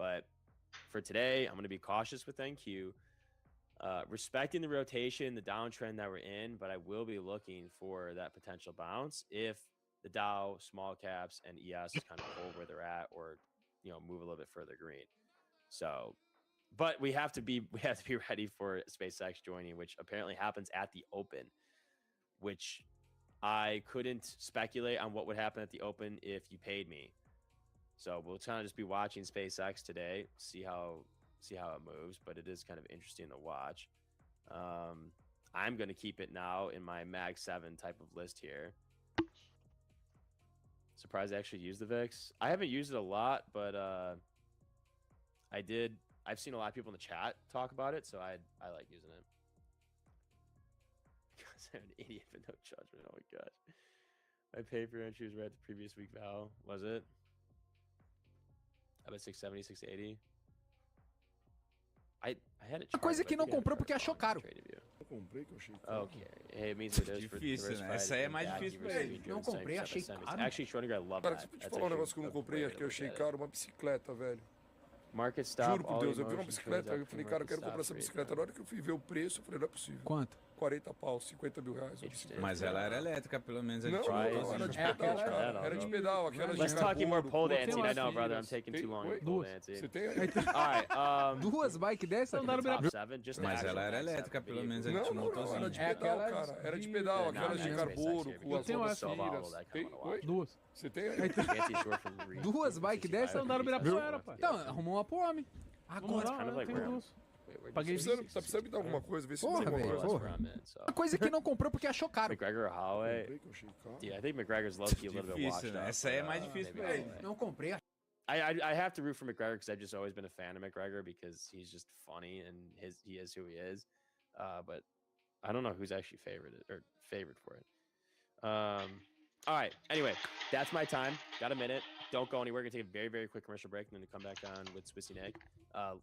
But for today, I'm going to be cautious with NQ, respecting the rotation, the downtrend that we're in, but I will be looking for that potential bounce if the Dow, small caps, and ES kind of hold where they're at, or move a little bit further green. So, but we have to be ready for SpaceX joining, which apparently happens at the open, which I couldn't speculate on what would happen at the open if you paid me. So we'll kind of just be watching SpaceX today, see how it moves, but it is kind of interesting to watch. I'm going to keep it now in my Mag 7 type of list here. Surprised I actually used the VIX. I haven't used it a lot, but I did. I've seen a lot of people in the chat talk about it, so I like using it. Because I'm an idiot with no judgment. Oh my gosh. My paper entry was right at the previous week val. Was it? About 670, 680. I had it. Uma coisa que não comprou porque achou caro. Eu comprei que eu achei caro. Okay. Hey, it means it is Difícil, né? Essa aí é mais difícil pra ele. Não comprei, achei caro. Actually, Schrodinger's, I love Cara, that. deixa eu te falar um negócio que eu não comprei, que eu achei caro, uma bicicleta, velho. Market stop. Juro por Deus, eu vi uma bicicleta, eu falei, cara, eu quero comprar essa bicicleta. Na hora que eu fui ver o preço, eu falei, não é possível. Quanto? 40 pau, 50 mil reais. Mas ela era elétrica, pelo menos. Não, era de pedal, cara. Era de pedal, aquela Let's talk more pole dancing. I know, brother. I'm taking too long with pole dancing. Você tem aí? Alright, Duas bikes dessa? Mas ela era elétrica, pelo menos. A gente montou não, era de pedal, cara. Era de pedal, aquelas de carbono, com as rodas. Duas. Você tem aí? Duas bikes dessa? Não dá no Ibirapuera, pai. Então, arrumou uma pro homem. Agora. Paguei tá precisando me dar alguma coisa, ver se me dá alguma coisa. Uma coisa que não comprou porque achou caro. McGregor Holloway. Yeah, I think McGregor's low-key a little bit washed up. Essa aí é mais difícil pra ele. Não comprei. I have to root for McGregor because I've just always been a fan of McGregor because he's just funny and he is who he is. But I don't know who's actually favored for it. All right. Anyway, that's my time. Got a minute. Don't go anywhere. We're gonna take a very, very quick commercial break and then come back on with Swissy Nick.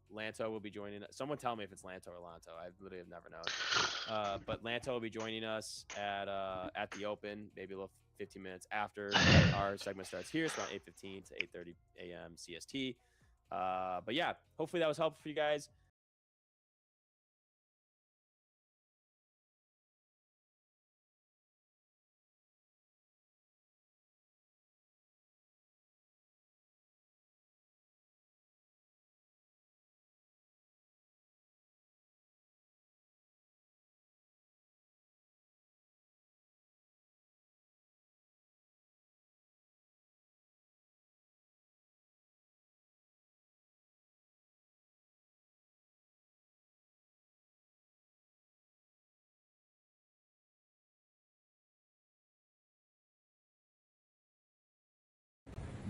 Lanto will be joining us. Someone tell me if it's Lanto or Lanto. I literally have never known. But Lanto will be joining us at the open, maybe a little 15 minutes after our segment starts here. So around 8:15 to 8:30 a.m. CST. But yeah, hopefully that was helpful for you guys.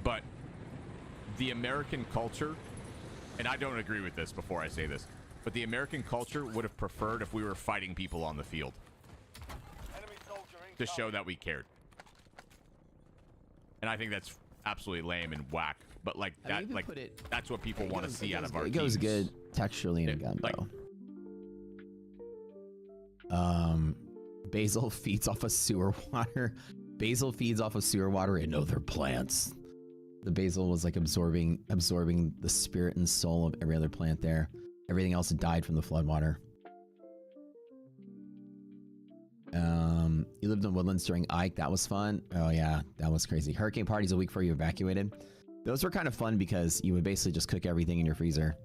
But the American culture, and I don't agree with this before I say this, but the American culture would have preferred if we were fighting people on the field to show that we cared. And I think that's absolutely lame and whack. But like that, like that's what people want to see out of our teams. It goes good texturally in a gun, though. Basil feeds off of sewer water. Basil feeds off of sewer water and other plants. The basil was like absorbing the spirit and soul of every other plant there. Everything else died from the floodwater. You lived in Woodlands during Ike. That was fun. Oh yeah, that was crazy. Hurricane parties a week before you evacuated. Those were kind of fun because you would basically just cook everything in your freezer.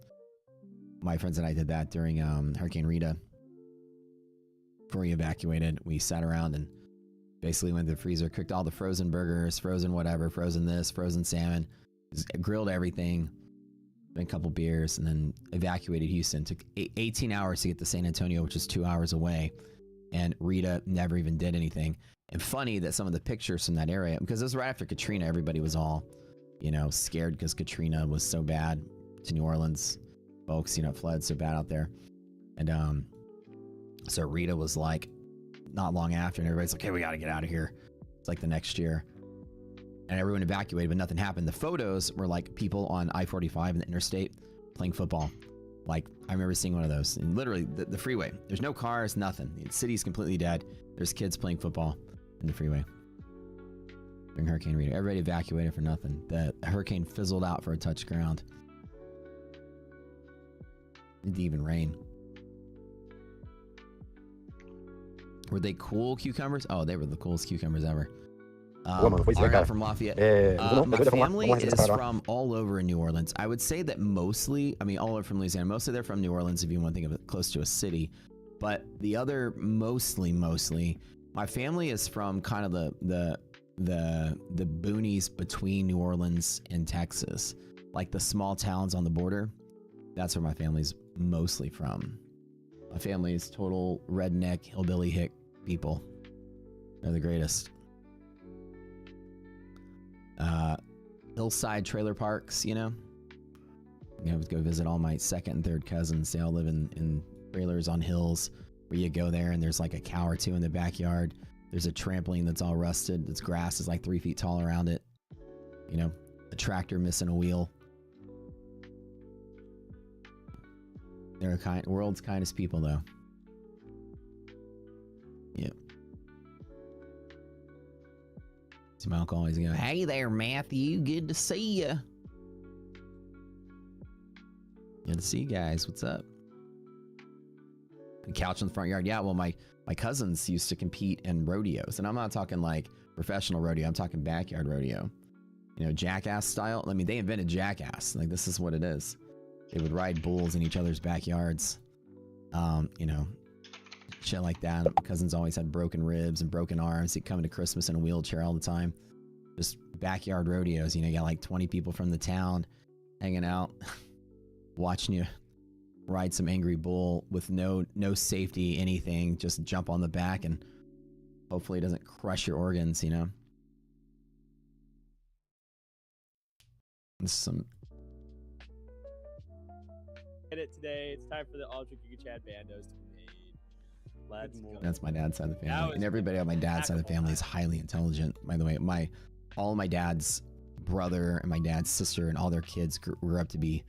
My friends and I did that during Hurricane Rita. Before we evacuated, we sat around and basically went to the freezer, cooked all the frozen burgers, frozen whatever, frozen this, frozen salmon, just grilled everything, drank a couple beers, and then evacuated Houston. Took 18 hours to get to San Antonio, which is 2 hours away. And Rita never even did anything. And funny that some of the pictures from that area, because it was right after Katrina, everybody was all, scared because Katrina was so bad to New Orleans. Folks, it flooded so bad out there. And so Rita was like, not long after, and everybody's like, hey, we got to get out of here. It's like the next year. And everyone evacuated, but nothing happened. The photos were like people on I-45 and the interstate playing football. Like, I remember seeing one of those. And literally, the freeway. There's no cars, nothing. The city's completely dead. There's kids playing football in the freeway. During Hurricane Rita. Everybody evacuated for nothing. The hurricane fizzled out for a touch ground. It didn't even rain. Were they cool cucumbers? Oh, they were the coolest cucumbers ever. I got from Lafayette. My family is from all over in New Orleans. I would say that mostly, I mean, all over from Louisiana. Mostly they're from New Orleans, if you want to think of it close to a city. But the other, mostly, my family is from kind of the boonies between New Orleans and Texas, like the small towns on the border. That's where my family's mostly from. My family is total redneck, hillbilly hick people. They're the greatest. Hillside trailer parks, you know? I would go visit all my second and third cousins. They all live in trailers on hills where you go there and there's like a cow or two in the backyard. There's a trampoline that's all rusted. Its grass is like 3 feet tall around it. You know, a tractor missing a wheel. They're world's kindest people, though. Yep. So my uncle always go, "Hey there, Matthew. Good to see you." Good to see you guys. What's up? The couch in the front yard. Yeah, well, my cousins used to compete in rodeos, and I'm not talking like professional rodeo. I'm talking backyard rodeo. You know, Jackass style. I mean, they invented Jackass. Like, this is what it is. They would ride bulls in each other's backyards. You know, shit like that. My cousins always had broken ribs and broken arms. They'd come into Christmas in a wheelchair all the time. Just backyard rodeos. You know, you got like 20 people from the town hanging out, watching you ride some angry bull with no safety, anything. Just jump on the back and hopefully it doesn't crush your organs, you know? Some... Get it today. It's time for the Ultra Giga Chad Bandos to be made. Let's go. That's my dad's side of the family. And everybody on my dad's side of the family is highly intelligent. By the way, all my dad's brother and my dad's sister and all their kids grew up to be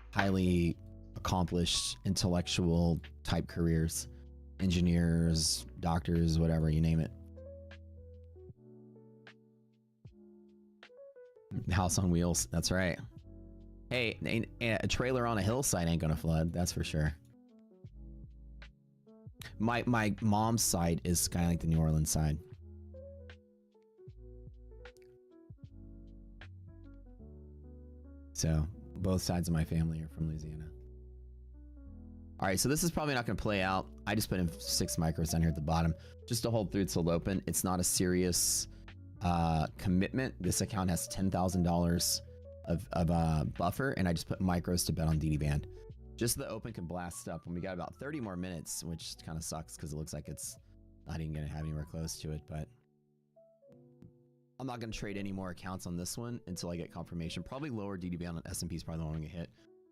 highly accomplished, intellectual type careers. Engineers, doctors, whatever, you name it. House on wheels, that's right. Hey, a trailer on a hillside ain't gonna flood, that's for sure. My mom's side is kind of like the New Orleans side. So, both sides of my family are from Louisiana. Alright, so this is probably not going to play out. I just put in 6 micros down here at the bottom just to hold through till open. It's not a serious commitment. This account has $10,000 of buffer, and I just put micros to bet on DD Band. Just so the open can blast up, and we got about 30 more minutes, which kind of sucks because it looks like it's not even going to have anywhere close to it, but I'm not going to trade any more accounts on this one until I get confirmation. Probably lower DD Band on S&P is probably the one I'm going to hit.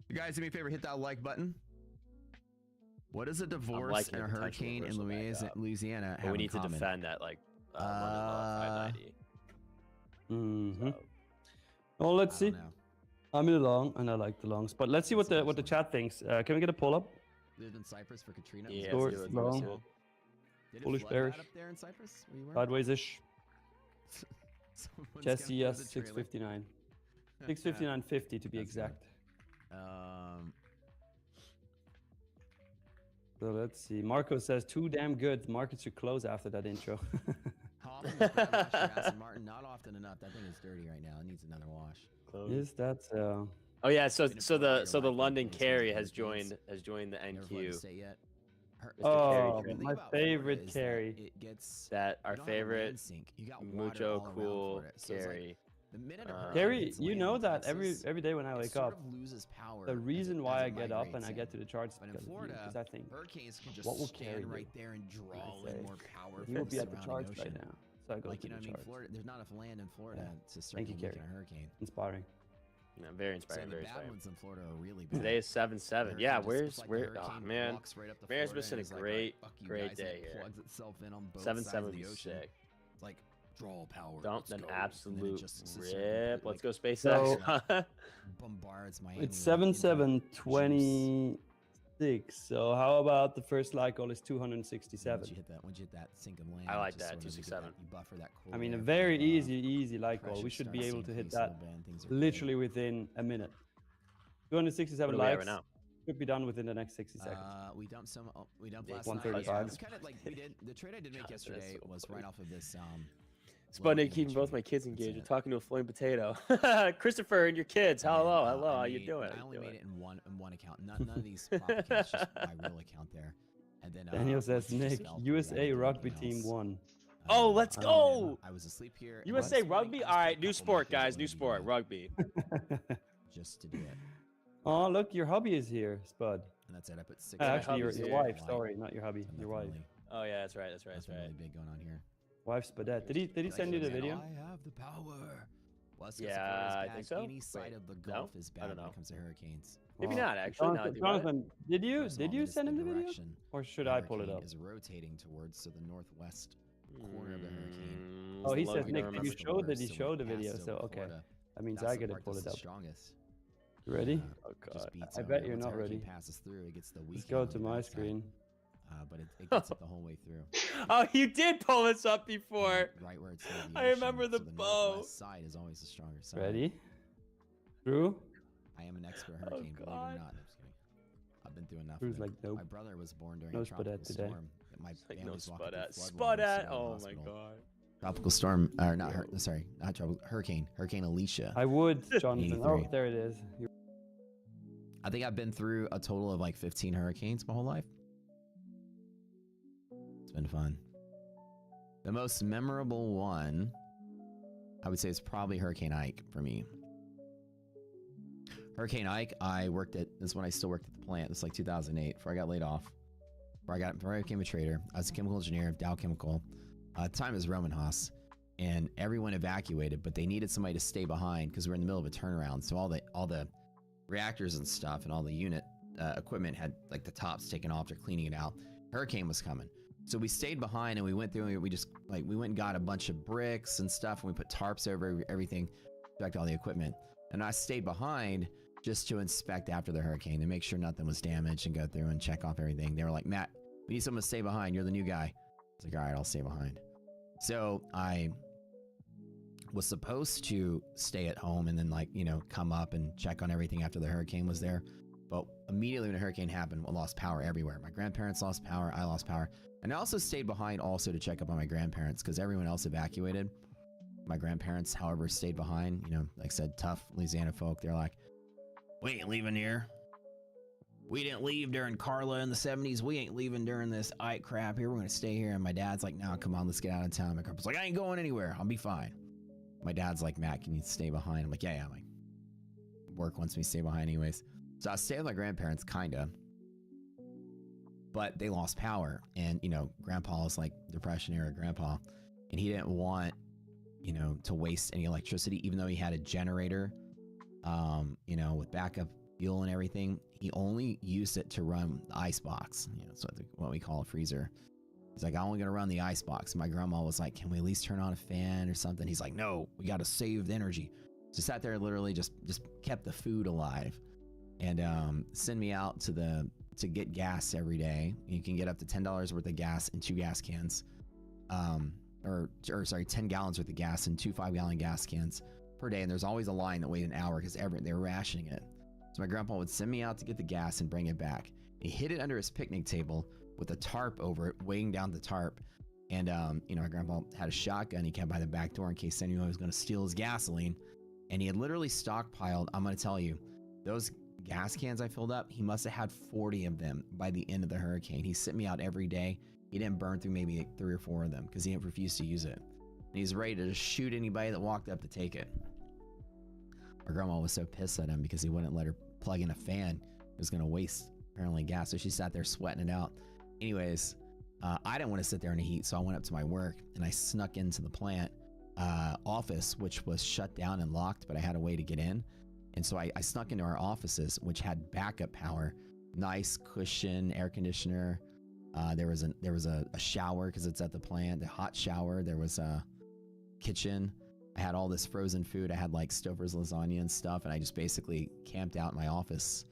You guys do me a favor, hit that like button. What does a divorce and a hurricane in Louisiana have we need in common? To defend that, like, 590. Mm-hmm. Well, let's see. I'm in the long, and I like the longs. But let's see what the chat thinks. Can we get a pull up? Lived in Cyprus for Katrina. Yeah, long. Bullish, bearish. Up there in Cyprus? Sideways-ish. Jesse, yes, 659. 659.50 to be exact. So let's see. Marco says, too damn good. The market should close after that intro. Martin, not often enough. That thing is dirty right now. It needs another wash. Is that Oh yeah, so the London carry has joined the NQ. Oh, my favorite carry. It gets that our favorite mucho cool carry. Gary, you know that every day when I wake up, the reason why I get up and I get to the charts is because I think, what will carry right there and draw in more power? He will be at the charts right now, so I go to the charts. Florida, there's not enough land in Florida to start a hurricane. Inspiring. Yeah, very inspiring. Very inspiring. Ones in Florida are really bad. Today is 7-7. Yeah, where? Oh man, Bear's missing a great day here. 7-7 would be sick. It's like draw power. Dumped an absolute rip. Let's go SpaceX. Bombards Miami. It's 7-7-26. So how about the first light goal is 267? Once you hit that sink of land, I like that 267. I mean, a very easy light goal. We should be able to hit that literally within a minute. 267 likes. Right now? Could be done within the next 60 seconds. We dumped some. We dumped last 135. night. It was kind of like we did. The trade I did make yesterday was right off of this. Sputnik keeping both my kids engaged. You're talking to a flaming potato. Christopher and your kids. Hello, hello. How you doing? I only made it in one account. None of these prop accounts, just my real account there. And then Daniel says, Nick, USA rugby team won. Oh, let's go! I was asleep here. USA rugby. All right, new sport, guys. New sport, rugby. Just to do it. Oh, look, your hubby is here, Spud. And that's it. I put 6. Actually, your wife. Sorry, not your hubby. Your wife. Oh yeah, that's right. That's right. That's really big going on here. Wife Spadette. Did he send you the video? I have the power. Well, yeah, I think so. Any side of the Gulf is bad when it comes to hurricanes. Maybe not actually. Jonathan, did you send him the video, or should I pull it up? Is rotating towards the northwest corner of the hurricane. Oh, he says, Nick, did he show the video? So okay, that means I gotta pull it up. Strongest. You ready? Oh god. I bet you're not ready. Passes through, it gets the Let's go to my screen. But it gets it the whole way through. Oh, you did pull this up before. Right where it's I remember the bow. The side is always the stronger side. Ready? Drew? I am an expert hurricane, believe it or not. I'm just kidding. I've been through enough. Drew's like, nope. My brother was born during No a tropical today. storm. My Like no family's walking Spudette. through flood Spudette. waters Oh in my the hospital. god. Tropical storm, or not? Sorry, not tropical. Hurricane Alicia. I would, Jonathan. Oh, 83. there it is. I think I've been through a total of like 15 hurricanes my whole life. It's been fun. The most memorable one, I would say, is probably Hurricane Ike for me. Hurricane Ike, this is when I still worked at the plant. This is like 2008, before I got laid off. Before I became a trader. I was a chemical engineer of Dow Chemical. At the time it was Roman Haas. And everyone evacuated, but they needed somebody to stay behind because we're in the middle of a turnaround. So all the reactors and stuff and all the unit equipment had like the tops taken off. They're cleaning it out. Hurricane was coming. So we stayed behind and we went through and we went and got a bunch of bricks and stuff and we put tarps over everything, protect all the equipment. And I stayed behind just to inspect after the hurricane and make sure nothing was damaged and go through and check off everything. They were like, Matt, we need someone to stay behind. You're the new guy. I was like, all right, I'll stay behind. So I was supposed to stay at home and then come up and check on everything after the hurricane was there. But immediately when the hurricane happened, we lost power everywhere. My grandparents lost power. I lost power. And I also stayed behind also to check up on my grandparents because everyone else evacuated. My grandparents, however, stayed behind. Like I said, tough Louisiana folk. They're like, we ain't leaving here. We didn't leave during Carla in the 70s. We ain't leaving during this Ike crap here. We're going to stay here. And my dad's like, no, come on, let's get out of town. My grandpa's like, I ain't going anywhere. I'll be fine. My dad's like, Matt, can you stay behind? I'm like, yeah. My work wants me to stay behind anyways. So I stayed with my grandparents, kind of. But they lost power. And, grandpa was like Depression era grandpa. And he didn't want, to waste any electricity, even though he had a generator, with backup fuel and everything. He only used it to run the ice box, so what we call a freezer. He's like, I'm only going to run the ice box. And my grandma was like, can we at least turn on a fan or something? He's like, no, we got to save the energy. So sat there, literally just kept the food alive and send me out to get gas every day. You can get up to $10 worth of gas in 2 gas cans. 10 gallons worth of gas in 2 5-gallon gas cans per day. And there's always a line that waited an hour because they were rationing it. So my grandpa would send me out to get the gas and bring it back. He hid it under his picnic table with a tarp over it, weighing down the tarp. And, my grandpa had a shotgun he kept by the back door in case anyone was going to steal his gasoline. And he had literally stockpiled, I'm going to tell you, those gas cans I filled up, he must have had 40 of them by the end of the hurricane. He sent me out every day. He didn't burn through maybe like 3 or 4 of them because he refused to use it. And he's ready to just shoot anybody that walked up to take it. My grandma was so pissed at him because he wouldn't let her plug in a fan. It was going to waste, apparently, gas. So she sat there sweating it out. Anyways, I didn't want to sit there in the heat, so I went up to my work and I snuck into the plant office, which was shut down and locked, but I had a way to get in. And so I snuck into our offices, which had backup power, nice cushion, air conditioner. There was a shower because it's at the plant, a hot shower. There was a kitchen. I had all this frozen food. I had like Stouffer's lasagna and stuff, and I just basically camped out in my office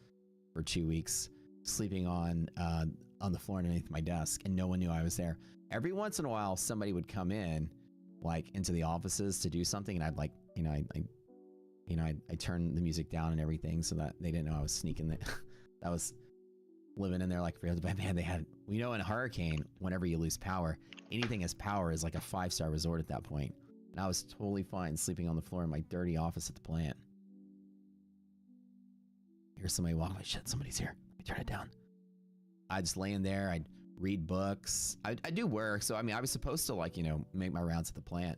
for 2 weeks, sleeping on the floor underneath my desk, and no one knew I was there. Every once in a while, somebody would come in, like into the offices to do something, and I'd like, I turned the music down and everything so that they didn't know I was sneaking That was living in there like for but man, they had, in a hurricane, whenever you lose power, anything as power is like a 5-star resort at that point. And I was totally fine sleeping on the floor in my dirty office at the plant. Here's somebody walking. Oh, shit, somebody's here. Let me turn it down. I'd just lay in there. I'd read books. I do work. So, I mean, I was supposed to like, make my rounds at the plant,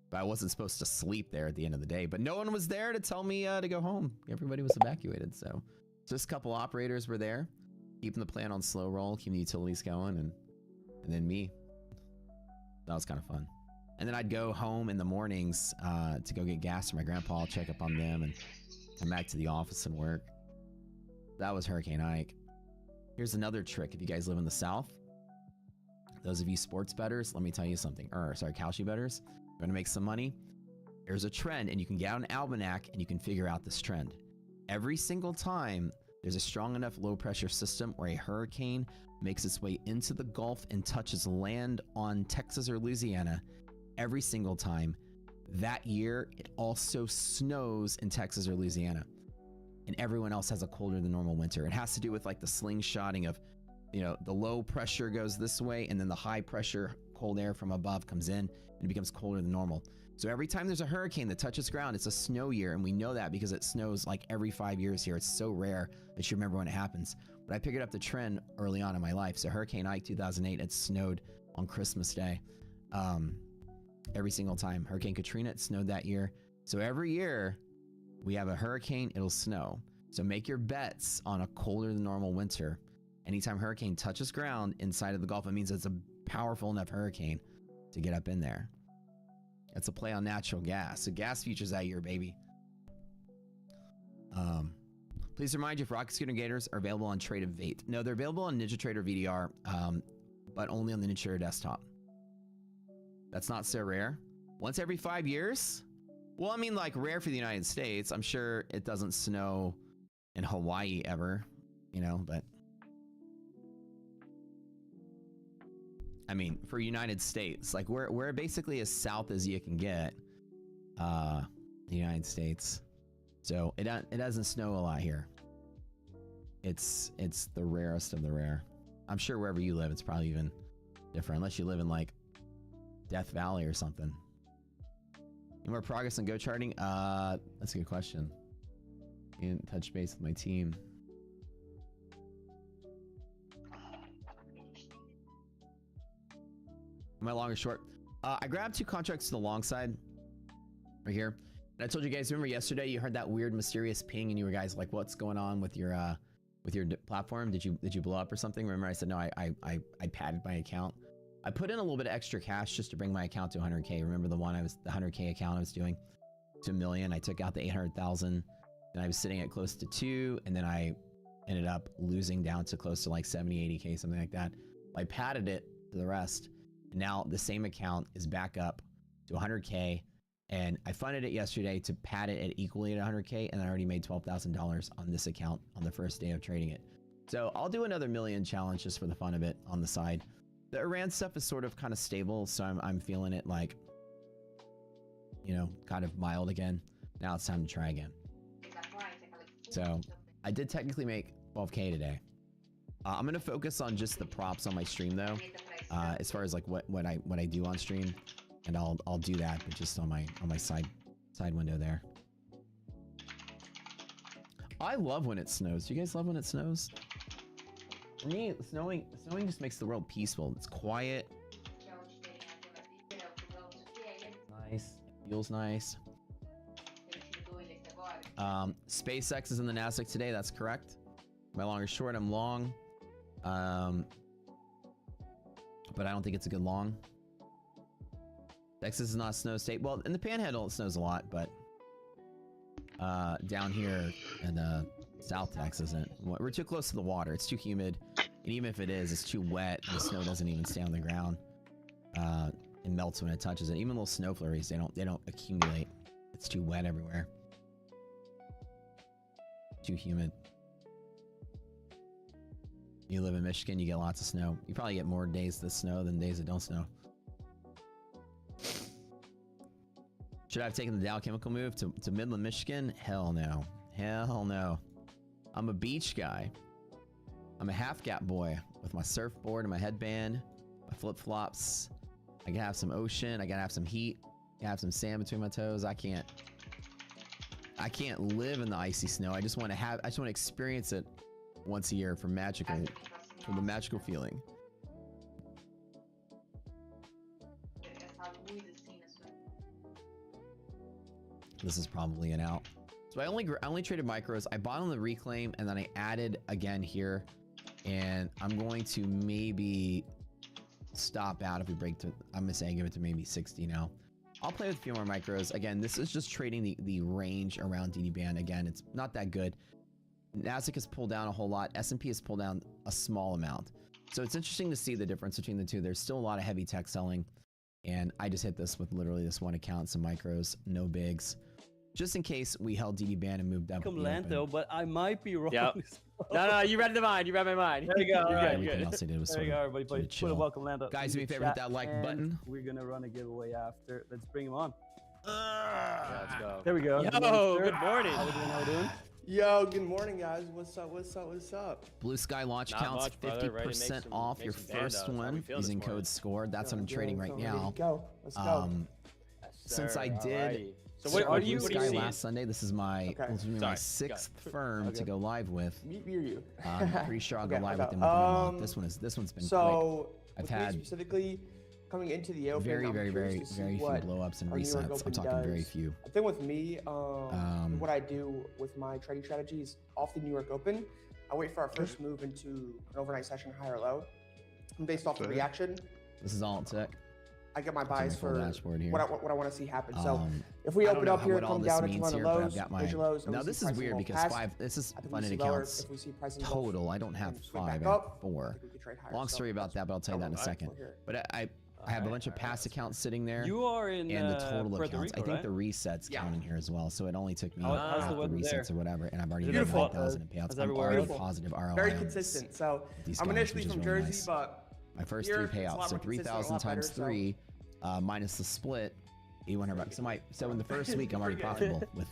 but I wasn't supposed to sleep there at the end of the day. But no one was there to tell me to go home. Everybody was evacuated. So just a couple operators were there, keeping the plant on slow roll, keeping the utilities going, and then me. That was kind of fun. And then I'd go home in the mornings to go get gas for my grandpa, check up on them, and come back to the office and work. That was Hurricane Ike. Here's another trick if you guys live in the South. Those of you sports bettors, let me tell you something. Kalshi bettors, you're going to make some money. There's a trend, and you can get out an almanac and you can figure out this trend. Every single time there's a strong enough low pressure system or a hurricane makes its way into the Gulf and touches land on Texas or Louisiana, every single time that year, it also snows in Texas or Louisiana. And everyone else has a colder than normal winter. It has to do with like the slingshotting of, the low pressure goes this way and then the high pressure cold air from above comes in and it becomes colder than normal. So every time there's a hurricane that touches ground, it's a snow year. And we know that because it snows like every 5 years here. It's so rare that you remember when it happens. But I picked up the trend early on in my life. So Hurricane Ike 2008, it snowed on Christmas Day. Every single time. Hurricane Katrina, it snowed that year. So every year we have a hurricane, it'll snow. So make your bets on a colder than normal winter. Anytime hurricane touches ground inside of the Gulf, it means it's a powerful enough hurricane to get up in there. It's a play on natural gas. So gas futures that year, baby. Please remind you if Rocket Scooter Gators are available on Trade Evade. No, they're available on NinjaTrader VDR, but only on the NinjaTrader desktop. That's not so rare. Once every 5 years? Well, I mean, like rare for the United States. I'm sure it doesn't snow in Hawaii ever, but I mean, for United States, like we're basically as south as you can get, the United States. So it doesn't snow a lot here. It's the rarest of the rare. I'm sure wherever you live, it's probably even different, unless you live in like Death Valley or something. Any more progress on Go charting? That's a good question. In touch base with my team. Am I long or short? I grabbed 2 contracts to the long side right here. And I told you guys, remember yesterday you heard that weird mysterious ping and you were guys like, what's going on with your platform? Did you blow up or something? Remember I said, no, I padded my account. I put in a little bit of extra cash just to bring my account to 100K. Remember the 100K account I was doing to $1 million? I took out the 800,000 and I was sitting at close to 2. And then I ended up losing down to close to like 70, 80K, something like that. I padded it to the rest. And now the same account is back up to 100K. And I funded it yesterday to pad it at equally at 100K. And I already made $12,000 on this account on the first day of trading it. So I'll do another $1 million challenge just for the fun of it on the side. The Iran stuff is sort of kind of stable, so I'm feeling it like, kind of mild again. Now it's time to try again. So I did technically make 12K today. I'm gonna focus on just the props on my stream though, as far as like what I do on stream, and I'll do that, but just on my side window there. I love when it snows. Do you guys love when it snows? For me, snowing just makes the world peaceful. It's quiet. Nice. Feels nice. SpaceX is in the Nasdaq today. That's correct. Am I long or short? I'm long. But I don't think it's a good long. Texas is not a snow state. Well, in the Panhandle, it snows a lot, but down here in South Texas, we're too close to the water. It's too humid, and even if it is, it's too wet. The snow doesn't even stay on the ground. It melts when it touches it. Even little snow flurries, they don't accumulate. It's too wet everywhere. Too humid. You live in Michigan, you get lots of snow. You probably get more days that snow than days that don't snow. Should I have taken the Dow Chemical move to Midland, Michigan? Hell no. Hell no. I'm a beach guy. I'm a half gap boy with my surfboard and my headband, my flip flops. I gotta have some ocean. I gotta have some heat. I gotta have some sand between my toes. I can't live in the icy snow. I just want to experience it once a year for the magical feeling. This is probably an out. So I only traded micros. I bought on the reclaim and then I added again here, and I'm going to maybe stop out if we break to. I'm gonna say give it to maybe 60 now. I'll play with a few more micros. Again, this is just trading the range around DD band. Again, it's not that good. Nasdaq has pulled down a whole lot. S&P has pulled down a small amount. So it's interesting to see the difference between the two. There's still a lot of heavy tech selling, and I just hit this with literally this one account, some micros, no bigs. Just in case we held DD band and moved up. Lando, but I might be wrong. Yep. No, you read the mind. You read my mind. There you go. All right. Everything else I did was There you go, everybody. Put a welcome Lando. Guys, do me a favor, hit that like button. We're gonna run a giveaway after. Let's bring him on. Yeah, let's go. There we go. Yo, good morning. How we doing? Yo, good morning, guys. What's up? Blue Sky launch Not counts much, brother. Ready to 50% make off some your first bandos. How we one feeling this using morning? code SCORED. That's what I'm trading right now. Let's go. Since I did Alrighty. So what do you Sky see? last Sunday, this is my Sorry. sixth firm to go live with. Me or you? I'm pretty sure I'll go live with them within a month. This one's been quick. So, I've with me had specifically coming into the open, very I'm curious to see few what blow-ups and our New York resets. I'm Open talking very does. few. I think with me, what I do with my trading strategies off the New York Open, I wait for our first move into an overnight session, high or low, and based off the reaction, This is all it took. I get my It's on buys my full for dashboard here. what I want to see happen. So if I we don't open know up here, what all come this down into means one of here, the but I've lows, got my. major lows, and Now we this see is pricing weird go because past, 5. This is I think we funded see lower. accounts If we see pricing go total. I don't have swing 5. back I have up, 4. I think we could trade higher. Long So story about that, but I'll tell you that in a second. But I have a bunch of past accounts sitting there. You are in And the total Puerto accounts. Rico, I think right? the resets count in here as well. So it only took me How's the half the weather resets there? or whatever, and I've already hit Beautiful. 9,000 in payouts. How's I'm everywhere already else? positive ROI. Very on consistent. So these I'm guys, initially which is from really Jersey, nice. but My first here, 3 it's a lot payouts, so more consistent, a 3,000 lot better, times so- 3 minus the split, $800. So in the first week, I'm already profitable with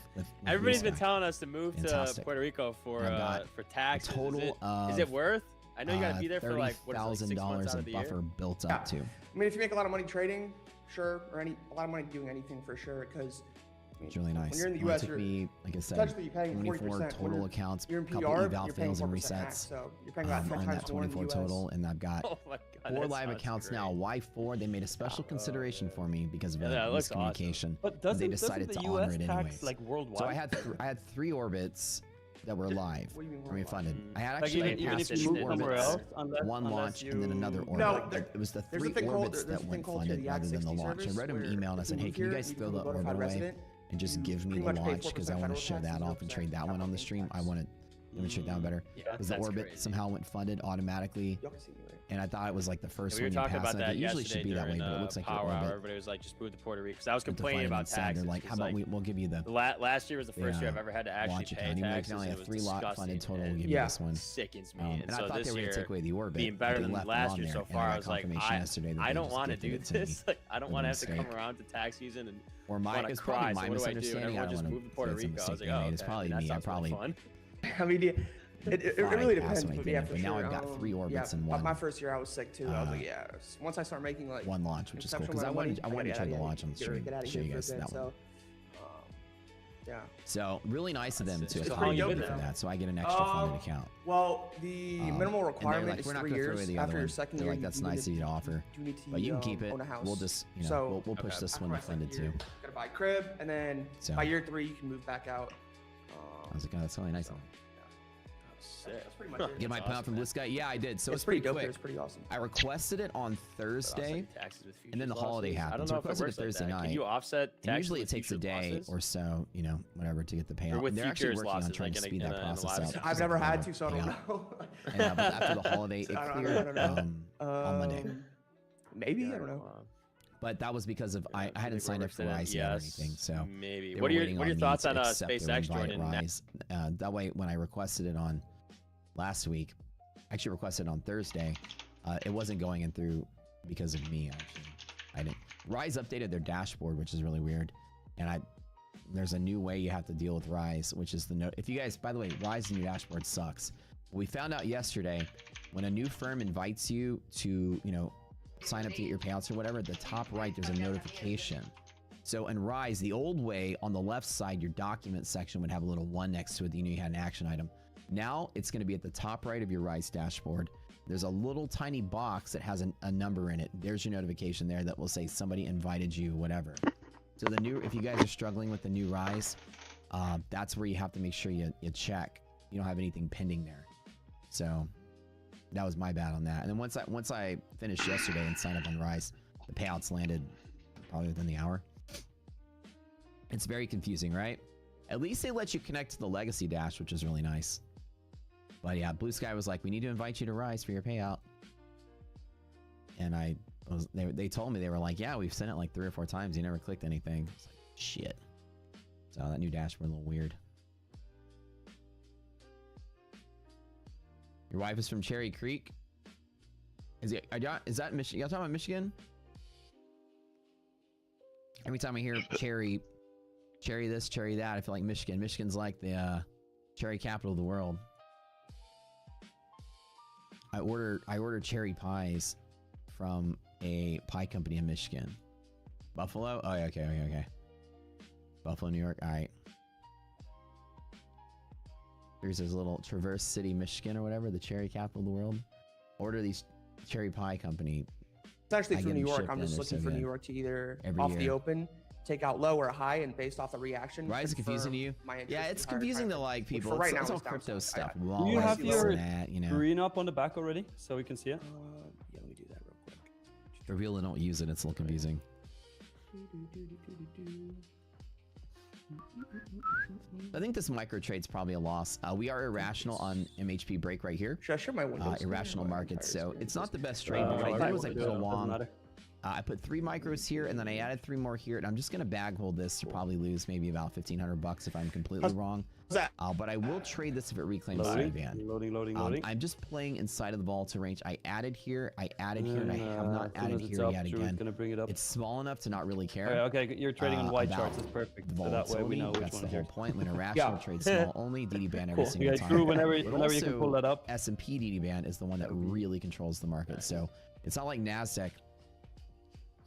Everybody's been Blue Sky. telling us to move Fantastic. to Puerto Rico for I've got taxes. total is it worth? I know you got to be there for like $30,000 $6 of buffer built up to. I mean, if you make a lot of money trading, sure, or a lot of money doing anything for sure, because It's really nice. when you're in the Only US, took me, like I said, essentially you're paying 24 40%. total accounts, You're in PR, couple eval you're paying fails and 4% tax, resets so you're paying about 10 on times that more in the 24 US. total, and I've got Oh my God, 4 that live sounds accounts great. now. Why 4? They made a special consideration for me because of Yeah, a that looks awesome. miscommunication. But They doesn't decided the to US honor it tax anyways. like worldwide? So I had 3 orbits that were live. What do you mean I mean, funded. worldwide? I had Like actually even if passed you 2 move somewhere orbits, else, unless 1 launch, and then another orbit. No, It was the there's a 3 thing called- orbits there's that a thing went called funded the rather than the Act 60 launch. I read them an service email and I where said, if hey, you can you move guys here, throw you the become a orbit bona fide away resident, and just you give me pretty the much pay launch because I 4% want to federal show that taxes, off and 0% trade that one on the stream. I want to demonstrate that one better. Yeah, Because the that's orbit crazy. somehow went funded automatically, Y'all can see me, right? and I thought it was like the first We were one you talking pass. about Like, that it usually yesterday should be that way, during but it looks like your Power Hour. orbit. Everybody was like, just move to Puerto Rico. Because I was with the complaining funding about instead. taxes. They're like, how about we'll give you the Last year was the first year I've ever had to actually launch pay account. Even though you taxes. can only and have it was 3 lot disgusting, funded total, we'll and give you Yeah. this one. sickens me. And I so thought this they were going year, to take away the orbit. being but better they than left it last on year there, so and far, got I was like, confirmation yesterday that I they don't just want to gifted do it to me. this. Like, I don't With a want to have to come mistake. around to tax season and Or my, want to it's cry. probably my So what do I do? And misunderstanding. I everyone don't just want moved to to Puerto say it's a Rico. I was mistake like, they oh, made. It's okay, probably that me. I sounds really probably fun. I mean, it really depends. when I But did yeah, it, for but now sure. I've got 3 orbits in but one. my first year, I was sick too. I was like, yeah. Once I start making like 1 launch, which is cool exceptional because I amount of wanted money, to try gotta the get launch on the stream. get out of Show here you for a guys bit, that one. So, yeah. So really nice of them That's to sick. So how accommodate long you me been for there? that, so I get an extra funded account. Well, the minimal And they're requirement like, is we're not 3 going to throw years. away the other After one. your second They're year, like, that's nice of you to offer, you need to but you can keep it. own a house. We'll just, So, we'll push this after one my to funded second year, too. you gotta buy a crib, and then So- by year 3, you can move back out. I was like, oh, that's really nice. Sick. That's pretty much it. Get my pound from Blue Sky. Yeah, I did. So It's it's pretty pretty dope. quick. It's pretty awesome. I requested it on Thursday, Taxes with and then the futures holiday losses. I happens. don't know if it Requested it works like Thursday that. night. Can you offset And taxes usually it with takes a future day losses? or so, whatever, to get the payout. with And they're actually futures working on losses, trying like to in speed a that process live up. sense? I've never had to, so I don't payout. know. And, but after the holiday, it I don't cleared know. on Monday. Maybe, I don't know. But that was because of I hadn't signed up for Rise yet or anything, so maybe. they What were are waiting your on me thoughts to on accept their SpaceX invite joining? Rise. That way, when I requested it on last week, I actually requested it on Thursday. It wasn't going in through because of me. Actually, I didn't. Rise updated their dashboard, which is really weird, and there's a new way you have to deal with Rise, which is the note. If you guys, by the way, Rise's new dashboard sucks. We found out yesterday when a new firm invites you to, you know, sign up to get your payouts or whatever, at the top right, there's a notification. So in Rise, the old way, on the left side, your document section would have a little 1 next to it that you knew you had an action item. Now it's going to be at the top right of your Rise dashboard. There's a little tiny box that has a number in it. There's your notification there that will say somebody invited you, whatever. So the new, if you guys are struggling with the new Rise, that's where you have to make sure you check. You don't have anything pending there. So that was my bad on that. And then once I finished yesterday and signed up on Rise, the payouts landed probably within the hour. It's very confusing, right? At least they let you connect to the Legacy Dash, which is really nice. But yeah, Blue Sky was like, we need to invite you to Rise for your payout. And they told me, they were like, yeah, we've sent it like 3 or 4 times. You never clicked anything. It's like, shit. So that new dashboard a little weird. Your wife is from Cherry Creek. Is that Michigan? Y'all talking about Michigan? Every time I hear cherry this, cherry that, I feel like Michigan. Michigan's like the cherry capital of the world. I order cherry pies from a pie company in Michigan. Buffalo? Oh, yeah, okay. Buffalo, New York. All right. There's this little Traverse City, Michigan, or whatever, the cherry capital of the world. Order these cherry pie company. It's actually through New York. I'm just looking for New York to either off the open, take out low or high, and based off the reaction. Rise is confusing to you? Yeah, it's confusing to like people. Right now, it's all crypto stuff. Do you have your green up on the back already, so we can see it? Yeah, let me do that real quick. For people that don't use it, it's a little confusing. I think this micro trade's probably a loss. We are irrational on MHP break right here. Should I share my windows? Irrational markets, so it's not the best trade. But what I did was I put a long. I put 3 micros here, and then I added 3 more here, and I'm just gonna bag hold this to probably lose maybe about $1,500 if I'm completely wrong. But I will trade this if it reclaims Van. Loading. I'm just playing inside of the volatile range. I added here, and I have not added here yet again. It's small enough to not really care. Okay, you're trading on white charts. That's perfect. So that way we know which That's one the whole point. When irrational trades small only, DD band every single time. True. Whenever you can pull that up. S&P DD band is the one that really controls the market. So it's not like NASDAQ.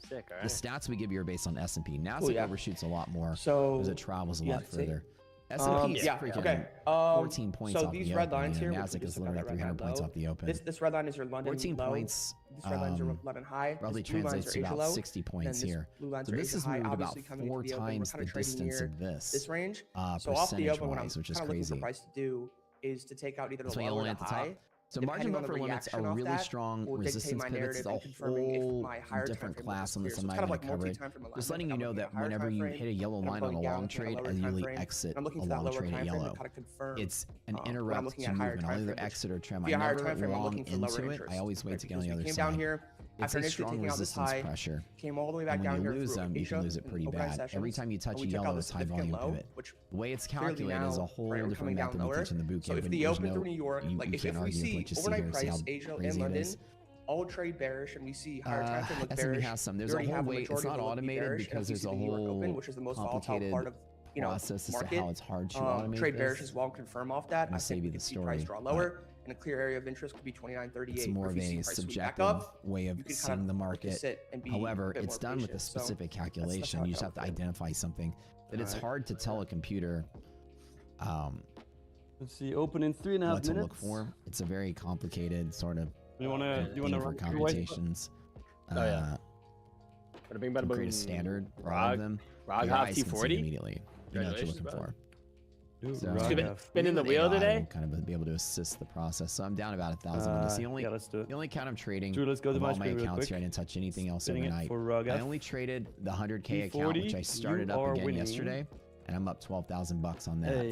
Sick, all right. The stats we give you are based on S&P. NASDAQ overshoots a lot more so because it travels a lot further. S&P is freaking 14 points so off these the red open. lines here, NASDAQ is literally 300 points off the open. This red line is your London 14 low. points. This red line is your London high. Probably translates to about 60 points here. So this has moved about 4 times the distance of this range. So off the open, what I'm kind of looking for price to do is to take out either the low or the high. So margin buffer limits are really strong resistance pivots. It's a whole different class on this. I'm not going to cover it. Just letting you know that whenever you hit a yellow line on a long trade, I usually exit a long trade at yellow. It's an interrupt to movement. I'll either exit or trim. I never long into it. I always wait to get on the other side. It's a strong resistance pressure. Came all the way back and down when you here lose them, you can lose it pretty bad. Every time you touch a yellow, it's high volume pivot. The way it's calculated is a whole different method we teach in the boot camp. So if the open through New York, like if we see overnight price, Asia and London, all trade bearish, and we see higher time frame look bearish. Has some. There's a whole way. It's not automated because there's a whole complicated process as to how it's hard to automate. Trade bearish as well. Confirm off that. I'll save you the story. Price draw lower. And a clear area of interest could be 29.38. It's more of a subjective way of seeing the market. However, it's done with a specific calculation. You just have to identify something that it's hard to tell a computer. Let's see, open in 3.5 minutes. What to look for. It's a very complicated sort of you want to for computations. Create a standard for all of them. Rog T40 immediately. You know what you're looking for. So, spinning the wheel today. Kind of be able to assist the process. So I'm down about 1,000 on this. The only account I'm trading. Drew, let's go to all my accounts here. I didn't touch anything else overnight. I only traded the 100K account, which I started up again yesterday, and I'm up 12,000 bucks on that.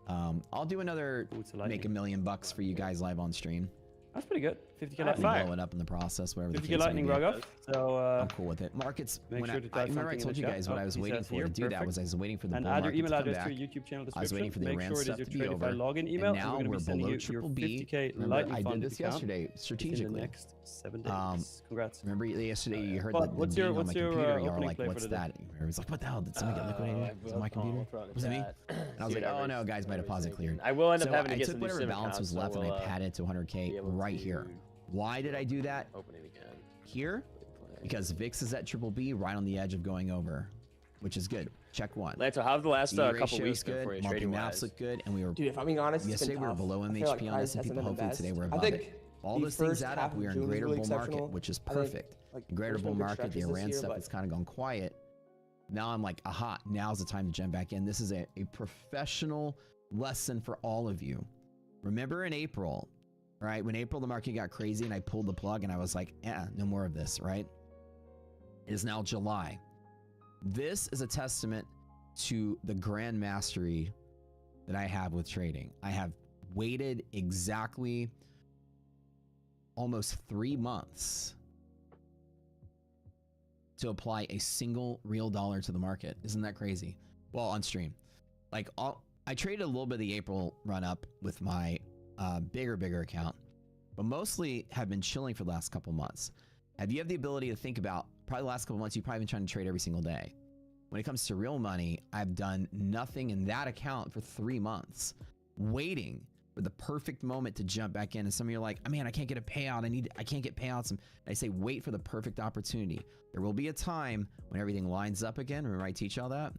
So, I'll do another make $1 million for you guys live on stream. That's pretty good. 50k High lightning. five. Blow it up in the process, whatever the 50k case may lightning be. rug off. So I'm cool with it. Markets, make when sure to I type remember I something in told the you chat. guys what I was He waiting says for here, to do that perfect. was I was waiting for the And bull add your market email to come address back. to your YouTube channel I was waiting description. for the Make Iran sure it is stuff your to be Tradify over. login And email. And now we're going to we're be sending below you your triple B. 50k Remember, lightning I fund did this account yesterday in the strategically. next 7 days. Congrats. Remember yesterday you heard But the what's ding your- on my what's your, computer? You were opening like, play for what's today? that? Everybody's like, what the hell? Did somebody get liquidated? Is it my computer? Was it me? And I was like, oh no, guys, my deposit cleared. I will end up So having to I get took some new whatever sim balance accounts, was so left and we'll, I padded to be 100k able right to here. Why did I do that? open it again. Here? Because VIX is at triple B, right on the edge of going over, which is good. Check one. Lanto, how have the last DD couple ratio weeks is been good. for you Monthly trading maps wise? look good, and we were Dude, if I'm being honest, it's yesterday been we were tough. below I MHP feel like on price S&P, hasn't but been the hopefully best. today we're I above think it. All the those things first add half up. We are of in June was greater really bull market, exceptional. which is I think, perfect. like, Greater there's been bull good market, the stretches this Iran year, stuff but has kind of gone quiet. Now I'm like, aha, now's the time to jump back in. This is a professional lesson for all of you. Remember in April, right? When April the market got crazy and I pulled the plug and I was like, no more of this, right? It is now July. This is a testament to the grand mastery that I have with trading. I have waited exactly almost 3 months to apply a single real dollar to the market. Isn't that crazy? Well, on stream. Like, I traded a little bit of the April run up with my bigger account, but mostly have been chilling for the last couple months. Have you have the ability to think about, probably the last couple months, you've probably been trying to trade every single day. When it comes to real money, I've done nothing in that account for 3 months, waiting for the perfect moment to jump back in. And some of you are like, man, I can't get a payout. I can't get payouts. And I say, wait for the perfect opportunity. There will be a time when everything lines up again. Remember I teach all that?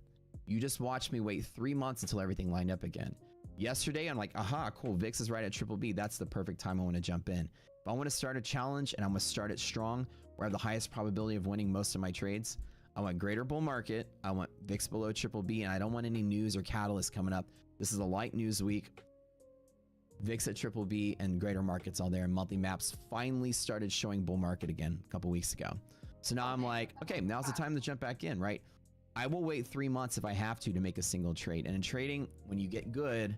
You just watch me wait 3 months until everything lined up again. Yesterday, I'm like, aha, cool. VIX is right at triple B. That's the perfect time I want to jump in. If I want to start a challenge and I'm going to start it strong, where I have the highest probability of winning most of my trades, I want greater bull market. I want VIX below triple B, and I don't want any news or catalyst coming up. This is a light news week. VIX at triple B and greater markets all there. And monthly maps finally started showing bull market again a couple weeks ago. So now I'm like, okay, now's the time to jump back in, right? I will wait 3 months if I have to make a single trade. And in trading, when you get good,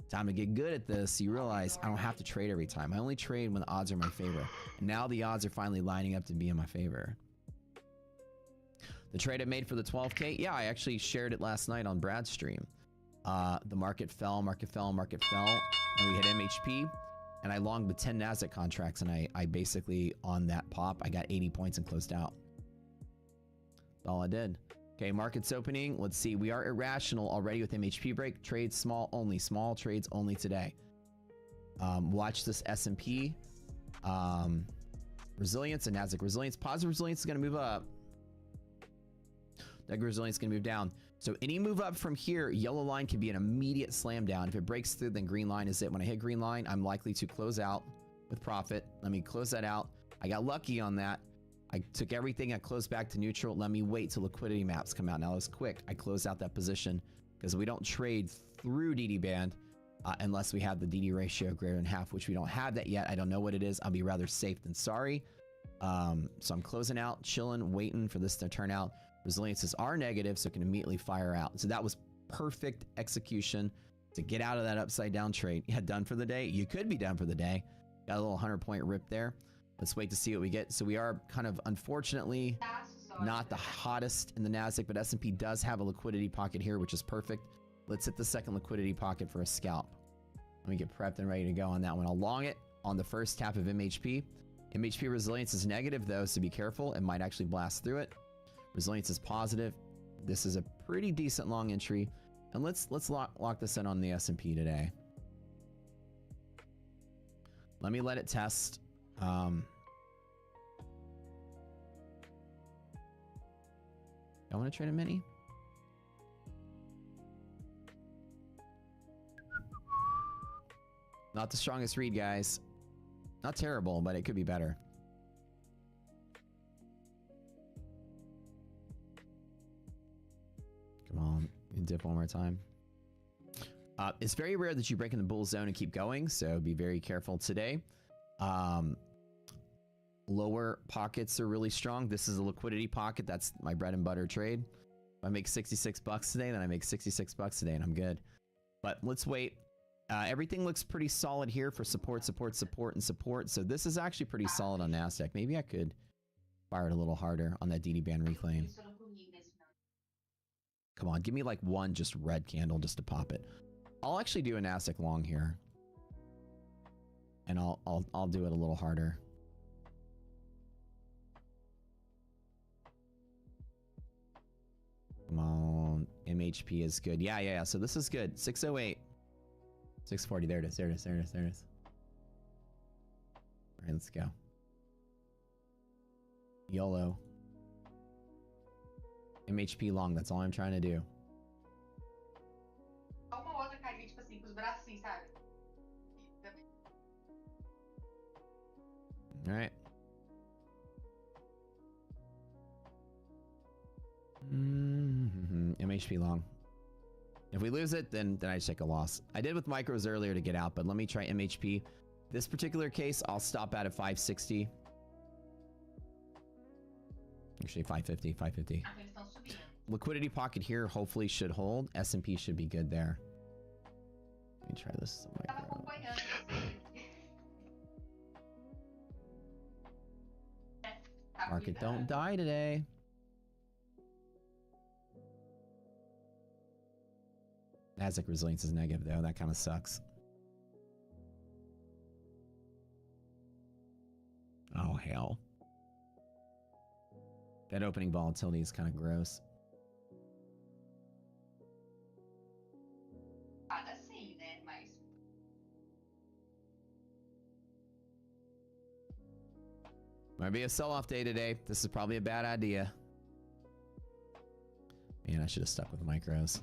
time to get good at this, you realize I don't have to trade every time. I only trade when the odds are in my favor. And now the odds are finally lining up to be in my favor. The trade I made for the 12K, yeah, I actually shared it last night on Brad's stream. The market fell, and we hit MHP, and I longed with 10 NASDAQ contracts, and I basically, on that pop, I got 80 points and closed out. That's all I did. Okay, markets opening. Let's see. We are irrational already with MHP break. Trades small only. Small trades only today. Watch this S&P. Resilience and NASDAQ resilience. Positive resilience is going to move up. Negative resilience is going to move down. So any move up from here, yellow line can be an immediate slam down. If it breaks through, then green line is it. When I hit green line, I'm likely to close out with profit. Let me close that out. I got lucky on that. I took everything, I closed back to neutral. Let me wait till liquidity maps come out. Now it was quick. I closed out that position because we don't trade through DD band unless we have the DD ratio greater than half, which we don't have that yet. I don't know what it is. I'll be rather safe than sorry. So I'm closing out, chilling, waiting for this to turn out. Resiliences are negative, so it can immediately fire out. So that was perfect execution to get out of that upside down trade. Yeah, done for the day. You could be done for the day. Got a little 100-point rip there. Let's wait to see what we get. So we are kind of, unfortunately, not the hottest in the NASDAQ, but S&P does have a liquidity pocket here, which is perfect. Let's hit the second liquidity pocket for a scalp. Let me get prepped and ready to go on that one. I'll long it on the first half of MHP. MHP resilience is negative, though, so be careful. It might actually blast through it. Resilience is positive. This is a pretty decent long entry. And let's lock this in on the S&P today. Let me let it test. I want to trade a mini. Not the strongest read, guys. Not terrible, but it could be better. Come on, dip one more time. It's very rare that you break in the bull zone and keep going, so be very careful today. Lower pockets are really strong. This is a liquidity pocket. That's my bread and butter trade. If I make 66 bucks today, then I make 66 bucks today and I'm good. But let's wait. Everything looks pretty solid here for support, support, support, and support. So this is actually pretty solid on NASDAQ. Maybe I could fire it a little harder on that DD band reclaim. Come on, give me like one just red candle just to pop it. I'll actually do a NASDAQ long here. And I'll do it a little harder. Come on, MHP is good. Yeah. So this is good. 608. 640. There it is. There it is. There it is. There it is. All right, let's go. YOLO. MHP long. That's all I'm trying to do. All right. MHP long. If we lose it, then I just take a loss. I did with micros earlier to get out, but let me try MHP. This particular case, I'll stop out at 560. Actually, 550, 550. Liquidity pocket here hopefully should hold. S&P should be good there. Let me try this. Market don't die today. Nasdaq resilience is negative though. That kind of sucks. Oh hell. That opening volatility is kind of gross. Might be a sell-off day today. This is probably a bad idea. Man, I should have stuck with micros.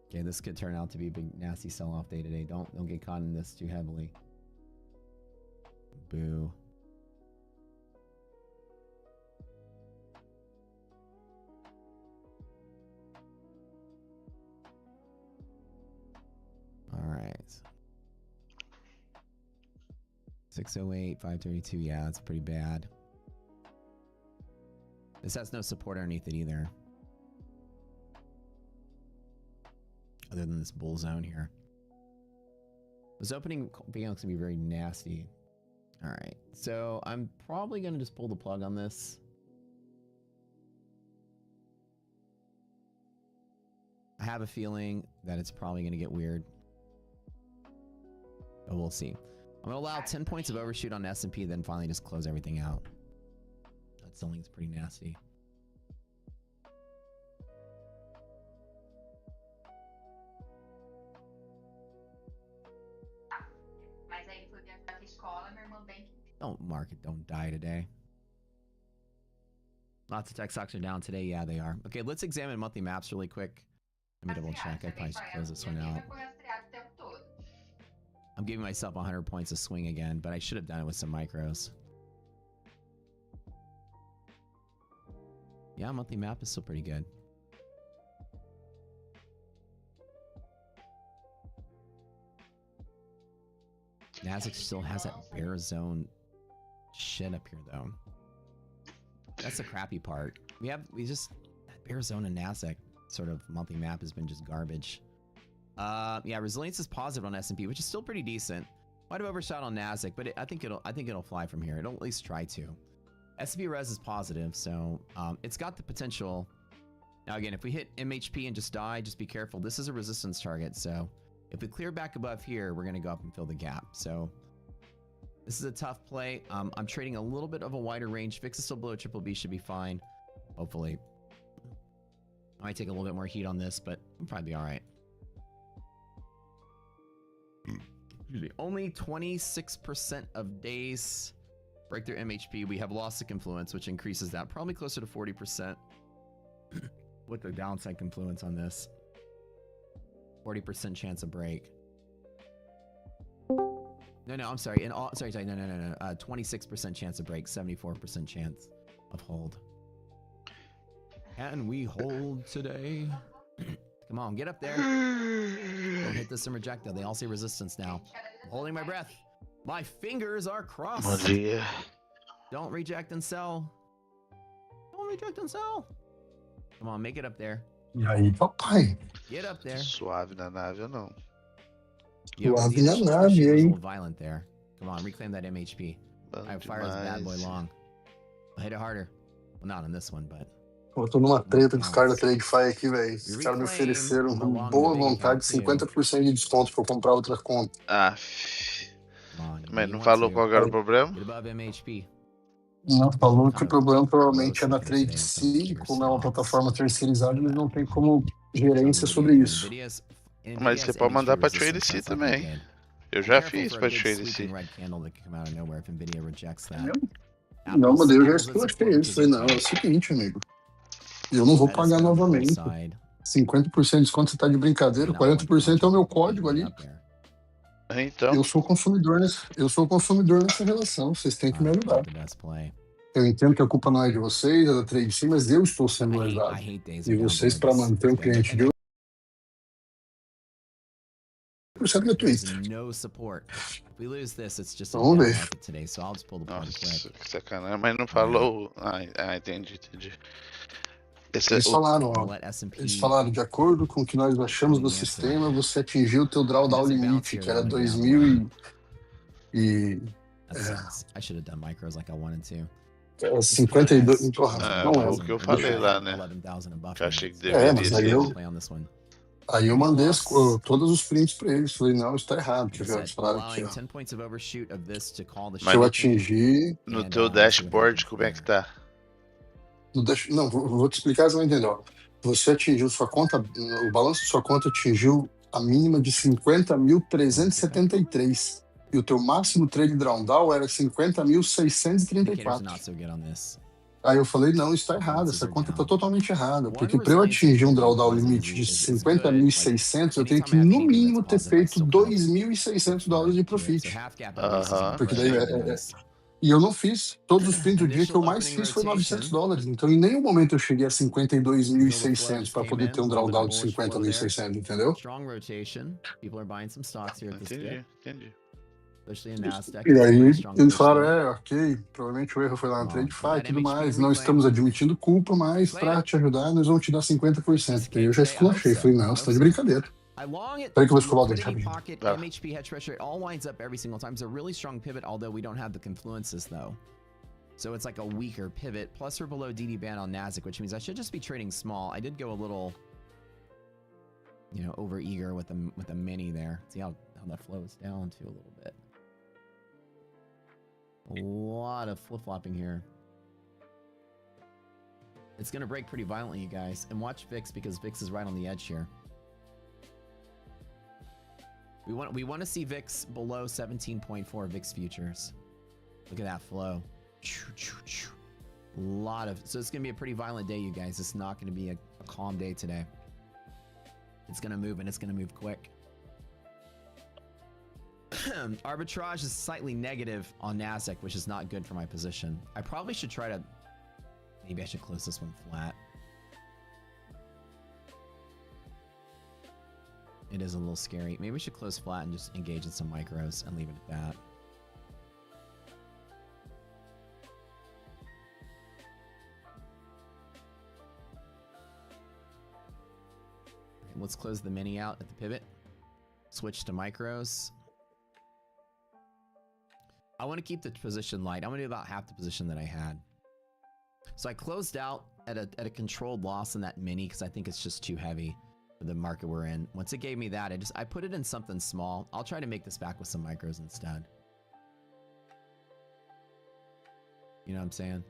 Okay, this could turn out to be a big nasty sell-off day today. Don't get caught in this too heavily. Boo. All right. 608, 532. Yeah, that's pretty bad. This has no support underneath it either. Other than this bull zone here. This opening being looks to be very nasty. All right, so I'm probably gonna just pull the plug on this. I have a feeling that it's probably gonna get weird, but we'll see. I'm gonna allow 10 points of overshoot on S&P, then finally just close everything out. That selling's pretty nasty. Don't market, don't die today. Lots of tech stocks are down today. Yeah, they are. Okay, let's examine monthly maps really quick. Let me double check. I probably should close this one out. I'm giving myself 100 points of swing again, but I should have done it with some micros. Yeah, monthly map is still pretty good. Nasdaq still has that bear zone shit up here though. That's the crappy part. We just that bear zone and Nasdaq sort of monthly map has been just garbage. Yeah, resilience is positive on S&P, which is still pretty decent. Might have overshot on Nasdaq, but I think it'll fly from here. It'll at least try to. S&P res is positive, so it's got the potential. Now again, if we hit MHP and just die, just be careful. This is a resistance target, so if we clear back above here, we're gonna go up and fill the gap. So this is a tough play. I'm trading a little bit of a wider range. Fix is still below triple B, should be fine. Hopefully. I might take a little bit more heat on this, but we'll probably be all right. Only 26% of days break their MHP. We have loss to confluence, which increases that probably closer to 40% with the downside confluence on this. 40% chance of break. No, I'm sorry. No. 26% chance of break, 74% chance of hold. Can we hold today? Come on, get up there. Don't hit this and reject it. They all see resistance now. I'm holding my breath. My fingers are crossed. Don't reject and sell. Don't reject and sell. Come on, make it up there. E aí, papai? Get up there. Suave na nave ou não? Yo, Suave the initial na push nave, was a hein? little violent there. Come on, reclaim that MHP. Bom I fire this bad boy demais. long. I'll hit it harder. Well, not on this one, but... Eu tô numa treta com os caras da TradeFi aqui, velho. Os caras me ofereceram com boa vontade 50% de desconto pra eu comprar outra conta. Ah, mas não falou qual era o problema? Get above MHP. Não, falou que o problema provavelmente é da TradeC, como é uma plataforma terceirizada, eles não têm como gerência sobre isso. Mas você pode mandar pra TradeC também. Eu já fiz pra TradeC. Não, mas eu já explorei isso. Falei, não, é o seguinte, amigo. Eu não vou pagar novamente. 50% de desconto, você tá de brincadeira. 40% é o meu código ali. Então. Eu sou consumidor nessa relação. Vocês têm que me ajudar. Eu entendo que a culpa não é de vocês, é da TradeC, mas eu estou sendo lesado. E vocês, para manter o cliente de 100% gratuito. Vamos ver. Nossa, que sacanagem. Mas não falou. Ah, entendi. Eles falaram, de acordo com o que nós achamos do sistema, você atingiu o teu drawdown limite, que era 2.000 e... I should have done micros like I wanted to. 52... não é o que eu falei lá, né? Eu achei que deveria mas aí eu mandei todos os prints pra eles. Falei, não, isso tá errado. Eles falaram aqui, ó. Se eu atingir... No teu dashboard, como é que tá? Não, vou te explicar, você vai entender. Ó. Você atingiu sua conta, o balanço de sua conta atingiu a mínima de 50.373. E o teu máximo trade drawdown era 50.634. Aí eu falei, não, isso tá errado, essa conta tá totalmente errada. Porque para eu atingir um drawdown limite de 50.600, eu tenho que, no mínimo, ter feito $2.600 de profit. Porque daí E eu não fiz. Todos os prints do dia que eu mais fiz foi $900. Então, em nenhum momento eu cheguei a 52.600 para poder ter um drawdown de 50.600, entendeu? Entendi. E aí, eles falaram, ok, provavelmente o erro foi lá na TradeFi e tudo mais. Não estamos admitindo culpa, mas para te ajudar, nós vamos te dar 50%. E eu já esculachei. Falei, não, você tá de brincadeira. Peraí que eu vou escovar o dente rapidinho. MHP hedge pressure, it all winds up every single time. It's a really strong pivot, although we don't have the confluences though. So it's like a weaker pivot. Plus we're below DD band on Nasdaq, which means I should just be trading small. I did go a little, over eager with the mini there. See how that flows down to a little bit. A lot of flip-flopping here. It's gonna break pretty violently, you guys. And watch VIX, because VIX is right on the edge here. We want to see VIX below 17.4 VIX futures. Look at that flow. So it's gonna be a pretty violent day, you guys. It's not gonna be a calm day today. It's gonna move, and it's gonna move quick. Arbitrage is slightly negative on Nasdaq, which is not good for my position. I probably should try to... Maybe I should close this one flat. It is a little scary. Maybe we should close flat and just engage in some micros and leave it at that. Let's close the mini out at the pivot. Switch to micros. I want to keep the position light. I'm going to do about half the position that I had. So I closed out at a controlled loss in that mini because I think it's just too heavy for the market we're in. Once it gave me that, I put it in something small. I'll try to make this back with some micros instead. You know what I'm saying?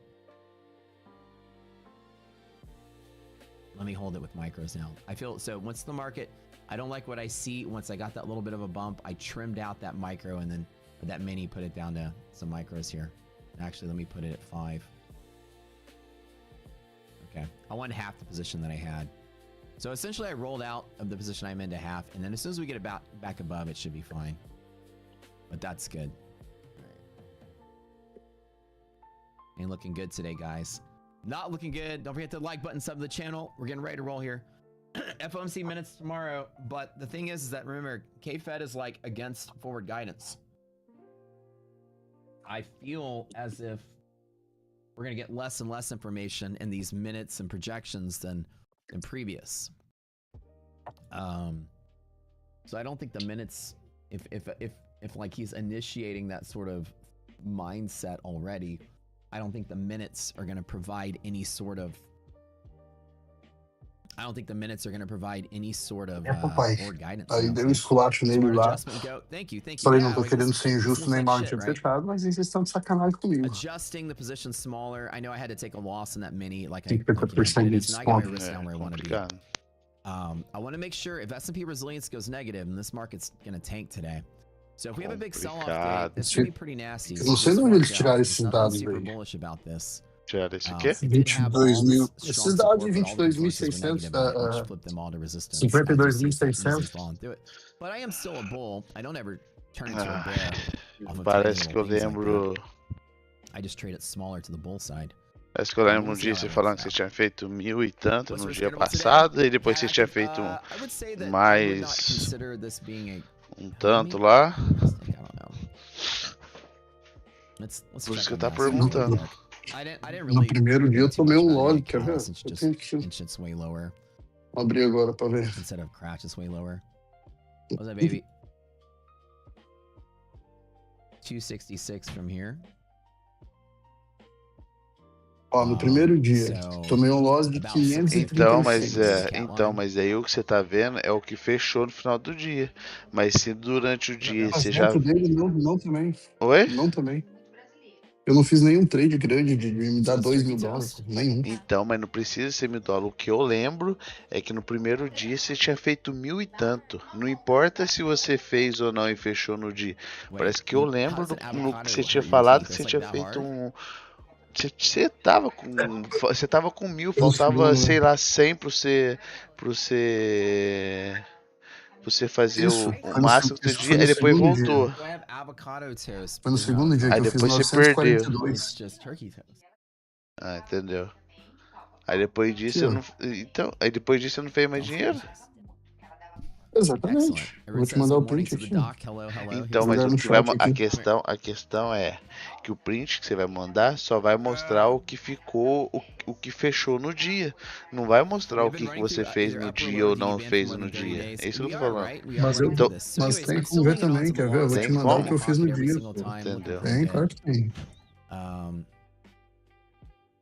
Let me hold it with micros now. I feel so once the market, I don't like what I see. Once I got that little bit of a bump, I trimmed out that micro and then that mini, put it down to some micros here. Actually, let me put it at 5. Okay, I want half the position that I had. So essentially I rolled out of the position I'm in to half, and then as soon as we get about back above, it should be fine. But that's good. Ain't looking good today, guys. Not looking good. Don't forget to like button, sub to the channel. We're getting ready to roll here. FOMC minutes tomorrow, but the thing is that remember, K-Fed is like against forward guidance. I feel as if we're going to get less and less information in these minutes and projections than previous. So I don't think the minutes, if like he's initiating that sort of mindset already, I don't think the minutes are going to provide any sort of board guidance. Aí deu esculacho nele lá. Thank you. Falei, não tô querendo ser injusto, o Neymar tinha fechado, mas vocês estão de sacanagem comigo. Adjusting the position smaller. I know I had to take a loss in that mini. Like 50% de desconto. I want to make sure if S&P resilience goes negative and this market's going to tank today. So if we have a big sell-off day, it's going to be pretty nasty. Eu não sei de onde eles tiraram esses dados super aí. bullish about this. Tiraram esse quê? 22 mil. Esses dados de 22.600, 52.600. But I am still a bull. I don't ever turn into a bear. Parece que eu lembro. I just trade it smaller to the bull side. Parece que eu lembro um dia você falando que você tinha feito 1000 e tanto no dia passado, e depois você tinha feito mais um tanto lá. Por isso que eu tava perguntando. No primeiro dia eu tomei um log, quer ver? Vou abrir agora pra ver. Instead of crash, it's way lower. What's that, baby? 266 from here. Ó, no primeiro dia, tomei um loss de 536. Então, mas aí o que você tá vendo é o que fechou no final do dia. Mas se durante o dia você já... Dele, não também. Oi? Não também. Eu não fiz nenhum trade grande de me dar $2.000, nenhum. Então, mas não precisa ser $1.000. O que eu lembro é que no primeiro dia você tinha feito 1000 e tanto. Não importa se você fez ou não e fechou no dia. Parece que eu lembro no que você tinha falado que você tinha feito um... Você tava com 1000, faltava, sei lá, 100 pra você fazer o máximo do dia, aí depois voltou. Foi no segundo dia que aí eu fiz depois você perdeu. 942. Ah, entendeu. Aí depois disso aí depois disso você não fez mais dinheiro? Exatamente. Vou te mandar o print aqui. Então, mas o que a questão é que o print que você vai mandar só vai mostrar o que ficou, o que fechou no dia. Não vai mostrar o que você fez no dia ou não fez no dia. É isso que eu tô falando. Mas tem como ver também, quer ver? Eu vou te mandar o que eu fiz no dia. Entendeu? Tem, claro que tem.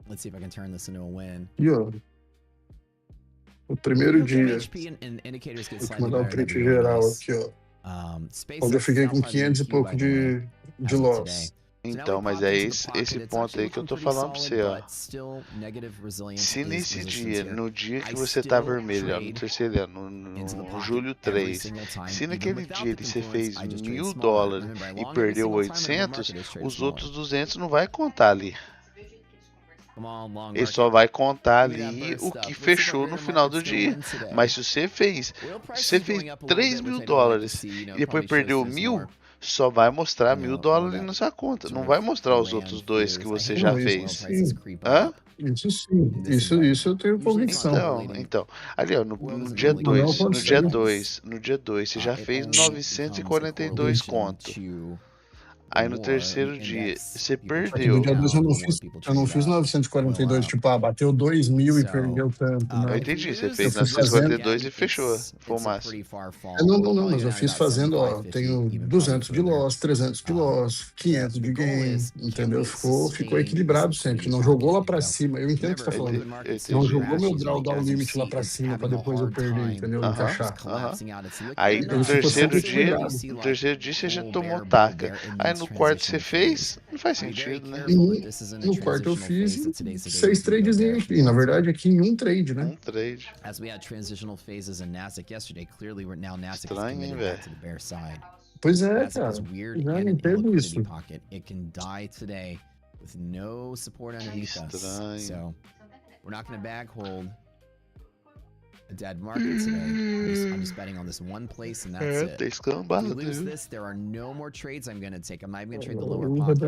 Let's see if I can turn this into a win. E ó, o primeiro dia, vou te mandar o print geral aqui, ó. Onde eu fiquei com 500 e pouco de loss. Então, mas é esse ponto aí que eu tô falando pra você, ó. Se nesse dia, no dia que você tá vermelho, ó, no terceiro ano, no julho 3, se naquele dia você fez $1.000 e perdeu 800, os outros 200 não vai contar ali. Ele só vai contar ali o que fechou no final do dia. Mas se você fez $3.000 e depois perdeu 1000, só vai mostrar $1.000 na sua conta. Não vai mostrar os outros dois que você já fez. Hã? Isso sim. Isso eu tenho convicção. Então, ali ó, no dia 2, você já fez 942 conto. Aí no terceiro dia, você perdeu. No dia 2 eu não fiz 942, tipo, bateu 2.000 e perdeu tanto. Não. Eu entendi, você fez 942 e fechou. Foi o máximo. Não, mas eu fiz fazendo, ó, tenho 200 de loss, 300 de loss, 500 de gain, entendeu? Ficou equilibrado sempre, não jogou lá pra cima. Eu entendo o que você tá falando. Não jogou meu drawdown limit lá pra cima pra depois eu perder, entendeu? Encaixar. Aí no terceiro dia você já tomou taca. Aí no quarto você fez, não faz sentido, né? No quarto eu fiz 6 trades aqui. Na verdade, aqui em um trade, né? Um trade. As we had transitional phases in Nasdaq yesterday, clearly we're now Nasdaq is committed back to the bear side. Pois é, cara. Já não entendo isso. It can die today with no support underneath us. So we're not going to bag hold a dead market today. I'm just betting on this one place and that's it. If we lose this, there are no more trades I'm going to take. I'm not even going to trade the lower pocket.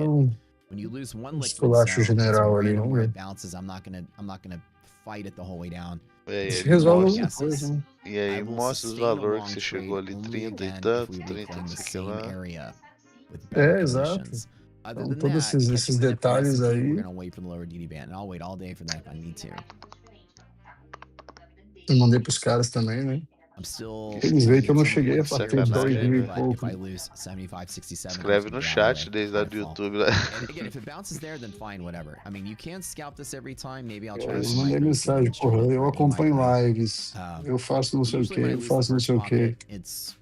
When you lose one liquid zone, where it bounces, I'm not going to fight it the whole way down. E aí mostra os valores que você chegou ali, 30 e tanto, 30 e sei lá. É, exato. other Então, than todos that, esses catching the dip from detalhes S&P, aí, we're gonna wait for the lower DD band, and I'll wait all day for that if I need to. eu mandei pros caras também, né? I'm still Eles veem que eu não some cheguei a points here bater just 2 today, mil e but pouco. if I lose 75, 67, I'm Escreve just no gonna get out of chat the way, desde lá let do it fall. YouTube. Lá. And again, if it bounces there, then fine, whatever. I mean, you can scalp this every time. Maybe I'll try Eu to mandei mensagem, porra, eu acompanho lives, eu faço não sei o que, eu faço não sei o que.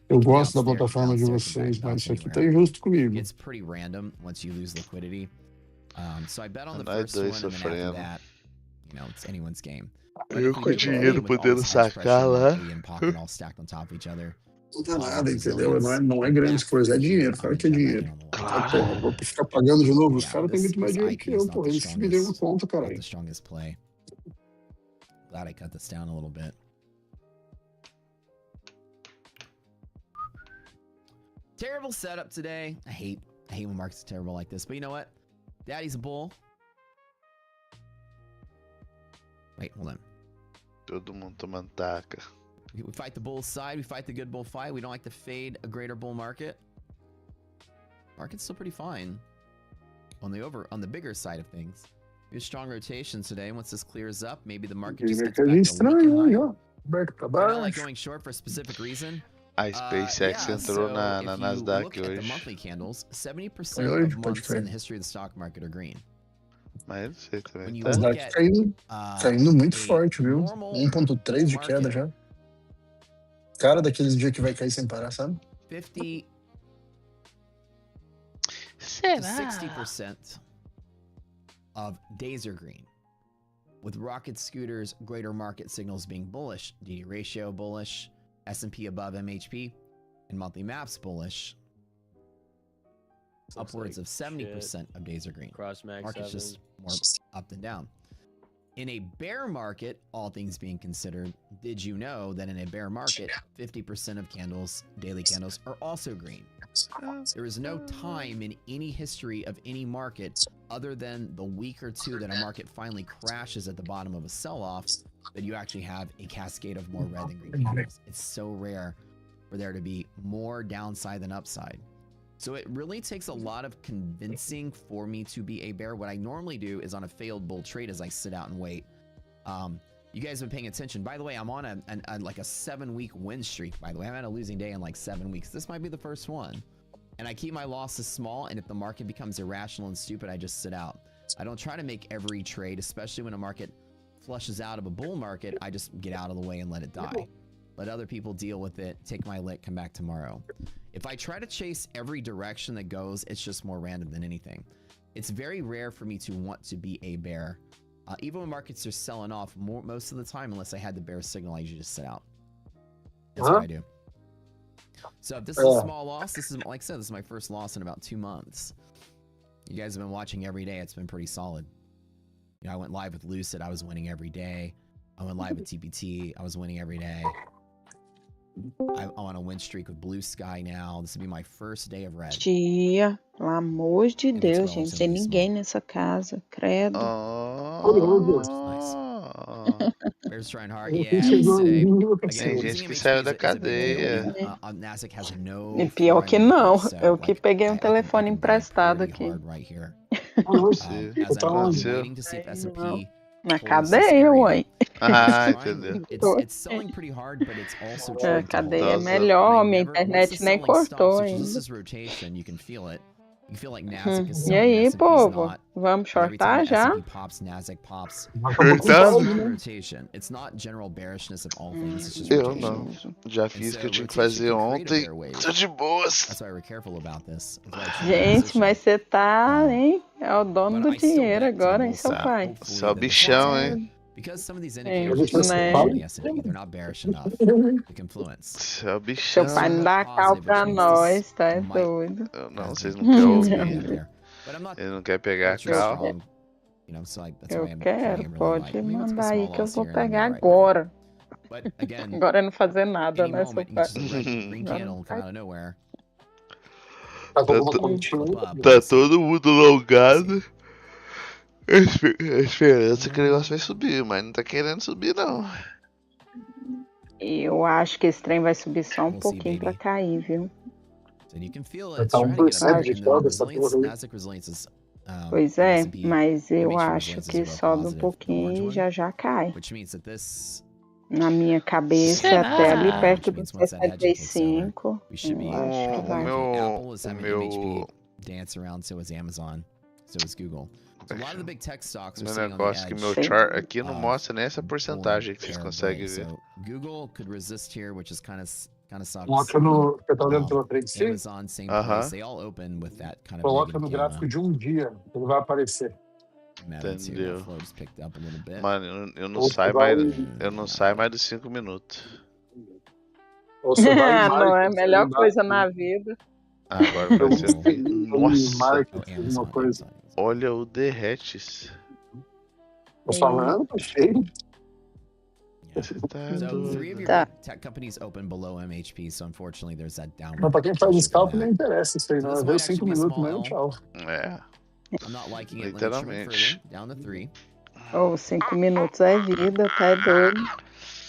Eu gosto da plataforma de vocês, mas isso aqui tá injusto comigo. It's pretty random once you lose liquidity. So I bet on the Nós first dois one, and then after sofrendo. that, you know, it's anyone's game. Eu com o dinheiro podendo sacar lá. All stacked on top of each other. Não dá nada, entendeu? Não é grande coisa, é dinheiro. Claro que é dinheiro. Mas, porra, vou ficar pagando de novo. Os caras têm muito mais dinheiro que eu, porra. Eles que me dêem uma conta, caralho. The strongest play. Glad I cut this down a little bit. Terrible setup today. I hate when markets are terrible like this. But you know what? Daddy's a bull. Wait, hold on. Todo mundo tomando taca. We fight the bull side. We fight the good bull fight. We don't like to fade a greater bull market. Market's still pretty fine. On the bigger side of things. We have strong rotations today. Once this clears up, maybe the market just gets back to weekend high. We're not like going short for a specific reason. A SpaceX entrou na Nasdaq hoje. The monthly candles, 70% of months in the history of the stock market are green. Mas não sei também. Tá. Nasdaq caindo muito forte, viu? 1.3 de queda já. Cara daqueles dias que vai cair sem parar, sabe? 50 Será? to 60% of days are green. With rocket scooters, greater market signals being bullish, DD ratio bullish, S&P above MHP, and monthly maps bullish. Upwards of 70% of days are green. Market's just more up than down. In a bear market, all things being considered, did you know that in a bear market, 50% of candles, daily candles, are also green? There is no time in any history of any market other than the week or two that a market finally crashes at the bottom of a sell-off that you actually have a cascade of more red than green candles. It's so rare for there to be more downside than upside. So it really takes a lot of convincing for me to be a bear. What I normally do is on a failed bull trade is I sit out and wait. You guys have been paying attention. By the way, I'm on a like a 7-week win streak, by the way. I haven't had a losing day in like 7 weeks. This might be the first one. And I keep my losses small, and if the market becomes irrational and stupid, I just sit out. I don't try to make every trade, especially when a market flushes out of a bull market. I just get out of the way and let it die. Let other people deal with it, take my lick, come back tomorrow. If I try to chase every direction that goes, it's just more random than anything. It's very rare for me to want to be a bear. Even when markets are selling off, most of the time, unless I had the bear signal, I usually just sit out. That's what I do. So if this is a small loss, this is, like I said, this is my first loss in about 2 months. You guys have been watching every day. It's been pretty solid. You know, I went live with Lucid. I was winning every day. I went live with TPT. I was winning every day. I'm on a win streak with Blue Sky now. This will be my first day of red. Tia, pelo amor de Deus, gente. Sem ninguém nessa casa. Credo. Bears trying hard. Yeah, today. Tem gente que saiu da cadeia. Nasdaq has no. E pior que não. Eu que peguei um telefone emprestado aqui. Na cadeia, ué. Ah, entendeu. Cadeia é melhor, minha internet nem cortou ainda. E aí, povo? Vamos shortar já? Eu não. Já fiz o que eu tinha que fazer ontem. Tô de boas. Gente, mas você tá, hein? É o dono do dinheiro agora, hein, seu pai? Você é o bichão, hein? Because some of these indicators are they're not bearish enough to confluence. Seu bichão. Seu pai não dá cal pra nós, tá? É doido. Não, vocês não querem ouvir. Ele não quer pegar a cal. Eu quero, pode mandar aí que eu vou pegar agora. Agora é não fazer nada, né, seu pai? Tá todo mundo longado. A esperança que o negócio vai subir, mas não tá querendo subir, não. Eu acho que esse trem vai subir só um pouquinho pra cair, viu? And you can feel Vai it. It's estar trying to get up 1% there. de And then queda essa resilience, porra aí. Nasdaq resilience is Pois é, S&P mas eu MHP acho resilience que is real sobe um positive, the orange pouquinho e one, já cai. which means that this Na minha cabeça, Será? até ali perto which dos means once that hedging kicks over, 65, we should be eu acho que O vai. Apple is o having meu MHP dance around, so is Amazon, so is Google. So a lot of the big tech stocks are meu sitting on the negócio que meu Sim. chart aqui não of mostra nem essa bull porcentagem and que vocês bear conseguem break. ver. So Google could resist here, which is kind of sucks. Coloca no. Você tá olhando pela trade sim? Amazon, same place. They all open with that kind of Coloca negative no gamma. gráfico de um dia, ele vai aparecer. Madden's here, Entendeu? the flow just picked up a little bit. Mano, eu não Ou saio você mais, vai. eu não saio mais de 5 minutos. Ou você vai em Não é a markets, melhor aí coisa na vida. Agora vai ser. Nossa! markets, Oh, alguma coisa. Olha o derretes. Tô falando, tá cheio. Você tá So doido. 3 of your Tá. big tech companies open below MHP, so unfortunately there's that downward Mas pra quem faz pressure from scalp, não that. interessa isso aí, So não. this É ver might os actually 5 be a minutos small mesmo, L. tchau. É, I'm not liking it. Let me trim it literalmente. further, down to 3. Ou 5 minutos é vida, tá é doido.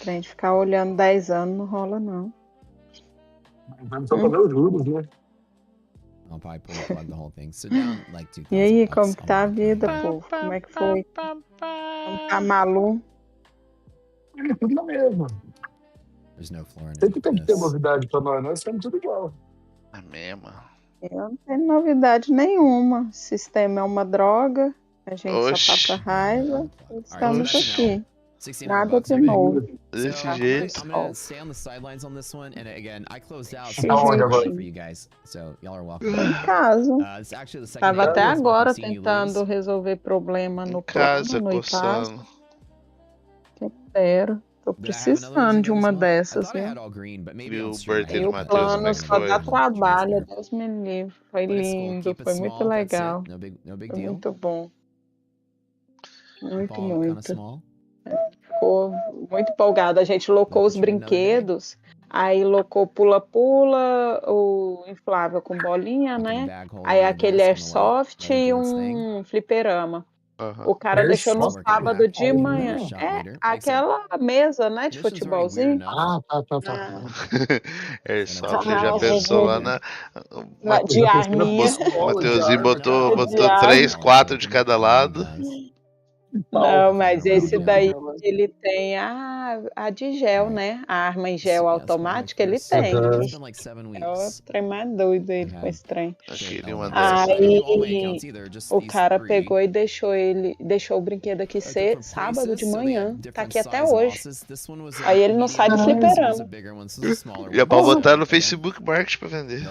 Pra gente ficar olhando 10 anos não rola, não. Vamos só pra ver os juros, né? I'll probably pull the plug the whole thing. So down like 2,000 E aí, bucks como on que tá a my vida, account. povo? Como é que foi? Como tá Malu? É tudo na mesma. There's no floor Sempre underneath tem que ter this. novidade pra nós estamos tudo igual. É mesmo. Eu não tenho novidade nenhuma. O sistema é uma droga. A gente Oxi. só passa raiva. Estamos Oxi. aqui. 1,600 Nada bucks de every- novo. Desse So jeito. I'm gonna stay on the sidelines on this one, and again, I closed out Desse Tá onde agora? for jeitinho. you guys, so y'all are welcome. Em casa. It's actually the second Tava day até this month agora I've seen you tentando lose. resolver problema Em no casa, plano, no IPAS. coçando. Quero. Tô Did I have another lose precisando de again this uma month? I dessas, thought I viu? had all green, but maybe Viu I'm o streaming. birthday E do o Matheus, plano como é que só dá foi? trabalho, Deus me livre. Foi But it's cool. lindo, Keep it foi muito small. That's legal. it. No big Foi deal. muito bom. Muito, Ball kind of muito. small. Ficou muito empolgada. A gente locou Looking os for another day. brinquedos. Aí locou pula-pula, o inflável com bolinha, Looking né? bag holder Aí of aquele this, kinda airsoft let e influence thing. um fliperama. Aham. O cara deixou no Airsoft? Working on sábado that. de Maybe manhã. another shot É later. Like I said, aquela mesa, né, de conditions are already weird futebolzinho. enough. Tá. Airsoft, já Ah, pensou lá na. de Já pensei na arminha. pistola de Mateuzinho arma. botou De arma. 3, 4 de cada lado. Não, mas esse daí Ela- ele tem a de gel, né? A arma em gel automática ele So tem. Aham. it's been like 7 É o weeks. trem mais doido ele I've com had esse trem. Eu straight queria uma L dessa. I don't do all my Aí accounts either, just o these cara 3. pegou e deixou o brinquedo aqui ser sábado de manhã. Tá aqui até hoje. Aí ele não sai do fliperama. Já pode botar no Facebook Market pra vender.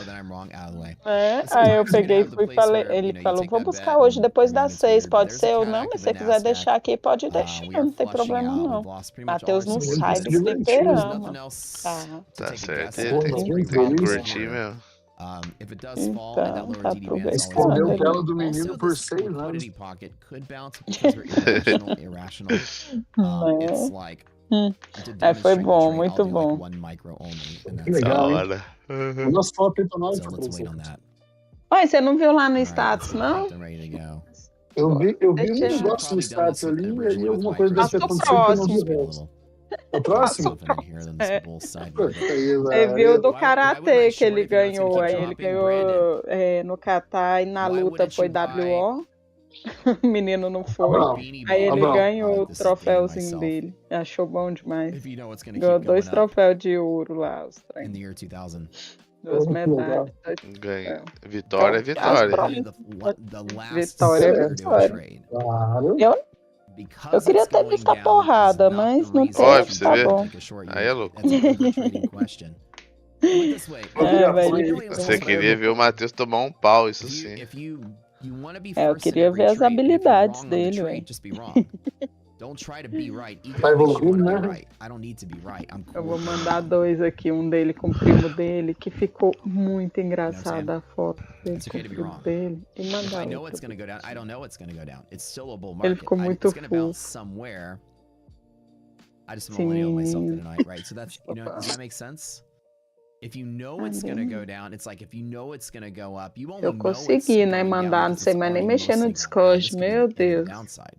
É, aí eu peguei e fui falei, ele falou, vou buscar hoje depois das 6, pode ser ou não, mas se você quiser deixar aqui, pode deixar, não tem problema não. Matheus não sai do fliperama. Tá certo, ele Porra, tem muito que feliz. curtir mesmo. If it does fall and that Então, lower tá DD band is Escondeu always o tela open. do menino Also, por this 6 anos. liquidity pocket could bounce because we're irrational. It's like to É, foi demonstrate the bom, trade, I'll muito do like bom. 1 micro only, and Que that's Da legal, hein? hora. Uhum. Manda as fotos aí pra nós, so let's wait on that. Ué, você não viu lá no All right, status, let's não? get them ready to go. Eu vi Deixa um eu- negócio no status ali, e aí alguma coisa deve ter Passa o acontecido que eu não vi próximo. o resto. O próximo? É. Puta aí, Você viu velho. do karatê que ele ganhou, aí ele ganhou no Catar e na luta foi WO. O menino não foi. Abraão, Aí ele Abraão. ganhou o troféuzinho dele. Achou bom demais. If you know it's gonna Ganhou keep 2 going up troféus de ouro lá, os in trem. the year 2000. 2 Que legal. medalhas. Ganha. Vitória é Então, vitória. The last Vitória é year to vitória. trade. Claro. Eu queria ter visto a porrada, mas não teve, Olha, pra você tá ver. bom. Aí é louco. É, velho. Você queria ver o Matheus tomar um pau, isso sim. É, eu queria ver as habilidades dele, ué. Tá evoluindo, né? Eu vou mandar 2 aqui, um dele com o primo dele, que ficou muito engraçada a foto dele It's com okay o to be primo wrong. dele. E I mandar know it's outro. gonna go down. I don't know it's gonna go down. It's still a bull Ele market. ficou muito It's gonna bounce fofo. somewhere. I just don't want to yell at myself Sim. tonight, right? So that's, you know, does that make sense? If you know it's gonna go down, it's like if you know it's gonna go up, you only Eu know it's consegui, né, going down mandar, não because sei it's mais nem already mexer no mostly gone down. Discord, This could meu be in the Deus. downside.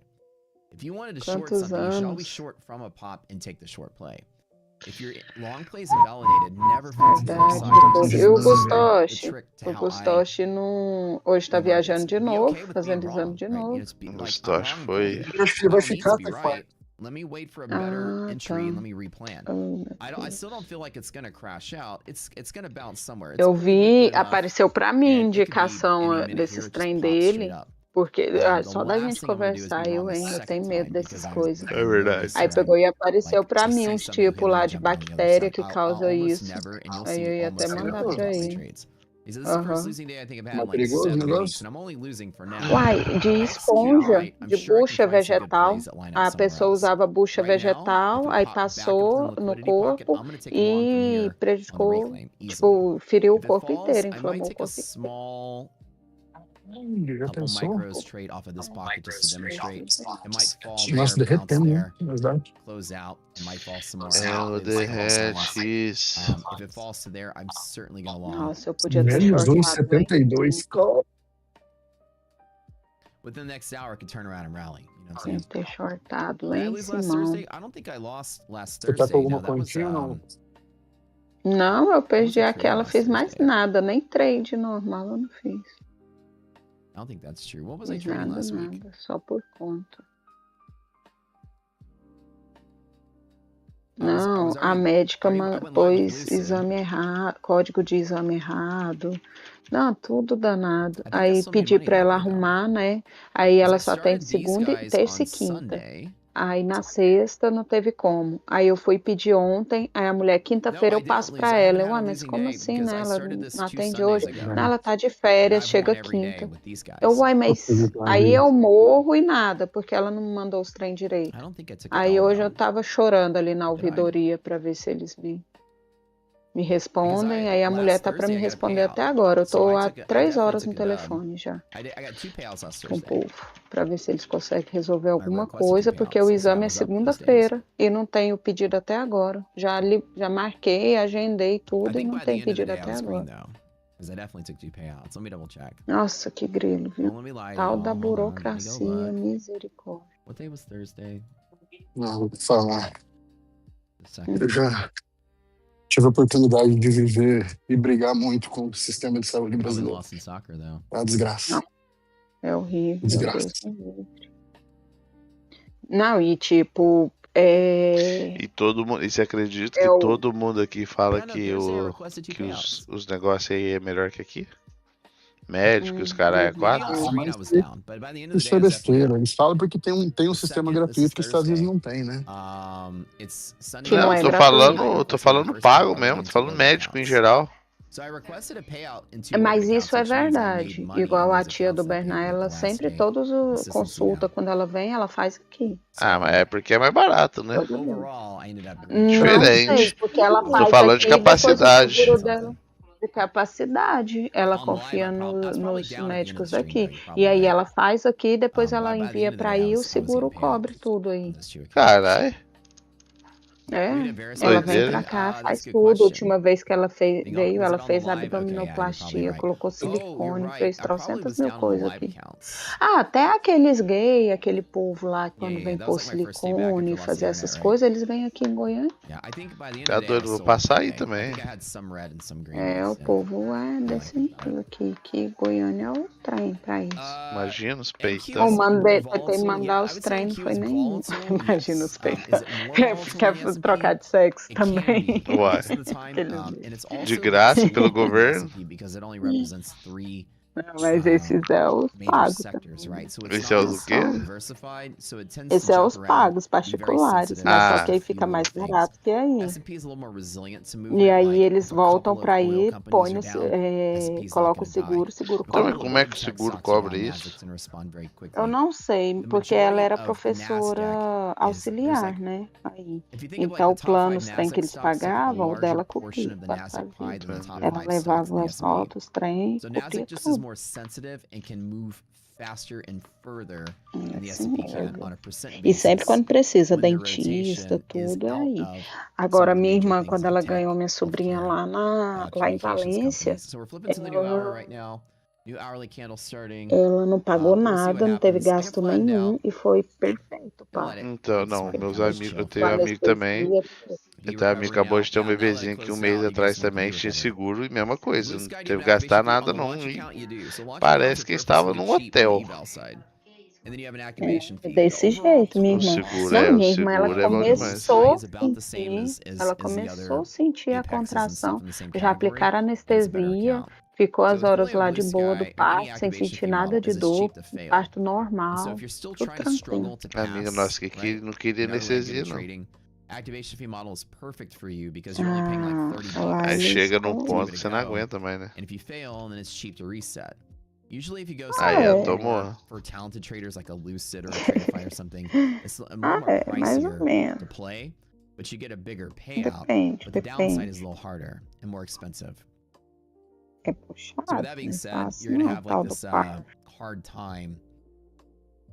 If you wanted to short Quantos something, you should always anos? short from a pop and take the short play. If your long plays invalidated, never Verdade. E o Gustoshi não... hoje tá viajando de novo, fazendo exame de novo. O Gustoshi foi... Eu acho que ele vai ficar até quarta. Let me wait for a better entry and let me replan. I still don't feel like it's gonna crash out. It's gonna bounce somewhere. Eu vi, apareceu pra mim indicação desses trem dele. Porque só da gente conversar, eu tenho medo dessas coisas. É verdade. Aí pegou e apareceu pra mim uns tipos lá de bactéria que causa isso. Aí eu ia até mandar pra ele. Mas perigoso o negócio? Uai, de esponja, de bucha vegetal. A pessoa usava bucha vegetal, aí passou no corpo e prejudicou, tipo, feriu o corpo inteiro, inflamou o corpo inteiro. Já pensou? Micros trade off of this pocket just to demonstrate. It might fall Nossa, there, bounce derretendo, there, exato. close out. It might fall some more Ela out. derrete isso. If it falls to there, I'm certainly gonna long. Nossa, eu podia ter Menos shortado, hein? 1,72. Within the next hour, it could turn around and rally. You know what I'm Podia saying? ter shortado, Did I hein, lose last Simão? Thursday? I don't think I lost last Você tá Thursday. com alguma No, that was, continha ou não? Não, eu perdi What's a aquela, trade fiz last mais Thursday? nada, nem trade normal eu não fiz. I don't think that's true. What was I Fiz trading nada, last week? nada, só por conta. I was Não, a already- médica I went live with pôs Lucid. exame errado, código de exame errado. Não, tudo danado. I think I Aí still made pedi money pra that ela day, though. arrumar, né? Aí ela 'Cause I só tem started these segunda, guys terça on e quinta. Sunday. Aí na sexta não teve como. Aí eu fui pedir ontem, aí a mulher, quinta-feira No, eu I passo didn't pra lose. I ela. haven't Eu, had a mas losing como day assim, because né? I Ela started this não 2 atende Sundays hoje. ago. Não, ela tá de And férias, I've chega won every day quinta. with these guys. Eu, uai, mas Puta que aí pariu. eu morro e nada, porque ela não me mandou os trem I direito. don't think I took it Aí all, hoje eu though. tava chorando ali na Did I? ouvidoria pra ver se eles me Because respondem. Aí a mulher last tá pra me Thursday I got a responder payout. até agora. Eu So tô I há took I 3 definitely horas no took a dub. telefone já I got 2 payouts last com o Thursday. povo, pra ver se eles conseguem resolver I alguma requested 2 coisa, porque o payouts, so I exame é was up those days. segunda-feira e não tem o pedido até agora. Já marquei, agendei I tudo e think não by the tem end of the pedido day I até was green, agora. though. Because I definitely took 2 payouts. Let me double check. Nossa, que grilo, viu? Don't let me lie to Tal y'all. da Hold on. Let me go burocracia, look. misericórdia. What day was Thursday? Não, vou te falar. The second. Eu já tive a oportunidade de viver e brigar muito com o sistema de saúde Probably brasileiro. lost in soccer, though. É uma desgraça. Não, é horrível, meu Desgraça. Deus me livre. Não, e tipo, é E todo mundo, e você acredita que o todo mundo aqui fala Yeah, no, que, Thursday I o, requested 2 que payouts. os negócios aí é melhor que aqui? Médico, os caras é Maybe quatro? on the Ah, screen I mas was down, but by the end of the isso day é I was definitely besteira. up. Eles falam porque tem um The sistema second, this is gratuito que os Estados Unidos Thursday. não tem, né? It's Sunday que não Não, é tô afternoon. gratuito. falando, I tô requested my falando first pago payout mesmo, within tô 2 falando work médico em accounts. geral. So I requested a payout in 2 work Mas accounts, isso é which means I made verdade. money in Igual a those tia do accounts that paid Bernard, me at ela the last sempre, day. todos os Consistency, consulta, quando ela vem, ela faz aqui. Ah, So mas é porque é mais barato, né? Todo dia. overall, I ended up Não Diferente. sei, porque ela Eu tô faz falando de aqui e depois o capacidade. seguro dela de capacidade. Ela on live, confia I was probably nos down at the end of médicos the stream, though. aqui. You're E probably aí right. ela faz aqui e depois But ela by the envia end of the pra day, aí, o I was seguro getting payouts cobre tudo aí. on those 2 accounts. Caralho, É, We did Veris ela last vem week. pra doideira. cá, That's faz a good tudo. A question. última vez que ela veio, Was ela it on the fez live? Okay, yeah, you're probably abdominoplastia, right. colocou Oh, you're silicone, right. fez I probably 300 was mil down on the coisas live aqui. accounts. Ah, até aqueles gay, aquele povo lá, Yeah, quando yeah, vem yeah. That was pôr like my first day back after silicone, I lost the fazer internet, essas right? coisas, eles vêm aqui em Goiânia. Yeah, I think by the end tá of the day, I doido, vou still passar aí okay. I também. think I had some red and some green É, o ones. Yeah, povo é I desse like about it. nível aqui, que Goiânia é o trem pra isso. Imagina os NQ peitão. Eu is more mandei, tentei volatile. mandar Yeah, I os would say trem, não NQ foi is nenhum. volatile. Imagina Yes. os peitos. Is it more volatile Quer than the S&P? trocar de sexo It can também. be Uai, most of the time. Aqueles And it's de also less graça pelo volatile than the governo. S&P because it only represents 3 Não, mas esses é os major pagos sectors, também. right? So it's Esse é not o as quê? diversified, so it tends Esse to é jump os around, pagos be very particulares, sensitive mas só Ah, que aí to a few fica little mais things. barato que aí. S&P is a little more resilient to E movement, aí like eles if a voltam couple of pra oil aí, companies põe are no, down, S&P is not coloca o gonna die. seguro, o seguro Então, mas cobre como é tudo. que o Check seguro stocks or cobre isso? Nasdaq and respond very Eu quickly. não sei, The porque ela majority era of professora Nasdaq is there's auxiliar, like né? Aí. if you think of like Então, the o top plano, 5 os trem que Nasdaq eles stocks, like a pagavam, o larger dela portion cobria, of the pra Nasdaq fazer. pie than the top Ela 5 stocks levava in the as S&P. notas, os trem, So cobria Nasdaq just is tudo. more sensitive and can move faster and further than the É assim S&P can mesmo. on a percent E sempre basis quando precisa, when the dentista, rotation is tudo é out aí. of some Agora, of the minha major irmã, things quando like ela tech, ganhou minha sobrinha healthcare, lá em communications Valência, companies. So we're flipping to the new hour right ela, now. New hourly candle starting. ela não pagou We'll see what nada, não teve happens. I can gasto flatten nenhum out e foi perfeito, and pá. let it Então, não, sort of meus kind of amigos, eu chill. Com tenho amigo também anestesia, Então, a minha acabou de ter um bebezinho aqui um mês atrás também, tinha seguro e mesma coisa. Não teve que gastar nada não. E parece que estava num hotel. Desse jeito, minha O irmã. seguro Não, é, o minha irmã, ela seguro é bom demais. começou a sentir a contração. Já aplicaram anestesia, ficou as horas lá de boa do parto, sem sentir nada de dor, parto normal, tudo tranquilo. Amiga nossa que aqui não queria anestesia não. Activation fee model is perfect for you because you're only paying like $30. Aí chega num ponto que você não aguenta mais, né? And if you fail, then it's cheap to reset. Usually, if you go for talented traders like a Lucid or a Tradify or something, it's a little more pricier to play, but you get a bigger payout. But the downside is a little harder and more expensive. É puxado. So with that being said, you're gonna have like this hard time.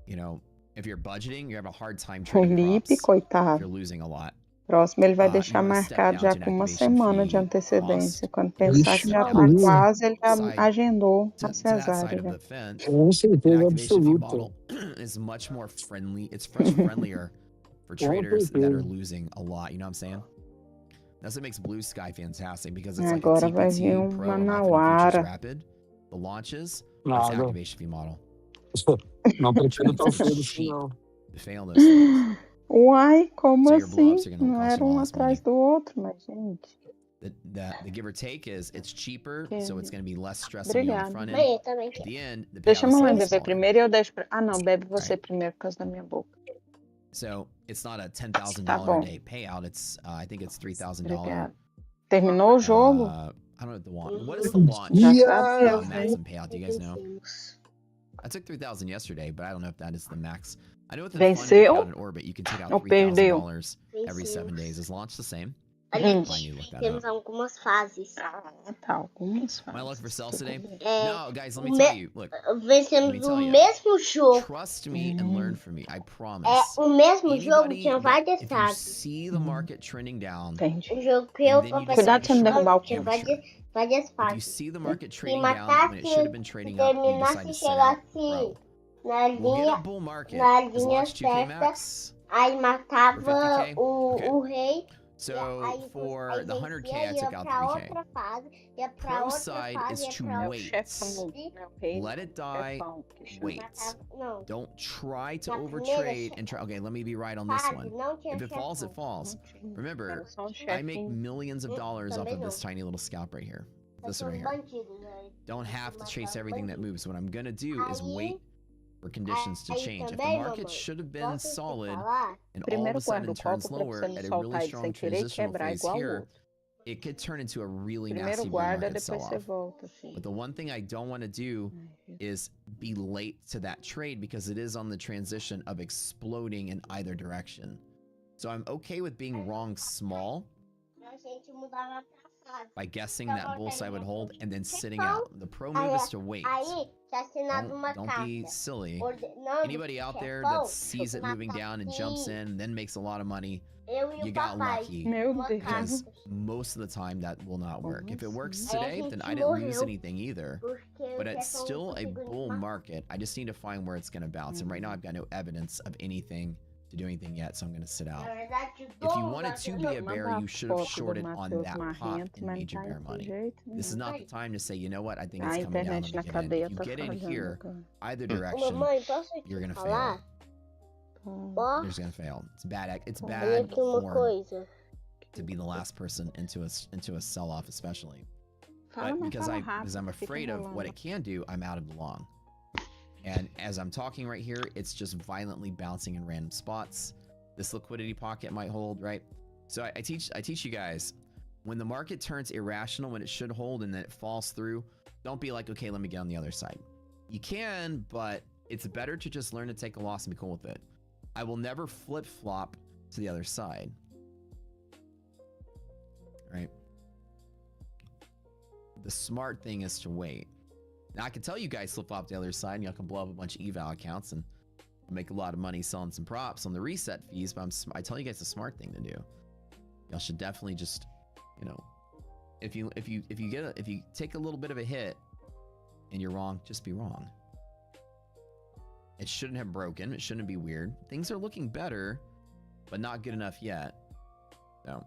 You know, if you're budgeting, you have a hard time trading props. Coitado. If you're losing a lot. Próximo ele vai deixar marcado já com uma semana de antecedência. Quando pensar que já tá quase, ele já agendou a cesárea. Com certeza absoluta. Is much more friendly. It's much friendlier for traders that are losing a lot. You know what I'm saying? That's what makes Blue Sky fantastic because it's like a TPT Pro Futures Rapid. The launches, it's activation fee model. Não pretendo tão feio assim, não. To fail this. Uai, como assim? Não era um atrás do outro, mas gente. The give or take is it's cheaper, so it's going to be less stress on the front end. At the end, the Deixa a mamãe beber primeiro e eu deixo pra... Ah, não, bebe você primeiro por causa da minha boca. So it's not a $10,000 a day payout. It's I think it's $3,000. Terminou o jogo? I don't know what is the launch maximum payout? Do you guys know? I took 3,000 yesterday, but I don't know if that is the max. I know with the fund in orbit, you can take out $3,000 every 7 days. Is launch the same? Temos algumas fases. Algumas fases. Am I looking for sales today? No, guys, let me tell you. Look, vencemos o mesmo jogo. Trust me and learn from me. I promise. O mesmo jogo tinha várias fases. See the market trending down. O jogo que eu Cuidado de não derrubar o tinha várias fases. If you see the market trading down when it should have been trading up, you decide to sell out. We'll get a bull market. Is launch 2K max? Aí matava o rei. So for the 100K, I took out 3K. Pro side is to wait. Let it die. Wait. Don't try to overtrade and try. Okay, let me be right on this one. If it falls, it falls. Remember, I make millions of dollars off of this tiny little scalp right here. This one right here. Don't have to chase everything that moves. What I'm gonna do is wait for conditions to change. If the market should have been solid and all of a sudden turns lower at a really strong transitional phase here, it could turn into a really nasty bull market sell-off. But the one thing I don't want to do is be late to that trade because it is on the transition of exploding in either direction. So I'm okay with being wrong small by guessing that bull side would hold and then sitting out. The pro move is to wait. Don't be silly. Anybody out there that sees it moving down and jumps in and then makes a lot of money, you got lucky. Because most of the time that will not work. If it works today, then I didn't lose anything either. But it's still a bull market. I just need to find where it's going to bounce. And right now I've got no evidence of anything to do anything yet, so I'm going to sit out. If you wanted to be a bear, you should have shorted on that pop and made your bear money. This is not the time to say, you know what, I think it's coming down. Let me get in. If you get in here, either direction, you're going to fail. You're just going to fail. It's bad. It's bad form to be the last person into a sell-off, especially. But because I'm afraid of what it can do, I'm out of the long. And as I'm talking right here, it's just violently bouncing in random spots. This liquidity pocket might hold, right? So I teach you guys, when the market turns irrational, when it should hold and then it falls through, don't be like, okay, let me get on the other side. You can, but it's better to just learn to take a loss and be cool with it. I will never flip-flop to the other side. Right? The smart thing is to wait. Now, I can tell you guys flip-flop the other side, and y'all can blow up a bunch of eval accounts and make a lot of money selling some props on the reset fees, but I tell you guys the smart thing to do. Y'all should definitely just, you know, if you take a little bit of a hit and you're wrong, just be wrong. It shouldn't have broken. It shouldn't be weird. Things are looking better, but not good enough yet. So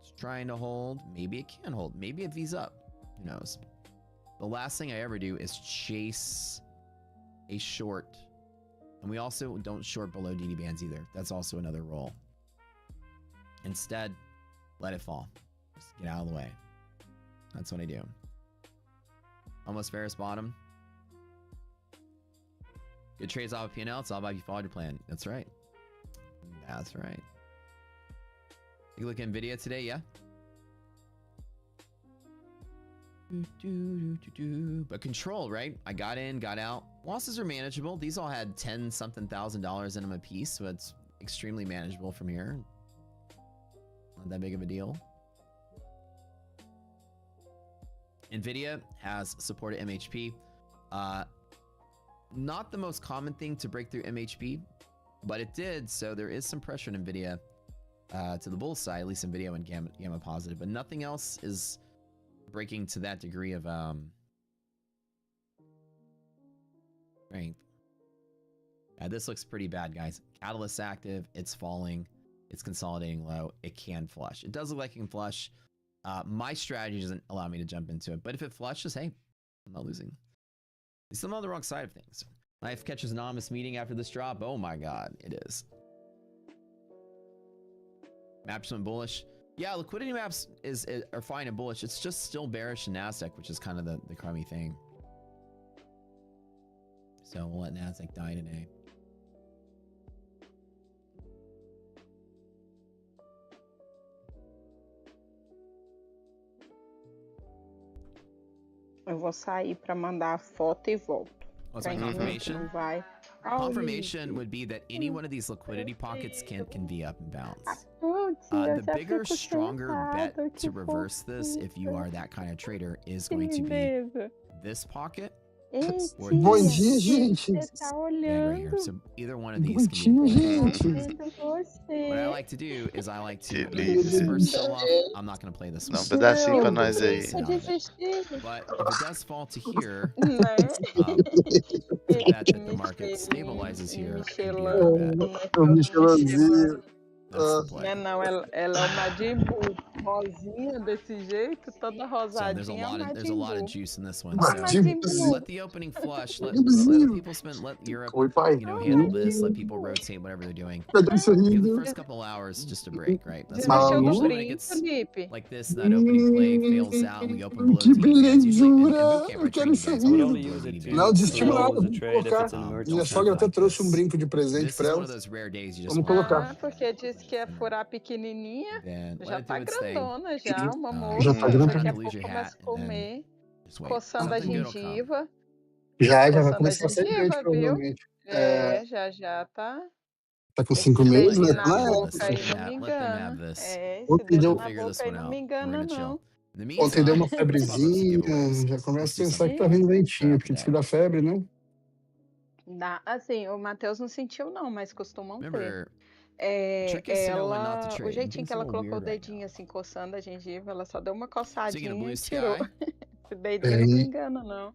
It's trying to hold. Maybe it can hold. Maybe it V's up. Who knows? The last thing I ever do is chase a short. And we also don't short below DD bands either. That's also another rule. Instead, let it fall. Just get out of the way. That's what I do. Almost Ferris bottom. Good trades off of P&L. It's all about if you followed your plan. That's right. That's right. You look at NVIDIA today, yeah? But control, right? I got in, got out. Losses are manageable. These all had 10-something thousand dollars in them a piece, so it's extremely manageable from here. Not that big of a deal. NVIDIA has supported MHP. Not the most common thing to break through MHP, but it did, so there is some pressure in NVIDIA to the bull side, at least NVIDIA went gamma positive, but nothing else is breaking to that degree of strength. Yeah, this looks pretty bad, guys. Catalyst active, it's falling, it's consolidating low, it can flush. It does look like it can flush. My strategy doesn't allow me to jump into it, but if it flushes, hey, I'm not losing. It's still on the wrong side of things. Knife catches anonymous meeting after this drop. Oh my god, it is. Maps went bullish. Yeah, liquidity maps are fine and bullish. It's just still bearish in NASDAQ, which is kind of the crummy thing. So we'll let NASDAQ die today. Eu vou sair para mandar a foto e volto. What's my confirmation? Confirmation would be that any one of these liquidity pockets can V up and bounce. The bigger, stronger bet to reverse this, if you are that kind of trader, is going to be this pocket. Bom dia, gente. Right here. So either one of these can be what I like to do is I like to this first sell off. I'm not going to play this one. Dá pedacinho pra nós aí. But if it does fall to here, that the market stabilizes here. Não, ela é uma Jimbu rosinha desse jeito, toda rosadinha. So there's a lot of juice in this one. So let the opening flush. Let people let Europe, handle this. Let people rotate whatever they're doing. Give the first couple hours just a break, right? That's usually when it gets like this. That opening play fails out, and we open below TD. Não, desestimulado. Vamos colocar. Minha sogra até trouxe brinco de presente pra ela. Vamos colocar. Porque disse que ia furar pequenininha, já tá grandona já, uma moça. Já tá grandona. Daqui a pouco começa a comer, coçando a gengiva. Já vai começar a ser grande, provavelmente. Já tá. Tá com 5 meses, né? Na boca aí não me engana. Esse dedo na boca aí não me engana, não. Ontem deu uma febrezinha, já começa a pensar que tá vindo ventinho, porque diz que dá febre, né? Assim, o Matheus não sentiu não, mas costumam ter. O jeitinho que ela colocou o dedinho assim, coçando a gengiva, ela só deu uma coçadinha e tirou. Esse dedinho não me engana, não.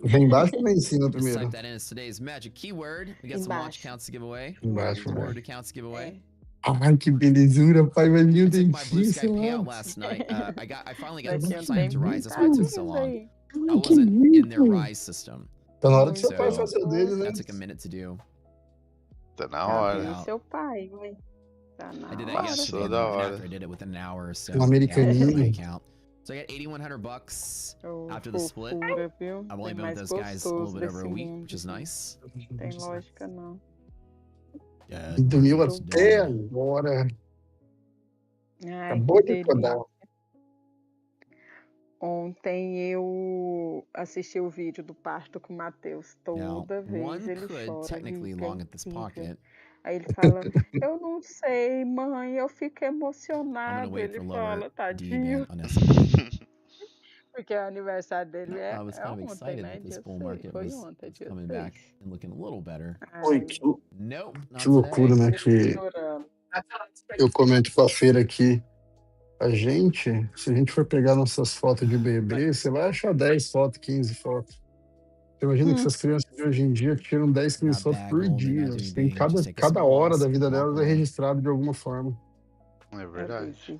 Vem embaixo ou vem em cima primeiro? Embaixo. Ai, que belezura, pai, vai vir o dentista lá. Tá na hora do seu pai fazer o dele, né? Tá na hora. Seu pai, vai. Tá na hora. Passou da hora. Um americaninho. So I got $8,100 after the split. I've only been with those guys a little bit over a week, which is nice. Tem lógica, não. Dormiu até agora. Acabou de acordar. Ontem eu assisti o vídeo do parto com o Matheus. Toda vez ele chora. Aí ele fala, eu não sei, mãe, eu fico emocionado. Ele fala, tadinho. Porque o aniversário dele é ontem, né? Foi ontem, dia 6. Oi, que loucura, né? Que eu comento com a feira aqui. Se a gente for pegar nossas fotos de bebê, você vai achar 10 fotos, 15 fotos. Você imagina que essas crianças de hoje em dia tiram 10, 15 fotos por dia. Tem cada hora da vida delas é registrado de alguma forma. É verdade.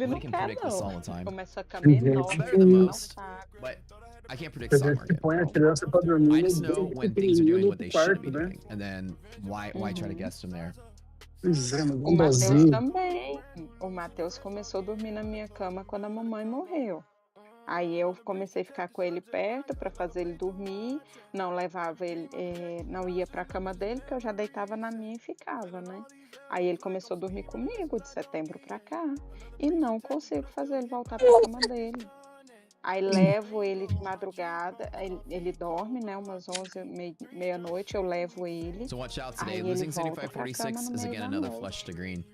ele não quer, não. Começou com a Tem menor, gente não que- sabe. I can't predict A stock gente market. põe a criança pra dormir I just know when things are doing what they should quarto, be né? doing, and then why try to guess from there? Pois é, mas O Matheus bondozinho. também. O Matheus começou a dormir na minha cama quando a mamãe morreu. Aí eu comecei a ficar com ele perto para fazer ele dormir, não levava ele, não ia para a cama dele, porque eu já deitava na minha e ficava, né? Aí ele começou a dormir comigo de setembro para cá e não consigo fazer ele voltar para a cama dele. Aí levo ele de madrugada, ele dorme, né? Umas 11, meia-noite, eu levo ele. So watch out Aí today. ele Losing volta pra cama 75-46 no is meio again da another noite. flush to green.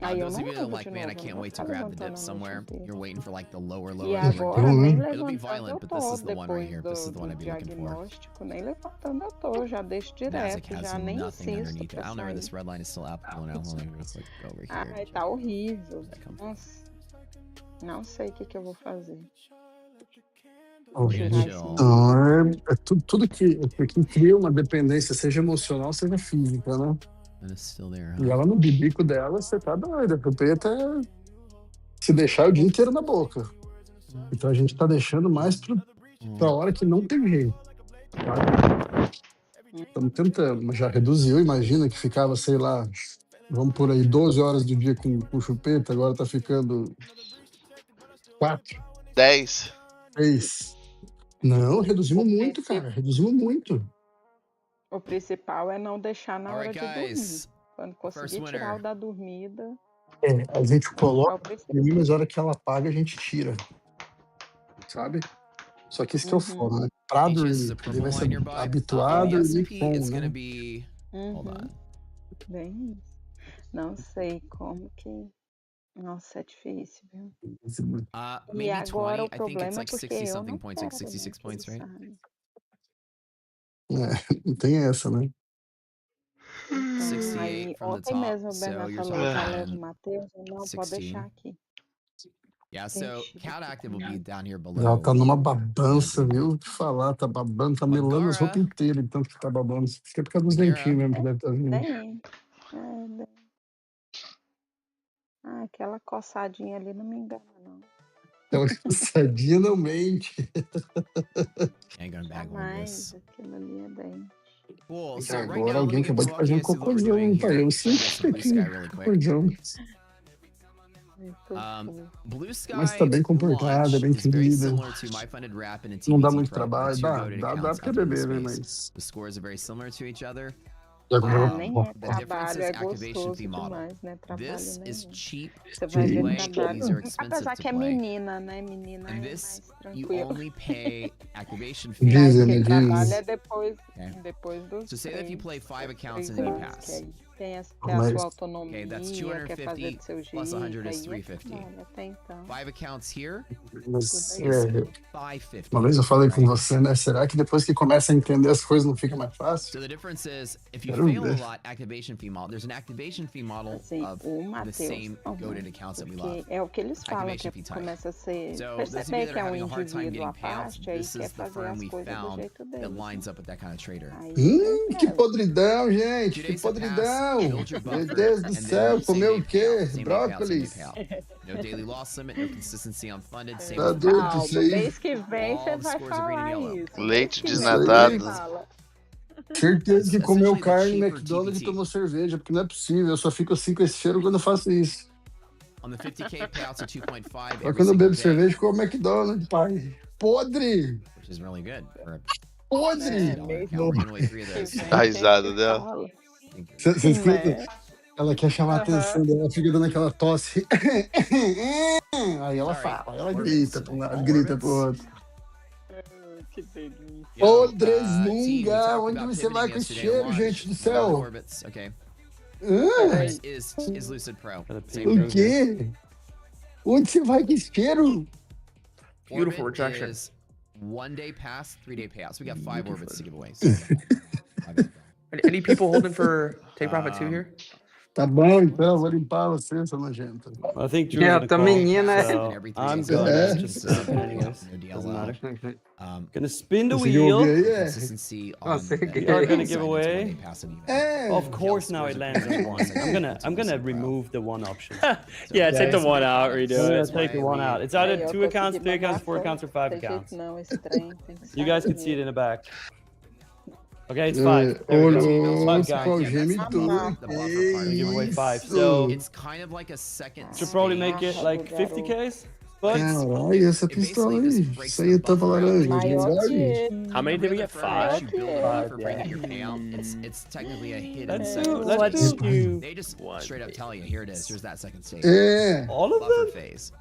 Aí eu Those não of you that are levo like, de man, I novo, can't não wait to vou grab the ficar dip levantando a noite somewhere. inteira. You're waiting for like the lower E low. agora nem It'll be levantando violent, eu but this tô, is the one right depois here. This is the one I'd do be looking for. diagnóstico, nem levantando eu tô, já deixo Nasdaq direto, has já nem nothing insisto underneath it. I pra don't know where this sair. red line is still applicable now. Hold on, let's like go over here. Ai, tá horrível. Nossa, não sei o que eu vou fazer. Vou We're tirar gonna esse chill. Então, é tudo que cria uma dependência, seja emocional, seja física, né? And it's still there, E huh? ela no bibico dela, você tá doida. Eu tenho até se deixar o dia inteiro na boca. Então a gente tá deixando mais pra hora que não tem jeito. Estamos tentando, mas já reduziu. Imagina que ficava, sei lá, vamos por aí, 12 horas do dia com chupeta, agora tá ficando 4, 10. 6. Não, reduzimos muito, cara. Reduzimos muito. O principal é não deixar na hora Alright, de dormir. guys. Quando conseguir First tirar winner. o da dormida, A gente é o coloca principal. mas a hora que ela apaga, a gente tira. Sabe? Só que esse que é o foda, né? Pra HS is dormir, a porque ele vai purple ser line nearby. habituado a The dormir S&P, com, it's né? gonna be... Hold on. Bem isso. Não sei como que... Nossa, é difícil, viu? E Maybe agora 20. o I think problema it's é like porque 60 eu something não points, like quero, 66 né? points, right? Sabe? Não tem essa, né? Então, 68 aí from the ontem top. mesmo o So Bernardo you're falou, já leva o talking Matheus, eu não, pode 16. deixar aqui. Yeah, so Ixi, Count Active will be down here Ela below. tá numa babança, viu? Te falar, tá babando, tá melando as roupas inteiras, tanto que tá babando. Isso aqui é por causa dos dentinhos mesmo que deve estar vindo. Bem, aquela coçadinha ali não me engana, não. Aquela cansadinha não mente. Ain't gonna bag hold this. Jamais, aquilo ali é bem. Cool. E So right agora now, let alguém me give acabou a de walk fazer you um guys through what we're cocôzão, doing tá? here. Eu Get sinto some blue sky really quick. cocôzão. Blue Sky Mas tá bem comportada, launch bem is very querida. similar to My Funded Wrap and Não dá TBT muito Pro, the trabalho. two Dá goated porque accounts é out there in the bebê, né? space. Mas... The scores are very similar to each other. E agora, Nem ó, é The difference trabalho, is é activation gostoso fee model. demais, né? Trabalho This is nenhum. cheap Você to vai ver play. trabalho. These are expensive Apesar to que é play. menina, né? Menina And é this, mais you tranquilo. only pay activation Mas fees. Dizem, quem me trabalha dizem. é depois dos So say that if you play 5 accounts 3 and then you anos, que pass. aí tem a sua Mas, autonomia, Okay, that's quer fazer 250 do seu plus jeito, 100 is aí 350. trabalha até então. 5 accounts here mas is Tudo 550. uma vez eu falei com right? você, né? Será que depois que começa a entender as coisas não fica mais fácil? So the difference is, if you Quero fail a ver. lot, activation fee model. There's an activation fee model Assim, of o the Matheus, same goated accounts that we love. porque é o que eles falam, Activation que fee type. começa a ser, So those of you perceber that que are é um having a hard time indivíduo getting à payouts, parte, aí this quer is the fazer firm as we coisas do found jeito that deles. lines up with that kind of trader. Aí Que podridão, gente! 2 Que days to pass, podridão! build your Meu buffer, Deus do and céu, then same comeu day o quê? payout. Same day payout, same day Brócolis? payout. No daily loss limit, no consistency on funded, same Tá with doido payout. isso aí? mês que vem você All the vai scores are green and falar yellow. isso. Leite Mês que vem você desnatado. fala. Certeza que comeu Essentially the carne no cheaper McDonald's e TPT. tomou cerveja, porque não é possível. Eu só fico assim com esse cheiro quando eu faço isso. On the 50K, payouts are 2.5 Só every quando eu single bebo day, cerveja, como McDonald's, pai. Podre! which is really good for a Podre! $60 account. We're giving away 3 of those. A risada dela. Fala. Você escuta? Né? Ela quer chamar a atenção dela, fica dando aquela tosse. Aí ela Alright, fala, ela orbits. grita pra um lado, All grita pro orbits. outro. Que delícia. Yo, team, we Podresunga! talked Onde about você vai pivoting com esse yesterday cheiro, at gente do launch. céu? Orbits, okay. Hã? This is Lucid Pro. Same O thing. quê? Onde você vai com esse cheiro? Beautiful Orbit rejection. is 1 day pass, 3 day payouts. We got 5 orbits to give away. So Any people holding for take profit 2 here? Tá bom, então, vou limpar você, seu nojento. I think Drew's gonna call, so I'm gonna just skip it anyways. Doesn't matter. Gonna spin the wheel. We are gonna give away. Of course, now it lands on 1. I'm gonna remove the 1 option. Yeah, take the 1 out, redo it. Take the 1 out. It's either 2 accounts, 3 accounts, 4 accounts, or 5 accounts. You guys can see it in the back. Okay, it's 5. There we go. 5 guys. Give away 5. So it's kind of like a second. Should probably make it like 50Ks. But caralho, essa pistola aí. Isso aí é tampa laranja. How many did we get? 5? It's technically a hidden let's second. do. They just straight up tell you, here it is. Here's that second stage. É. All of them? Phase.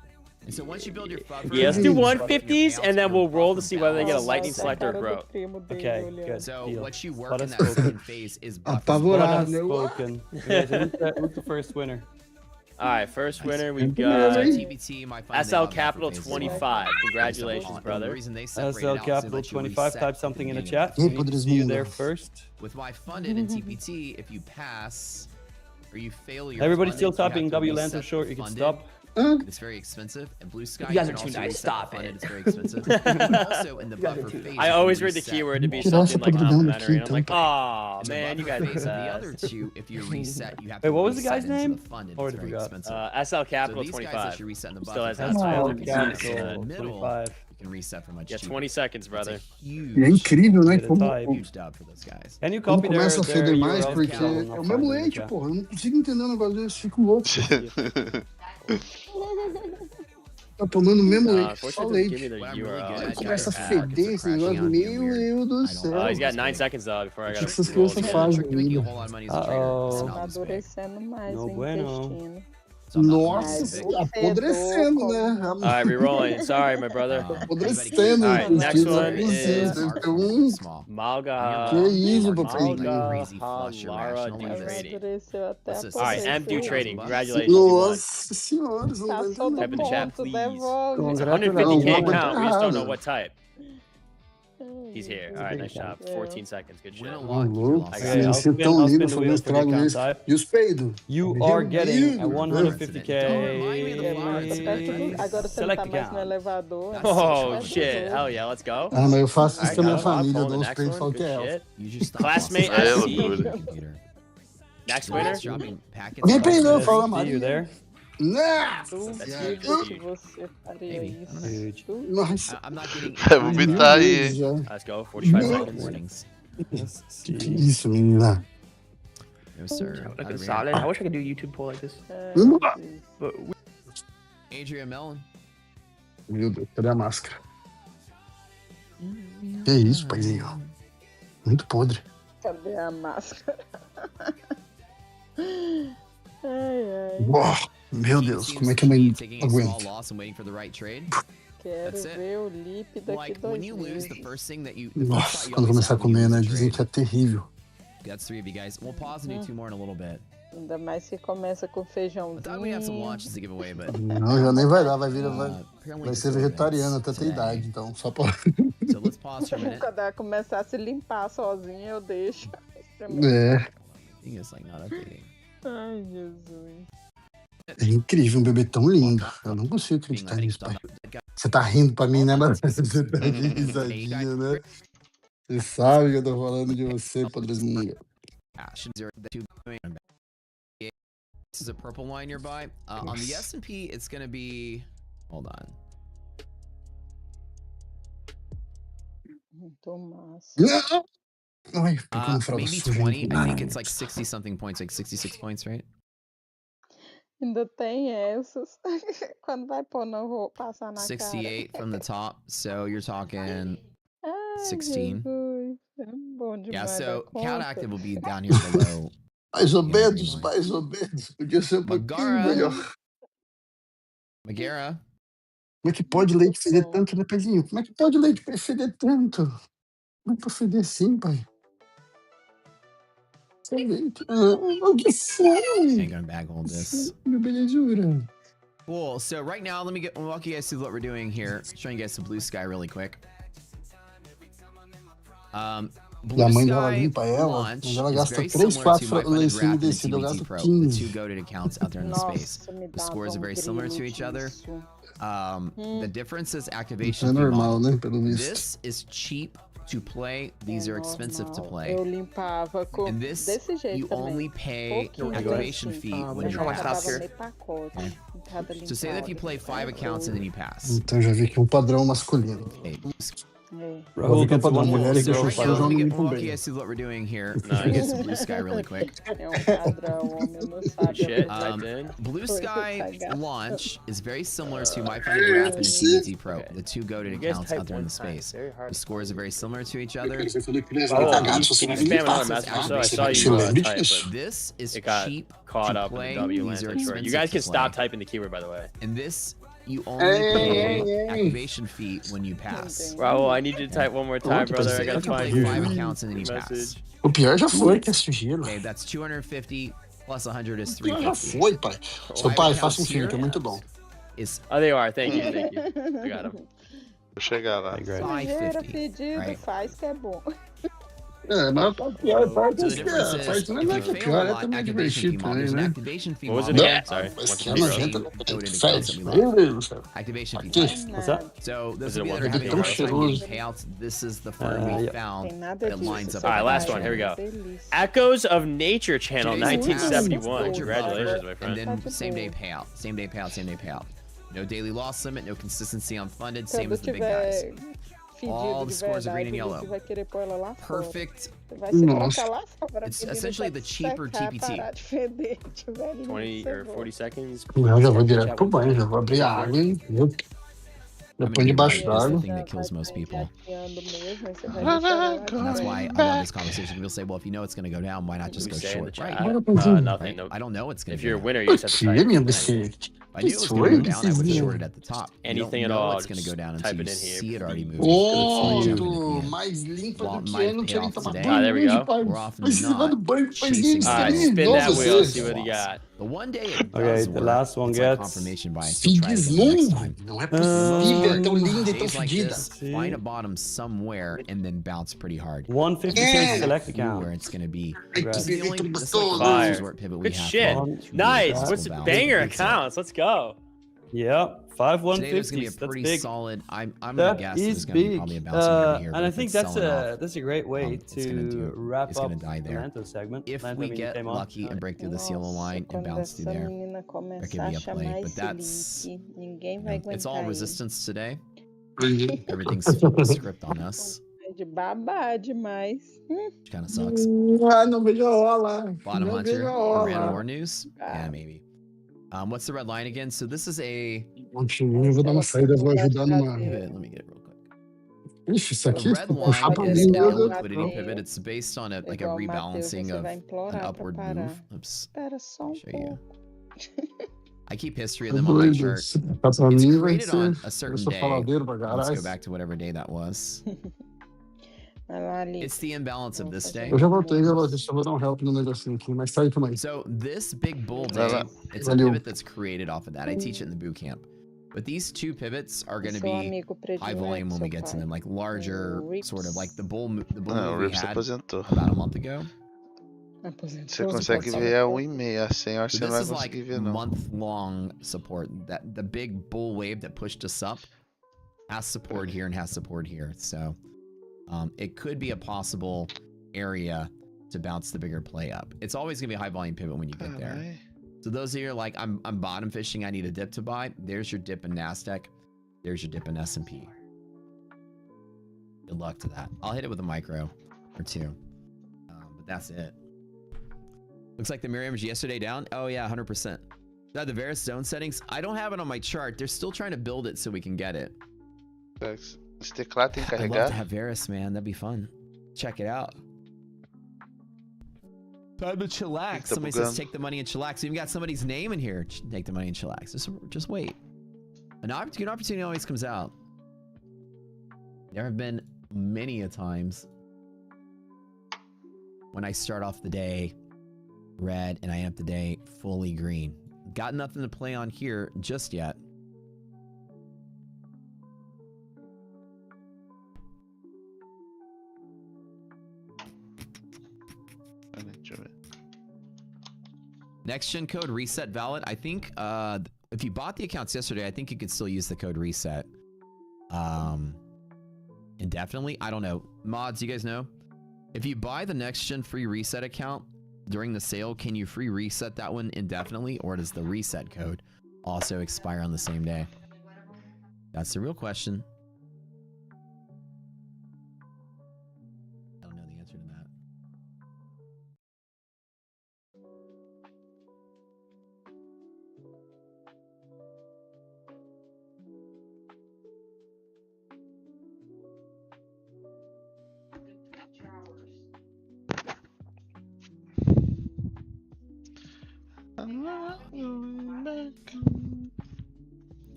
And so once you build your Yeah, let's do 150s and then we'll roll to see whether they get a lightning select or a grow. Okay, good. So Deal. what you work in that second phase is buffer. Spoken. Who's the first winner? All right, first winner we've got TBT, SL Capital 25. Congratulations, brother. SL Capital 25. Type something in the chat. We need to see you there first. With my funded in TPT, if you pass or you fail your Everybody funded, still you have typing to W reset Lantern short. the You can funded. stop. It's very expensive, and Blue Sky. You guys can are too also nice. reset Stop the funded. it. It's very expensive. And also in the buffer phase. I always read the keyword to be something like complimentary, and I'm like, oh In the man, you buffer guys phase are of the the other best. 2, if you reset, you have Wait, to what was the reset guy's into name? the funded. Or It's did we very got? expensive. SL Capital So these guys 25. that you reset in the Still buffer has phase, SL you can reset in the Capital middle. 25. You can reset for much Yeah, cheaper. 20 seconds, It's a brother. huge, E é incrível, né? Get a Como, type. huge dub for those guys. Can you como copy their começa a feder mais, URL? porque I'll é not o find mesmo it in the leite, chat. porra. Eu não consigo entender um negócio desse, fico louco. Tá tomando o mesmo leite, só Unfortunately, give me leite. the What I'm really good URL. at, Começa a guys, feder esse negócio, meu Deus do céu. He's got 9 seconds though before I O que gotta essas roll crianças again. fazem You're making a ainda? whole lot of money as a trader. It's not this way. Amadurecendo mais No o bueno. intestino. Nossa, Mas o tá apodrecendo, fedor, né? All right, re-rolling. Sorry, my brother. Apodrecendo. All right, next one Deve is ter um. Small. Malga. Que isso, papai? Lara do trading. Amadureceu até What's this? All right, M do apodrecer. trading. Congratulations. You won. Nossa senhora, você não tá Passou do entendendo. Type in the chat, ponto, please. devolve. It's a Não, 150K não, account. We just don't know errado. what type. He's here. All right, nice job. 14 seconds. Good Win a shit. lot, keep your Louco, losses. Okay, esse I'll ser spin- tão I'll lindo spin the fazer wheel um for the estrago account desse. type. E os peidos? You Meu are getting a Deus. 150K. Agora você não Select tá mais no account. elevador. Oh shit! Hell yeah, let's go. Ah, mas eu faço isso Alright, com a minha got him. família, eu On dou the uns next peidos e falo one. que é Good elfo. shit. You just stop Classmate Aí é SC. loucura. computer. Next winner. Dropping packets. Alguém peidou, Yes, fala see you Maria. there. Nossa! Duvido que você faria isso. Huge. Nossa! I'm not getting Vai vomitar aí. Já. Let's go. 45 seconds. warnings. Yes, Que see. isso, menina? No, sir. Looking solid. I wish I could do a YouTube poll like this. É, Adrian Mellon. Meu Deus, cadê a máscara? Que isso, paizinho? Muito podre. cadê a máscara? Ai, ai. Uau, meu Deus, como é que a mãe Taking a small aguenta? loss and waiting for the right trade. Quero That's it. ver o lip daqui Like 2 when you lose, the meses. first thing that you. Nossa, quando começar a comer, né? Dizem que é terrível. That's 3 of you guys. We'll pause and do 2 more in a little bit. Ainda mais que começa com I thought we had some feijãozinho. launches to give away, but Não, já nem vai dar, vai vir, apparently vai the ser store vegetariano events até ter today. idade, então só pra. So let's pause for a minute. Quando ela começar a se limpar sozinha, eu deixo. É, Thing is like not updating. Ai, Jesus. é incrível, um bebê tão lindo. Eu não consigo acreditar nisso, pai. Você tá rindo pra mim, né, mas você tá de risadinha, né? Você sabe que eu tô falando de você, podrezinha. Ash and 2 million. This is a purple line nearby. On the S&P, it's gonna be. Hold on. Muito massa. Não! Ai, tô com fralda Maybe suja. 20. I think it's like 60 something points, like 66 points, right? Ainda tem essas. Quando vai pôr na roupa, passar na 68 from the top. So you're talking cara. Ai, 16. Jesus. É bom demais. Yeah, so da count conta. active will be down here below. Mais ou menos, mais ou menos. Podia ser um pouquinho Magara. melhor. Magara. Como é que pode leite feder tanto, né, Pezinho? Como é que pode leite feder tanto? Como é que pode feder assim, pai? Sem leite. O que foi? Ain't gonna bag hold this. Meu belezura. Cool. So right now, let me walk you guys through what we're doing here. Showing you guys some blue sky really quick. E a mãe dela limpa ela, mas ela gasta 3, 4 lencinhos umedecidos, eu gasto 15. The two goated accounts out there in the space. The scores are very similar to each other. The difference is activation É fee normal, model. né? Pelo visto. This is cheap to play. These are expensive to play. Eu limpava com And this, desse jeito you também. only pay activation fee when you pass. Okay. So say that if you play 5 accounts and then you pass. Então já vi que é um padrão masculino. Okay. Rahul gets Right one more, now, so let me get bem. you guys see what we're doing here. Let me get some blue sky really quick. Shit, Blue Sky launch is very similar to My Friend Graph and TBT Pro, the two goated accounts out there in the space. The scores are very similar to each other. I saw you type, but This is it got cheap caught to up in play. the W These lane are for sure. You expensive guys to can stop play. typing the keyword, by the way. And this, you only pay activation fee when you pass. Raul, I need you to type one more time, brother. I gotta If you play find 5 you. accounts and then you pass. O pior já foi, que é sigilo. Okay, that's 250 plus 100 is O pior já 350. foi, pai. Seu pai, faça um filme que é muito bom. Oh, they are. Thank you. Thank you. I got him. Vou chegar lá. Sujeira, pedido, faz que é bom. É, mas a pior parte So é the que difference a is, parte não é if nada you fail pior, a é lot, também activation fee divertido model. também, There's an né? activation fee What was it model. again? Sorry. Mas One, que two, é three, nojento, Goated fez. accounts that we Meu love. Deus do céu. Activation fee Aqui. model. What's that? So those Is it of you one that are for having a three? hard time Cheiroso. getting payouts, this is the firm we found Tem nada that disso. lines up. All right, last one. Here we go. Echoes of Nature Channel, Today's 1971. payout. Congratulations, my And friend. then same day payout. Same day payout, same day payout. No daily loss limit, no consistency on funded, same Quando as the big guys. tiver All fedido the de scores are green and verdade, yellow. você vai querer pôr ela lá fora. Perfect. Você vai se Nossa. colocar lá fora. It's menino, essentially pra the cheaper secar, TPT. parar de feder, tiver limpo, 20 or você 40 seconds. Eu já vou direto pro banho, já vou abrir a água, hein? I'm Depois in debaixo here, right? It's the d'água. thing that kills most people. mesmo, aí você vai deixar ela lá And that's de why I love this conversation. People say, well, if you know it's going to go down, why not just We go say in the short? chat. Right. Nothing. Right? I don't know it's going If to you're go a down. winner, you just have to Sim, type. minha bicicleta. If I knew it was going to go down, I would have shorted at the top. Anything you at don't know all, it's going to go just down type until you it in here. see it already moving. Ponto! Mais limpa do que é, não tinha nem tomado Ah, there we banho, go. pai. We're often Mas se levar do not banho faz chasing isso All right, também. spin that Nossa, wheel. você. See what he got. The one day it Okay, does the work, last one it's like gets- confirmation bias. You'll try it Fides again next time. não! Não é possível, é tão linda e tão Days like fedida. this, find a bottom somewhere and then bounce pretty hard. 156 select account. Where it's going to be. Ai, This is que the only bonito, this is like the gostoso. last Fire. resort pivot we Good have. shit. for Nice. full What's balance. banger It's, accounts? Let's go. Yeah, 5 Today there's gonna be 150s. a That's pretty big. solid. I'm gonna That guess is there's gonna be big. probably a bouncing over here. And but I if think it's that's selling off, a great way it's gonna to do- wrap it's gonna up die the there. Lanto segment. If Lanto we really get came on. lucky and break through the yellow line and quando bounce through essa there, menina that começar could a be a chamar play. But esse that's link, ninguém you vai know, it's aguentar all ele. resistance today. Uhum. Everything's flipping script on us, É de babar demais. which kind of sucks. Ah, não vejo a hora. Bottom Não Hunter, vejo a Iran hora. war news. Yeah, maybe. What's the red line again? So this is a. Continua, eu vou dar uma saída, vou ajudar numa... Let me get it real quick. Ixi, isso The aqui red tá puxado pra line is mim, a meu Deus. liquidity pivot. It's based on a like a Igual o Matheus, rebalancing você of vai an implorar pra upward parar. move. Oops. Espera só um Show you. pouco. I keep history of Tá them on my doido. chart. Se tá pra It's mim, vai created on ser... a Eu certain sou day. faladeiro pra Let's caralho. go back to whatever day that was. Vai lá, Ali. It's the imbalance of this day. Eu já voltei, eu só vou dar um help no negocinho aqui, mas sai também. So this big bull Vai day, lá. it's a Valeu. pivot that's created off of that. I teach it in the boot camp. But these two pivots are going to Seu be amigo high volume when we get to them, like larger, sort of like the bull move we Rips had aposentou. about a month ago. Você consegue ver a 1,5. Sem hora So você não this vai is like conseguir ver, não. month-long support. That the big bull wave that pushed us up has support here and has support here. So it could be a possible area to bounce the bigger play up. It's always gonna be a high volume pivot when you get there. So those of you who are like, I'm bottom fishing, I need a dip to buy. There's your dip in NASDAQ. There's your dip in S&P. Good luck to that. I'll hit it with a micro or two. But that's it. Looks like the mirror image yesterday down. Oh yeah, 100%. The Varus zone settings. I don't have it on my chart. They're still trying to build it so we can get it. Esse teclado tem que I'd love carregar. to have Varus, man. That'd be fun. Check it out. Time to chillax. Tá Somebody says bugando. take the money and chillax. We even got somebody's name in here. Take the money and chillax. Just wait. An opportunity always comes out. There have been many a times when I start off the day red and I end up the day fully green. Got nothing to play on here just yet. Next gen code reset valid. I think if you bought the accounts yesterday, I think you could still use the code reset. Indefinitely. I don't know. Mods, you guys know? If you buy the next gen free reset account during the sale, can you free reset that one indefinitely, or does the reset code also expire on the same day? That's the real question. I don't know the answer to that.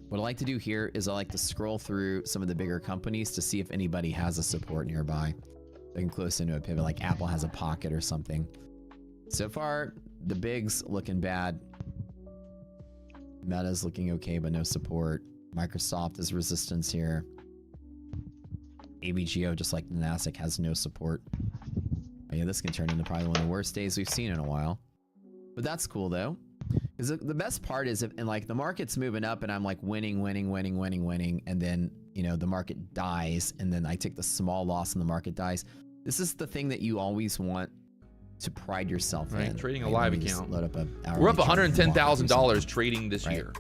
What I like to do here is I like to scroll through some of the bigger companies to see if anybody has a support nearby. They can close into a pivot, like Apple has a pocket or something. So far, the bigs looking bad. Meta's looking okay, but no support. Microsoft is resistance here. ABGO, just like the Nasdaq, has no support. Oh, yeah, this can turn into probably one of the worst days we've seen in a while. But that's cool though. Because the best part is if, and like the market's moving up and I'm like winning, and then, you know, the market dies and then I take the small loss and the market dies. This is the thing that you always want to pride yourself in. Trading a live account. Load up We're up $110,000 trading this year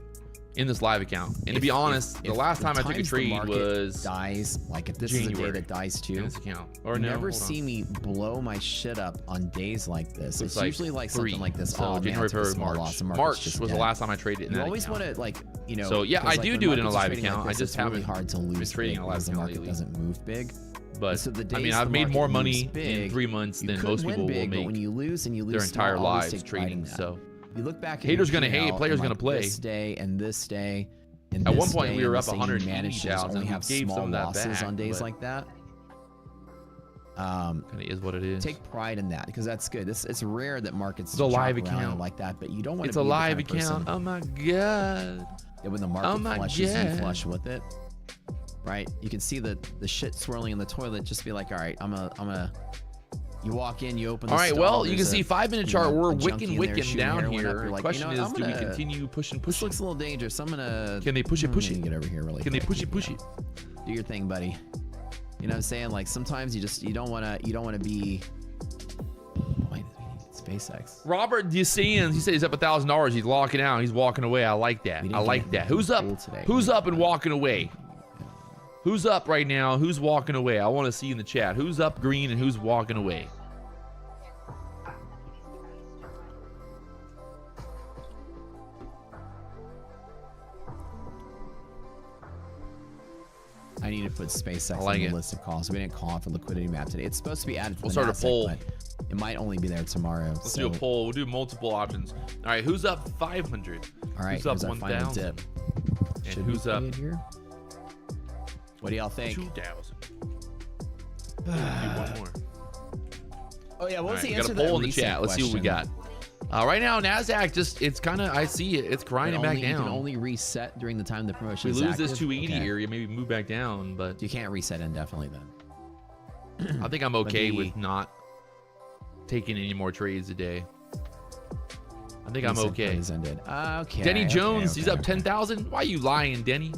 in this live account. And to be honest, the last time I took a trade was dies. Like if this is a day that dies too, in this account. Or you no, never see me blow my shit up on days like this. It's like usually like 3. something like this. So January, February, March. March was the last time I traded in that always account. want to like, you know. So yeah, I do do it in a live account. I just haven't really hard to lose been trading in a live the account market lately. doesn't move big. But so I mean, I've made more money in 3 months than most people will make but when you lose and you lose their entire small, always lives take pride in trading. that. So you look back. haters gonna hate, players gonna play. This day and this day. And at this one point day we were and up this day, you managed to just 180,000. only have Gave small some of that losses back, on days but like that. Kind of is what it is. Take pride in that because that's good. It's rare that markets It's a live drop around account like that, but you don't want It's to a be the live kind of person account. Oh my god. that when the market Oh my flushes, you God. flush with it. Right? You can see the shit swirling in the toilet. Just be like, all right, I'm a. You walk in, you open. All right, stall, well, you can there's see a, 5-minute you chart. know, We're a junkie in there wicking shooting down heroin up. here. You're The like, question you know is, what, do we I'm gonna- continue pushing? This looks a little dangerous. So I'm gonna. Can they push it? Push it. Get over here really. Can they quick. push it? Do your thing, buddy. You know what I'm saying? Like sometimes you don't wanna be. Wait, SpaceX. Robert DeSantis, he said he's up $1,000. He's locking out. He's walking away. I like that. I like that. Who's up? Who's up and walking away? Who's up right now? Who's walking away? I want to see in the chat. Who's up green and who's walking away? I need to put SpaceX like on the it. list of calls. We didn't call it for liquidity map today. It's supposed to be added to We'll the start a Nasdaq, poll. but it might only be there tomorrow. Let's so. do a poll. We'll do multiple options. All right, who's up 500? All right, who's up here's our final 1,000? dip. And Should who's we up play it here? What do y'all think? 2,000. Do one more. Oh yeah, All what's right, the we got answer a to that poll in the reset chat. Let's see what we got. question? Right now, Nasdaq just—it's kind of. I see it. It's grinding back You can down. only reset during the time the promotion We is lose this active? 280 Okay. area, maybe move back down, but You can't reset indefinitely then. I think I'm But okay the- with not taking any more trades today. I think I'm Reset okay. phase ended. Okay. Denny Jones, he's up okay. 10,000. Why you lying, Denny?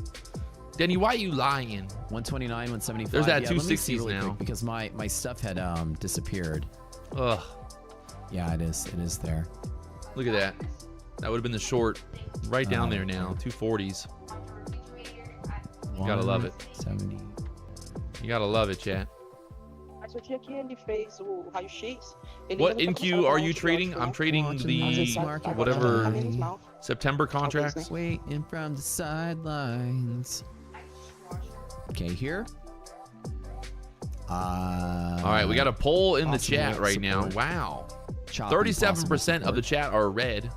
Denny, why you lying? 129, 175. There's that Yeah, let me see 260s really now. quick because my stuff had disappeared. Ugh, Yeah, it is. It is there. look at that. That would have been the short. Right down Oh, there now. 240s. You gotta love it. 70. You gotta love it, chat. Mas o dia que ele fez o raio-x, ele What ainda tá NQ com are os you olhos trading? fechados, I'm né? trading the whatever September contracts. Waiting from the sidelines. Okay, here. All right, we got a poll in the chat right now. Wow. 37% of the chat are red.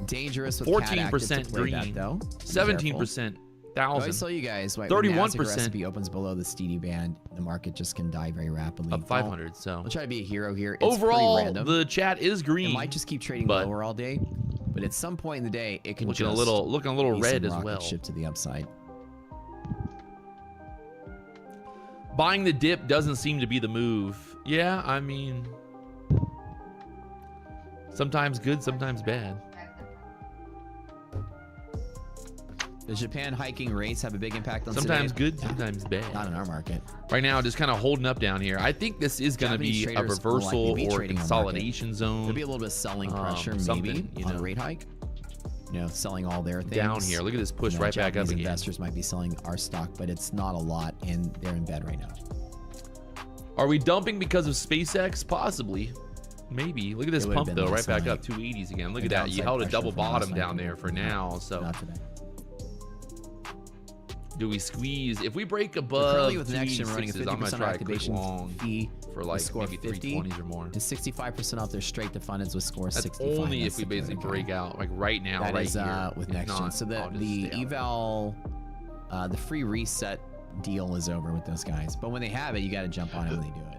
Dangerous with cat active to 14% play that, green. though. 17%. I always 1,000. tell you guys, when 31%. the recipe opens below the steady band, the market just can die very rapidly. Up 500, so. I'll try to be a hero here. It's Overall, pretty random. the chat is green. It might just keep trading but lower all day, but at some point in the day, it can looking a just little be red some as rocket well. ship to the upside. Buying the dip doesn't seem to be the move. Yeah, I mean, sometimes good, sometimes bad. The Japan hiking rates have a big impact on sometimes today. good, sometimes bad. Not in our market. Right now, just kind of holding up down here. I think this is going to be a reversal or consolidation zone. There'll be a little bit of selling pressure, maybe, on a rate hike. You know, selling all their things. Down here. Look at this push right back up again. Investors might be selling our stock, but it's not a lot, and they're in bed right now. Are we dumping because of SpaceX? Possibly. Maybe. Look at this pump, though, right back up 280s again. Look at that. You held a double bottom down there for now, so. Not today. Do we squeeze? If we break above with next gen running a 286s, I'm going to try activation long fee for like maybe 320s or more. And 65% off their straight to fundeds with score 65. That's only if we basically break out, like right now, that right is, here. With next gen. So the eval, the free reset deal is over with those guys. But when they have it, you got to jump on it when they do it.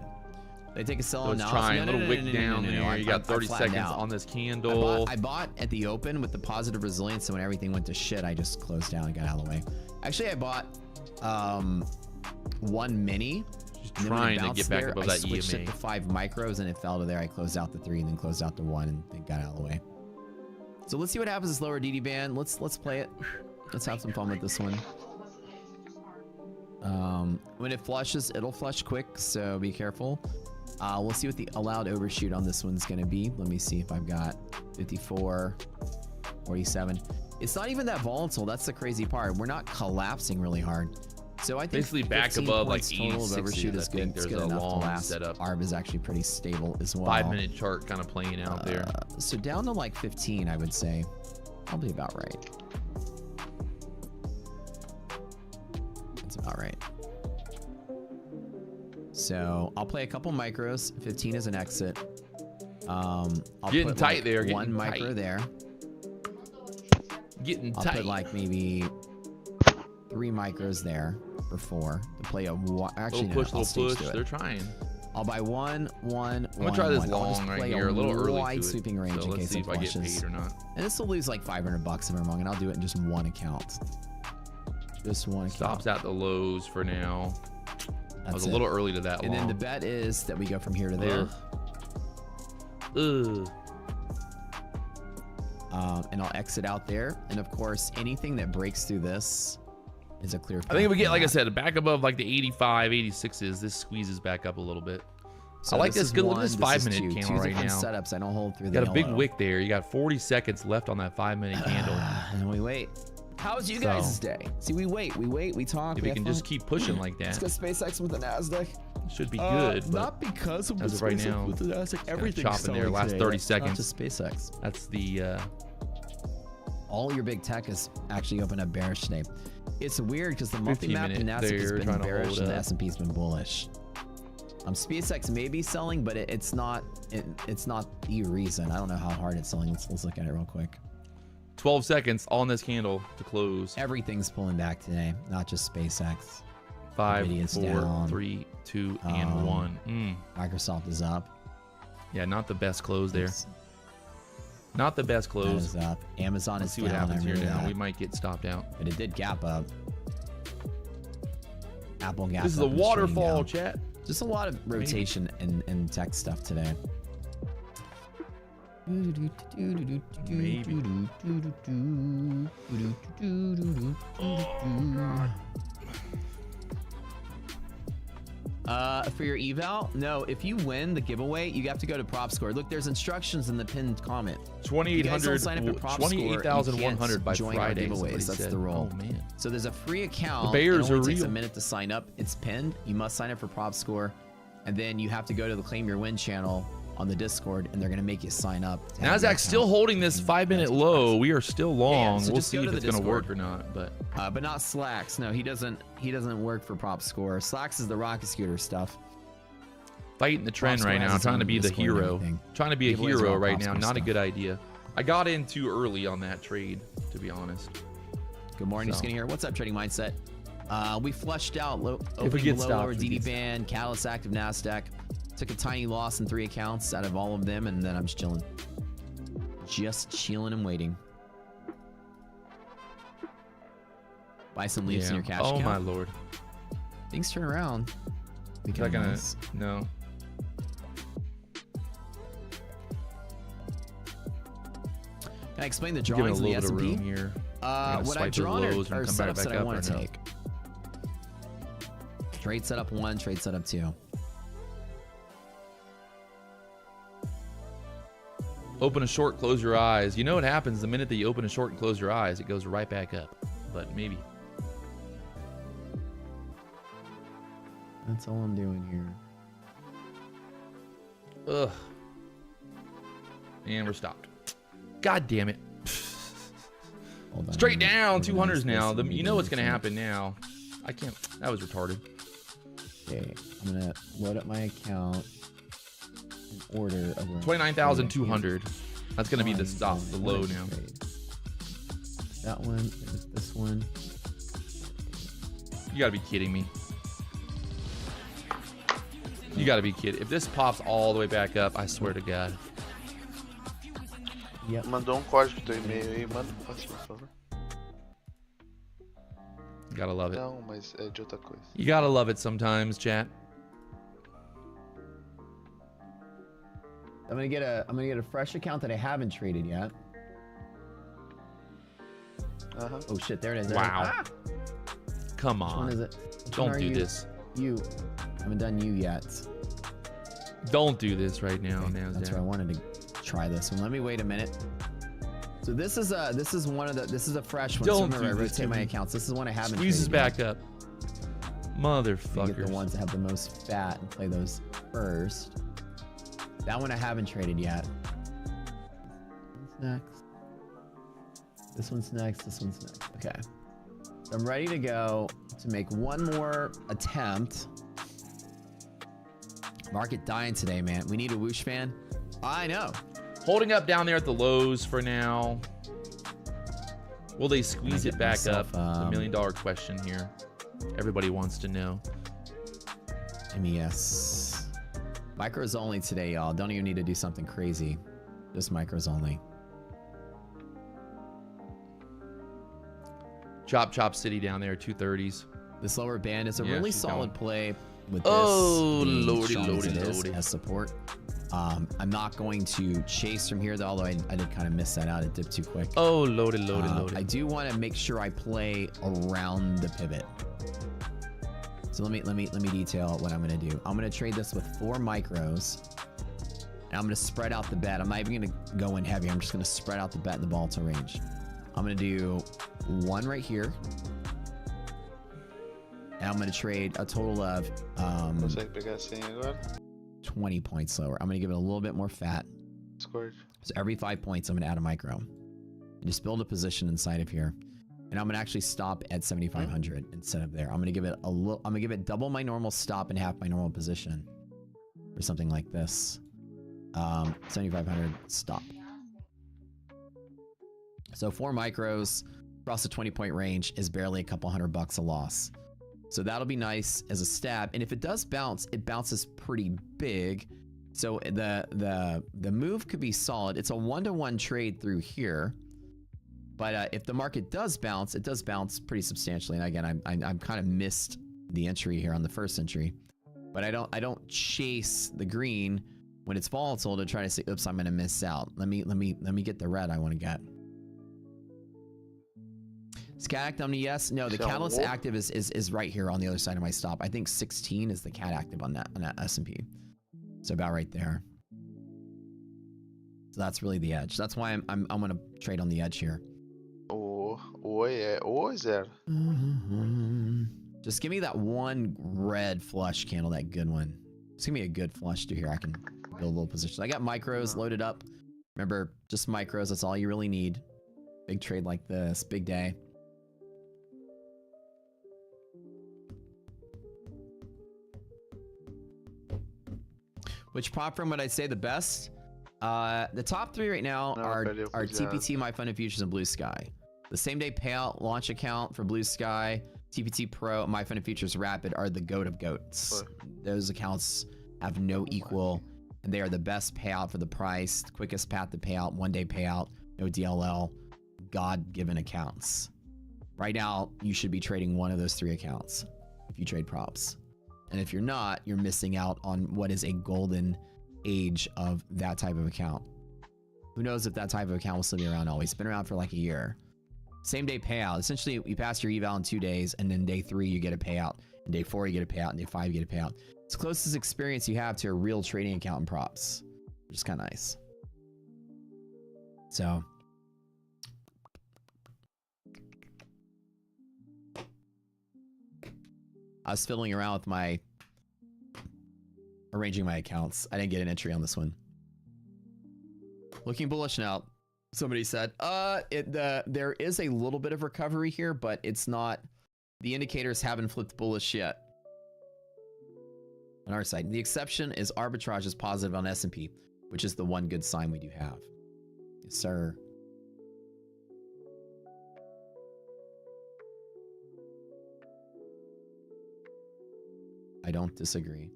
They take a sell analysis. Trying a little wick down there. You got 30 seconds on this candle. I bought at the open with the positive resilience, so when everything went to shit, I just closed down and got out of the way. Actually, I bought one mini. Just trying to get back above that EMA. I switched it to 5 micros and it fell to there. I closed out the 3 and then closed out the 1 and then got out of the way. So let's see what happens this lower DD band. Let's play it. Let's have some fun with this one. When it flushes, it'll flush quick, so be careful. We'll see what the allowed overshoot on this one's gonna be. Let me see if I've got 54, 47. It's not even that volatile. That's the crazy part. We're not collapsing really hard. So I think basically back above like 86 overshoot is good. It's good enough to last. Setup. ARB is actually pretty stable as well. 5-minute chart kind of playing out there. So down to like 15, I would say. Probably about right. That's about right. So I'll play a couple micros. 15 is an exit. I'll getting put tight like there. One micro there. Getting I'll tight. put like maybe 3 micros there for 4 to play a. Actually, little push, no, little push. They're trying. I'll buy one. I'm gonna try this long right here, a little early wide to it. sweeping range So in let's case see it if I get flushes. paid or not. And this will lose like $500 if I'm wrong, and I'll do it in just one account. Just one account. Stops at the lows for now. I was a it. little early to that. And then the bet is that we go from here to there. And I'll exit out there. And of course, anything that breaks through this is a clear. I think if we get, like I said, back above like the 85, 86s, this squeezes back up a little bit. So I like this. Good. Look at this 5-minute candle right right now. Setups. I don't hold through. You got a big wick there. You got 40 seconds left on that 5-minute candle. And we wait. How's you guys' day? See, we wait, we talk. If we can just keep pushing like that. Let's go SpaceX with the NASDAQ. Should be good. But not because of as of right now, with the NASDAQ. Everything's chopping there. Last 30 seconds. Not just SpaceX. That's the. All your big tech is actually open up bearish today. It's weird because the monthly map in NASDAQ has been bearish and the S&P's been bullish. SpaceX may be selling, but it's not. It's not the reason. I don't know how hard it's selling. Let's look at it real quick. 12 seconds on this candle to close. Everything's pulling back today, not just SpaceX. 5, Nvidia's 4, down. 3, 2, and 1. Microsoft is up. Yeah, not the best close there. Not the best close. That is up. Amazon Let's is see down. what happens here now. That. We might get stopped out. But it did gap up. Apple gap up. This is a waterfall, chat. Just a lot of rotation in tech stuff today. Maybe. For your eval, no. If you win the giveaway, you have to go to prop score. Look, there's instructions in the pinned comment. 28,100 by Friday. Giveaways. That's the rule. Oh man. So there's a free account. The Bears it only are takes real. a minute to sign up. It's pinned. You must sign up for prop score, and then you have to go to the Claim Your Win channel on the Discord, and they're gonna make you sign up. Nasdaq's still holding this 5-minute low. We are still long. so We'll just see go if to it's the gonna Discord. work or not. But not Slacks. No, he doesn't work for prop score. Slacks is the rocket scooter stuff. Fighting the trend right now, trying to be the hero. Trying to be a hero right now. Not a good idea. I got in too early on that trade, to be honest. Good morning, Skinny here. What's up, Trading Mindset? We flushed out If we get below stopped, lower we DD get band, Catalyst active Nasdaq. Took a tiny loss in 3 accounts out of all of them, and then I'm just chilling. Just chilling and waiting. Buy some leaves in your cash account. Oh my lord. Things turn around. Is that gonna? No. Can I explain the Give it a drawings of the little bit of S&P? room here. What I've drawn are setups that I want to take. Trade setup 1, trade setup 2. Open a short, close your eyes. You know what happens the minute that you open a short and close your eyes, it goes right back up. But maybe. That's all I'm doing here. Ugh. And we're stopped. God damn it. Straight down, 200s now. You know what's going to happen now. I can't. That was retarded. Okay, I'm going to load up my account in order of 29,200. That's going to be the stop, the low now. That one, this one. You got to be kidding me. You got to be kidding. If this pops all the way back up, I swear to God. Yep. Mandou código do e-mail aí, manda por favor. You gotta love it. Não, mas é de outra coisa. You gotta love it sometimes, chat. I'm gonna get a fresh account that I haven't traded yet. Oh shit, there it is. Wow. Ah! Come on. Which one is it? Don't do this. You. I haven't done you yet. Don't do this right now. Okay, that's where I wanted to try this one. Let me wait a minute. So this is a fresh one. Don't so remember, I do this. rotate my accounts. This is one I haven't. Squeezes back up. Motherfuckers. Get the ones that have the most fat and play those first. That one I haven't traded yet. What's next? This one's next. This one's next. Okay. So I'm ready to go to make one more attempt. Market dying today, man. We need a whoosh fan. I know. Holding up down there at the lows for now. Will they squeeze it back up? The $1 million question here. Everybody wants to know. MES. Micros only today, y'all. Don't even need to do something crazy. Just micros only. Chop City down there, 230s. This lower band is a really solid play with this. Oh, lordy, lordy. As support. I'm not going to chase from here, though, although I did kind of miss that out. It dipped too quick. Oh, loaded. I do want to make sure I play around the pivot. So let me detail what I'm going to do. I'm going to trade this with 4 micros. And I'm going to spread out the bet. I'm not even going to go in heavy. I'm just going to spread out the bet in the volatile range. I'm going to do 1 right here. And I'm going to trade a total of 20 points lower. I'm going to give it a little bit more fat. Scored. So every 5 points, I'm going to add a micro. And just build a position inside of here. And I'm going to actually stop at 7,500 instead of there. I'm going to give it a little. I'm going to give it double my normal stop and half my normal position, or something like this. 7,500 stop. So 4 micros across the 20-point range is barely a couple $100 a loss. So that'll be nice as a stab. And if it does bounce, it bounces pretty big. So the move could be solid. It's a 1-to-1 trade through here. But if the market does bounce, it does bounce pretty substantially. And again, I'm kind of missed the entry here on the first entry. But I don't chase the green when it's volatile to try to say, oops, I'm gonna miss out. Let me get the red I want to get. Scat active on the yes. No, the catalyst active is right here on the other side of my stop. I think 16 is the cat active on that S&P. So about right there. So that's really the edge. That's why I'm gonna trade on the edge here. Or is there? Just give me that one red flush candle, that good one. Just give me a good flush to here. I can build a little position. I got micros loaded up. Remember, just micros. That's all you really need. Big trade like this, big day. Which prop firm would I say the best? The top 3 right now are TPT, My Fund and Futures, and Blue Sky. The same day payout launch account for Blue Sky, TPT Pro, My Fund and Futures Rapid are the goat of goats. Those accounts have no equal, and they are the best payout for the price, the quickest path to payout, 1-day payout, no DLL, God-given accounts. Right now, you should be trading one of those 3 accounts if you trade props. And if you're not, you're missing out on what is a golden age of that type of account. Who knows if that type of account will still be around always. It's been around for like a year. Same day payout. Essentially, you pass your eval in 2 days, and then day 3 you get a payout. And day 4 you get a payout, and day 5 you get a payout. It's the closest experience you have to a real trading account in props, which is kind of nice. So, I was fiddling around with arranging my accounts. I didn't get an entry on this one. Looking bullish now. Somebody said, there is a little bit of recovery here, but it's not, the indicators haven't flipped bullish yet. On our side, the exception is arbitrage is positive on S&P, which is the one good sign we do have. Yes, sir. I don't disagree.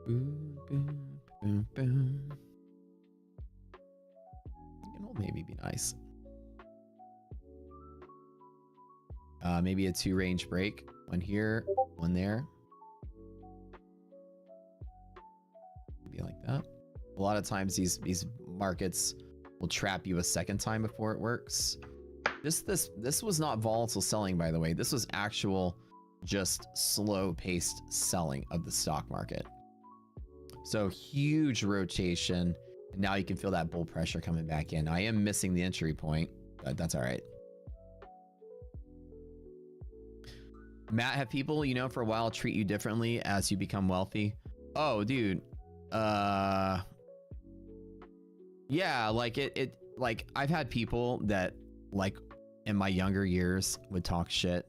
Boom, boom, boom, boom. It'll maybe be nice. Maybe a 2 range break. One here, one there. Maybe like that. A lot of times these markets will trap you a second time before it works. This was not volatile selling, by the way. This was actual just slow-paced selling of the stock market. So huge rotation, and now you can feel that bull pressure coming back in. I am missing the entry point, but that's all right. Matt, have people you know for a while treat you differently as you become wealthy? Oh, dude. Yeah, like like I've had people that like in my younger years would talk shit,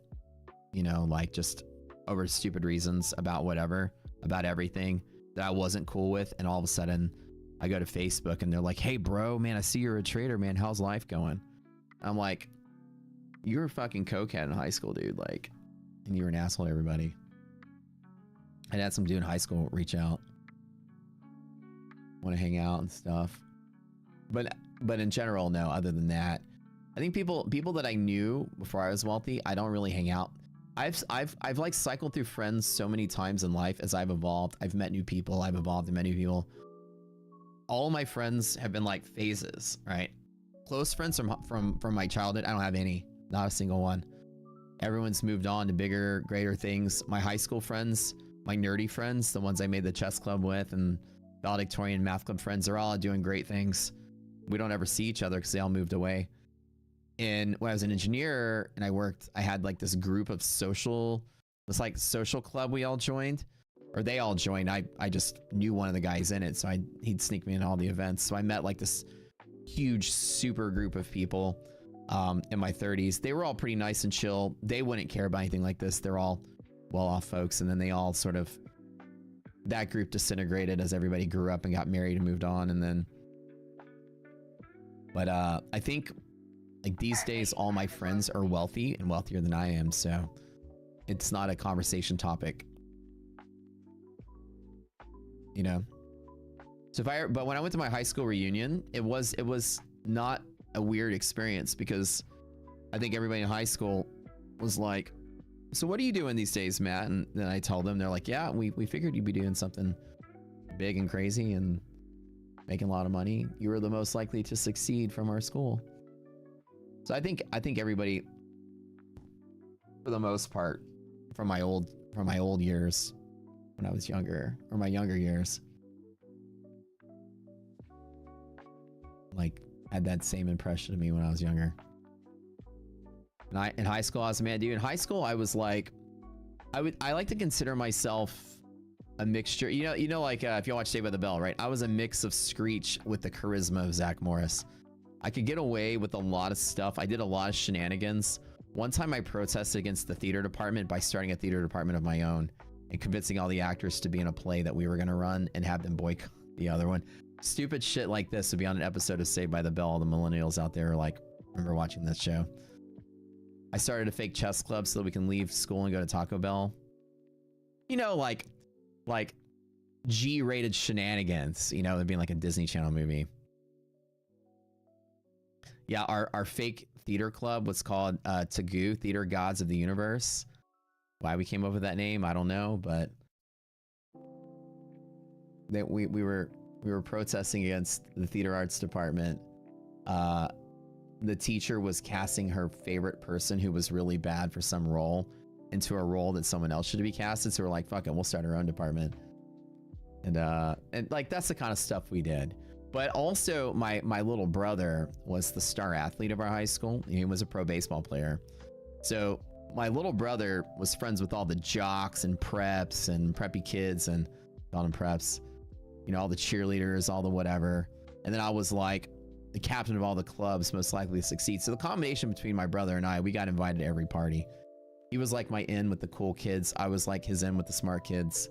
you know, like just over stupid reasons about whatever, about everything that I wasn't cool with, and all of a sudden I go to Facebook and they're like, "Hey bro, man, I see you're a trader, man. How's life going?" I'm like, "You were a fucking cokehead in high school, dude, like, and you were an asshole to everybody." I had some dude in high school reach out, want to hang out and stuff. But in general, no, other than that, I think people that I knew before I was wealthy, I don't really hang out. I've like cycled through friends so many times in life as I've evolved. I've met new people, I've evolved and met new people. All of my friends have been like phases, right? Close friends from my childhood, I don't have any, not a single one. Everyone's moved on to bigger, greater things. My high school friends, my nerdy friends, the ones I made the chess club with, and valedictorian math club friends, they're all doing great things. We don't ever see each other because they all moved away. And when I was an engineer and I had like this group of social club we all joined, or they all joined. I just knew one of the guys in it, so he'd sneak me in all the events. So I met like this huge super group of people in my 30s. They were all pretty nice and chill. They wouldn't care about anything like this. They're all well-off folks. And then they all sort of, that group disintegrated as everybody grew up and got married and moved on. And then, but I think like these days, all my friends are wealthy and wealthier than I am. So it's not a conversation topic, you know? So but when I went to my high school reunion, it was not a weird experience, because I think everybody in high school was like, "So what are you doing these days, Matt?" And then I told them, they're like, "Yeah, we figured you'd be doing something big and crazy and making a lot of money. You were the most likely to succeed from our school." So I think everybody, for the most part, from my old years, when I was younger, or my younger years, like had that same impression of me when I was younger. And in high school, I was a man, dude. In high school, I was like, I like to consider myself a mixture. You know, like if you watch Saved by the Bell, right? I was a mix of Screech with the charisma of Zach Morris. I could get away with a lot of stuff. I did a lot of shenanigans. One time I protested against the theater department by starting a theater department of my own and convincing all the actors to be in a play that we were going to run and have them boycott the other one. Stupid shit like this would be on an episode of Saved by the Bell. All the millennials out there are like, remember watching that show. I started a fake chess club so that we can leave school and go to Taco Bell. You know, like G-rated shenanigans, you know, it'd be like a Disney Channel movie. Yeah, our fake theater club was called Tagoo, Theater Gods of the Universe. Why we came up with that name, I don't know, but that we were protesting against the theater arts department. The teacher was casting her favorite person who was really bad for some role into a role that someone else should be casted. So we're like, fuck it, we'll start our own department. And like, that's the kind of stuff we did. But also my little brother was the star athlete of our high school. He was a pro baseball player. So my little brother was friends with all the jocks and preps and preppy kids and called them preps, you know, all the cheerleaders, all the whatever. And then I was like the captain of all the clubs most likely to succeed. So the combination between my brother and I, we got invited to every party. He was like my in with the cool kids. I was like his in with the smart kids.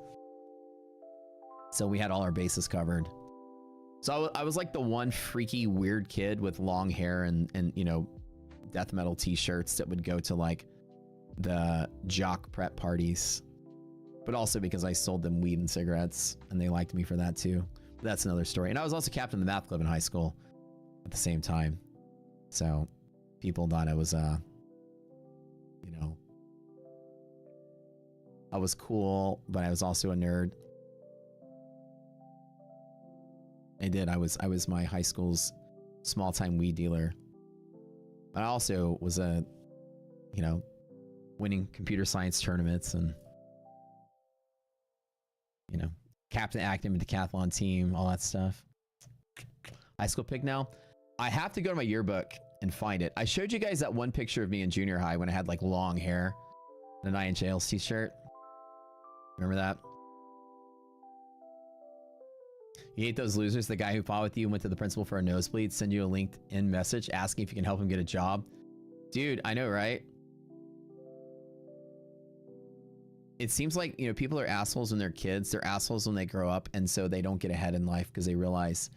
So we had all our bases covered. So I was like the one freaky weird kid with long hair and you know, death metal t-shirts that would go to like the jock prep parties, but also because I sold them weed and cigarettes and they liked me for that too. But that's another story. And I was also captain of the math club in high school at the same time. So people thought I was, you know, I was cool, but I was also a nerd. I did. I was my high school's small time weed dealer. I also was a, you know, winning computer science tournaments and, you know, captain active decathlon team, all that stuff. High school pick now. I have to go to my yearbook and find it. I showed you guys that one picture of me in junior high when I had like long hair and a 9 Inch Nails t-shirt. Remember that? You hate those losers. The guy who fought with you and went to the principal for a nosebleed, send you a LinkedIn message asking if you can help him get a job. Dude, I know, right? It seems like, you know, people are assholes when they're kids. They're assholes when they grow up, and so they don't get ahead in life because they realize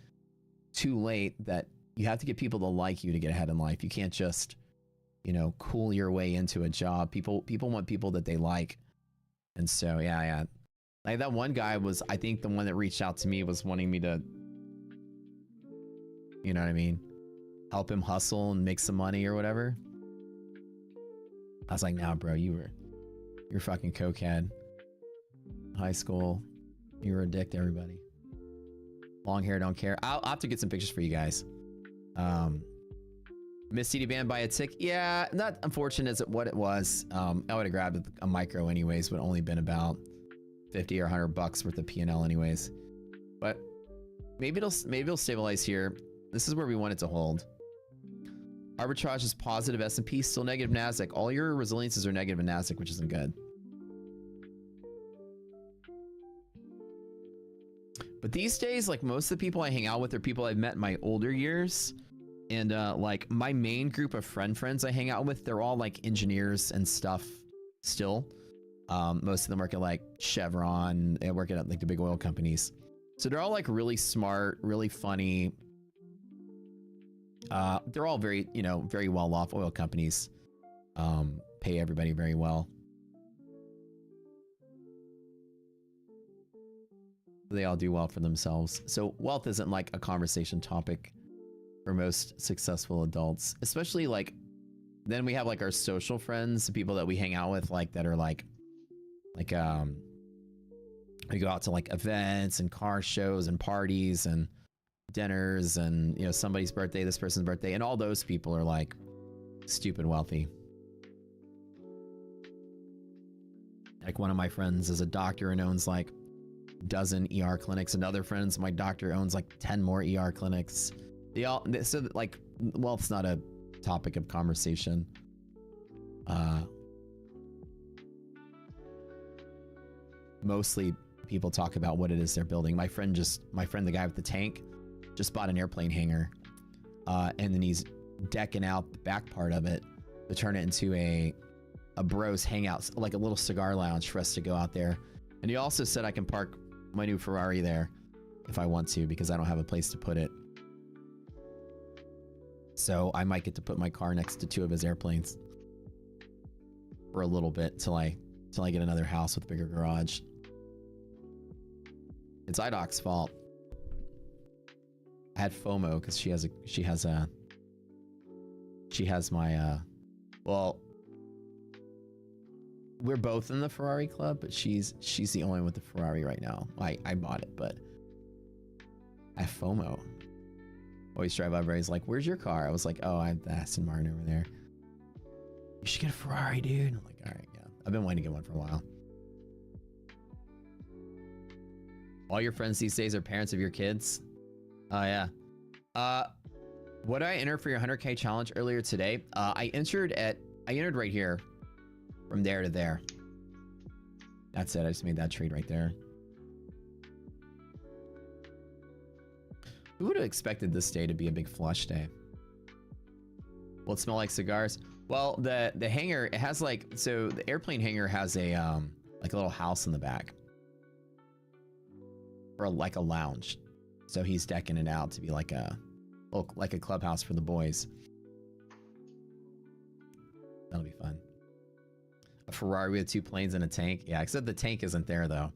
too late that you have to get people to like you to get ahead in life. You can't just, you know, cool your way into a job. People want people that they like. And so, yeah. Like that one guy was, I think the one that reached out to me was wanting me to, you know what I mean? Help him hustle and make some money or whatever. I was like, nah, bro, you're fucking cokehead. High school, you were a dick to everybody. Long hair, don't care. I'll have to get some pictures for you guys. Missed CD banned by a tick. Yeah, not unfortunate as what it was. I would have grabbed a micro anyways, but only been about 50 or 100 bucks worth of P&L anyways. But maybe it'll stabilize here. This is where we want it to hold. Arbitrage is positive S&P, still negative NASDAQ. All your resiliences are negative in NASDAQ, which isn't good. But these days, like most of the people I hang out with are people I've met in my older years. And like my main group of friends I hang out with, they're all like engineers and stuff still. Most of them work at like Chevron. They work at like the big oil companies. So they're all like really smart, really funny. They're all very, you know, very well off. Oil companies pay everybody very well. They all do well for themselves. So wealth isn't like a conversation topic for most successful adults, especially like then we have like our social friends, the people that we hang out with, like that are like we go out to like events and car shows and parties and dinners and, you know, somebody's birthday, this person's birthday, and all those people are like stupid wealthy. Like one of my friends is a doctor and owns like a dozen ER clinics. Another friend's my doctor owns like 10 more ER clinics. So like wealth's not a topic of conversation. Mostly people talk about what it is they're building. My friend, the guy with the tank, just bought an airplane hangar. And then he's decking out the back part of it to turn it into a bros hangout, like a little cigar lounge for us to go out there. And he also said I can park my new Ferrari there if I want to, because I don't have a place to put it. So I might get to put my car next to 2 of his airplanes for a little bit till I get another house with a bigger garage. It's IDOC's fault. I had FOMO because she has my well, we're both in the Ferrari club, but she's the only one with the Ferrari right now. I bought it, but I have FOMO. Always drive up, he's like, where's your car? I was like, oh, I have the Aston Martin over there. You should get a Ferrari, dude. I'm like, all right, yeah. I've been wanting to get one for a while. All your friends these days are parents of your kids? Oh, yeah. What did I enter for your 100K challenge earlier today? I entered right here. From there to there. That's it. I just made that trade right there. Who would have expected this day to be a big flush day? Will it smell like cigars? Well, the hangar, it has like, so the airplane hangar has a like a little house in the back. Or like a lounge. So he's decking it out to be like a clubhouse for the boys. That'll be fun. A Ferrari with 2 planes and a tank. Yeah, except the tank isn't there though.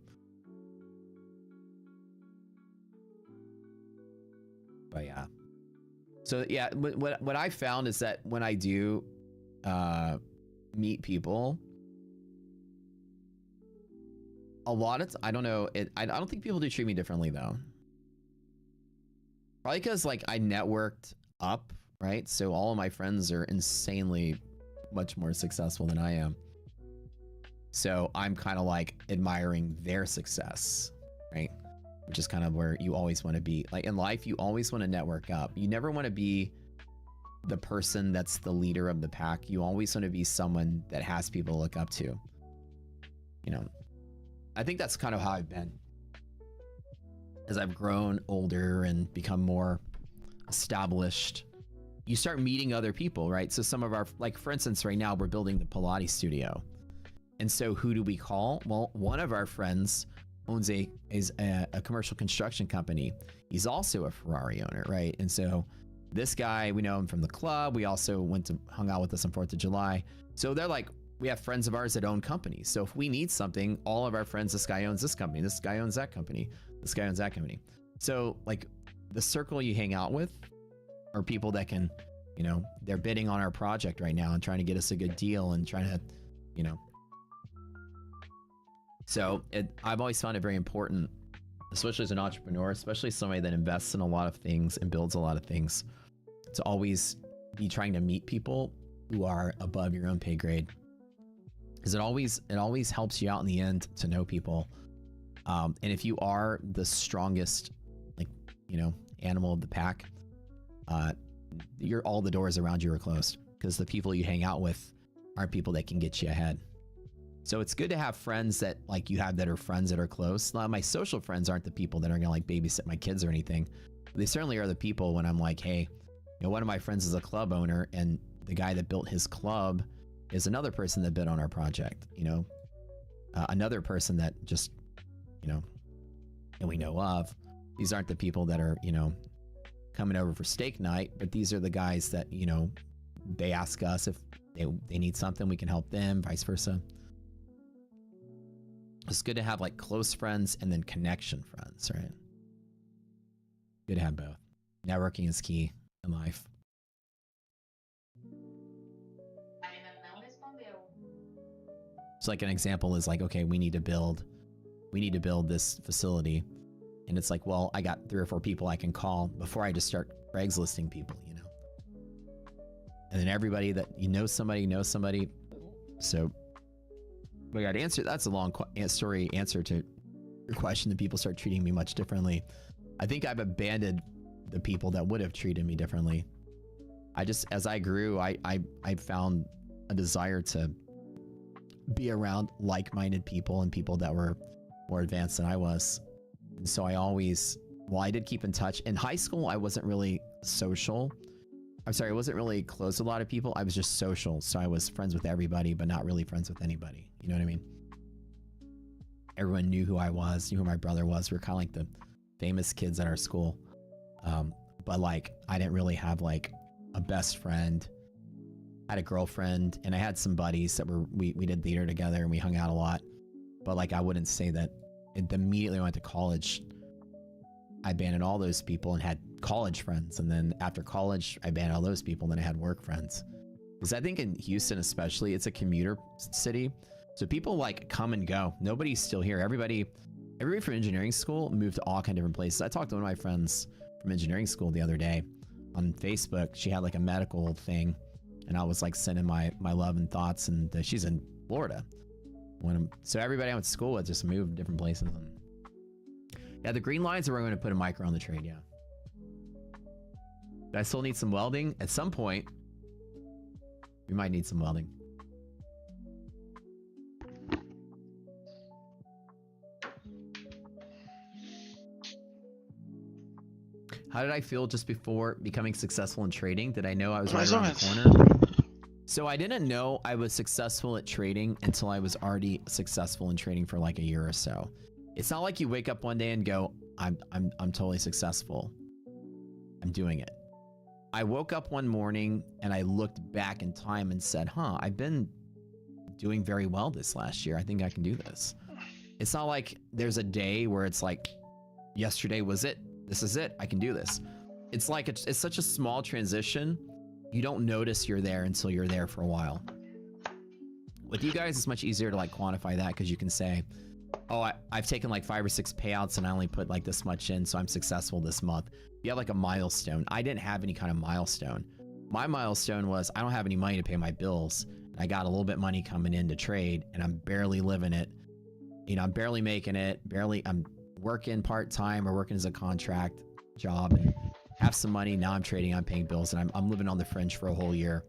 But yeah. So yeah, what I found is that when I do meet people, a lot of I don't know, I don't think people do treat me differently though. Probably because like I networked up, right? So all of my friends are insanely much more successful than I am. So I'm kind of like admiring their success, right? Which is kind of where you always want to be. Like in life, you always want to network up. You never want to be the person that's the leader of the pack. You always want to be someone that has people to look up to. You know, I think that's kind of how I've been. As I've grown older and become more established, you start meeting other people, right? So some of our, like for instance, right now we're building the Pilates studio. And so who do we call? Well, one of our friends owns a commercial construction company. He's also a Ferrari owner, right? And so this guy, we know him from the club. We also hung out with us on 4th of July. So they're like, we have friends of ours that own companies. So if we need something, all of our friends, this guy owns this company, this guy owns that company, this guy owns that company. So like the circle you hang out with are people that can, you know, they're bidding on our project right now and trying to get us a good deal and trying to, you know. So I've always found it very important, especially as an entrepreneur, especially somebody that invests in a lot of things and builds a lot of things, to always be trying to meet people who are above your own pay grade. Because it always helps you out in the end to know people. And if you are the strongest, like, you know, animal of the pack, all the doors around you are closed because the people you hang out with aren't people that can get you ahead. So it's good to have friends that like you have that are friends that are close. Now, my social friends aren't the people that are gonna like babysit my kids or anything. They certainly are the people when I'm like, hey, you know, one of my friends is a club owner and the guy that built his club is another person that bid on our project, you know, another person that just, you know, and we know of. These aren't the people that are, you know, coming over for steak night, but these are the guys that, you know, they ask us if they need something, we can help them, vice versa. It's good to have like close friends and then connection friends, right? Good to have both. Networking is key in life. So like an example is like, okay, we need to build this facility. And it's like, well, I got 3 or 4 people I can call before I just start Craigslisting people, you know? And then everybody that knows somebody. So we got to answer. That's a long story answer to your question that people start treating me much differently. I think I've abandoned the people that would have treated me differently. As I grew, I found a desire to be around like-minded people and people that were more advanced than I was. And so I did keep in touch. In high school, I wasn't really social. I wasn't really close to a lot of people. I was just social. So I was friends with everybody, but not really friends with anybody. You know what I mean? Everyone knew who I was, knew who my brother was. We were kind of like the famous kids at our school. But like, I didn't really have like a best friend. I had a girlfriend and I had some buddies that we did theater together and we hung out a lot. But like, I wouldn't say that immediately I went to college, I abandoned all those people and had college friends. And then after college, I abandoned all those people and then I had work friends. Because I think in Houston especially, it's a commuter city. So people like come and go. Nobody's still here. Everybody, Everybody from engineering school moved to all kind of different places. I talked to one of my friends from engineering school the other day on Facebook. She had like a medical thing, and I was like sending my love and thoughts, and she's in Florida. So everybody I went to school with just moved to different places. And yeah, the green lines are where we're going to put a micro on the trade, yeah. But I still need some welding. At some point, we might need some welding. How did I feel just before becoming successful in trading? Did I know I was right around the corner? So I didn't know I was successful at trading until I was already successful in trading for like a year or so. It's not like you wake up one day and go, I'm totally successful. I'm doing it. I woke up one morning and I looked back in time and said, I've been doing very well this last year. I think I can do this. It's not like there's a day where it's like, yesterday was it. This is it. I can do this. It's like it's such a small transition. You don't notice you're there until you're there for a while. With you guys, it's much easier to like quantify that because you can say, oh, I've taken like 5 or 6 payouts and I only put like this much in, so I'm successful this month. You have like a milestone. I didn't have any kind of milestone. My milestone was I don't have any money to pay my bills. I got a little bit of money coming in to trade, and I'm barely living it. You know, I'm barely making it. I'm working part-time or working as a contract job and have some money. Now I'm trading, I'm paying bills, and I'm living on the fringe for a whole year.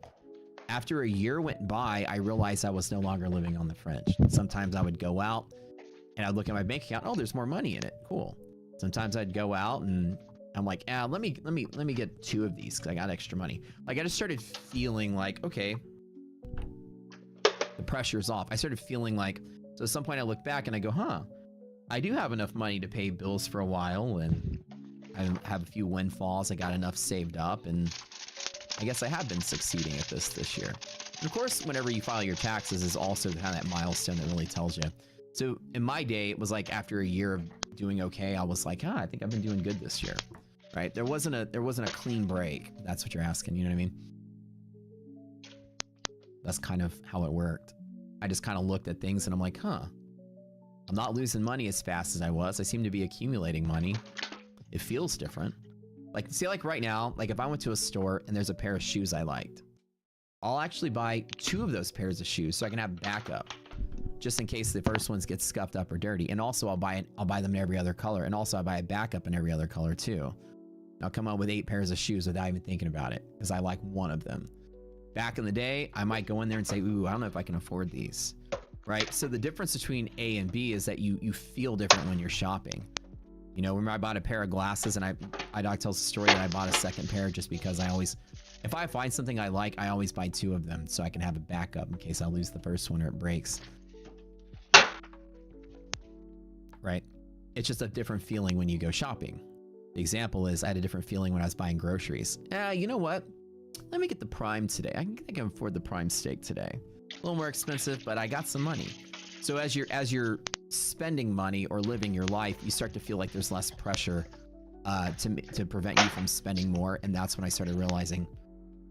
After a year went by, I realized I was no longer living on the fringe. Sometimes I would go out and I'd look at my bank account. Oh, there's more money in it. Cool. Sometimes I'd go out and I'm like, let me get 2 of these because I got extra money. Like I just started feeling like, okay, the pressure's off. I started feeling like, so at some point I look back and I go, I do have enough money to pay bills for a while, and I have a few windfalls. I got enough saved up, and I guess I have been succeeding at this year. And of course, whenever you file your taxes is also kind of that milestone that really tells you. So in my day, it was like after a year of doing okay, I was like, I think I've been doing good this year, right? There wasn't a clean break. That's what you're asking. You know what I mean? That's kind of how it worked. I just kind of looked at things and I'm like, I'm not losing money as fast as I was. I seem to be accumulating money. It feels different. Like, see, like right now, like if I went to a store and there's a pair of shoes I liked, I'll actually buy 2 of those pairs of shoes so I can have backup, just in case the first ones get scuffed up or dirty. And also I'll buy them in every other color. And also I buy a backup in every other color too. I'll come up with 8 pairs of shoes without even thinking about it because I like one of them. Back in the day, I might go in there and say, ooh, I don't know if I can afford these. Right? So the difference between A and B is that you feel different when you're shopping. You know, remember I bought a pair of glasses and I tells the story that I bought a second pair just because if I find something I like, I always buy 2 of them so I can have a backup in case I lose the first one or it breaks. Right? It's just a different feeling when you go shopping. The example is I had a different feeling when I was buying groceries. You know what? Let me get the Prime today. I can afford the Prime steak today. A little more expensive, but I got some money. So as you're spending money or living your life, you start to feel like there's less pressure to prevent you from spending more. And that's when I started realizing,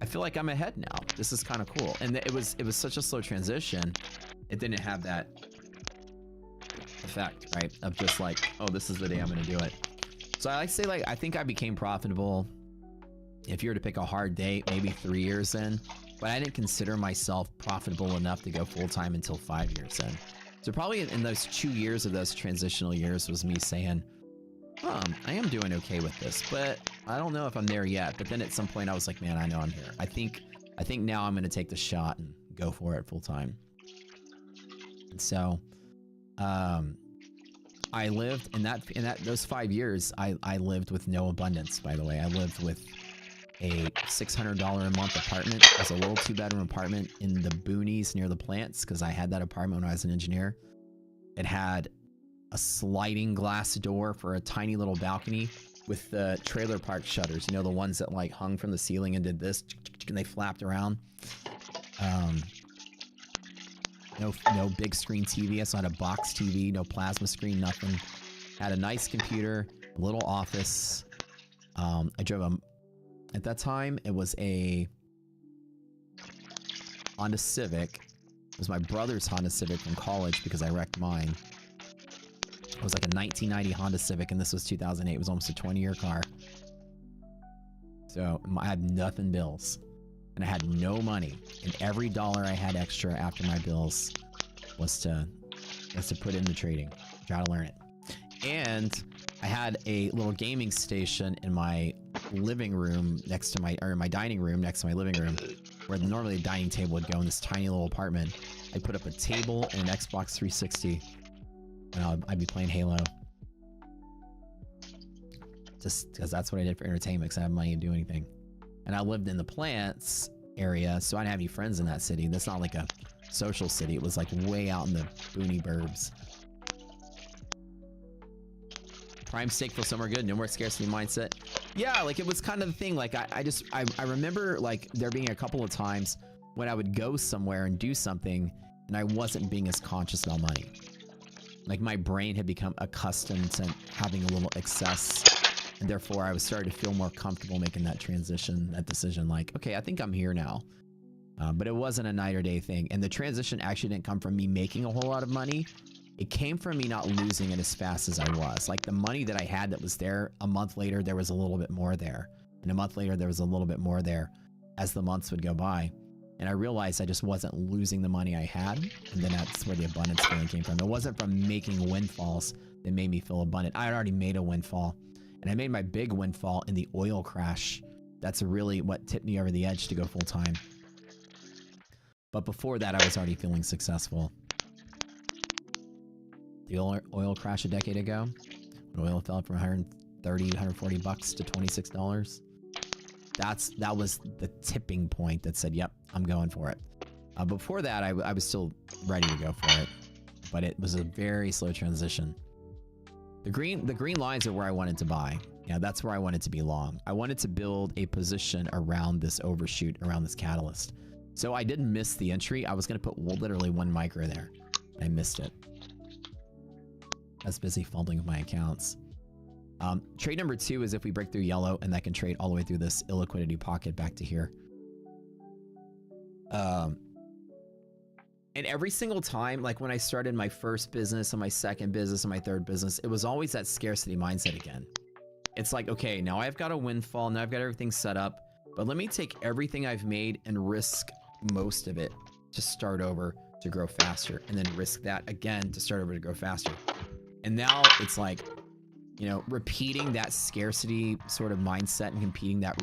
I feel like I'm ahead now. This is kind of cool. And it was such a slow transition. It didn't have that effect, right? Of just like, oh, this is the day I'm going to do it. So I like to say, like, I think I became profitable. If you were to pick a hard date, maybe 3 years in. But I didn't consider myself profitable enough to go full-time until 5 years in. So probably in those 2 years of those transitional years was me saying, I am doing okay with this, but I don't know if I'm there yet. But then at some point I was like, man, I know I'm here. I think now I'm going to take the shot and go for it full-time. And so I lived in those 5 years, I lived with no abundance, by the way. I lived with a $600 a month apartment. It was a little 2-bedroom apartment in the boonies near the plants because I had that apartment when I was an engineer. It had a sliding glass door for a tiny little balcony with the trailer park shutters. You know, the ones that like hung from the ceiling and did this and they flapped around. No big screen TV. I saw had a box TV, no plasma screen, nothing. Had a nice computer, a little office. I drove at that time, it was a Honda Civic. It was my brother's Honda Civic from college because I wrecked mine. It was like a 1990 Honda Civic, and this was 2008. It was almost a 20-year car. So I had nothing bills, and I had no money, and every dollar I had extra after my bills was to put into trading, try to learn it. And I had a little gaming station in my living room next to my, or in my dining room next to my living room, where normally a dining table would go in this tiny little apartment. I put up a table and an Xbox 360, and I'd be playing Halo. Just because that's what I did for entertainment, because I had money to do anything. And I lived in the plants area, so I didn't have any friends in that city. That's not like a social city. It was like way out in the boony burbs. Prime steak feels somewhere good. No more scarcity mindset. Yeah, like it was kind of the thing. Like I remember like there being a couple of times when I would go somewhere and do something and I wasn't being as conscious about money. Like my brain had become accustomed to having a little excess, and therefore I was starting to feel more comfortable making that transition, that decision. Like, okay, I think I'm here now. But it wasn't a night or day thing. And the transition actually didn't come from me making a whole lot of money. It came from me not losing it as fast as I was. Like the money that I had that was there, a month later, there was a little bit more there. And a month later, there was a little bit more there as the months would go by. And I realized I just wasn't losing the money I had. And then that's where the abundance feeling came from. It wasn't from making windfalls that made me feel abundant. I had already made a windfall. And I made my big windfall in the oil crash. That's really what tipped me over the edge to go full time. But before that, I was already feeling successful. The oil crash a decade ago, when oil fell from 130, 140 bucks to $26. That was the tipping point that said, yep, I'm going for it. Before that, I was still ready to go for it, but it was a very slow transition. The green lines are where I wanted to buy. Yeah, that's where I wanted to be long. I wanted to build a position around this overshoot, around this catalyst. So I didn't miss the entry. I was going to put literally 1 micro there. I missed it. I was busy fumbling with my accounts. Trade number 2 is if we break through yellow, and that can trade all the way through this illiquidity pocket back to here. And every single time, like when I started my first business and my second business and my third business, it was always that scarcity mindset again. It's like, okay, now I've got a windfall, now I've got everything set up, but let me take everything I've made and risk most of it to start over to grow faster, and then risk that again to start over to grow faster. And now it's like, you know, repeating that scarcity sort of mindset and repeating that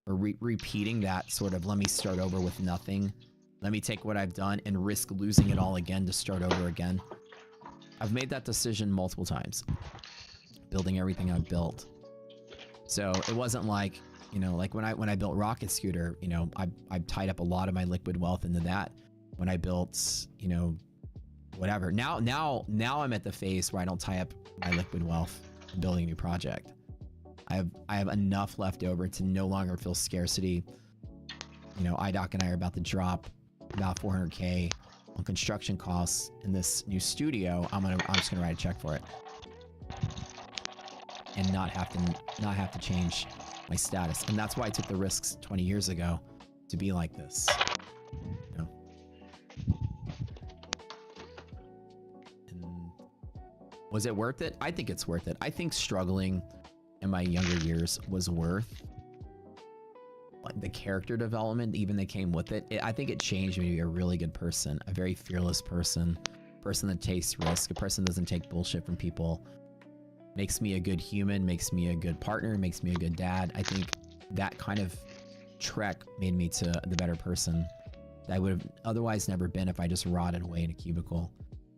repeating that sort of, let me start over with nothing. Let me take what I've done and risk losing it all again to start over again. I've made that decision multiple times, building everything I've built. So it wasn't like, you know, like when I built Rocket Scooter, you know, I tied up a lot of my liquid wealth into that. When I built, you know, whatever. Now I'm at the phase where I don't tie up my liquid wealth in building a new project. I have enough left over to no longer feel scarcity. You know, IDOC and I are about to drop about 400K on construction costs in this new studio. I'm just gonna write a check for it and not have to change my status. And that's why I took the risks 20 years ago to be like this. You know? Was it worth it? I think it's worth it. I think struggling in my younger years was worth the character development, even that came with it. I think it changed me to be a really good person, a very fearless person that takes risk, a person that doesn't take bullshit from people, makes me a good human, makes me a good partner, makes me a good dad. I think that kind of trek made me to the better person that I would have otherwise never been if I just rotted away in a cubicle,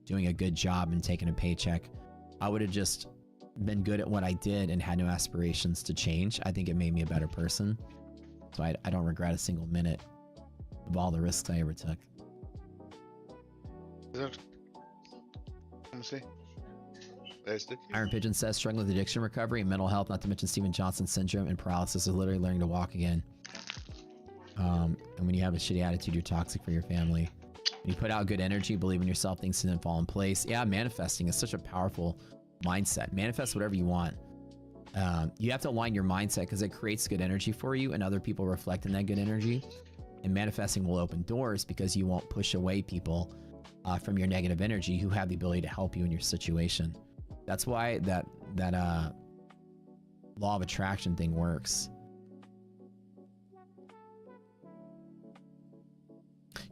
doing a good job and taking a paycheck. I would have just been good at what I did and had no aspirations to change. I think it made me a better person. So I don't regret a single minute of all the risks I ever took. Iron Pigeon says, struggling with addiction recovery and mental health, not to mention Steven Johnson syndrome and paralysis, is literally learning to walk again. And when you have a shitty attitude, you're toxic for your family. When you put out good energy, believe in yourself, things can then fall in place. Yeah, manifesting is such a powerful mindset. Manifest whatever you want. You have to align your mindset because it creates good energy for you and other people reflect in that good energy. And manifesting will open doors because you won't push away people from your negative energy who have the ability to help you in your situation. That's why that law of attraction thing works.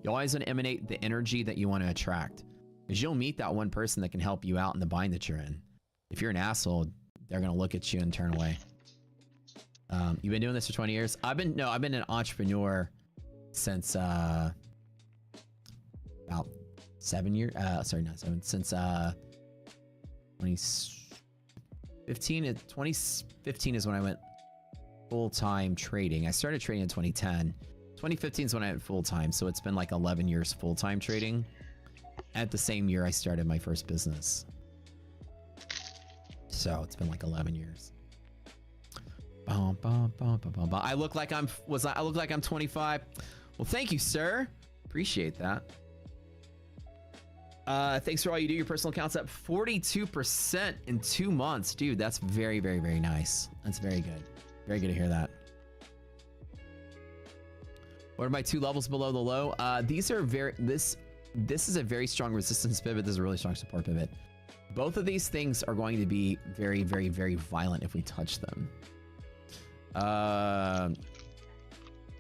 You always want to emanate the energy that you want to attract, because you'll meet that one person that can help you out in the bind that you're in. If you're an asshole, they're gonna look at you and turn away. You've been doing this for 20 years? I've been an entrepreneur since about 7 years. Sorry, not 7. Since 2015. 2015 is when I went full-time trading. I started trading in 2010. 2015 is when I went full-time, so it's been like 11 years full-time trading. At the same year, I started my first business. So it's been like 11 years. I look like I'm 25. Well, thank you, sir. Appreciate that. Thanks for all you do. Your personal account's up 42% in 2 months. Dude, that's very, very, very nice. That's very good. Very good to hear that. What are my 2 levels below the low? These are this is a very strong resistance pivot. This is a really strong support pivot. Both of these things are going to be very, very, very violent if we touch them. I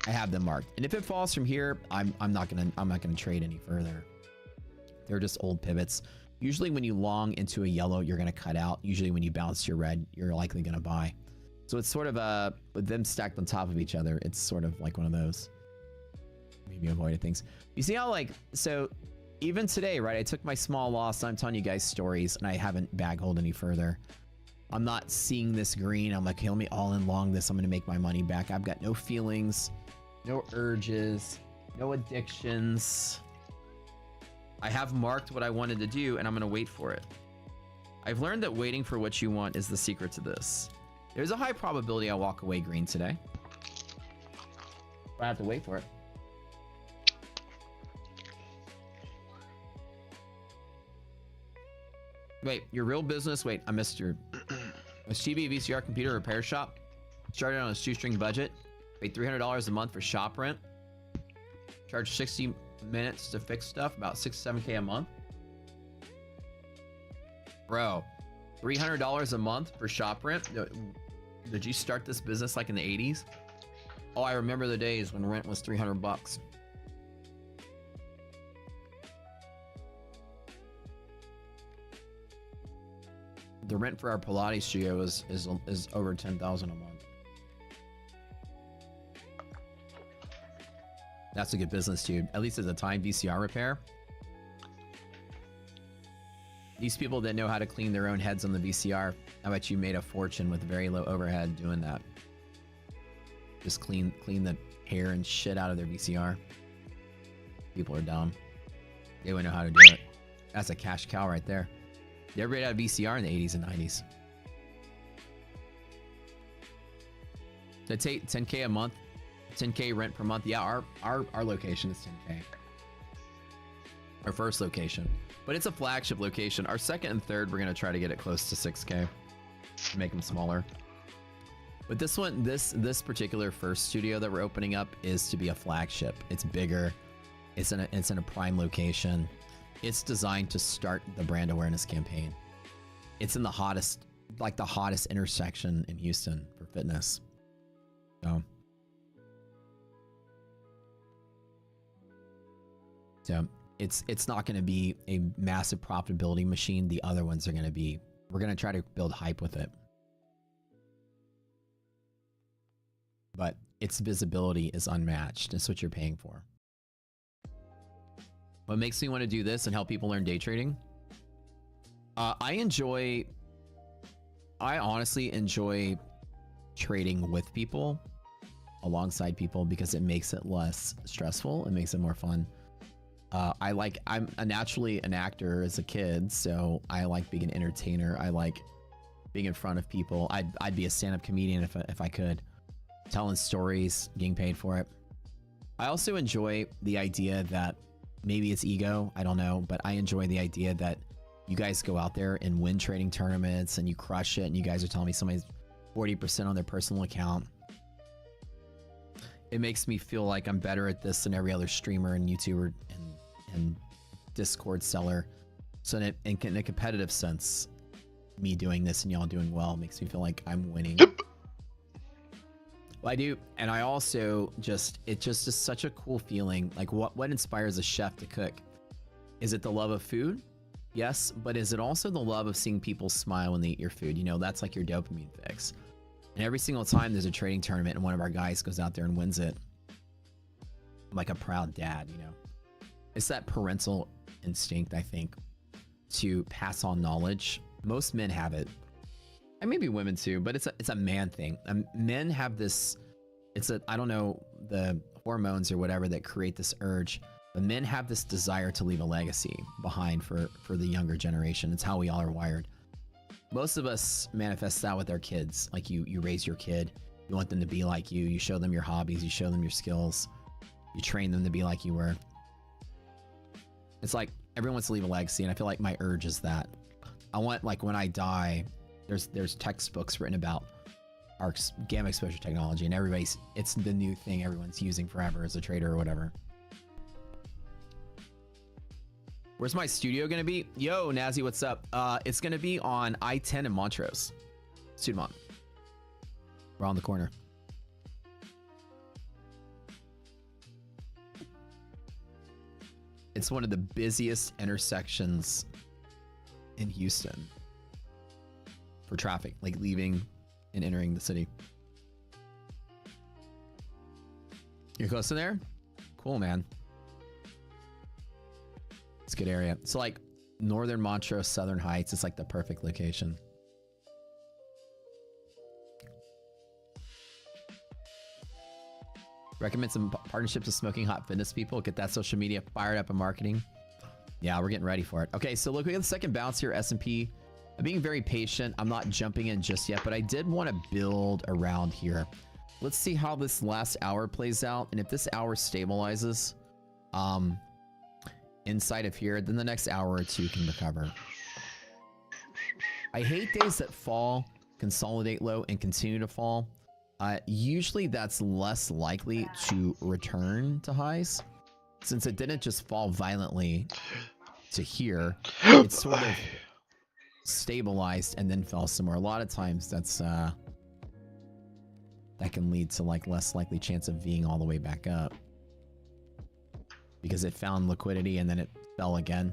have them marked, and if it falls from here, I'm not gonna trade any further. They're just old pivots. Usually when you long into a yellow, you're gonna cut out. Usually when you bounce your red, you're likely gonna buy. So it's sort of with them stacked on top of each other, it's sort of like one of those. Maybe avoided things. You see how so even today, right? I took my small loss. I'm telling you guys stories, and I haven't bag hold any further. I'm not seeing this green. I'm like, hey, let me all in long this. I'm gonna make my money back. I've got no feelings, no urges, no addictions. I have marked what I wanted to do, and I'm gonna wait for it. I've learned that waiting for what you want is the secret to this. There's a high probability I'll walk away green today, but I have to wait for it. Wait, your real business? Wait, I missed your... A TV, VCR, computer repair shop. Started on a shoestring budget. Paid $300 a month for shop rent. Charge 60 minutes to fix stuff. About 6 to 7K a month. Bro, $300 a month for shop rent? Did you start this business like in the 80s? Oh, I remember the days when rent was 300 bucks. The rent for our Pilates studio is over $10,000 a month. That's a good business, dude. At least at the time, VCR repair. These people that know how to clean their own heads on the VCR, I bet you made a fortune with very low overhead doing that. Just clean the hair and shit out of their VCR. People are dumb. They wouldn't know how to do it. That's a cash cow right there. Everybody had a VCR in the 80s and 90s. So take 10K a month, 10K rent per month. Yeah, our location is 10K. Our first location, but it's a flagship location. Our second and third, we're gonna try to get it close to 6K, make them smaller. But this one, this particular first studio that we're opening up is to be a flagship. It's bigger. It's in a prime location. It's designed to start the brand awareness campaign. It's in the hottest intersection in Houston for fitness. So it's not going to be a massive profitability machine. The other ones are going to be. We're going to try to build hype with it, but its visibility is unmatched. That's what you're paying for. What makes me want to do this and help people learn day trading? I honestly enjoy trading with people, alongside people, because it makes it less stressful. It makes it more fun. I'm naturally an actor as a kid, so I like being an entertainer. I like being in front of people. I'd be a stand-up comedian if I could, telling stories, getting paid for it. I also enjoy the idea that, maybe it's ego, I don't know, but I enjoy the idea that you guys go out there and win trading tournaments and you crush it, and you guys are telling me somebody's 40% on their personal account. It makes me feel like I'm better at this than every other streamer and YouTuber and Discord seller. So in a competitive sense, me doing this and y'all doing well makes me feel like I'm winning. Well, I do, and I also it just is such a cool feeling. Like what inspires a chef to cook? Is it the love of food? Yes, but is it also the love of seeing people smile when they eat your food? You know, that's like your dopamine fix. And every single time there's a trading tournament and one of our guys goes out there and wins it, I'm like a proud dad, you know. It's that parental instinct, I think, to pass on knowledge. Most men have it, and maybe women too, but it's a man thing. Men have this, I don't know, the hormones or whatever that create this urge, but men have this desire to leave a legacy behind for the younger generation. It's how we all are wired. Most of us manifest that with our kids. Like you raise your kid, you want them to be like you show them your hobbies, you show them your skills, you train them to be like you were. It's like everyone wants to leave a legacy, and I feel like my urge is that. I want, like, when I die, there's textbooks written about our gamma exposure technology, and it's the new thing everyone's using forever as a trader or whatever. Where's my studio gonna be? Yo, Nazi, what's up? It's gonna be on I-10 in Montrose. Studemont. We're on the corner. It's one of the busiest intersections in Houston for traffic, like leaving and entering the city. You're close to there? Cool, man. It's a good area. So like northern Montrose, Southern Heights, it's like the perfect location. Recommend some partnerships with Smoking Hot Fitness people. Get that social media fired up and marketing. Yeah, we're getting ready for it. Okay, so look, we got the second bounce here, S&P. I'm being very patient. I'm not jumping in just yet, but I did want to build around here. Let's see how this last hour plays out. And if this hour stabilizes inside of here, then the next hour or two can recover. I hate days that fall, consolidate low, and continue to fall. Usually that's less likely to return to highs. Since it didn't just fall violently to here, it's sort of stabilized and then fell somewhere. A lot of times that's that can lead to like less likely chance of being all the way back up because it found liquidity and then it fell again.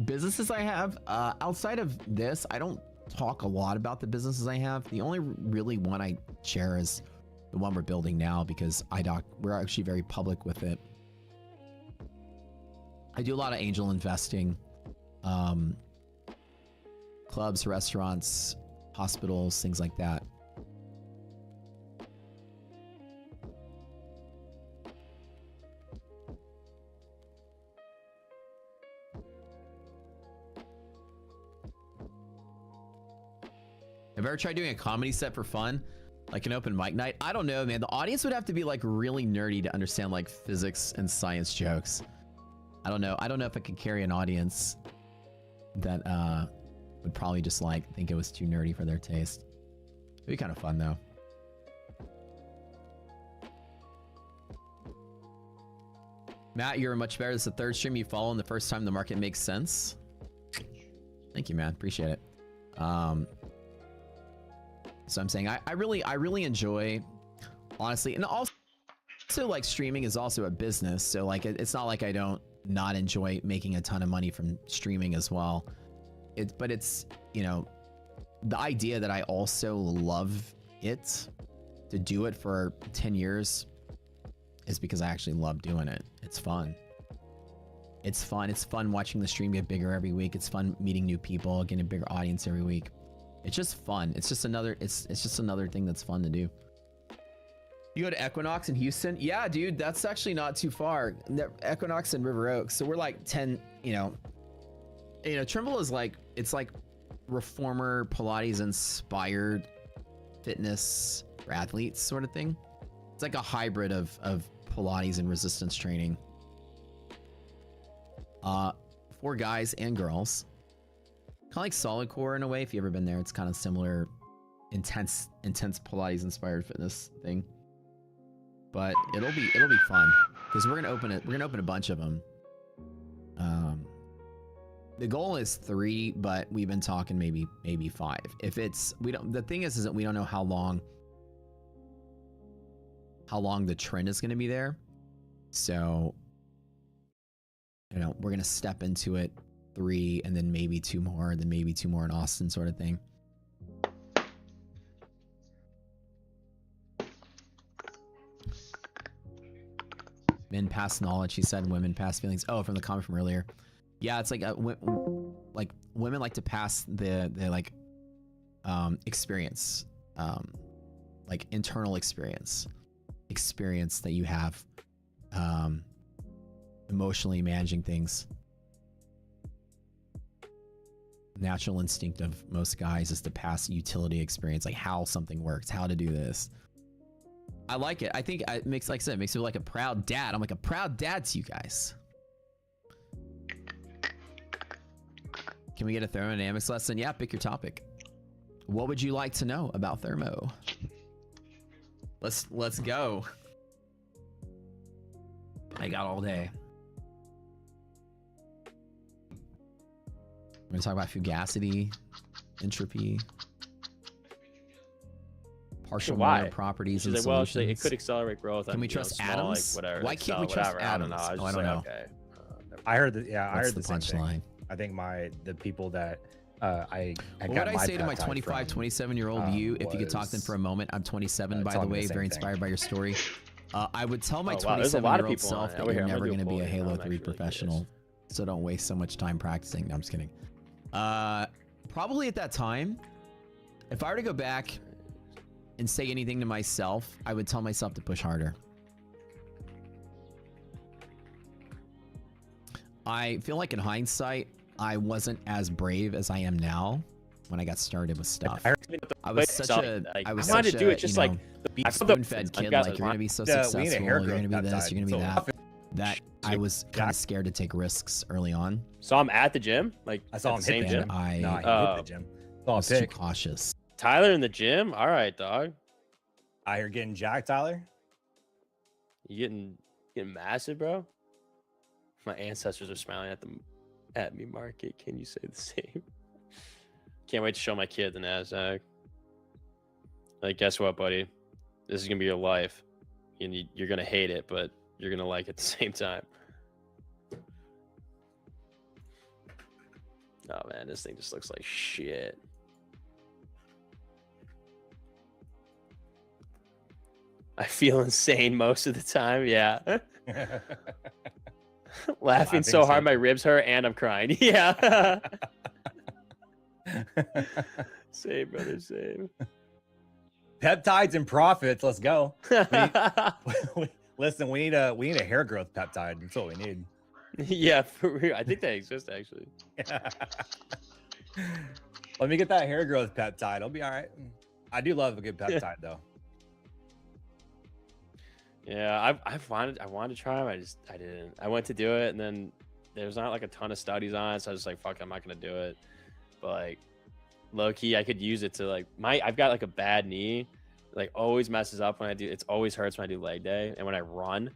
Businesses I have outside of this, I don't talk a lot about the businesses I have. The only really one I share is the one we're building now because we're actually very public with it. I do a lot of angel investing, clubs, restaurants, hospitals, things like that. Have you ever tried doing a comedy set for fun? Like an open mic night? I don't know, man. The audience would have to be like really nerdy to understand like physics and science jokes. I don't know. I don't know if I could carry an audience that would probably just like think it was too nerdy for their taste. It'd be kind of fun though. Matt, you're much better. This is the third stream you follow and the first time the market makes sense. Thank you, man. Appreciate it. So I'm saying I really enjoy, honestly, and also like streaming is also a business. So like it's not like I don't not enjoy making a ton of money from streaming as well. But it's, you know, the idea that I also love it, to do it for 10 years is because I actually love doing it. It's fun. It's fun. It's fun watching the stream get bigger every week. It's fun meeting new people, getting a bigger audience every week. It's just fun. It's just another thing that's fun to do. You go to Equinox in Houston? Yeah, dude, that's actually not too far. Equinox in River Oaks. So we're like 10, you know, Trimble is like, it's like reformer Pilates inspired fitness for athletes sort of thing. It's like a hybrid of Pilates and resistance training. For guys and girls. Kind of like Solid Core in a way. If you've ever been there, it's kind of similar, intense Pilates inspired fitness thing. but it'll be fun because we're gonna open it. We're gonna open a bunch of them. The goal is 3, but we've been talking maybe 5. If it's the thing is that we don't know how long the trend is gonna be there. So we're gonna step into it 3 and then maybe 2 more, then maybe 2 more in Austin, sort of thing. Men pass knowledge, he said. Women pass feelings. Oh, from the comment from earlier. Yeah, it's like women like to pass the like experience, like internal experience that you have, emotionally managing things. Natural instinct of most guys is to pass utility experience, like how something works, how to do this. I like it. I think it makes, like I said, it makes me like a proud dad. I'm like a proud dad to you guys. Can we get a thermodynamics lesson? Yeah, pick your topic. What would you like to know about thermo? Let's go. I got all day. We're gonna talk about fugacity, entropy, partial Miller properties and solutions. It could accelerate growth. Can we trust atoms? Like whatever, Why can't we trust atoms? I don't know. I don't know. Okay. I heard that. Yeah, I What's heard the same thing. punchline? I think the people that I what would I say to my 25, 27-year-old you if you could talk to them for a moment? I'm 27, by the way, very inspired by your story. I would tell my 27-year-old self that you're never going to be a Halo 3 professional, so don't waste so much time practicing. No, I'm just kidding. Probably at that time, if I were to go back and say anything to myself, I would tell myself to push harder. I feel like in hindsight, I wasn't as brave as I am now when I got started with stuff. I was such a, I wanted to do it just like a spoon-fed kid. Like, you're gonna be so successful, you're gonna be this, you're gonna be that. That I was kind of scared to take risks early on. Saw him at the gym, like I saw him same hit gym. He hit the gym. I was too cautious. Tyler in the gym. All right, dog. You're getting jacked, Tyler. You getting massive, bro. My ancestors are smiling at me, Market. Can you say the same? Can't wait to show my kid the NASDAQ. Like, guess what, buddy? This is gonna be your life. You're gonna hate it, but you're gonna like it at the same time. Oh man, this thing just looks like shit. I feel insane most of the time. Yeah. Laughing so hard my ribs hurt and I'm crying. Yeah. Same, brother, same. Peptides and profits. Let's go. Listen, we need a hair growth peptide. That's what we need. Yeah, for real. I think they exist actually. Let me get that hair growth peptide. It'll be all right. I do love a good peptide though. Yeah, I wanted to try them. I didn't. I went to do it, and then there's not like a ton of studies on it, so I was just like, fuck, I'm not gonna do it. But like, low key, I could use it to like I've got like a bad knee, like always messes up when I do. It always hurts when I do leg day, and when I run,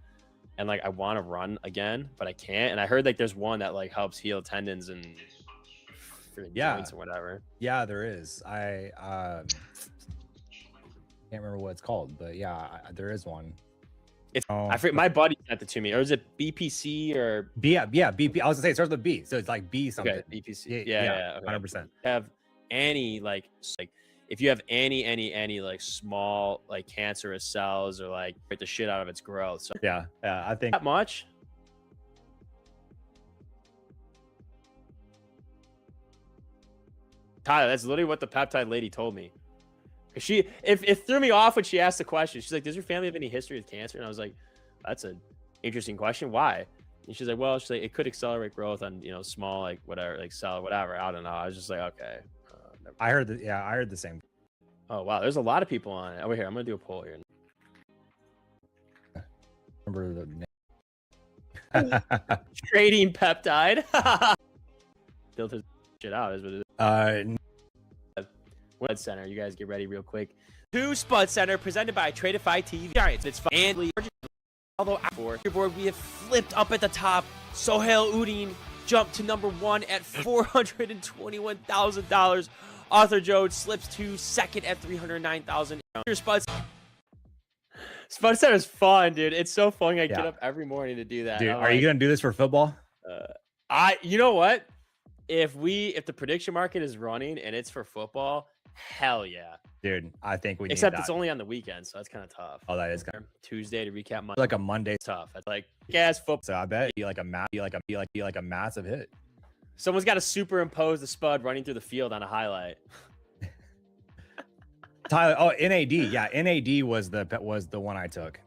and like I want to run again, but I can't. And I heard like there's one that like helps heal tendons and joints or whatever. Yeah, there is. I can't remember what it's called, but yeah, there is one. It's I forget, my buddy sent it to me, or is it BPC or BP? I was gonna say it starts with B, so it's like B something. Okay, BPC. Yeah, 100%. Have any like if you have any like small like cancerous cells or like break the shit out of its growth. So yeah, I think that much. Tyler, that's literally what the peptide lady told me. It threw me off when she asked the question. She's like, does your family have any history of cancer? And I was like, that's an interesting question. Why? And she's like, well, it could accelerate growth on, small, like whatever, like cell, whatever. I don't know. I was just like, okay. I heard the same. Oh, wow. There's a lot of people on it. Over here. I'm going to do a poll here. Remember the name. Trading peptide. Filters shit out is what it is. Spud Center. You guys get ready real quick. To Spud Center, presented by Tradeify TV. Giants. It's fun. And although for your board, we have flipped up at the top. Sohail Udin jumped to number 1 at $421,000. Arthur Jones slips to second at $309,000. Spud Center is fun, dude. It's so fun. I get up every morning to do that. Dude, are you gonna do this for football? You know what? If the prediction market is running and it's for football, hell yeah, dude. I think we. Except it's only on the weekend, so that's kind of tough. Oh, that is kind of Tuesday to recap Monday. Like a Monday, tough. It's like gas football. So I bet you like a massive hit. Someone's got to superimpose the Spud running through the field on a highlight. Tyler, oh NAD, yeah, NAD was the one I took.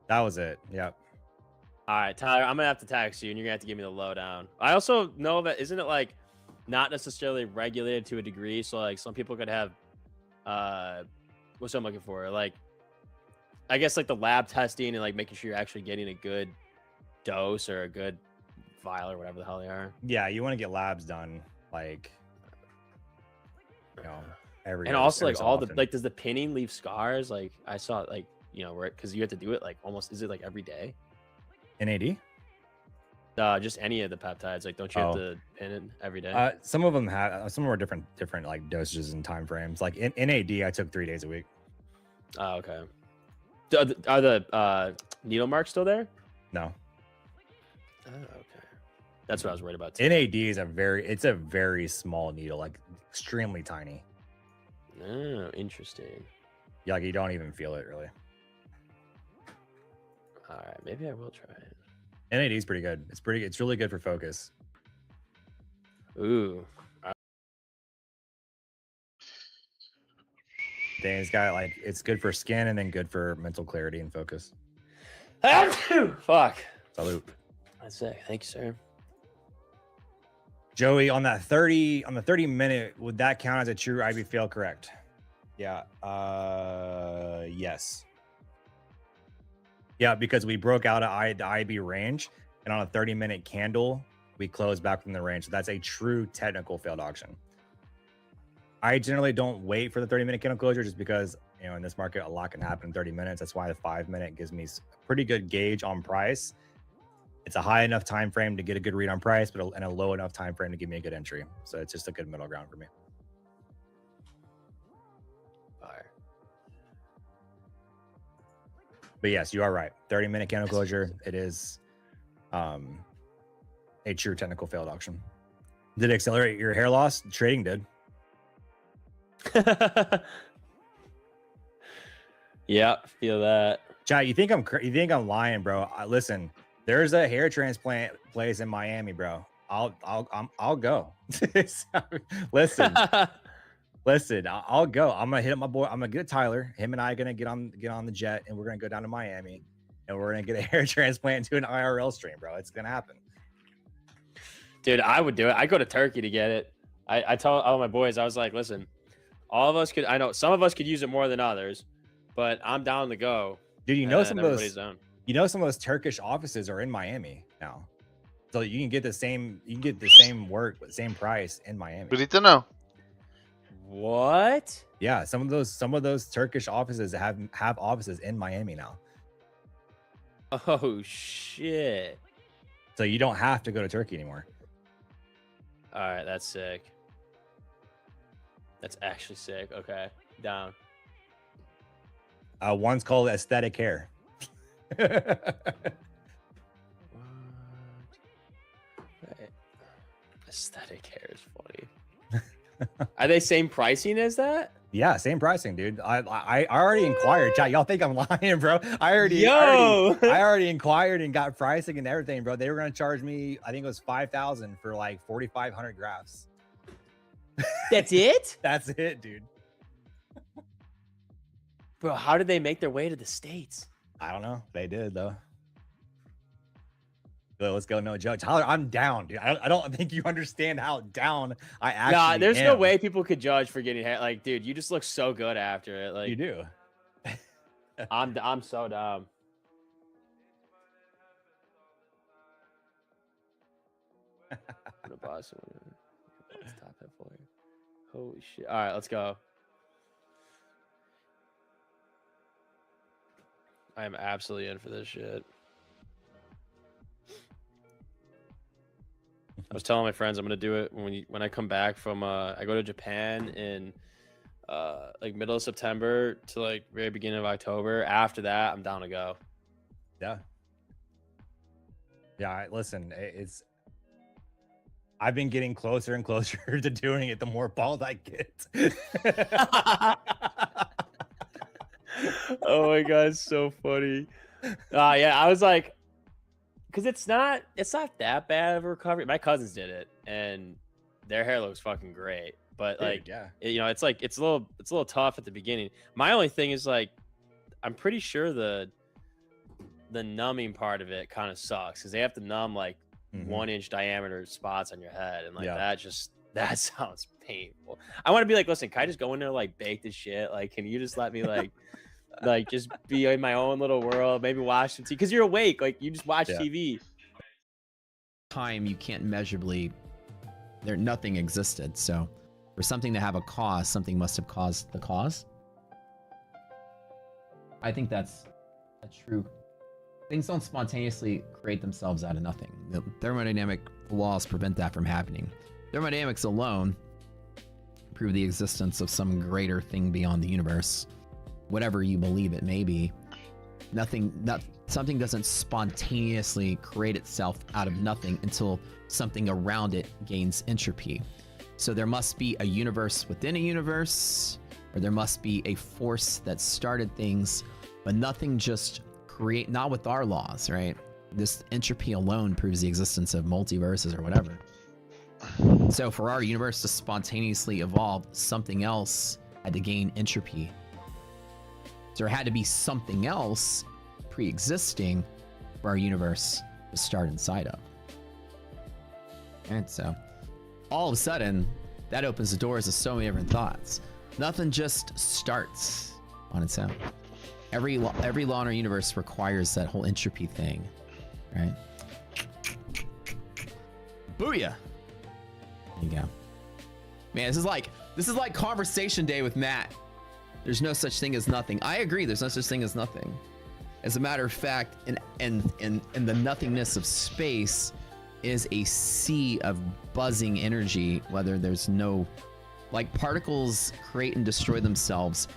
That was it. Yep. All right, Tyler, I'm gonna have to text you, and you're gonna have to give me the lowdown. I also know that isn't it like not necessarily regulated to a degree, so like some people could have, what's I'm looking for? Like, I guess like the lab testing and like making sure you're actually getting a good dose or a good vial or whatever the hell they are. Yeah, you want to get labs done, like, every. And also like all the does the pinning leave scars? Like I saw like where because you have to do it like almost is it like every day? NAD? Just any of the peptides. Like don't you have to pin it every day? Some of them are different like dosages and time frames. Like in NAD, I took 3 days a week. Oh, okay. Are the needle marks still there? No. Oh, okay. That's what I was worried about too. NAD is a very small needle, like extremely tiny. Oh, interesting. Yeah, like you don't even feel it really. All right, maybe I will try it. NAD is pretty good. It's really good for focus. Ooh. Then it's got like it's good for skin and then good for mental clarity and focus. Fuck. Salute. That's it. Thank you, sir. Joey, on the 30 minute, would that count as a true IB fail? Correct. Yeah. Yes. Yeah, because we broke out the IB range, and on a 30-minute candle, we closed back from the range. So that's a true technical failed auction. I generally don't wait for the 30-minute candle closure just because, in this market, a lot can happen in 30 minutes. That's why the 5-minute gives me a pretty good gauge on price. It's a high enough time frame to get a good read on price, but and a low enough time frame to give me a good entry. So it's just a good middle ground for me. Fire. But yes, you are right. 30-minute candle closure. It is a true technical failed auction. Did it accelerate your hair loss? Trading did. Yeah, feel that. Chat, you think I'm lying, bro? Listen, there's a hair transplant place in Miami, bro. I'll go. Listen, I'll go. I'm gonna hit up my boy. I'm gonna get Tyler. Him and I are gonna get on the jet, and we're gonna go down to Miami, and we're gonna get a hair transplant to an IRL stream, bro. It's gonna happen. Dude, I would do it. I go to Turkey to get it. I told all my boys, I was like, listen, all of us could. I know some of us could use it more than others, but I'm down to go. Dude, some of those. Some of those Turkish offices are in Miami now, so you can get the same. You can get the same work, but same price in Miami. Bonito no. What? Yeah, some of those Turkish offices have offices in Miami now. Oh shit! So you don't have to go to Turkey anymore. All right, that's sick. That's actually sick. Okay, down. One's called aesthetic hair. What? Aesthetic hair is funny. Are they same pricing as that? Yeah, same pricing, dude. I already inquired. Chat, y'all think I'm lying, bro? I already inquired and got pricing and everything, bro. They were gonna charge me, I think it was $5,000 for like 4,500 grafts. That's it? That's it, dude. Bro, how did they make their way to the States? I don't know. They did though. So let's go. No joke, Tyler. I'm down, dude. I don't think you understand how down I actually. Nah, there's am. no way people could judge for getting hit. Like, dude, you just look so good after it. Like you do. I'm so dumb. I'm gonna buy some. Let's top that for you. Holy shit. All right, let's go. I am absolutely in for this shit. I was telling my friends I'm gonna do it when I come back from I go to Japan in like middle of September to like very beginning of October. After that, I'm down to go. Yeah. Yeah, listen, it's I've been getting closer and closer to doing it the more bald I get. Oh my god, it's so funny. Yeah, I was like, because it's not that bad of a recovery. My cousins did it, and their hair looks fucking great. But like, yeah, you know, it's like it's a little tough at the beginning. My only thing is like, I'm pretty sure the numbing part of it kind of sucks because they have to numb like 1-inch diameter spots on your head, and like that sounds painful. I want to be like, listen, can I just go in there like baked as shit? Like, can you just let me like like just be in my own little world, maybe watch some TV because you're awake, like you just watch TV. Time you can't measurably, nothing existed. So for something to have a cause, something must have caused the cause. I think that's a true. Things don't spontaneously create themselves out of nothing. The thermodynamic laws prevent that from happening. Thermodynamics alone prove the existence of some greater thing beyond the universe. Whatever you believe it may be. Something doesn't spontaneously create itself out of nothing until something around it gains entropy. So there must be a universe within a universe, or there must be a force that started things, but nothing just not with our laws, right? This entropy alone proves the existence of multiverses or whatever. So for our universe to spontaneously evolve, something else had to gain entropy. So there had to be something else pre-existing for our universe to start inside of. And so all of a sudden, that opens the doors to so many different thoughts. Nothing just starts on its own. Every law in our universe requires that whole entropy thing, right? Booyah! There you go. Man, this is like conversation day with Matt. There's no such thing as nothing. I agree, there's no such thing as nothing. As a matter of fact, in the nothingness of space is a sea of buzzing energy, whether there's no, like particles create and destroy themselves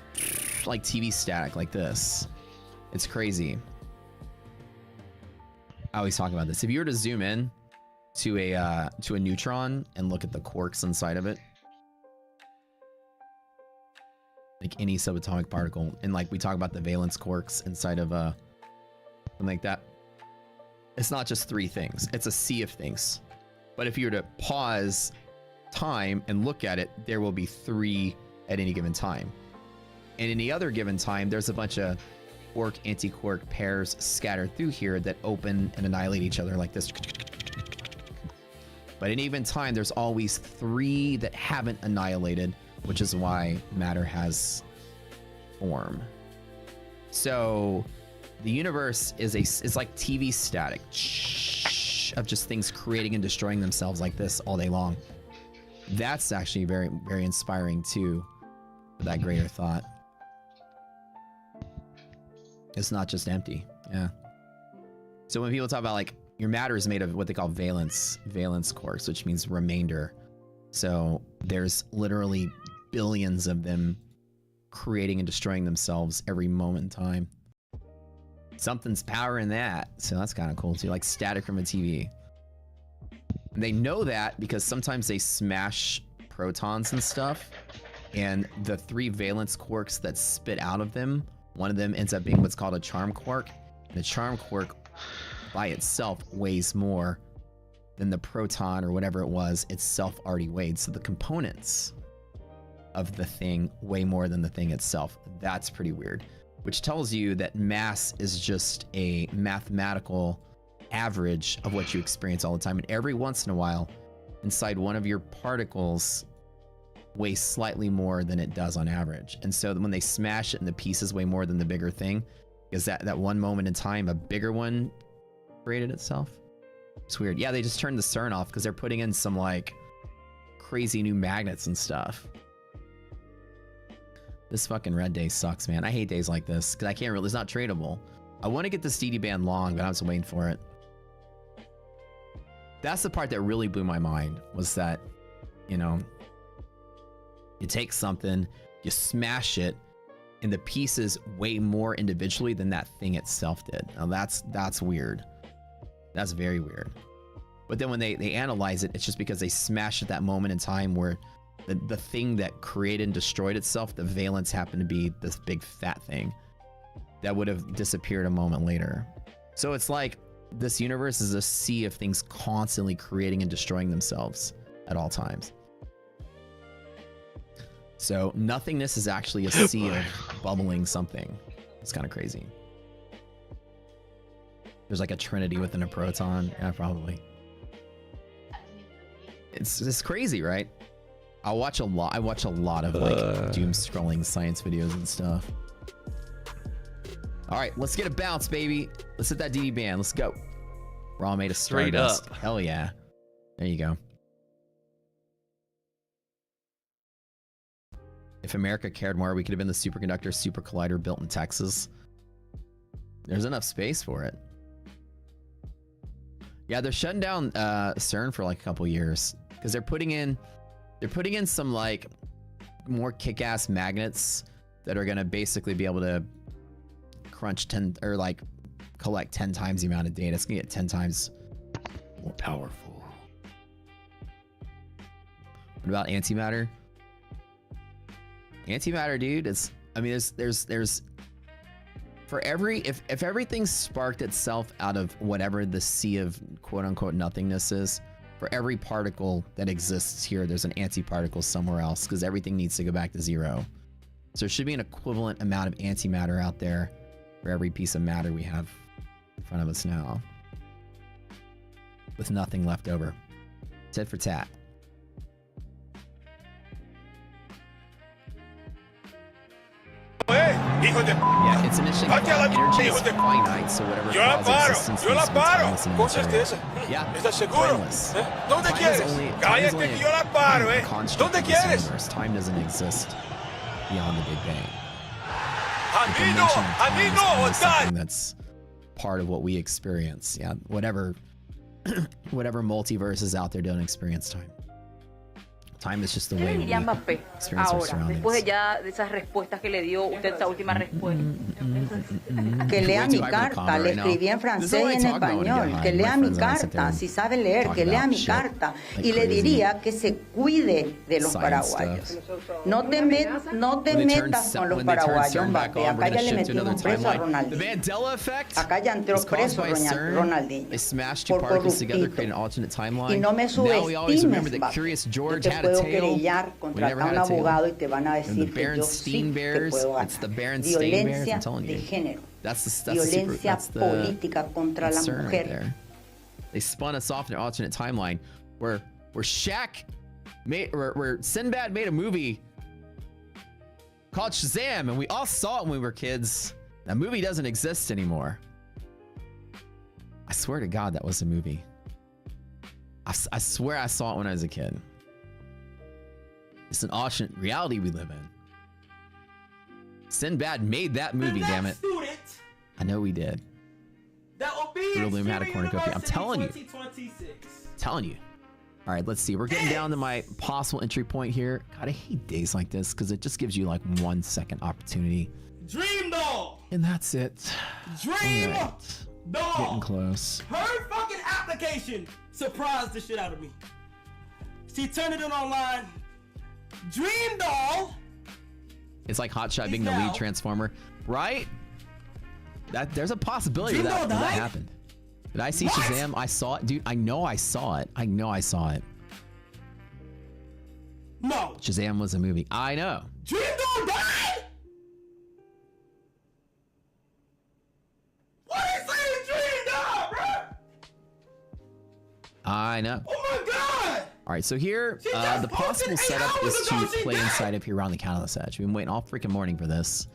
like TV static like this. It's crazy. I always talk about this. If you were to zoom in to a neutron and look at the quarks inside of it, like any subatomic particle, and like we talk about the valence quarks inside of something like that, it's not just 3 things, it's a sea of things. But if you were to pause time and look at it, there will be 3 at any given time. And any other given time, there's a bunch of quark anti-quark pairs scattered through here that open and annihilate each other like this. But at any given time, there's always 3 that haven't annihilated, which is why matter has form. So the universe is like TV static of just things creating and destroying themselves like this all day long. That's actually very, very inspiring too, for that greater thought. It's not just empty. Yeah. So when people talk about like your matter is made of what they call valence quarks, which means remainder. So there's literally billions of them creating and destroying themselves every moment in time. Something's powering that. So that's kind of cool too, like static from a TV. And they know that because sometimes they smash protons and stuff, and the 3 valence quarks that spit out of them, one of them ends up being what's called a charm quark. And the charm quark by itself weighs more than the proton or whatever it was itself already weighed. So the components of the thing weigh more than the thing itself. That's pretty weird, which tells you that mass is just a mathematical average of what you experience all the time. And every once in a while, inside one of your particles weighs slightly more than it does on average. And so when they smash it and the pieces weigh more than the bigger thing, is that one moment in time, a bigger one created itself. It's weird. Yeah, they just turned the CERN off because they're putting in some like crazy new magnets and stuff. This fucking red day sucks, man. I hate days like this because I can't really. It's not tradable. I want to get this DD band long, but I'm just waiting for it. That's the part that really blew my mind, was that, you know, you take something, you smash it, and the pieces weigh more individually than that thing itself did. Now that's weird. That's very weird. But then when they analyze it, it's just because they smashed at that moment in time where the thing that created and destroyed itself, the valence happened to be this big fat thing that would have disappeared a moment later. So it's like this universe is a sea of things constantly creating and destroying themselves at all times. So nothingness is actually a sea of bubbling something. It's kind of crazy. There's like a trinity within a proton. Yeah, probably. It's crazy, right? I watch a lot of like doom scrolling science videos and stuff. All right, let's get a bounce, baby. Let's hit that DD band. Let's go. Raw made a Straight Stardust. up. Hell yeah. There you go. If America cared more, we could have been the superconductor super collider built in Texas. There's enough space for it. Yeah, they're shutting down CERN for like a couple years because they're putting in some like more kick-ass magnets that are gonna basically be able to crunch 10 or like collect 10 times the amount of data. It's gonna get 10 times more powerful. What about antimatter? Antimatter, dude, there's for every if everything sparked itself out of whatever the sea of quote unquote nothingness is, for every particle that exists here, there's an antiparticle somewhere else because everything needs to go back to zero. So there should be an equivalent amount of antimatter out there for every piece of matter we have in front of us now, with nothing left over. Tit for tat. Yeah, it's initially energy is finite, so whatever causes existence needs to be timeless and immaterial. Yeah, timeless. ¿Dónde quieres? Cállate que yo la paro, eh. ¿Dónde quieres? Time doesn't exist beyond the Big Bang. Something that's part of what we experience. Yeah, whatever multiverse is out there don't experience time. Time is just the way we experience our surroundings. Después de esas respuestas que le dio usted, esa última respuesta. Que lea mi carta, le escribí en francés y en español. Que lea mi carta, si sabe leer, que lea mi carta. Y le diría que se cuide de los paraguayos. No te metas con los paraguayos, Mbappé. Acá ya le metimos preso a Ronaldinho. Acá ya entró preso Ronaldinho. Por corruptito. Y no me subestimes, Mbappé. Puedo querellar, contratar a un abogado y te van a decir que yo sí te puedo ganar. Violencia de género. Violencia política contra la mujer. They spun us off in an alternate timeline where Sinbad made a movie called Shazam, and we all saw it when we were kids. That movie doesn't exist anymore. I swear to God, that was a movie. I swear I saw it when I was a kid. It's an alternate reality we live in. Sinbad made that movie, damn it. I know we did. Real Loom had a cornucopia. I'm telling you. Telling you. All right, let's see. We're getting down to my possible entry point here. God, I hate days like this because it just gives you like 1 second opportunity. Dream doll. And that's it. Dream right. doll. Getting close. Her fucking application surprised the shit out of me. She turned it in online. Dream doll. It's like Hotshot being the lead transformer, right? There's a possibility that happened. Did I see Shazam? I saw it, dude. I know I saw it. No. Shazam was a movie. I know. Dream doll died. What is saying dream doll, bro? I know. Oh my God. All right, so here, the possible setup is to play inside of here around the Catalyst Edge. We've been waiting all freaking morning for this.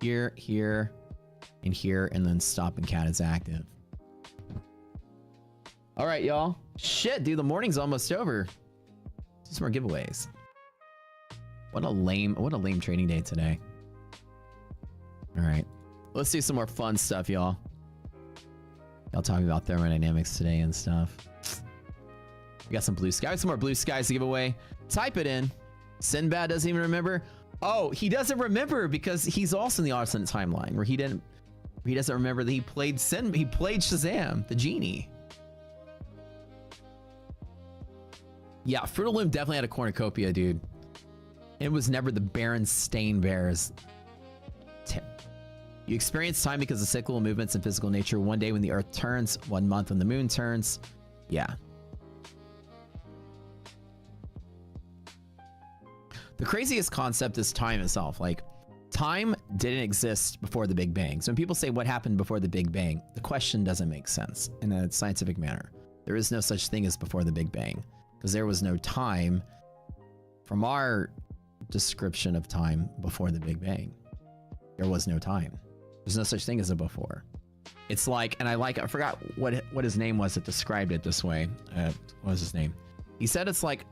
Here, and then stop and cat is active. All right, y'all. Shit, dude, the morning's almost over. Some more giveaways. What a lame trading day today. All right, let's do some more fun stuff, y'all. Y'all talking about thermodynamics today and stuff. We got some blue skies, some more blue skies to give away. Type it in. Sinbad doesn't even remember. Oh, he doesn't remember because he's also in the alternate timeline where he doesn't remember that he played Shazam, the genie. Yeah, Fruit Loom definitely had a cornucopia, dude. It was never the Berenstain Bears. You experience time because of cyclical movements and physical nature. One day when the Earth turns, 1 month when the Moon turns. Yeah. The craziest concept is time itself. Like, time didn't exist before the Big Bang. So when people say what happened before the Big Bang, the question doesn't make sense in a scientific manner. There is no such thing as before the Big Bang because there was no time from our description of time before the Big Bang. There was no time. There's no such thing as a before. It's like, and I forgot what his name was that described it this way. What was his name? He said it's like,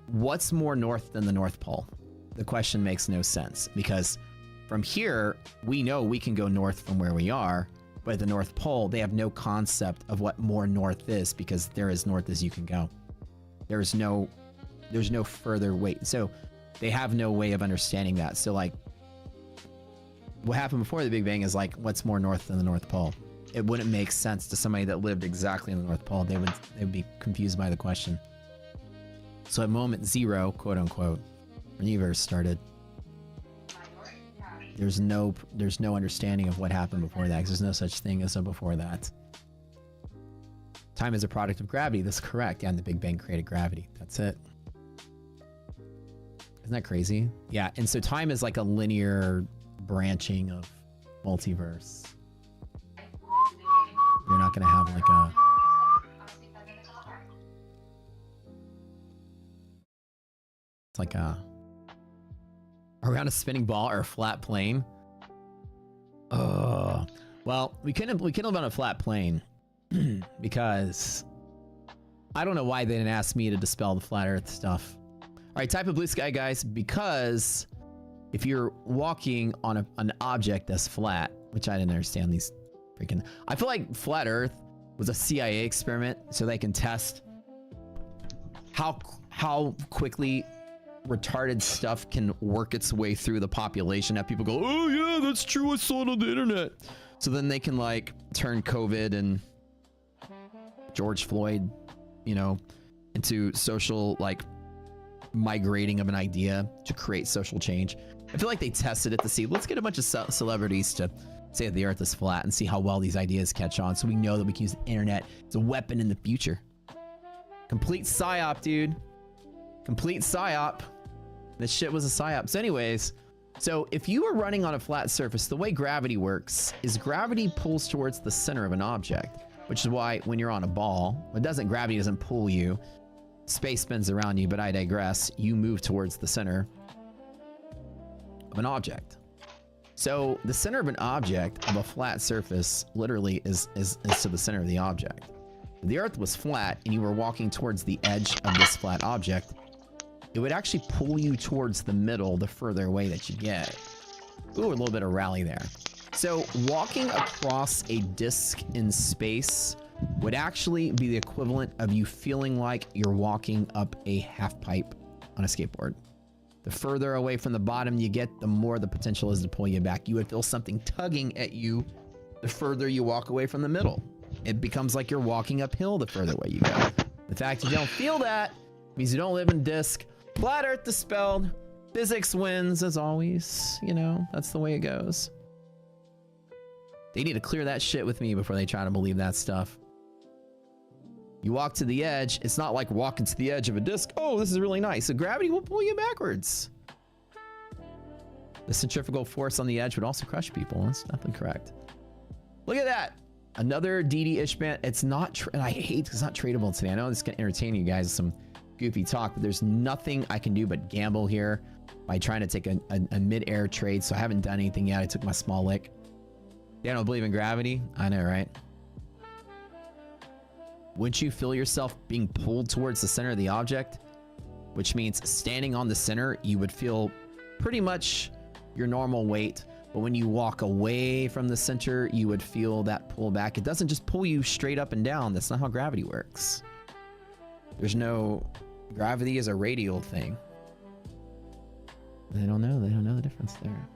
what's more north than the North Pole? The question makes no sense because from here, we know we can go north from where we are, but at the North Pole, they have no concept of what more north is because they're as north as you can go. There's no further way. So they have no way of understanding that. So like, what happened before the Big Bang is like, what's more north than the North Pole? It wouldn't make sense to somebody that lived exactly in the North Pole. They would be confused by the question. So at moment zero, quote unquote, when the universe started, there's no understanding of what happened before that because there's no such thing as a before that. Time is a product of gravity. That's correct. Yeah, and the Big Bang created gravity. That's it. Isn't that crazy? Yeah, and so time is like a linear branching of multiverse. You're not gonna have like a it's like around a spinning ball or a flat plane. Well, we couldn't live on a flat plane because I don't know why they didn't ask me to dispel the flat Earth stuff. All right, type of blue sky, guys, because if you're walking on an object that's flat, which I didn't understand these freaking... I feel like flat Earth was a CIA experiment so they can test how quickly retarded stuff can work its way through the population. Have people go, oh yeah, that's true, I saw it on the internet. So then they can like turn COVID and George Floyd, you know, into social like migrating of an idea to create social change. I feel like they tested it to see, let's get a bunch of celebrities to say that the Earth is flat and see how well these ideas catch on so we know that we can use the internet as a weapon in the future. Complete psyop, dude. Complete psyop. This shit was a psyop. So anyways, so if you are running on a flat surface, the way gravity works is gravity pulls towards the center of an object, which is why when you're on a ball, gravity doesn't pull you. Space spins around you, but I digress. You move towards the center of an object. So the center of an object of a flat surface literally is to the center of the object. If the Earth was flat and you were walking towards the edge of this flat object, it would actually pull you towards the middle the further away that you get. Ooh, a little bit of rally there. So walking across a disc in space would actually be the equivalent of you feeling like you're walking up a half pipe on a skateboard. The further away from the bottom you get, the more the potential is to pull you back. You would feel something tugging at you the further you walk away from the middle. It becomes like you're walking uphill the further away you go. The fact you don't feel that means you don't live in a disc. Flat Earth dispelled. Physics wins as always. You know, that's the way it goes. They need to clear that shit with me before they try to believe that stuff. You walk to the edge. It's not like walking to the edge of a disc. Oh, this is really nice. So gravity will pull you backwards. The centrifugal force on the edge would also crush people. That's definitely correct. Look at that. Another DD Ishband. It's not, and I hate it's not tradable today. I know this is going to entertain you guys with some goofy talk, but there's nothing I can do but gamble here by trying to take a mid-air trade. So I haven't done anything yet. I took my small lick. Yeah, I don't believe in gravity. I know, right? Wouldn't you feel yourself being pulled towards the center of the object? which means standing on the center, you would feel pretty much your normal weight. But when you walk away from the center, you would feel that pull back. It doesn't just pull you straight up and down. That's not how gravity works. There's no... Gravity is a radial thing. They don't know. They don't know the difference there.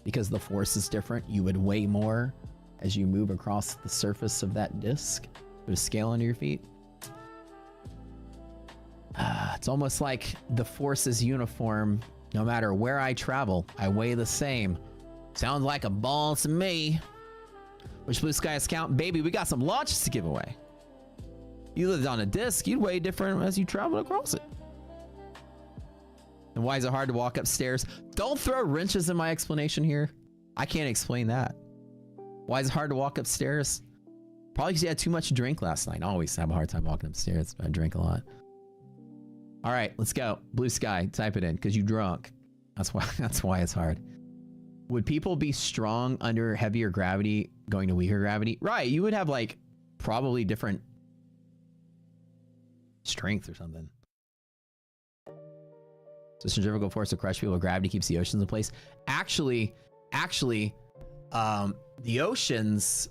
Because the force is different, you would weigh more as you move across the surface of that disc. Put a scale under your feet. It's almost like the force is uniform. No matter where I travel, I weigh the same. Sounds like a ball to me. Which Blue Sky is counting? Baby, we got some launches to give away. You lived on a disc, you'd weigh different as you travel across it. And why is it hard to walk upstairs? Don't throw wrenches in my explanation here. I can't explain that. Why is it hard to walk upstairs? Probably because you had too much to drink last night. I always have a hard time walking upstairs, but I drink a lot. All right, let's go. Blue Sky, type it in, because you drunk. That's why it's hard. Would people be strong under heavier gravity going to weaker gravity? Right, you would have like probably different strength or something. So centrifugal force of crush people, gravity keeps the oceans in place. Actually, the oceans,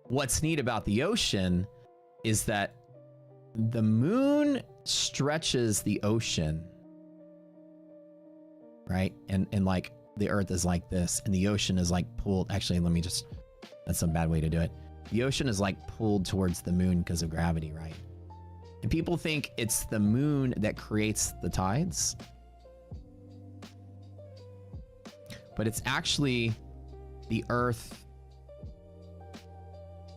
what's neat about the ocean is that the moon stretches the ocean, right? And like the earth is like this and the ocean is like pulled. Actually, let me just, that's some bad way to do it. The ocean is like pulled towards the moon because of gravity, right? And people think it's the moon that creates the tides. But it's actually the earth.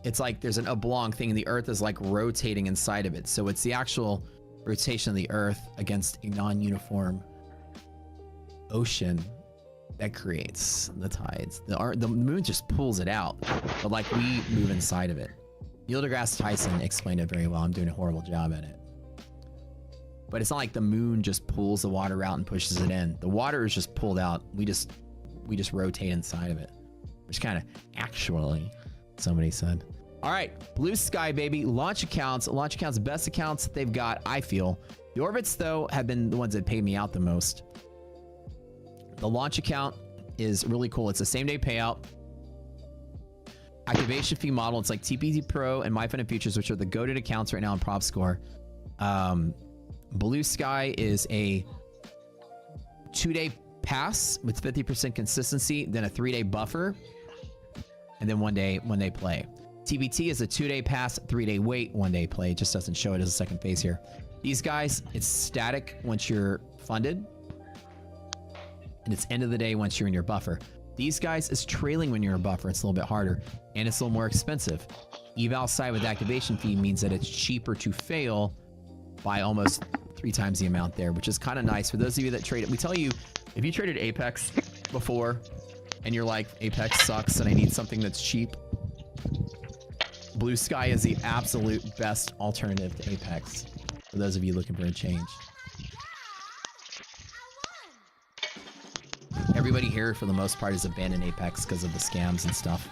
It's like there's an oblong thing and the earth is like rotating inside of it. So it's the actual rotation of the earth against a non-uniform ocean that creates the tides. The moon just pulls it out, but like we move inside of it. Neil deGrasse Tyson explained it very well. I'm doing a horrible job at it. But it's not like the moon just pulls the water out and pushes it in. The water is just pulled out. We just rotate inside of it. Which kind of actually, somebody said. All right, Blue Sky, baby. Launch accounts, best accounts that they've got, I feel. The orbits, though, have been the ones that paid me out the most. The launch account is really cool. It's a same-day payout. Activation fee model. It's like TPT Pro and MyFund Futures, which are the goated accounts right now in Prop Score. Blue Sky is a 2-day pass with 50% consistency, then a 3-day buffer, and then one day play. TBT is a 2-day pass, 3-day wait, 1-day play. It just doesn't show it as a second phase here. These guys, it's static once you're funded, and it's end of the day once you're in your buffer. These guys is trailing when you're in a buffer. It's a little bit harder, and it's a little more expensive. Eval side with activation fee means that it's cheaper to fail by almost 3 times the amount there, which is kind of nice. For those of you that trade it, we tell you, if you traded Apex before, and you're like, Apex sucks and I need something that's cheap, Blue Sky is the absolute best alternative to Apex, for those of you looking for a change. Everybody here, for the most part, has abandoned Apex because of the scams and stuff.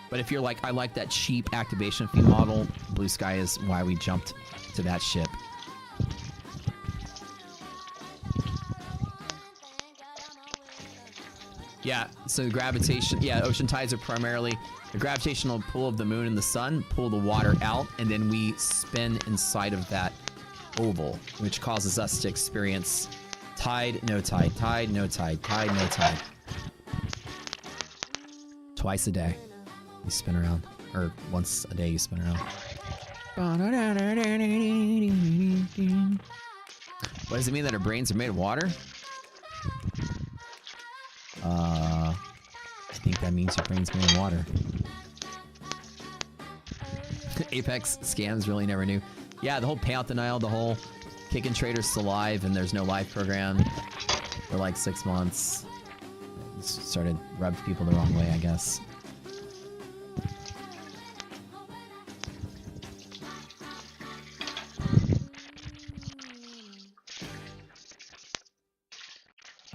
But if you're like, I like that cheap activation fee model, Blue Sky is why we jumped to that ship. Yeah, so gravitation, yeah, ocean tides are primarily the gravitational pull of the moon and the sun pull the water out, and then we spin inside of that oval, which causes us to experience tide, no tide, tide, no tide, tide, no tide. Twice a day, you spin around, or once a day you spin around. What does it mean that our brains are made of water? I think that means your brain's made of water. Apex scams really never knew. Yeah, the whole payout denial, the whole kicking traders to live and there's no live program for like 6 months. It started rubbed people the wrong way, I guess.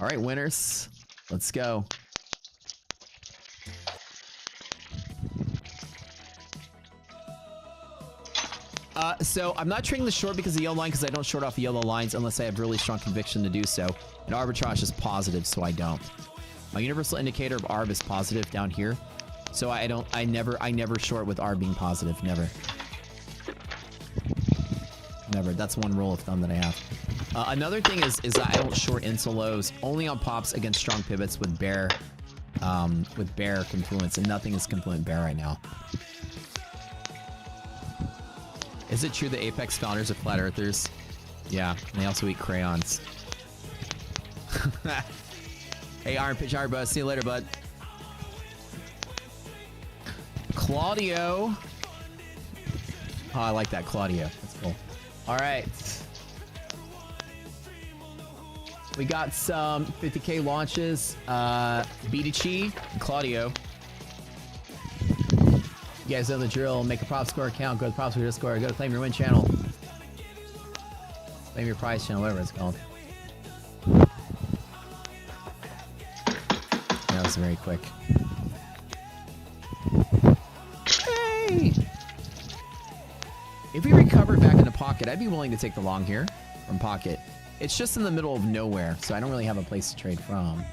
All right, winners, let's go. So I'm not trading the short because of the yellow line because I don't short off yellow lines unless I have really strong conviction to do so. And arbitrage is positive, so I don't. My universal indicator of ARB is positive down here. So I never short with ARB being positive. Never. Never. That's one rule of thumb that I have. Another thing is that I don't short into lows only on pops against strong pivots with bear confluence, and nothing is confluent bear right now. Is it true that Apex founders are flat earthers? Yeah, and they also eat crayons. Hey, Iron Pitch Iron Bud. See you later, bud. Claudio. Oh, I like that, Claudio. That's cool. All right. We got some 50K launches. BDC and Claudio. You guys know the drill. Make a prop score account. Go to the prop score Discord. Go to Claim Your Win channel. Claim Your Prize channel, whatever it's called. That was very quick. Hey! If we recover back into pocket, I'd be willing to take the long here from pocket. It's just in the middle of nowhere, so I don't really have a place to trade from.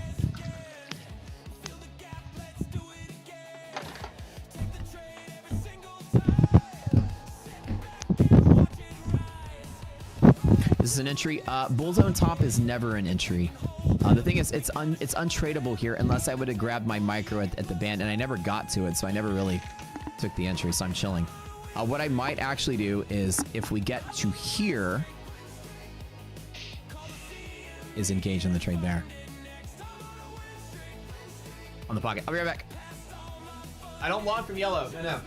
This is an entry. Bullzone top is never an entry. The thing is, it's untradeable here unless I would have grabbed my micro at the band, and I never got to it, so I never really took the entry, so I'm chilling. What I might actually do is, if we get to here, is engage in the trade there. On the pocket. I'll be right back. I don't want from yellow. No.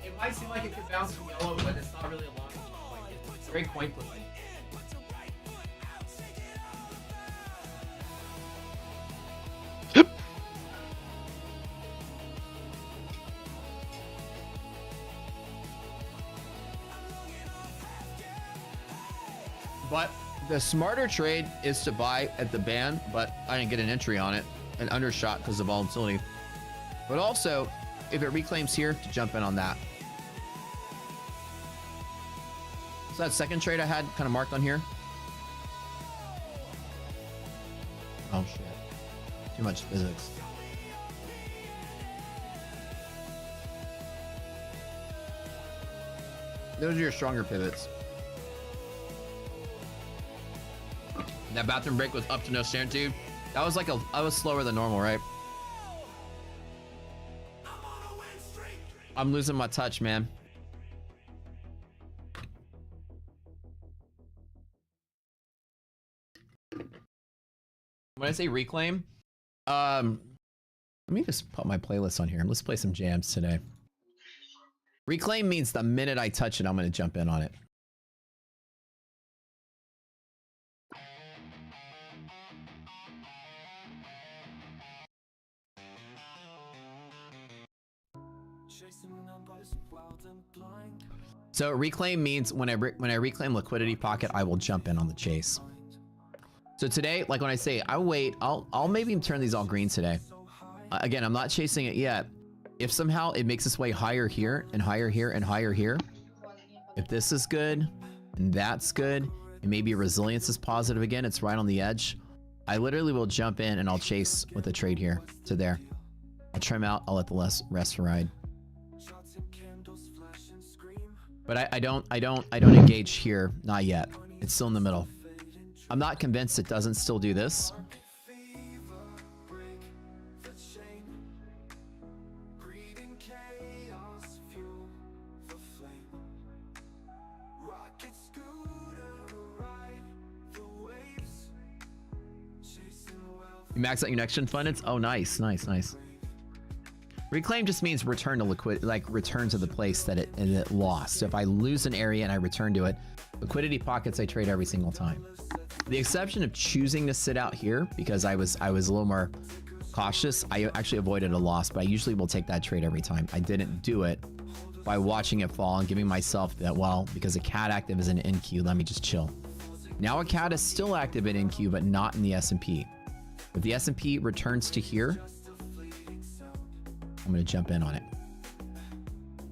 It might seem like it could bounce from yellow, but it's not really a long point. It's a great coin flip. But the smarter trade is to buy at the band, but I didn't get an entry on it, an undershot because of volatility. But also, if it reclaims here, to jump in on that. So that second trade I had kind of marked on here. Oh shit. Too much physics. Those are your stronger pivots. That bathroom break was up to no standard, dude. That was like I was slower than normal, right? I'm losing my touch, man. When I say reclaim, let me just put my playlist on here. Let's play some jams today. Reclaim means the minute I touch it, I'm going to jump in on it. So reclaim means when I reclaim liquidity pocket, I will jump in on the chase. So today, like when I say I wait, I'll maybe turn these all green today. Again, I'm not chasing it yet. If somehow it makes its way higher here and higher here and higher here, if this is good and that's good, and maybe resilience is positive again, it's right on the edge, I literally will jump in and I'll chase with a trade here to there. I'll trim out, I'll let the rest ride. But I don't engage here, not yet. It's still in the middle. I'm not convinced it doesn't still do this. You max out your next gen fundeds? Oh, nice, nice, nice. Reclaim just means return to liquid, like return to the place that it lost. So if I lose an area and I return to it, liquidity pockets I trade every single time. The exception of choosing to sit out here because I was a little more cautious. I actually avoided a loss, but I usually will take that trade every time. I didn't do it by watching it fall and giving myself that, well, because a CAD active is an NQ, let me just chill. Now a CAD is still active in NQ, but not in the S&P. If the S&P returns to here, I'm going to jump in on it.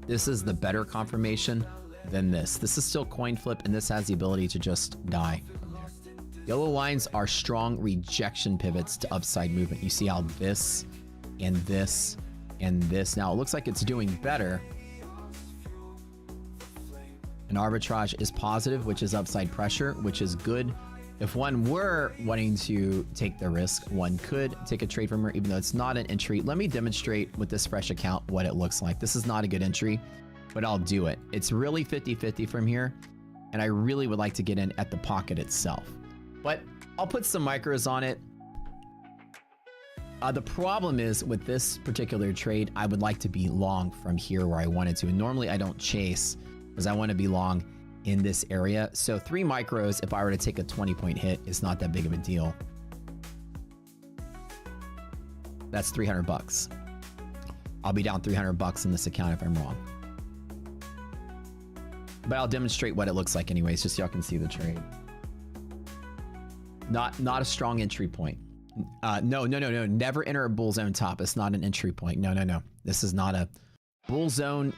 This is the better confirmation than this. This is still coin flip, and this has the ability to just die from there. Yellow lines are strong rejection pivots to upside movement. You see how this and this and this. Now it looks like it's doing better. And arbitrage is positive, which is upside pressure, which is good. If one were wanting to take the risk, one could take a trade from her, even though it's not an entry. Let me demonstrate with this fresh account what it looks like. This is not a good entry, but I'll do it. It's really 50-50 from here, and I really would like to get in at the pocket itself. But I'll put some micros on it. The problem is with this particular trade, I would like to be long from here where I wanted to. And normally I don't chase because I want to be long in this area. So 3 micros, if I were to take a 20-point hit, is not that big of a deal. That's 300 bucks. I'll be down 300 bucks in this account if I'm wrong. But I'll demonstrate what it looks like anyways, just so y'all can see the trade. Not a strong entry point. No. Never enter a bull zone top. It's not an entry point. No. This is not a bull zone.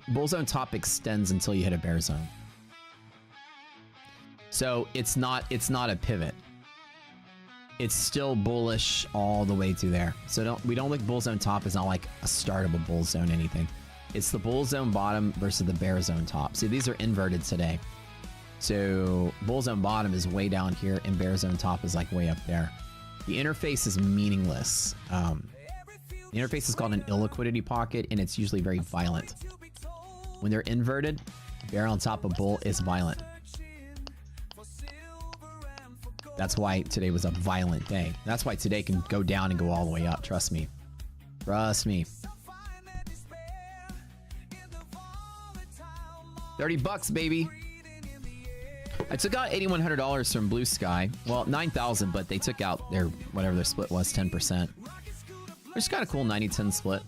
Bull zone top extends until you hit a bear zone. So it's not a pivot. It's still bullish all the way to there. So we don't look bull zone top is not like a start of a bull zone anything. It's the bull zone bottom versus the bear zone top. See, these are inverted today. So bull zone bottom is way down here and bear zone top is like way up there. The interface is meaningless. The interface is called an illiquidity pocket and it's usually very violent. When they're inverted, bear on top of bull is violent. That's why today was a violent day. That's why today can go down and go all the way up. Trust me. Trust me. 30 bucks, baby. I took out $8,100 from Blue Sky. Well, 9,000, but they took out their, whatever their split was, 10%. Which is kind of cool, 90-10 split.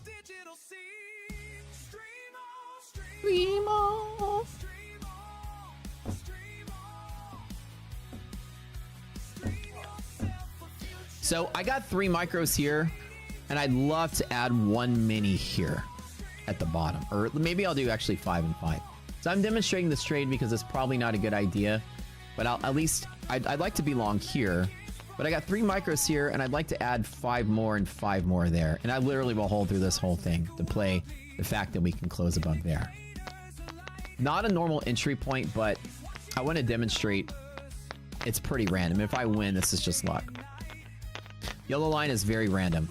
So I got 3 micros here, and I'd love to add 1 mini here at the bottom. Or maybe I'll do actually 5 and 5. So I'm demonstrating this trade because it's probably not a good idea, but I'd like to be long here, but I got 3 micros here and I'd like to add 5 more and 5 more there. And I literally will hold through this whole thing to play the fact that we can close above there. Not a normal entry point, but I want to demonstrate it's pretty random. If I win, this is just luck. Yellow line is very random.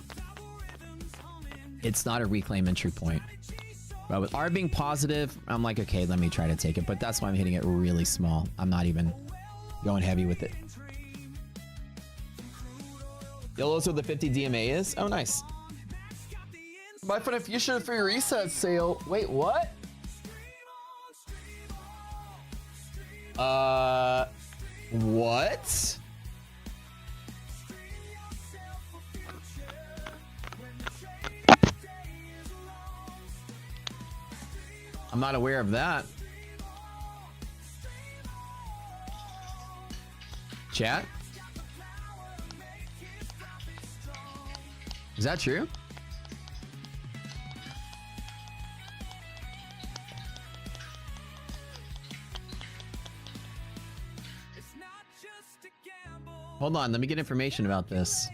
It's not a reclaim entry point. But with R being positive, I'm like, okay, let me try to take it. But that's why I'm hitting it really small. I'm not even going heavy with it. Yellow's where the 50 DMA is? Oh, nice. Buy for the future for your reset sale. Wait, what? What? I'm not aware of that. Chat? Is that true? Hold on, let me get information about this.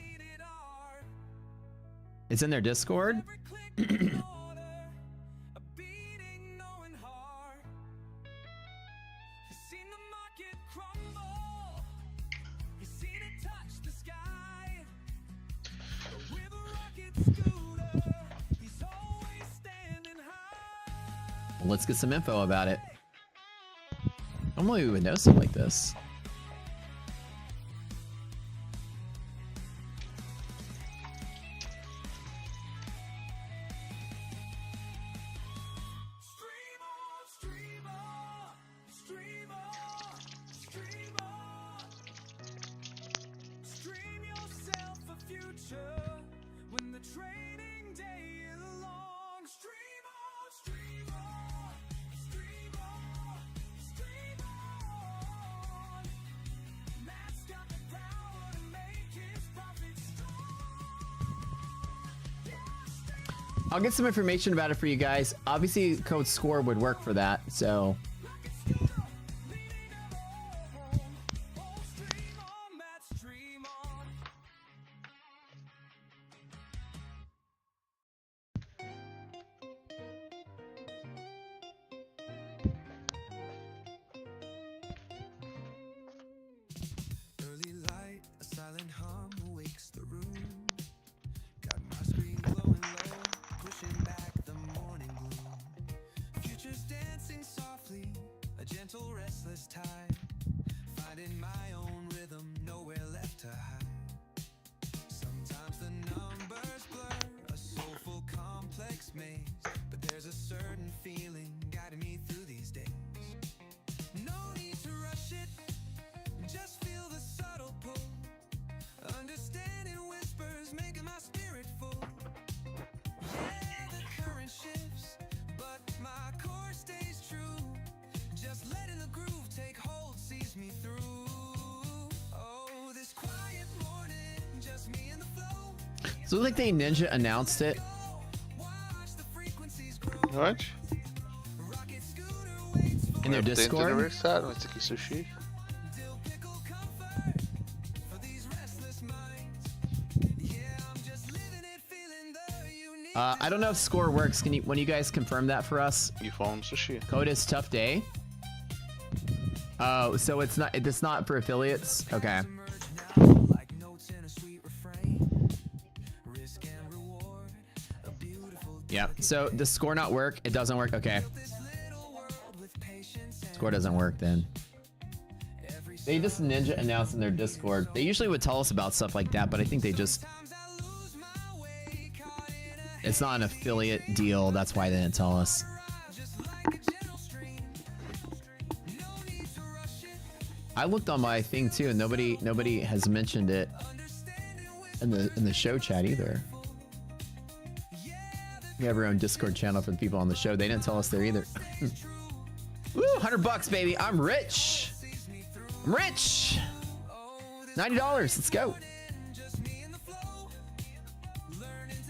It's in their Discord? Well, let's get some info about it. Normally we would know something like this. I'll get some information about it for you guys. Obviously, code SCORE would work for that, so... So it looks like they Ninja announced it. What? In their Discord. Aniversário, esse aqui sushi. I don't know if SCORE works. Can you, when you guys confirm that for us? You phone sushi. Code is tough day. Oh, so it's not for affiliates. Okay. Yeah. So does SCORE not work? It doesn't work. Okay. SCORE doesn't work then. They just Ninja announced in their Discord. They usually would tell us about stuff like that, but I think they just... It's not an affiliate deal. That's why they didn't tell us. I looked on my thing too, and nobody has mentioned it in the show chat either. We have our own Discord channel for the people on the show. They didn't tell us there either. Woo, $100 baby. I'm rich. I'm rich. $90. Let's go.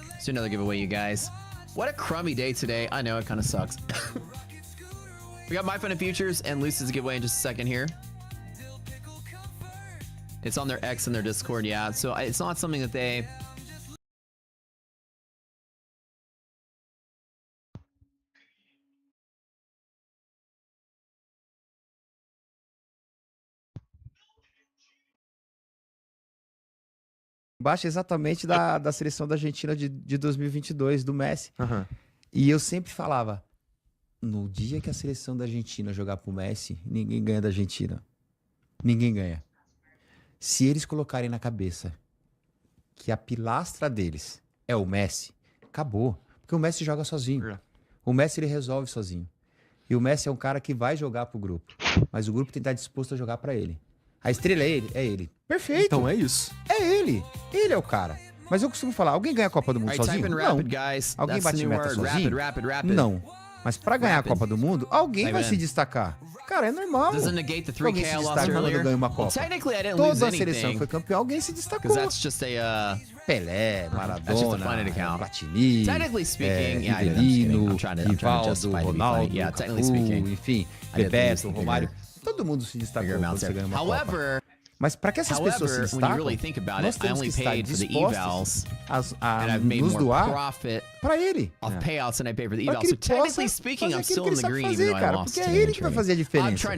Let's do another giveaway, you guys. What a crummy day today. I know it kind of sucks. We got My Fun and Futures and Luce's giveaway in just a second here. It's on their X and their Discord, yeah. So it's not something that they... Baixa exatamente da seleção da Argentina de 2022, do Messi. E eu sempre falava, no dia que a seleção da Argentina jogar pro Messi, ninguém ganha da Argentina. Ninguém ganha. Se eles colocarem na cabeça que a pilastra deles é o Messi, acabou. Porque o Messi joga sozinho. O Messi, ele resolve sozinho. E o Messi é um cara que vai jogar pro grupo. Mas o grupo tem que estar disposto a jogar pra ele. A estrela é ele? É ele. Perfeito. Então é isso. É ele. Ele é o cara. Mas eu costumo falar, alguém ganha a Copa do Mundo sozinho? Não. Alguém bate meta sozinho? Não. Mas pra ganhar a Copa do Mundo, alguém vai se destacar. Cara, é normal. Alguém se destaca quando ganha uma Copa. Toda a seleção foi campeão, alguém se destacou. Pelé, Maradona, Platini, Rivelino, Rivaldo, Ronaldo, Cafu, enfim, Bebeto, Romário. Todo mundo se destacou quando você ganha uma Copa. Mas para que essas pessoas se destacam, nós temos que estar dispostos a nos doar para ele. Para que ele possa fazer aquilo que ele sabe fazer, cara. Porque é ele que vai fazer a diferença.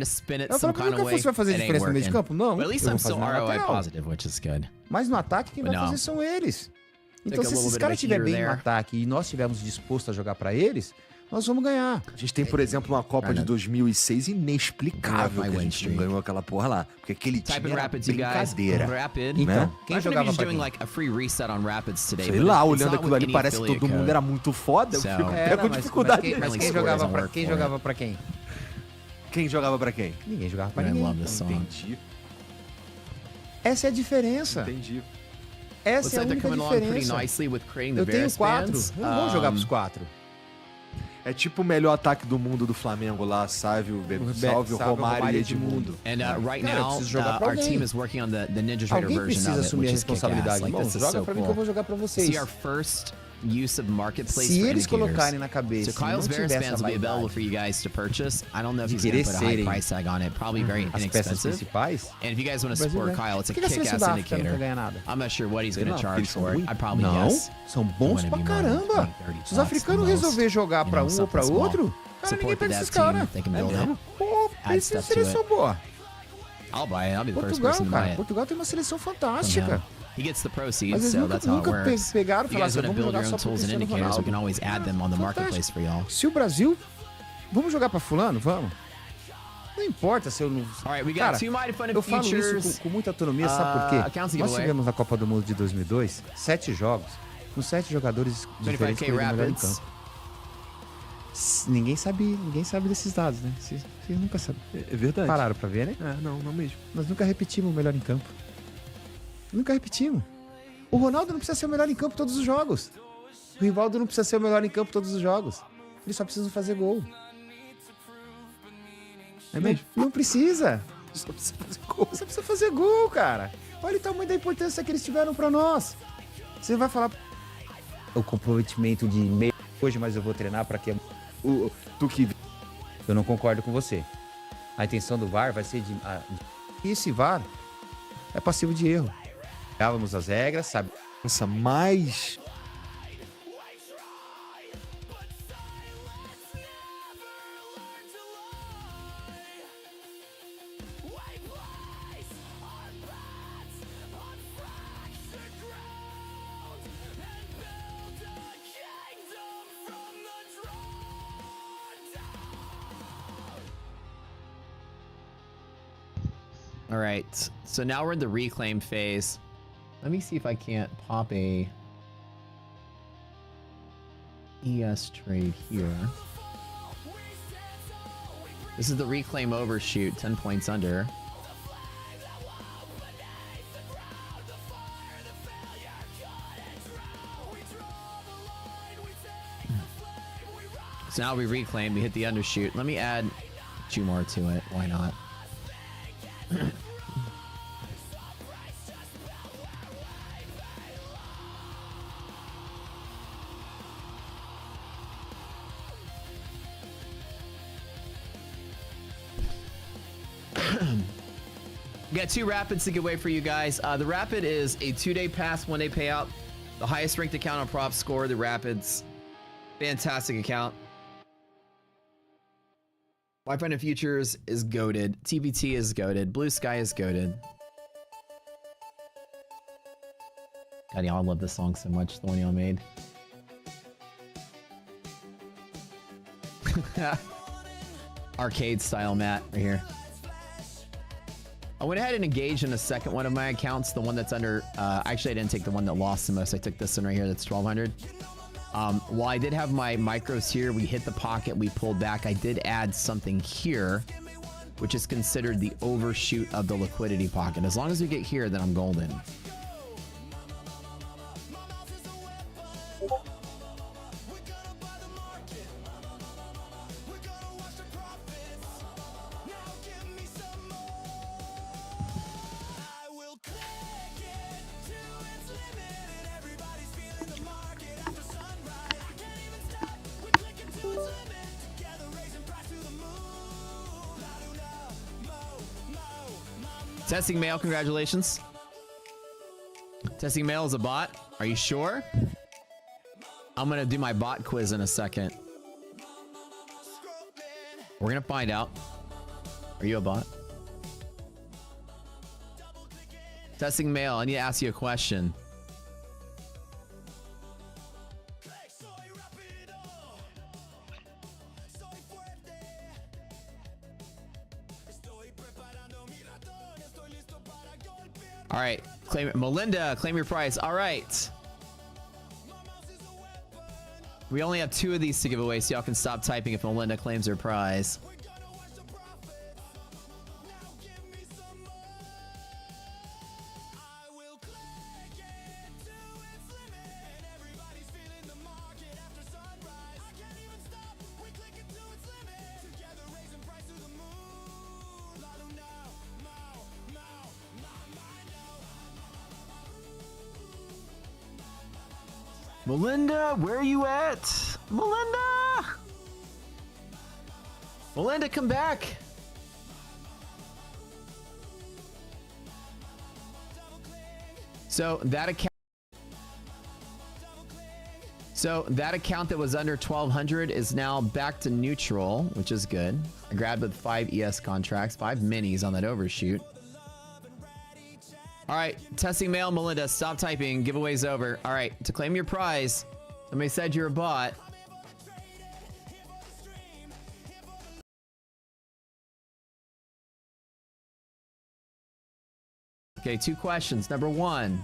Eu falo, nunca você vai fazer a diferença no meio de campo? Não, eu vou fazer na lateral. Mas no ataque, quem vai fazer são eles. Então, se esses caras estiverem bem no ataque e nós estivermos dispostos a jogar para eles, nós vamos ganhar. A gente tem, por exemplo, uma Copa de 2006 inexplicável que a gente não ganhou aquela porra lá. Porque aquele time era brincadeira. Então, quem jogava pra quem? Sei lá, olhando aquilo ali, parece que todo mundo era muito foda. Eu fico com dificuldade. Mas quem jogava pra quem? Quem jogava pra quem? Ninguém jogava pra ninguém. Entendi. Essa é a diferença. Entendi. Essa é a única diferença. Eu tenho 4. Eu não vou jogar pros 4. É tipo o melhor ataque do mundo do Flamengo lá, salve o Romário e Edmundo. And right now, our team is working on the Ninja Trader version of it, assumir a responsabilidade. Irmão, joga pra mim que eu vou jogar pra vocês. See our first use of marketplace Se for eles indicators. colocarem na cabeça, So Kyle's não tiver Varus essa fans will be available vaidade for you guys to purchase. I don't know if de he's going to querer put a high serem price tag on it. Probably very as peças inexpensive. principais. And if you guys want to o Brasil support ganha. Kyle, it's a Por que a seleção kick-ass da África nunca indicator. ganha nada? I'm not sure what he's Sei going lá, to porque charge eles são for it. ruins. I'd probably Não, guess. são bons pra caramba. Se os africanos resolver jogar pra um ou pra outro, cara, ninguém pega esses caras. They can build it. Pô, Add essa stuff to seleção it. boa. I'll buy it. I'll be the first Portugal, person to buy cara. it. Portugal tem uma seleção fantástica. He gets the Mas proceeds, eles so nunca, that's how it nunca works. pegaram e If you guys falaram assim, want to vamos build your jogar own só pro tools and Cristiano indicators, we Ronaldo. can always add them on the marketplace for y'all. Se o Brasil... Vamos jogar pra fulano? Vamos. Não importa se eu não... Alright, we got Cara, two mighty fun eu falo features. isso com muita autonomia, sabe por quê? Accounts Nós giveaway. tivemos na Copa do Mundo de 2002, 7 jogos, com 7 jogadores diferentes 25K que melhor em Rapids. campo. Ninguém sabe desses dados, né? Vocês nunca sabem. É verdade. Pararam pra ver, né? Não mesmo. Nós nunca repetimos o melhor em campo. Nunca repetimos. O Ronaldo não precisa ser o melhor em campo todos os jogos. O Rivaldo não precisa ser o melhor em campo todos os jogos. Eles só precisam fazer gol. É mesmo? Não precisa. Só precisa fazer gol. Só precisa fazer gol, cara. Olha o tamanho da importância que eles tiveram pra nós. Você vai falar... O comprometimento de meio hoje, mas eu vou treinar pra que... Tu que... Eu não concordo com você. A intenção do VAR vai ser de... E esse VAR é passivo de erro. Dávamos as regras, sabe? Nossa, mais... All right, so now we're in the reclaim phase. Let me see if I can't pop a ES trade here. This is the reclaim overshoot, 10 points under. So now we reclaim, we hit the undershoot. Let me add 2 more to it, why not? We got 2 rapids to give away for you guys. The rapid is a 2-day pass, 1-day payout. The highest ranked account on prop score, the rapids. Fantastic account. Wi-Fi and Futures is goated. TBT is goated. Blue Sky is goated. God, y'all love this song so much. The one y'all made. Arcade style Matt right here. I went ahead and engaged in a second one of my accounts, the one that's under, actually I didn't take the one that lost the most. I took this one right here that's 1200. While I did have my micros here, we hit the pocket, we pulled back. I did add something here, which is considered the overshoot of the liquidity pocket. As long as we get here, then I'm golden. Testing mail, congratulations. Testing mail is a bot. Are you sure? I'm gonna do my bot quiz in a second. We're gonna find out. Are you a bot? Testing mail, I need to ask you a question. All right, claim it. Melinda, claim your prize. All right. We only have 2 of these to give away, so y'all can stop typing if Melinda claims her prize. Melinda, where are you at? Melinda! Melinda, come back! So that account that was under 1,200 is now back to neutral, which is good. I grabbed with 5 ES contracts, 5 minis on that overshoot. All right, testing mail, Melinda, stop typing. Giveaway's over. All right, to claim your prize, somebody said you're a bot. Okay, 2 questions. Number 1,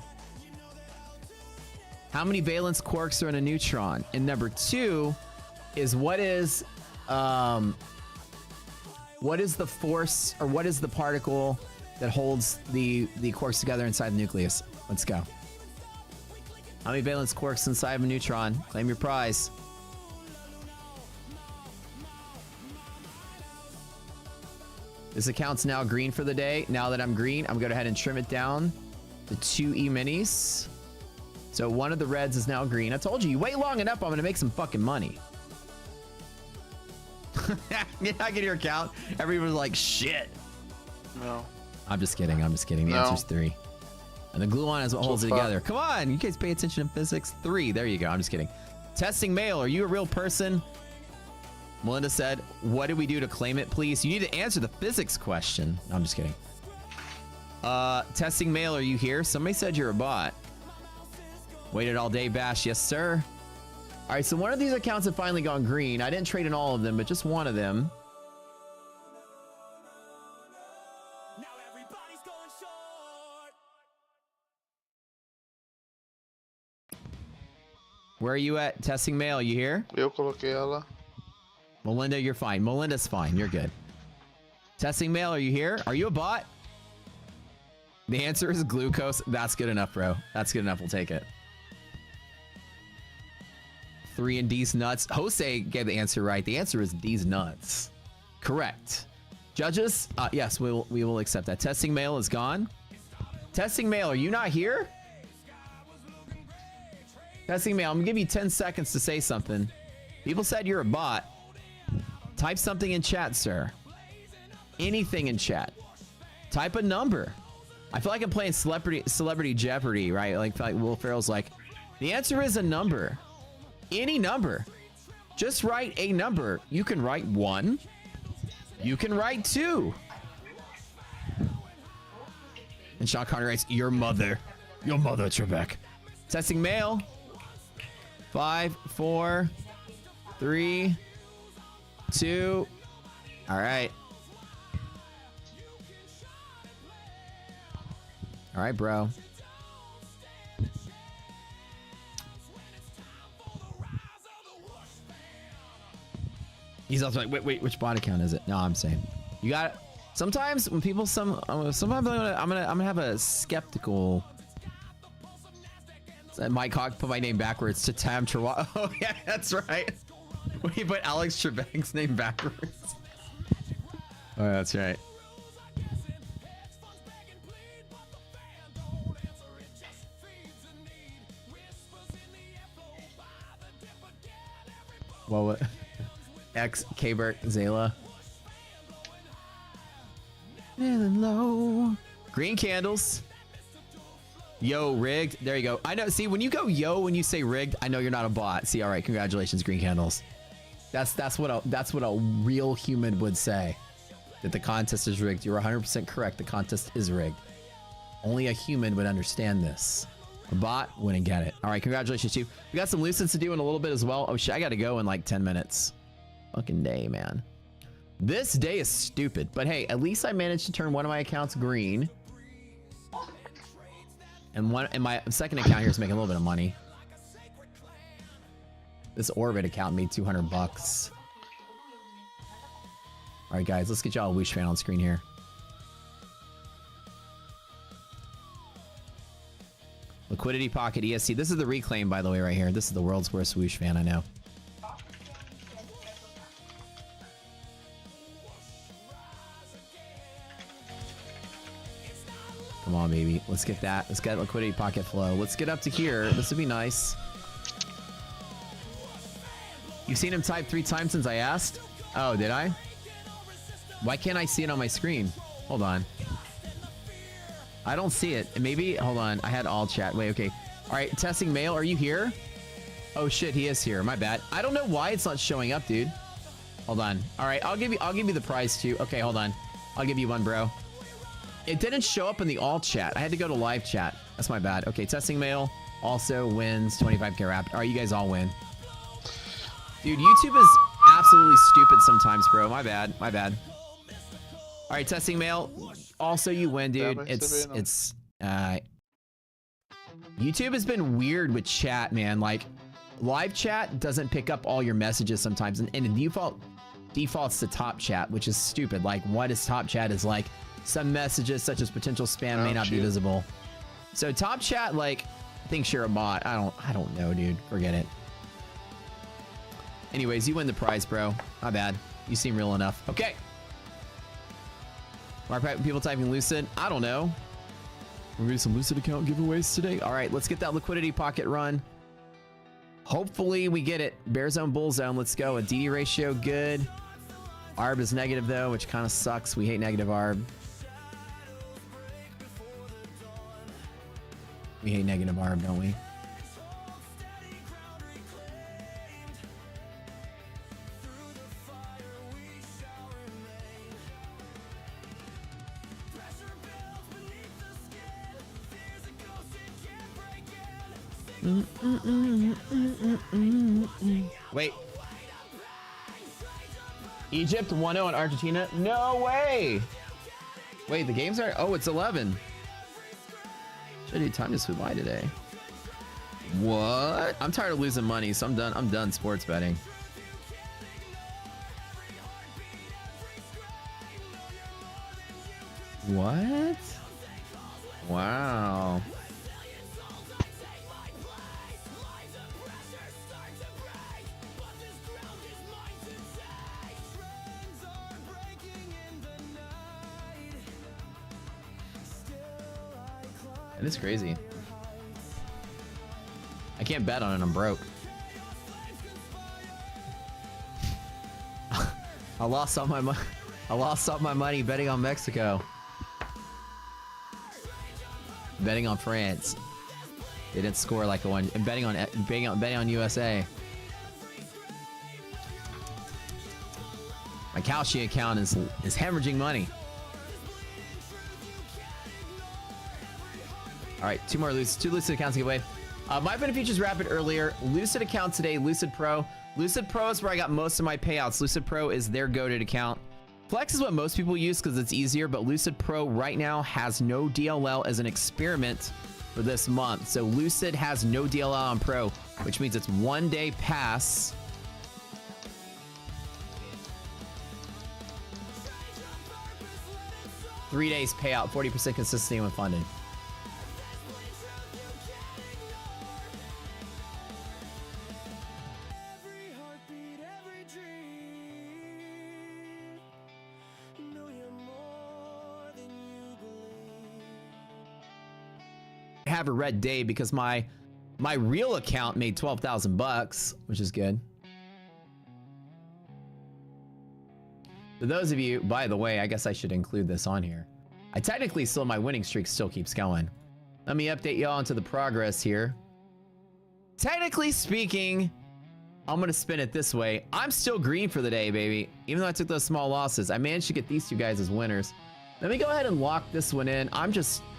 how many valence quarks are in a neutron? And number 2 is what is the force, or what is the particle that holds the quarks together inside the nucleus? Let's go. How many valence quarks inside of a neutron? Claim your prize. This account's now green for the day. Now that I'm green, I'm going to go ahead and trim it down to 2 E-minis. So one of the reds is now green. I told you, you wait long enough, I'm going to make some fucking money. Get back in your account. Everyone's like, shit. No. I'm just kidding. I'm just kidding. The answer's 3. And the gluon is what holds it together. Come on. You guys pay attention in physics. 3. There you go. I'm just kidding. Testing mail. Are you a real person? Melinda said, what do we do to claim it, please? You need to answer the physics question. No, I'm just kidding. Testing mail. Are you here? Somebody said you're a bot. Waited all day, Bash. Yes, sir. All right. So one of these accounts have finally gone green. I didn't trade in all of them, but just one of them. Where are you at? Testing mail, you here? Eu coloquei ela. Melinda, you're fine. Melinda's fine. You're good. Testing mail, are you here? Are you a bot? The answer is glucose. That's good enough, bro. That's good enough. We'll take it. 3 and D's nuts. Jose gave the answer right. The answer is D's nuts. Correct. Judges? Yes, we will accept that. Testing mail is gone. Testing mail, are you not here? Testing mail, I'm gonna give you 10 seconds to say something. People said you're a bot. Type something in chat, sir. Anything in chat. Type a number. I feel like I'm playing Celebrity Jeopardy, right? Like Will Ferrell's like, the answer is a number. Any number. Just write a number. You can write 1. You can write 2. And Sean Connery writes, your mother. Your mother, Trebek. Testing mail. 5, 4, 3, 2. All right. All right, bro. He's also like, wait, which bot account is it? No, I'm saying you got it. Sometimes when people, sometimes I'm gonna have a skeptical. Mike Hawk put my name backwards to Tam Trawa. Oh yeah, that's right. When he put Alex Trebek's name backwards. Oh, that's right. What? X K-Bert Zayla. Feeling low. Green candles. Yo, rigged. There you go. I know. See, when you go yo, when you say rigged, I know you're not a bot. See, all right. Congratulations, green candles. That's what a real human would say. That the contest is rigged. You're 100% correct. The contest is rigged. Only a human would understand this. A bot wouldn't get it. All right. Congratulations to you. We got some lucents to do in a little bit as well. Oh shit! I got to go in like 10 minutes. Fucking day, man. This day is stupid. But hey, at least I managed to turn one of my accounts green. And my second account here is making a little bit of money. This Orbit account made 200 bucks. All right, guys, let's get y'all a Whoosh fan on screen here. Liquidity Pocket ESC. This is the reclaim, by the way, right here. This is the world's worst Whoosh fan, I know. Come on, baby. Let's get that. Let's get Liquidity Pocket flow. Let's get up to here. This would be nice. You've seen him type 3 times since I asked? Oh, did I? Why can't I see it on my screen? Hold on. I don't see it. Maybe, hold on. I had all chat. Wait, okay. All right, testing mail. Are you here? Oh shit, he is here. My bad. I don't know why it's not showing up, dude. Hold on. All right, I'll give you the prize too. Okay, hold on. I'll give you one, bro. It didn't show up in the all chat. I had to go to live chat. That's my bad. Okay, testing mail also wins 25k wrapped. All right, you guys all win. Dude, YouTube is absolutely stupid sometimes, bro. My bad. My bad. All right, testing mail. Also, you win, dude. YouTube has been weird with chat, man. Like, live chat doesn't pick up all your messages sometimes, and the defaults to top chat, which is stupid. Like, what is top chat? Is like some messages such as potential spam may not be visible. So top chat like thinks you're a bot. I don't know, dude. Forget it. Anyways, you win the prize, bro. My bad. You seem real enough. Okay. Are people typing Lucid? I don't know. We're gonna do some Lucid account giveaways today. All right, let's get that liquidity pocket run. Hopefully we get it. Bear zone, bull zone. Let's go. A DD ratio, good. ARB is negative though, which kind of sucks. We hate negative ARB. We hate negative ARB, don't we? Wait. Egypt 1-0 on Argentina? No way! Wait, the games are... Oh, it's 11. Should do time to SeuPaaai today. What? I'm tired of losing money, so I'm done sports betting. What? Wow. That is crazy. I can't bet on it, I'm broke. I lost all my money. I lost all my money betting on Mexico. Betting on France. They didn't score like a one. And betting on USA. My Kalshi account is hemorrhaging money. All right, two Lucid accounts to give away. My Beneficiaries Rapid earlier. Lucid account today, Lucid Pro. Lucid Pro is where I got most of my payouts. Lucid Pro is their go-to account. Flex is what most people use because it's easier, but Lucid Pro right now has no DLL as an experiment for this month. So Lucid has no DLL on Pro, which means it's 1 day pass. Three days payout, 40% consistency when funded. Have a red day because my real account made 12,000 bucks, which is good. For those of you, by the way, I guess I should include this on here. I technically still, my winning streak still keeps going. Let me update y'all into the progress here. Technically speaking, I'm gonna spin it this way. I'm still green for the day, baby. Even though I took those small losses, I managed to get these two guys as winners. Let me go ahead and lock this one in.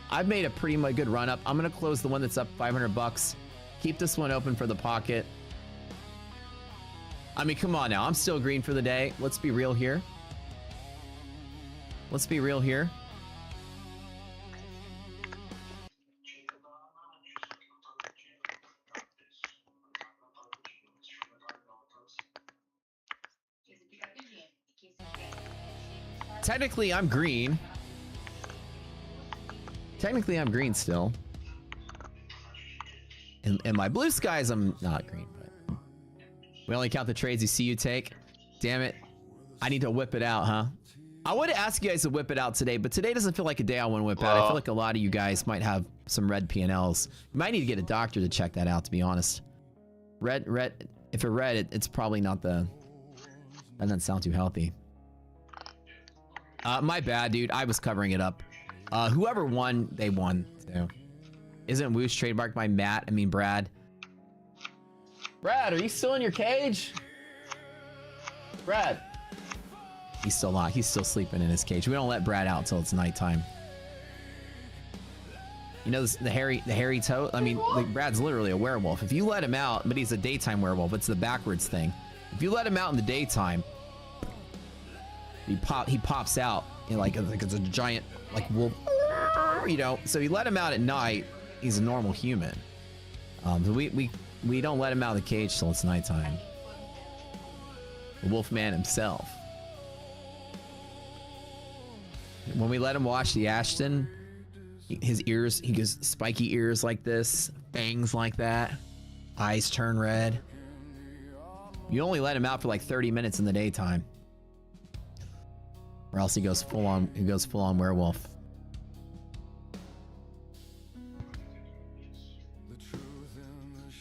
I've made a pretty good run up. I'm gonna close the one that's up 500 bucks. Keep this one open for the pocket. I mean, come on now. I'm still green for the day. Let's be real here. Let's be real here. Technically, I'm green. Technically, I'm green still. In my blue skies, I'm not green, but... We only count the trades you see you take. Damn it. I need to whip it out, huh? I would ask you guys to whip it out today, but today doesn't feel like a day I want to whip out. I feel like a lot of you guys might have some red P&Ls. You might need to get a doctor to check that out, to be honest. Red. if it red, it's probably not the... That doesn't sound too healthy. My bad, dude. I was covering it up. Whoever won, they won. So. Isn't Woosh trademarked by Brad? Brad, are you still in your cage? Brad. He's still not. He's still sleeping in his cage. We don't let Brad out until it's nighttime. You know the hairy toe? I mean, like, Brad's literally a werewolf. If you let him out, but he's a daytime werewolf. It's the backwards thing. If you let him out in the daytime, he pops out, you know, like it's a giant like wolf, you know. So you let him out at night, he's a normal human. So we don't let him out of the cage till it's nighttime. The Wolfman himself. When we let him watch the Ashton, his ears, he goes spiky ears like this, fangs like that, eyes turn red. You only let him out for like 30 minutes in the daytime, or else he goes full on. He goes full on werewolf.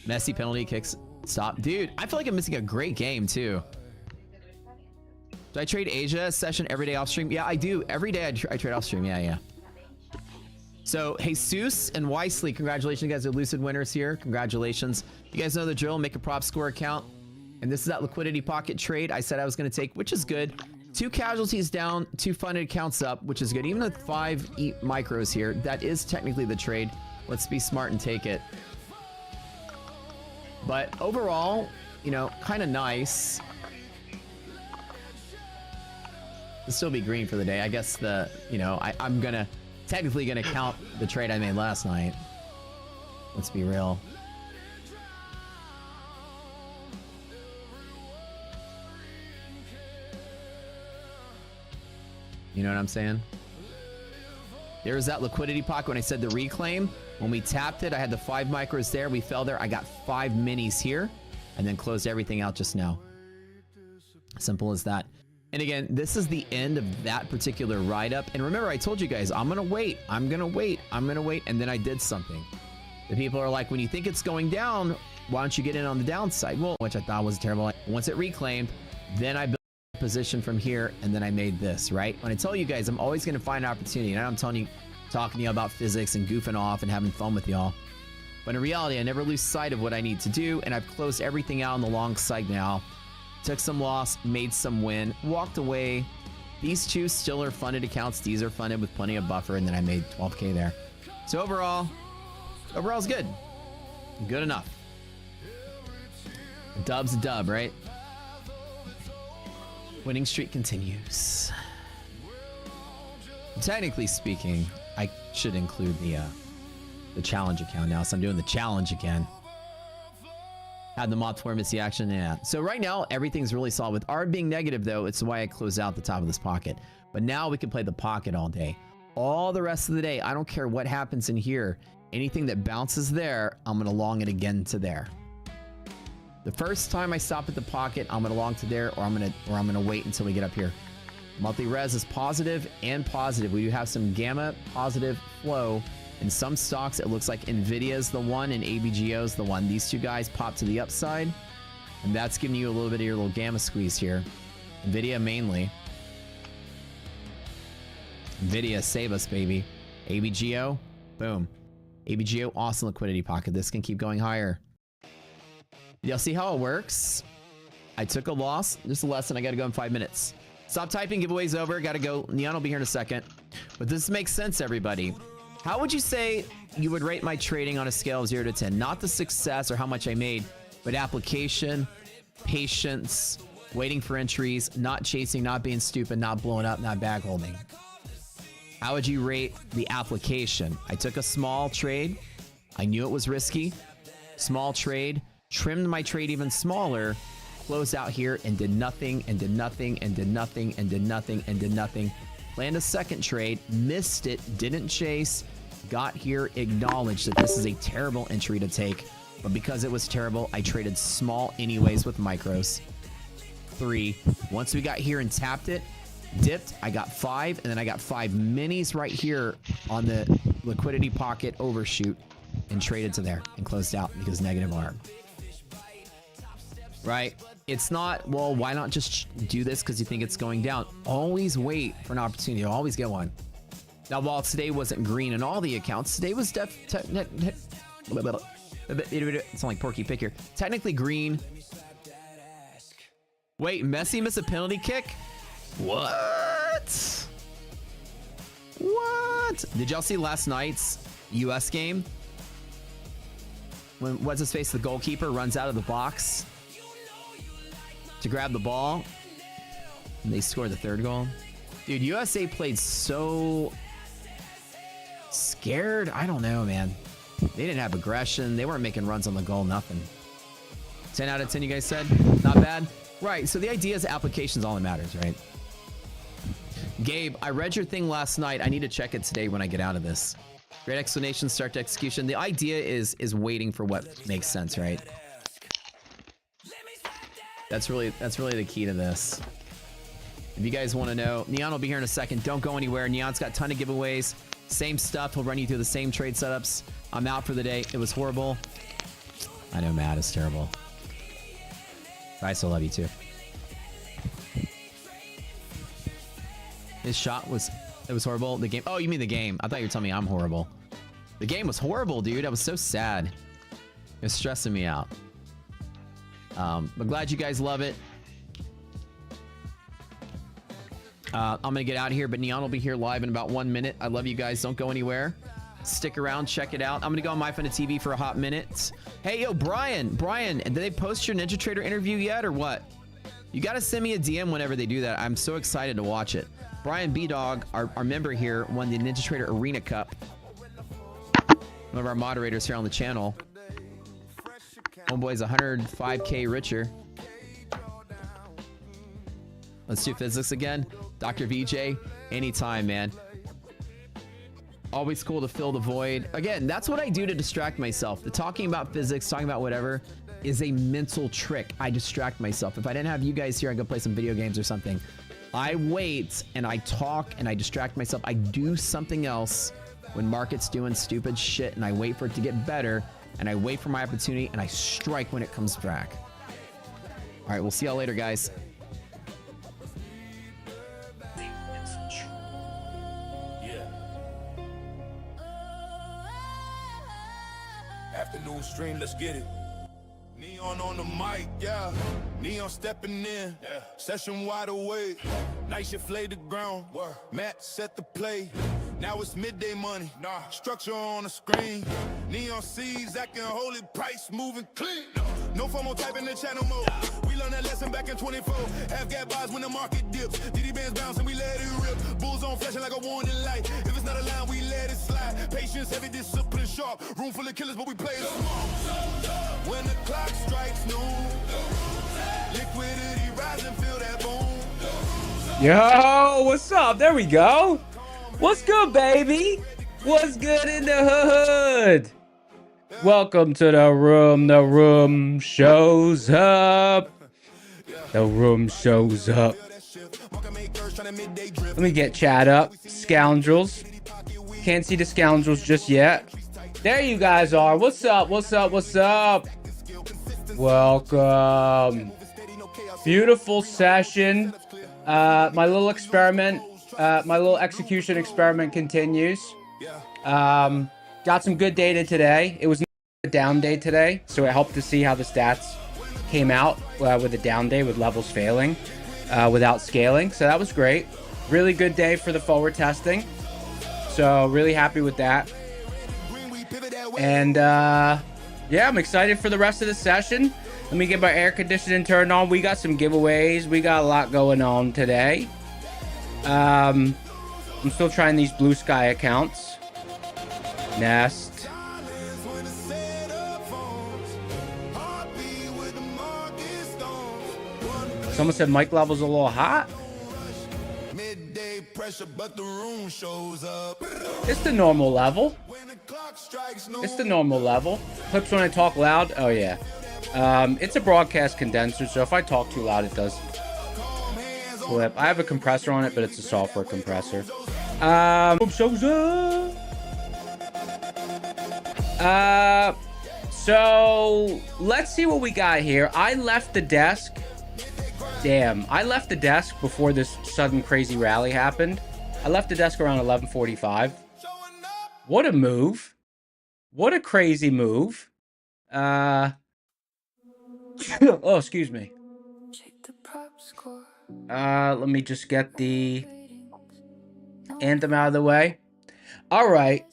Messy penalty kicks. Stop, dude. I feel like I'm missing a great game too. Do I trade Asia session every day off stream? Yeah, I do. Every day I trade off stream. Yeah. So, Jesus and Wisely, congratulations. You guys are Lucid winners here. Congratulations. You guys know the drill. Make a prop score account. And this is that liquidity pocket trade I said I was going to take, which is good. 2 casualties down, 2 funded accounts up, which is good. Even with 5 micros here, that is technically the trade. Let's be smart and take it. But overall, you know, kind of nice. It'll still be green for the day. I guess I'm technically gonna count the trade I made last night. Let's be real. You know what I'm saying? There's that liquidity pocket when I said the reclaim. When we tapped it, I had the 5 micros there. We fell there. I got 5 minis here and then closed everything out just now. Simple as that. And again, this is the end of that particular write-up. And remember, I told you guys, I'm going to wait. I'm going to wait. I'm going to wait. And then I did something. The people are like, when you think it's going down, why don't you get in on the downside? Well, which I thought was terrible. Once it reclaimed, then I built a position from here, and then I made this, right? When I tell you guys, I'm always going to find an opportunity. And I'm talking to you about physics and goofing off and having fun with y'all. But in reality, I never lose sight of what I need to do. And I've closed everything out on the long side now. Took some loss, made some win, walked away. These 2 still are funded accounts. These are funded with plenty of buffer, and then I made 12K there. So overall's good. Good enough. A dub's a dub, right? Winning streak continues. Technically speaking, I should include the challenge account now, so I'm doing the challenge again. Had the mod 4 miss the action, yeah. So right now, everything's really solid. With R being negative, though, it's why I closed out the top of this pocket. But now we can play the pocket all day. All the rest of the day, I don't care what happens in here. Anything that bounces there, I'm going to long it again to there. The first time I stop at the pocket, I'm going to long to there, or I'm going to wait until we get up here. Monthly res is positive and positive. We do have some gamma positive flow. In some stocks, it looks like Nvidia's the one and ABGO's the one. These 2 guys pop to the upside, and that's giving you a little bit of your little gamma squeeze here. Nvidia mainly. Nvidia, save us, baby. ABGO, boom. ABGO, awesome liquidity pocket. This can keep going higher. Y'all see how it works? I took a loss. Just a lesson. I got to go in 5 minutes. Stop typing. Giveaway's over. Got to go. Neon will be here in a second. But this makes sense, everybody. How would you say you would rate my trading on a scale of 0 to 10? Not the success or how much I made, but application, patience, waiting for entries, not chasing, not being stupid, not blowing up, not bag holding. How would you rate the application? I took a small trade. I knew it was risky. Small trade. Trimmed my trade even smaller. Closed out here and did nothing and did nothing and did nothing and did nothing and did nothing. Planned a second trade. Missed it. Didn't chase. Got here, acknowledged that this is a terrible entry to take, but because it was terrible, I traded small anyways with micros. 3. Once we got here and tapped it, dipped, I got 5, and then I got 5 minis right here on the liquidity pocket overshoot and traded to there and closed out because negative arm. right? It's not, well, why not just do this because you think it's going down? Always wait for an opportunity. You'll always get one. Now, while today wasn't green in all the accounts, today was it's like Porky Pig here. Technically green. Wait, Messi missed a penalty kick? What? What? Did y'all see last night's US game? When what's his face, the goalkeeper, runs out of the box to grab the ball, and they scored the third goal. Dude, USA played so scared. I don't know, man. They didn't have aggression. They weren't making runs on the goal, nothing. 10 out of 10, you guys said? Not bad? Right, so the idea is application's all that matters, right? Gabe, I read your thing last night. I need to check it today when I get out of this. Great explanation, start to execution. The idea is waiting for what makes sense, right? That's really the key to this. If you guys want to know, Neon will be here in a second. Don't go anywhere. Neon's got a ton of giveaways. Same stuff. He'll run you through the same trade setups. I'm out for the day. It was horrible. I know, Matt is terrible. I still love you too. His shot was horrible. The game. Oh, you mean the game? I thought you were telling me I'm horrible. The game was horrible, dude. I was so sad. It was stressing me out. But glad you guys love it. I'm gonna get out of here, but Neon will be here live in about 1 minute. I love you guys. Don't go anywhere. Stick around, check it out. I'm gonna go on MyFun TV for a hot minute. Hey, yo, Brian, did they post your Ninja Trader interview yet or what? You gotta send me a DM whenever they do that. I'm so excited to watch it. Brian B-Dog, our member here, won the Ninja Trader Arena Cup. One of our moderators here on the channel. Homeboy's 105K richer. Let's do physics again. Dr. VJ, anytime, man. Always cool to fill the void. Again, that's what I do to distract myself. The talking about physics, talking about whatever, is a mental trick. I distract myself. If I didn't have you guys here, I'd go play some video games or something. I wait and I talk and I distract myself. I do something else when market's doing stupid shit and I wait for it to get better and I wait for my opportunity and I strike when it comes back. All right, we'll see y'all later, guys. Afternoon stream, let's get it. Neon on the mic, yeah. Neon stepping in, yeah. Session wide awake. Night shift laid the ground. Matt set the play. Now it's midday money. Structure on the screen. Neon sees acting holy, price moving clean. No FOMO type in the channel mode. We learned that lesson back in 24. Half gap buys when the market dips. DD bands bounce and we let it rip. Bulls on flashing like a warning light. If it's not a line, we let it slide. Patience, heavy, discipline, sharp. Room full of killers, but we play it small. When the clock strikes noon, liquidity rising, feel that boom. Yo, what's up? There we go. What's good, baby? What's good in the hood? Welcome to the room. The room shows up. The room shows up. Let me get chat up. Scoundrels. Can't see the scoundrels just yet. There you guys are. What's up? What's up? What's up? Welcome. Beautiful session. My little experiment, my little execution experiment continues. Got some good data today. It was a down day today, so it helped to see how the stats came out with a down day with levels failing without scaling. So that was great. Really good day for the forward testing. So really happy with that. And yeah, I'm excited for the rest of the session. Let me get my air conditioning turned on. We got some giveaways. We got a lot going on today. I'm still trying these blue sky accounts. Nest. Someone said mic level's a little hot. It's the normal level. It's the normal level. Clips when I talk loud. Oh yeah. It's a broadcast condenser, so if I talk too loud, it does clip. I have a compressor on it, but it's a software compressor. So let's see what we got here. I left the desk. Damn, I left the desk before this sudden crazy rally happened. I left the desk around 11:45. What a move. What a crazy move. Oh, excuse me. Let me just get the anthem out of the way. All right.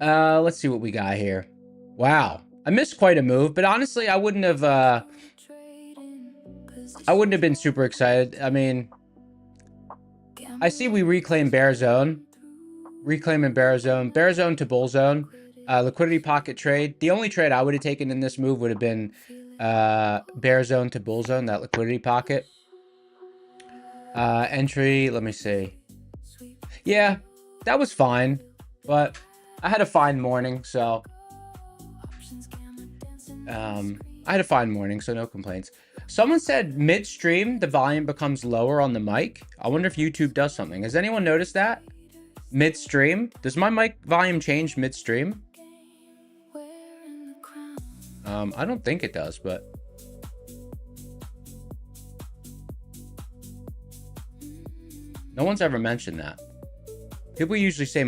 Let's see what we got here. Wow. I missed quite a move, but honestly, I wouldn't have been super excited. I mean, I see we reclaim bear zone. Reclaiming bear zone. Bear zone to bull zone. Liquidity pocket trade. The only trade I would have taken in this move would have been bear zone to bull zone, that liquidity pocket. Entry, let me see. Yeah, that was fine, but I had a fine morning, so no complaints. Someone said midstream, the volume becomes lower on the mic. I wonder if YouTube does something. Has anyone noticed that? Midstream? Does my mic volume change midstream? I don't think it does, but no one's ever mentioned that. People usually say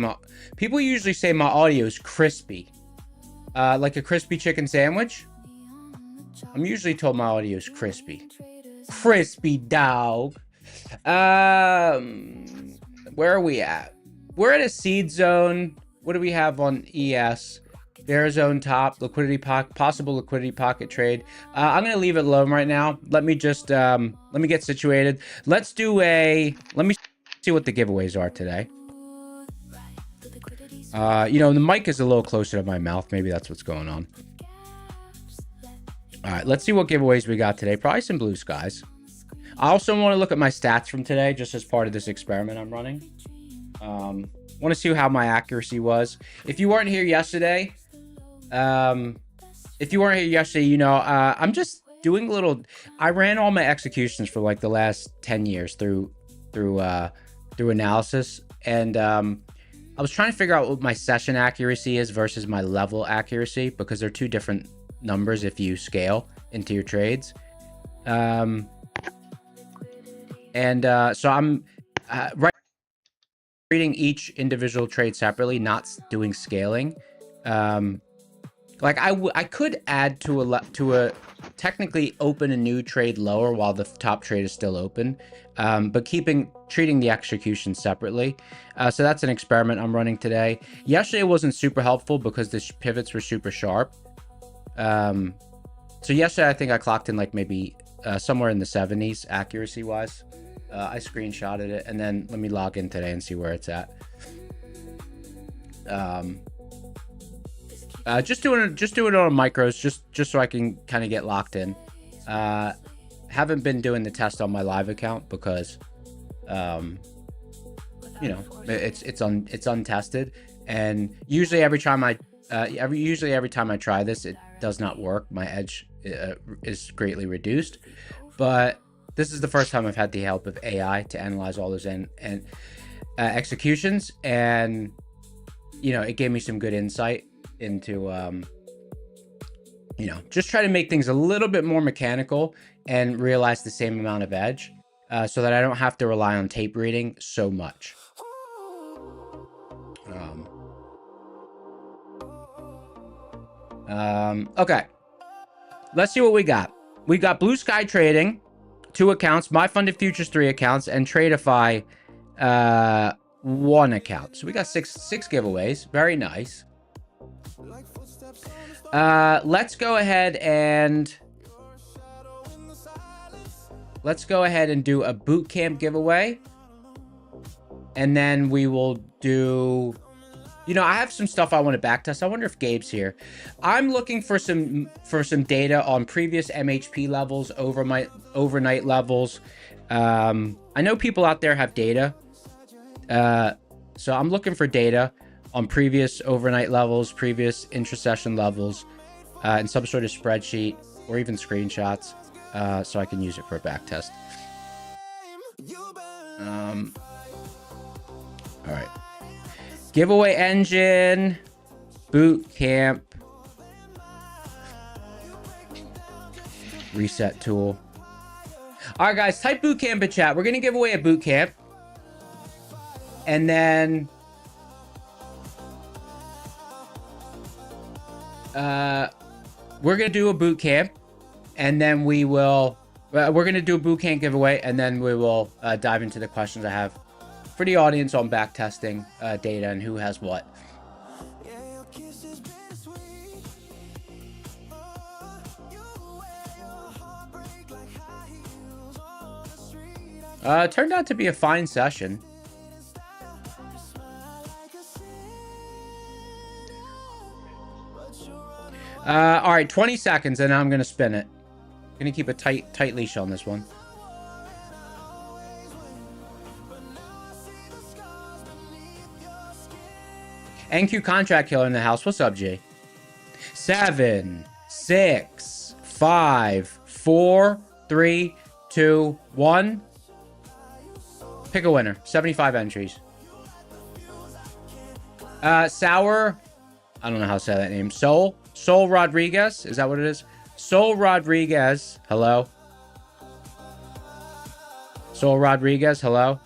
my audio is crispy. Like a crispy chicken sandwich. I'm usually told my audio is crispy. Crispy dog. Where are we at? We're at a seed zone. What do we have on ES? Bear zone top, liquidity pocket, possible liquidity pocket trade. I'm gonna leave it alone right now. Let me just let me get situated. Let me see what the giveaways are today. You know, the mic is a little closer to my mouth. Maybe that's what's going on. All right, let's see what giveaways we got today. Probably some blue skies. I also want to look at my stats from today, just as part of this experiment I'm running. Want to see how my accuracy was. If you weren't here yesterday, you know, I'm just doing a little. I ran all my executions for like the last 10 years through analysis, and I was trying to figure out what my session accuracy is versus my level accuracy, because they're two different numbers if you scale into your trades. So I'm reading each individual trade separately, not doing scaling. Like I could add to a technically open a new trade lower while the top trade is still open, but treating the execution separately. So that's an experiment I'm running today. Yesterday wasn't super helpful because the pivots were super sharp. So yesterday I think I clocked in like maybe somewhere in the 70s accuracy wise. I screenshotted it, and then let me log in today and see where it's at. Just doing it on micros, just so I can kind of get locked in. Haven't been doing the test on my live account because, you know, it's untested, and usually every time I try this, it does not work. My edge is greatly reduced, but this is the first time I've had the help of AI to analyze all those executions, and you know, it gave me some good insight into you know, just try to make things a little bit more mechanical and realize the same amount of edge, so that I don't have to rely on tape reading so much. Okay, let's see what we got. We got Blue Sky Trading, 2 accounts, My Funded Futures 3 accounts, and Tradeify 1 account. So we got six giveaways. Very nice. Let's go ahead and do a boot camp giveaway, and then we will do. You know, I have some stuff I want to backtest. I wonder if Gabe's here. I'm looking for some data on previous MHP levels, overnight levels. I know people out there have data. So I'm looking for data on previous overnight levels, previous intra-session levels, and some sort of spreadsheet or even screenshots, so I can use it for a backtest. All right. Giveaway engine. Boot camp. Reset tool. All right, guys, type boot camp in chat. We're going to give away a boot camp. And then we're going to do a boot camp. And then we will, we're going to do a boot camp giveaway. And then we will dive into the questions I have for the audience on back testing data and who has what. It turned out to be a fine session. All right, 20 seconds, and I'm gonna spin it. Gonna keep a tight leash on this one. NQ contract killer in the house. What's up, G? 7, 6, 5, 4, 3, 2, 1. Pick a winner. 75 entries. Sour. I don't know how to say that name. Soul Rodriguez. Is that what it is? Soul Rodriguez. Hello. Soul Rodriguez. Hello.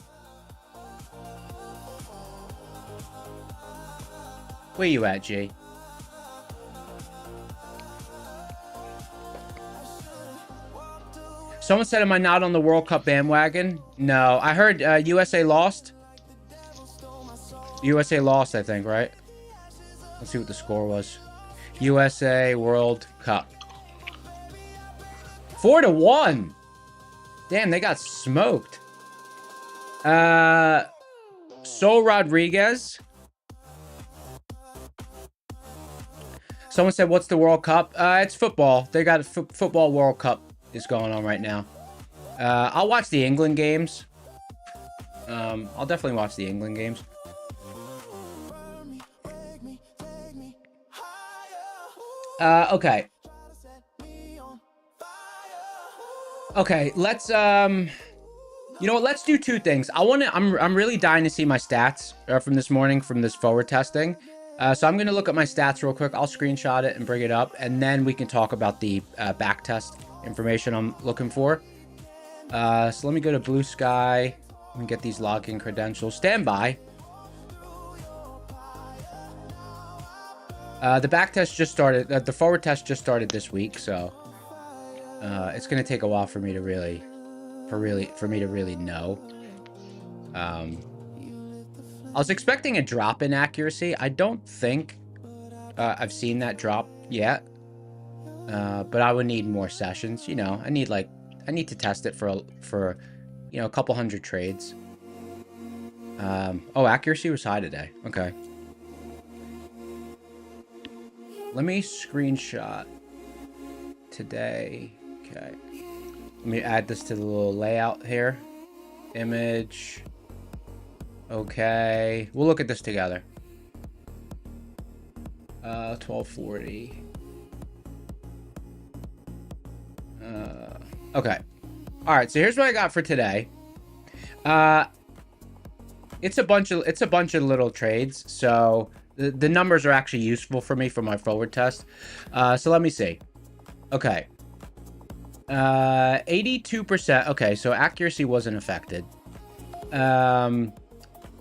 Where you at, G? Someone said, am I not on the World Cup bandwagon? No. I heard USA lost. USA lost, I think, right? Let's see what the score was. USA World Cup. 4-1. Damn, they got smoked. Sol Rodriguez. Someone said, what's the World Cup? It's football. They got a football World Cup is going on right now. I'll watch the England games. I'll definitely watch the England games. Okay. Okay, let's you know what, let's do two things. I'm really dying to see my stats from this morning from this forward testing. So I'm gonna look at my stats real quick. I'll screenshot it and bring it up, and then we can talk about the back test information I'm looking for. So let me go to Blue Sky and get these login credentials. Stand by. The back test just started. The forward test just started this week, so it's gonna take a while for me to really know. I was expecting a drop in accuracy. I don't think I've seen that drop yet, but I would need more sessions. You know, I need to test it for you know, a couple hundred trades. Oh, accuracy was high today. Okay. Let me screenshot today. Okay. Let me add this to the little layout here. Image. Okay. We'll look at this together. 1240. Okay. All right. So here's what I got for today. It's a bunch of little trades. So the numbers are actually useful for me for my forward test. So let me see. Okay. 82%. Okay. So accuracy wasn't affected.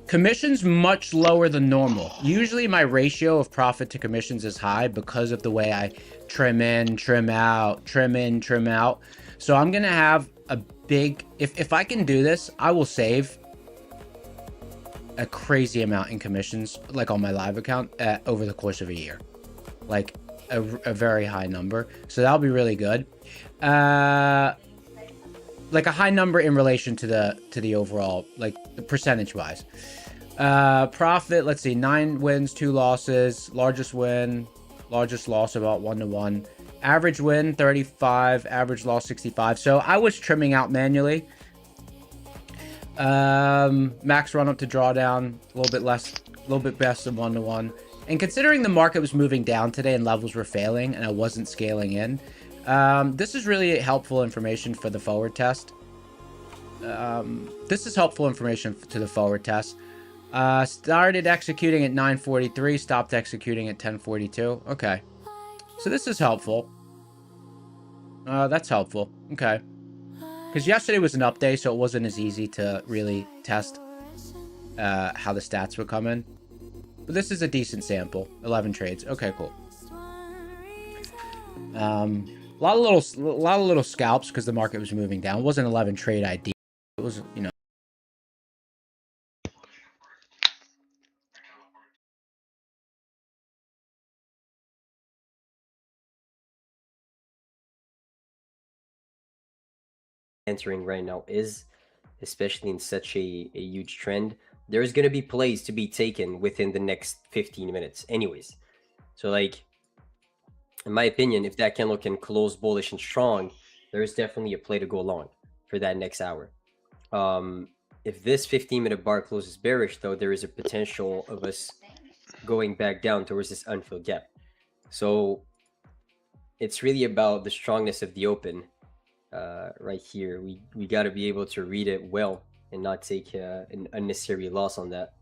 Commissions much lower than normal. Usually my ratio of profit to commissions is high because of the way I trim in, trim out, trim in, trim out. So I'm gonna have a big, if I can do this, I will save a crazy amount in commissions, like on my live account, over the course of a year. Like a very high number. So that'll be really good. Like a high number in relation to the overall, like the percentage wise. Profit, let's see, 9 wins, 2 losses. Largest win, largest loss about 1-1. Average win 35, average loss 65. So I was trimming out manually. Max run up to drawdown, a little bit less than 1-1. And considering the market was moving down today and levels were failing and I wasn't scaling in, this is really helpful information for the forward test. This is helpful information to the forward test. Started executing at 9:43, stopped executing at 10:42. Okay. So this is helpful. That's helpful. Okay. Because yesterday was an up day, so it wasn't as easy to really test how the stats would come in. But this is a decent sample. 11 trades. Okay, cool. A lot of little scalps because the market was moving down. It wasn't 11 trade ID. It was, you know. Entering right now is, especially in such a huge trend, there's going to be plays to be taken within the next 15 minutes anyways. So like, in my opinion, if that candle can close bullish and strong, there is definitely a play to go long for that next hour. If this 15-minute bar closes bearish, though, there is a potential of us going back down towards this unfilled gap. So it's really about the strongness of the open. Right here, we got to be able to read it well and not take an unnecessary loss on that.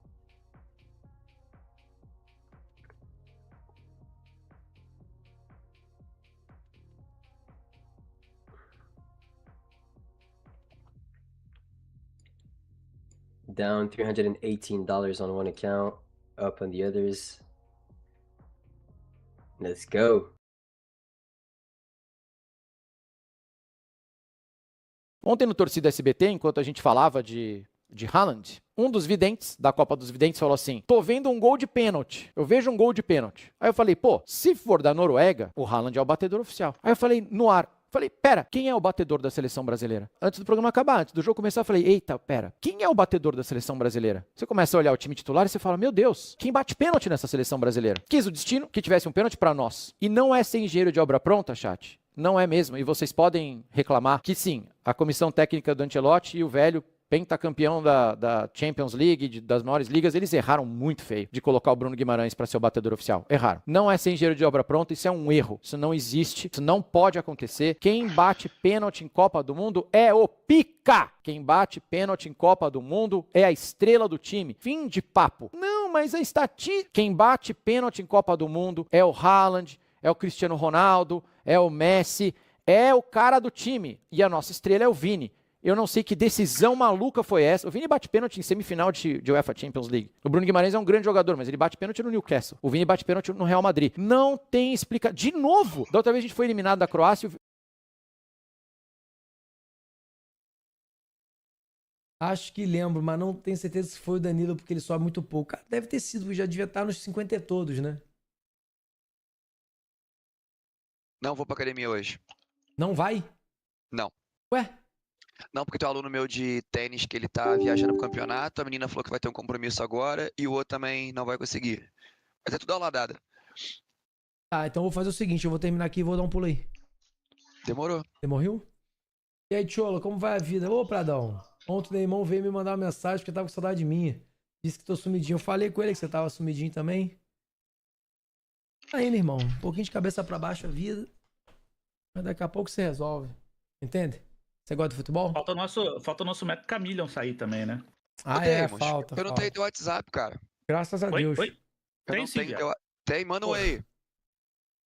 Down $318 on one account, up on the others. Let's go. Ontem no Torcida SBT, enquanto a gente falava de Haaland, um dos videntes da Copa dos Videntes falou assim: tô vendo um gol de pênalti. Eu vejo um gol de pênalti. Aí eu falei, pô, se for da Noruega, o Haaland é o batedor oficial. Aí eu falei, no ar. Falei, pera, quem é o batedor da seleção brasileira? Antes do programa acabar, antes do jogo começar, eu falei, eita, pera, quem é o batedor da seleção brasileira? Você começa a olhar o time titular e você fala, meu Deus, quem bate pênalti nessa seleção brasileira? Quis o destino que tivesse um pênalti pra nós. E não é ser engenheiro de obra pronta, chat. Não é mesmo. E vocês podem reclamar que sim, a comissão técnica do Ancelotti e o velho pentacampeão da Champions League, das maiores ligas, eles erraram muito feio de colocar o Bruno Guimarães para ser o batedor oficial. Erraram. Não é ser engenheiro de obra pronta, isso é um erro. Isso não existe, isso não pode acontecer. Quem bate pênalti em Copa do Mundo é o pica. Quem bate pênalti em Copa do Mundo é a estrela do time. Fim de papo. Não, mas a estatística... Quem bate pênalti em Copa do Mundo é o Haaland, é o Cristiano Ronaldo, é o Messi, é o cara do time. E a nossa estrela é o Vini. Eu não sei que decisão maluca foi essa. O Vini bate pênalti em semifinal de UEFA Champions League. O Bruno Guimarães é um grande jogador, mas ele bate pênalti no Newcastle. O Vini bate pênalti no Real Madrid. Não tem explicação. De novo! Da outra vez a gente foi eliminado da Croácia. Acho que lembro, mas não tenho certeza se foi o Danilo, porque ele sobe muito pouco. Cara, deve ter sido, já devia estar nos 50 e todos, né? Não vou pra academia hoje. Não vai? Não. Ué? Não, porque tem um aluno meu de tênis que ele tá viajando pro campeonato, a menina falou que vai ter um compromisso agora e o outro também não vai conseguir. Mas é tudo aula dada. Tá, então eu vou fazer o seguinte, eu vou terminar aqui e vou dar um pulo aí. Demorou. Você morreu? E aí, Tchola, como vai a vida? Ô, Pradão, ontem o Neymão veio me mandar uma mensagem porque tava com saudade de mim. Disse que tô sumidinho. Eu falei com ele que você tava sumidinho também. Aí, meu irmão, um pouquinho de cabeça pra baixo a vida, mas daqui a pouco você resolve. Entende? Você gosta de futebol? Falta o nosso Matt Camillion sair também, né? Ah, falta. Eu não tenho teu WhatsApp, cara. Graças a Deus. Oi? Eu não tenho teu... Tem, manda um aí.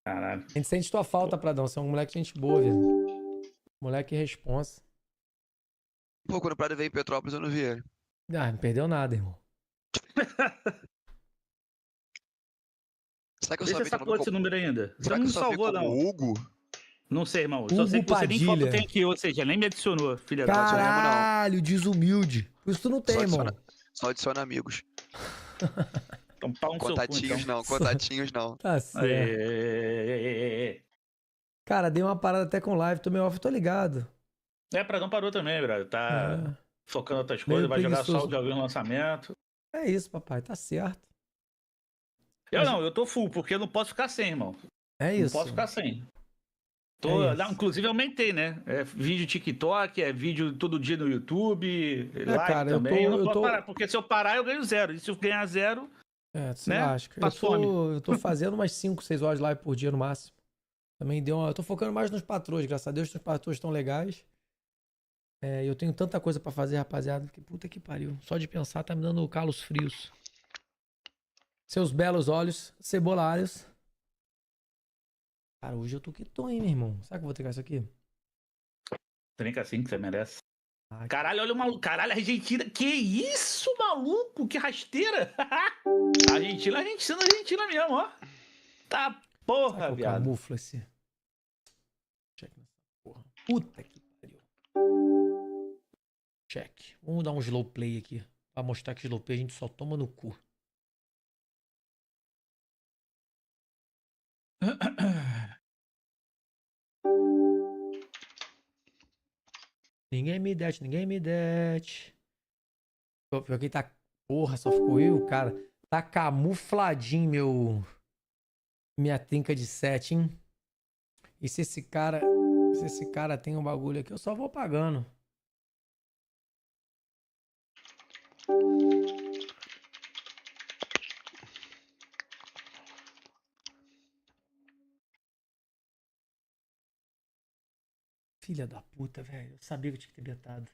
Caralho. A gente sente tua falta, Pradão. Você é um moleque de gente boa, velho. Moleque responsa. Pô, quando o Prado veio em Petrópolis, eu não vi ele. Ah, não perdeu nada, irmão. Será que eu Deixa essa porra desse número ainda. Você não me salvou, não. Hugo? Não sei, irmão. Só sei que você nem foto tem aqui, ou seja, nem me adicionou, filha da puta. Caralho, desumilde. Por isso tu não tem, irmão. Só adiciona amigos. Então, pau no contatinhos seu cu, então. não, contatinhos não. Tá certo. Cara, dei uma parada até com live, tô meio off, tô ligado. Pradão parou também, brother. Tá focando em outras coisas, vai jogar só de algum lançamento. É isso, papai, tá certo. Eu tô full, porque eu não posso ficar sem, irmão. É isso. Não posso ficar sem. Inclusive aumentei, né? Vídeo TikTok, vídeo todo dia no YouTube, live cara, também. Eu não posso parar, porque se eu parar eu ganho 0. E se eu ganhar 0, você lasca. Eu tô fazendo umas 5, 6 horas de live por dia no máximo. Também deu uma... Eu tô focando mais nos patrões, graças a Deus, os patrões estão legais. Eu tenho tanta coisa pra fazer, rapaziada, que puta que pariu. Só de pensar tá me dando calos frios. Seus belos olhos, cebolários. Cara, hoje eu tô que tô, hein, meu irmão. Será que eu vou pegar isso aqui? Trinca assim que você merece. Caralho, olha o maluco. Caralho, Argentina. Que isso, maluco? Que rasteira. Argentina mesmo, ó. Tá porra, viado. Camufla esse. Check nessa porra. Puta que pariu. Check. Vamos dar um slow play aqui. Pra mostrar que slow play a gente só toma no cu. Ninguém me dete, ninguém me dete. Pior que tá... Porra, só ficou eu, cara. Tá camufladinho, minha trinca de 7, hein? E se esse cara tem um bagulho aqui, eu só vou pagando. Filha da puta, velho. Eu sabia que eu tinha que ter betado.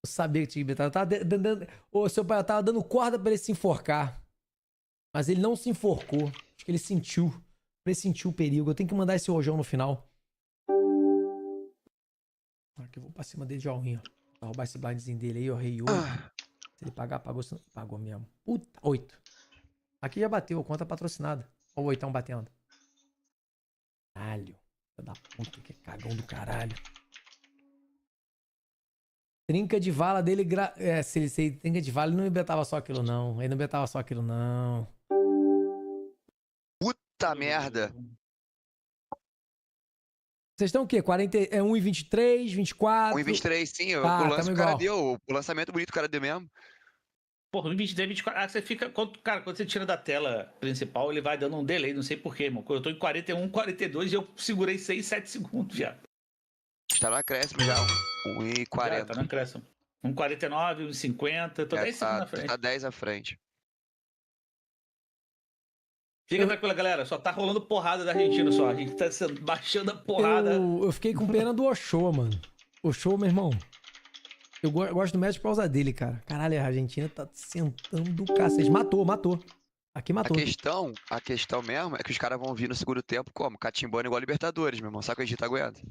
Eu sabia que tinha que betar. Eu tava dando... Ô, seu pai, eu tava dando corda pra ele se enforcar. Mas ele não se enforcou. Acho que ele sentiu. Ele sentiu o perigo. Eu tenho que mandar esse rojão no final. Aqui eu vou pra cima dele de all-in, ó. Pra roubar esse blindzinho dele aí, ó. Rei 8. Se ele pagar, pagou. Se não... Pagou mesmo. Puta, 8. Aqui já bateu. Conta patrocinada. Ó o 8 batendo. Caralho. Filha da puta, que cagão do caralho. Trinca de vala dele... se ele trinca de vala, ele não betava só aquilo, não. Ele não betava só aquilo, não. Puta merda. Vocês estão o quê? 1,23, 24? 1,23, sim. Tá, o lance o cara igual. deu. O lançamento bonito o cara deu mesmo. Porra, 1,23, 24. Você fica... Cara, quando você tira da tela principal, ele vai dando um delay. Não sei porquê, irmão. Eu tô em 41, 42 e eu segurei 6, 7 segundos, viado. Está no acréscimo já. 1,40. Tá no acréscimo. 1,49, 1,50. Tô 10 segundos na frente. Tá 10 à frente. Fica tranquila, galera. Só tá rolando porrada da Argentina só. A gente tá baixando a porrada. Eu fiquei com pena do Ochoa, mano. Ochoa, meu irmão. Eu gosto do Messi por causa dele, cara. Caralho, a Argentina tá sentando o cacete. Matou. Aqui matou. A questão mesmo é que os caras vão vir no segundo tempo como? Catimbando igual a Libertadores, meu irmão. Sabe o que a gente tá aguenta?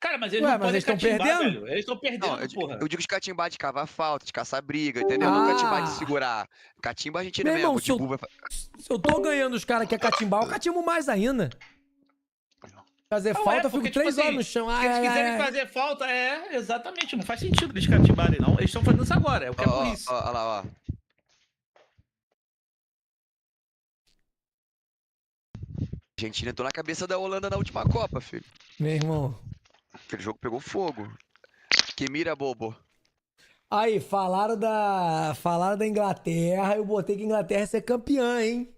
Cara, mas eles não podem estão perdendo? Velho. Eles estão perdendo, porra. Eu digo de catimbar de cavar falta, de caçar briga, entendeu? Não catimbar de segurar. Catimba a gente Meu mesmo. irmão, se eu tô ganhando os caras que é catimbar, eu catimbo mais ainda. Fazer falta, eu fico 3 horas no chão. Se eles quiserem fazer falta, exatamente. Não faz sentido eles catimbarem, não. Eles estão fazendo isso agora. É o que é por isso. Olha lá, ó. A Argentina entrou na cabeça da Holanda na última Copa, filho. Meu irmão. Aquele jogo pegou fogo. Que mira, bobo. Aí, falaram da Inglaterra. Eu botei que a Inglaterra ia ser campeã, hein?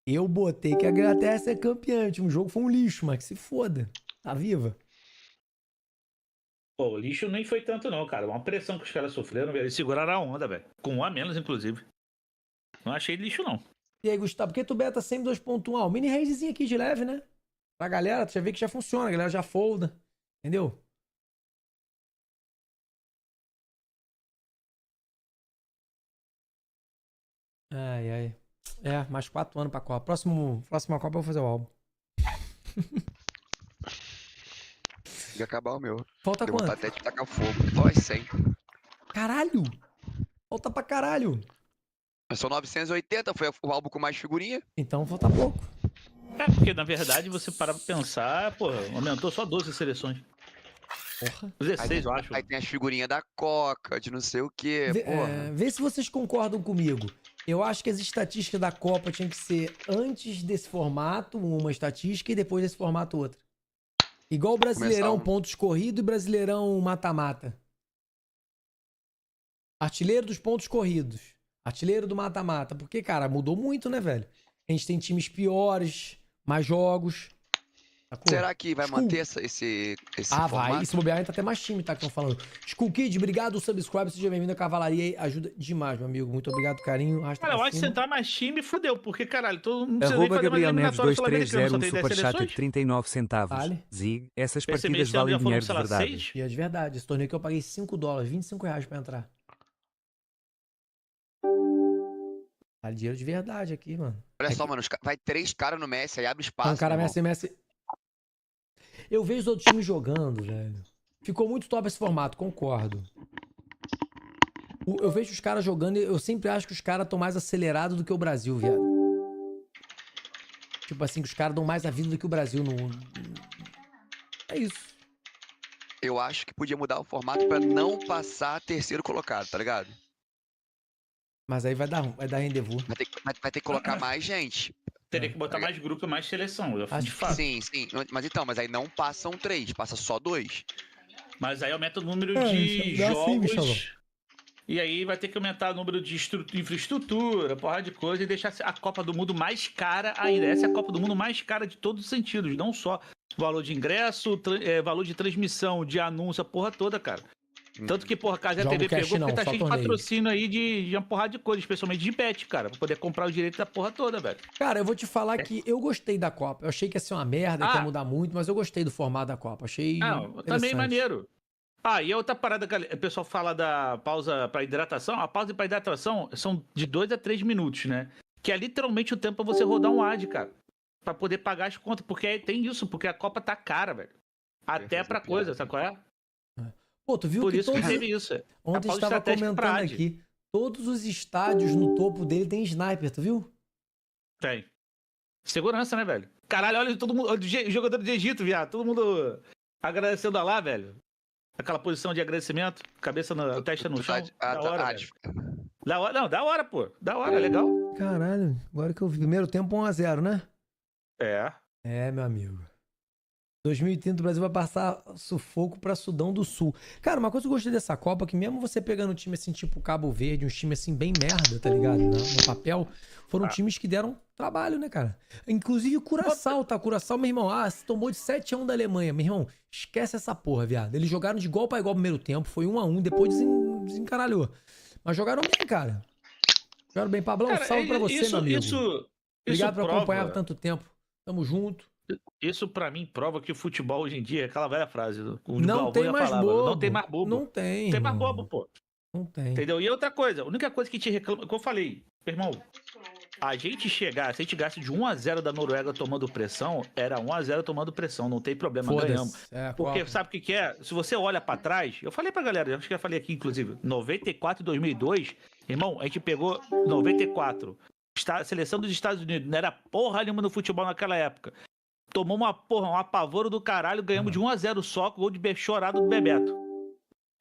Eu botei que a Inglaterra ia ser campeã. O último jogo foi um lixo, mas que se foda. Tá viva. Pô, o lixo nem foi tanto não, cara. Uma pressão que os caras sofreram, velho. Eles seguraram a onda, velho. Com 1 a menos, inclusive. Não achei lixo, não. E aí, Gustavo, por que tu beta sempre 2.1? O mini ragezinho aqui de leve, né? Pra galera, tu já vê que já funciona. A galera já folda. Entendeu? Ai. Mais 4 anos pra Copa. Próxima Copa eu vou fazer o álbum. Tem que acabar o meu. Falta Deu quanto? vontade até de tacar fogo. Vai 100. Caralho! Falta pra caralho. Mas são 980, foi o álbum com mais figurinha. Então falta pouco. Porque na verdade você parar pra pensar, pô, aumentou só 12 seleções. Porra. 16, eu acho. Aí tem as figurinhas da Coca, de não sei o quê, porra. Vê se vocês concordam comigo. Eu acho que as estatísticas da Copa tinham que ser antes desse formato, uma estatística, e depois desse formato outra. Igual o Brasileirão pontos corridos e Brasileirão mata-mata. Artilheiro dos pontos corridos. Artilheiro do mata-mata. Porque, cara, mudou muito, né, velho? A gente tem times piores, mais jogos. Será que vai manter esse formato? Vai. E se bobear, entra até mais time, tá? Que estão falando. Skull Kid, obrigado, subscribe, seja bem-vindo. A cavalaria aí ajuda demais, meu amigo. Muito obrigado, carinho. Arrasta Cara, eu pra acho que cima. se entrar mais time, fudeu. Porque, caralho, todo mundo precisa nem Arroba fazer mais Gabriel Neves eliminatória sul-americana, 230, só um tem 10 superchat de seleções. 39 centavos. Vale. Zig, essas Esse partidas mês já valem foram, dinheiro sei de lá, verdade. 6? E é de verdade. Esse torneio que eu paguei $5, R$25 pra entrar. Vale dinheiro de verdade aqui, mano. Olha só, mano, vai 3 caras no Messi, aí abre espaço. Um cara meu irmão. Messi. Eu vejo os outros times jogando, velho. Ficou muito top esse formato, concordo. Eu vejo os caras jogando e eu sempre acho que os caras estão mais acelerados do que o Brasil, viado. Tipo assim, que os caras dão mais a vida do que o Brasil. É isso. Eu acho que podia mudar o formato pra não passar terceiro colocado, tá ligado? Mas aí vai dar rendezvous. Vai ter que colocar mais gente. Teria que botar mais grupo e mais seleção, de fato. Sim. Mas aí não passam 3, passa só 2. Mas aí aumenta o número de jogos. Assim, e aí vai ter que aumentar o número de infraestrutura, porra de coisa, e deixar a Copa do Mundo mais cara ainda. Essa é a Copa do Mundo mais cara de todos os sentidos, não só valor de ingresso, valor de transmissão, de anúncio, a porra toda, cara. Tanto que, porra, a Casa TV pegou porque tá cheio de patrocínio aí de uma porrada de coisa, especialmente de bet, cara, pra poder comprar o direito da porra toda, velho. Cara, eu vou te falar que eu gostei da Copa. Eu achei que ia ser uma merda, que ia mudar muito, mas eu gostei do formato da Copa. Achei também maneiro. E a outra parada que o pessoal fala da pausa pra hidratação, a pausa pra hidratação são de 2 a 3 minutos, né? Que é literalmente o tempo pra você rodar um ad, cara. Pra poder pagar as contas, porque tem isso, porque a Copa tá cara, velho. Até pra coisa, sabe qual é? Pô, tu viu Por que isso todos... que teve isso. Ontem a gente tava comentando aqui. Todos os estádios no topo dele tem sniper, tu viu? Tem. Segurança, né, velho? Caralho, olha todo mundo. Jogador de Egito, viado. Todo mundo agradecendo a lá, velho. Aquela posição de agradecimento. Cabeça na testa no chão. Da hora, velho. Da hora, pô. Da hora, legal. Caralho, agora que eu vi. Primeiro tempo 1-0, né? É, meu amigo. 2030 o Brasil vai passar sufoco pra Sudão do Sul. Cara, uma coisa que eu gostei dessa Copa, que mesmo você pegando um time assim, tipo Cabo Verde, um time assim bem merda, tá ligado? No papel, foram times que deram trabalho, né, cara? Inclusive o Curaçao, tá? Curaçao, meu irmão, se tomou de 7-1 da Alemanha. Meu irmão, esquece essa porra, viado. Eles jogaram de igual pra igual no primeiro tempo, foi 1-1, depois desencaralhou. Mas jogaram bem, cara. Jogaram bem. Pablão, cara, salve pra você, meu amigo. Obrigado por prova... acompanhar por tanto tempo. Tamo junto. Isso pra mim prova que o futebol hoje em dia é aquela velha frase. Não tem mais bobo. Não tem mais bobo. Não tem. Não tem mais bobo, pô. Não tem. Entendeu? E outra coisa, a única coisa que te reclama, que eu falei, irmão, a gente chegar, se a gente gaste de 1-0 da Noruega tomando pressão, era 1-0 tomando pressão, não tem problema, ganhamos. Porque sabe o que é? Se você olha pra trás, eu falei pra galera, acho que eu falei aqui, inclusive, 94 e 2002, irmão, a gente pegou 94. Seleção dos Estados Unidos, não era porra nenhuma no futebol naquela época. Tomou um apavoro do caralho, ganhamos de 1-0 só, com gol de chorado do Bebeto.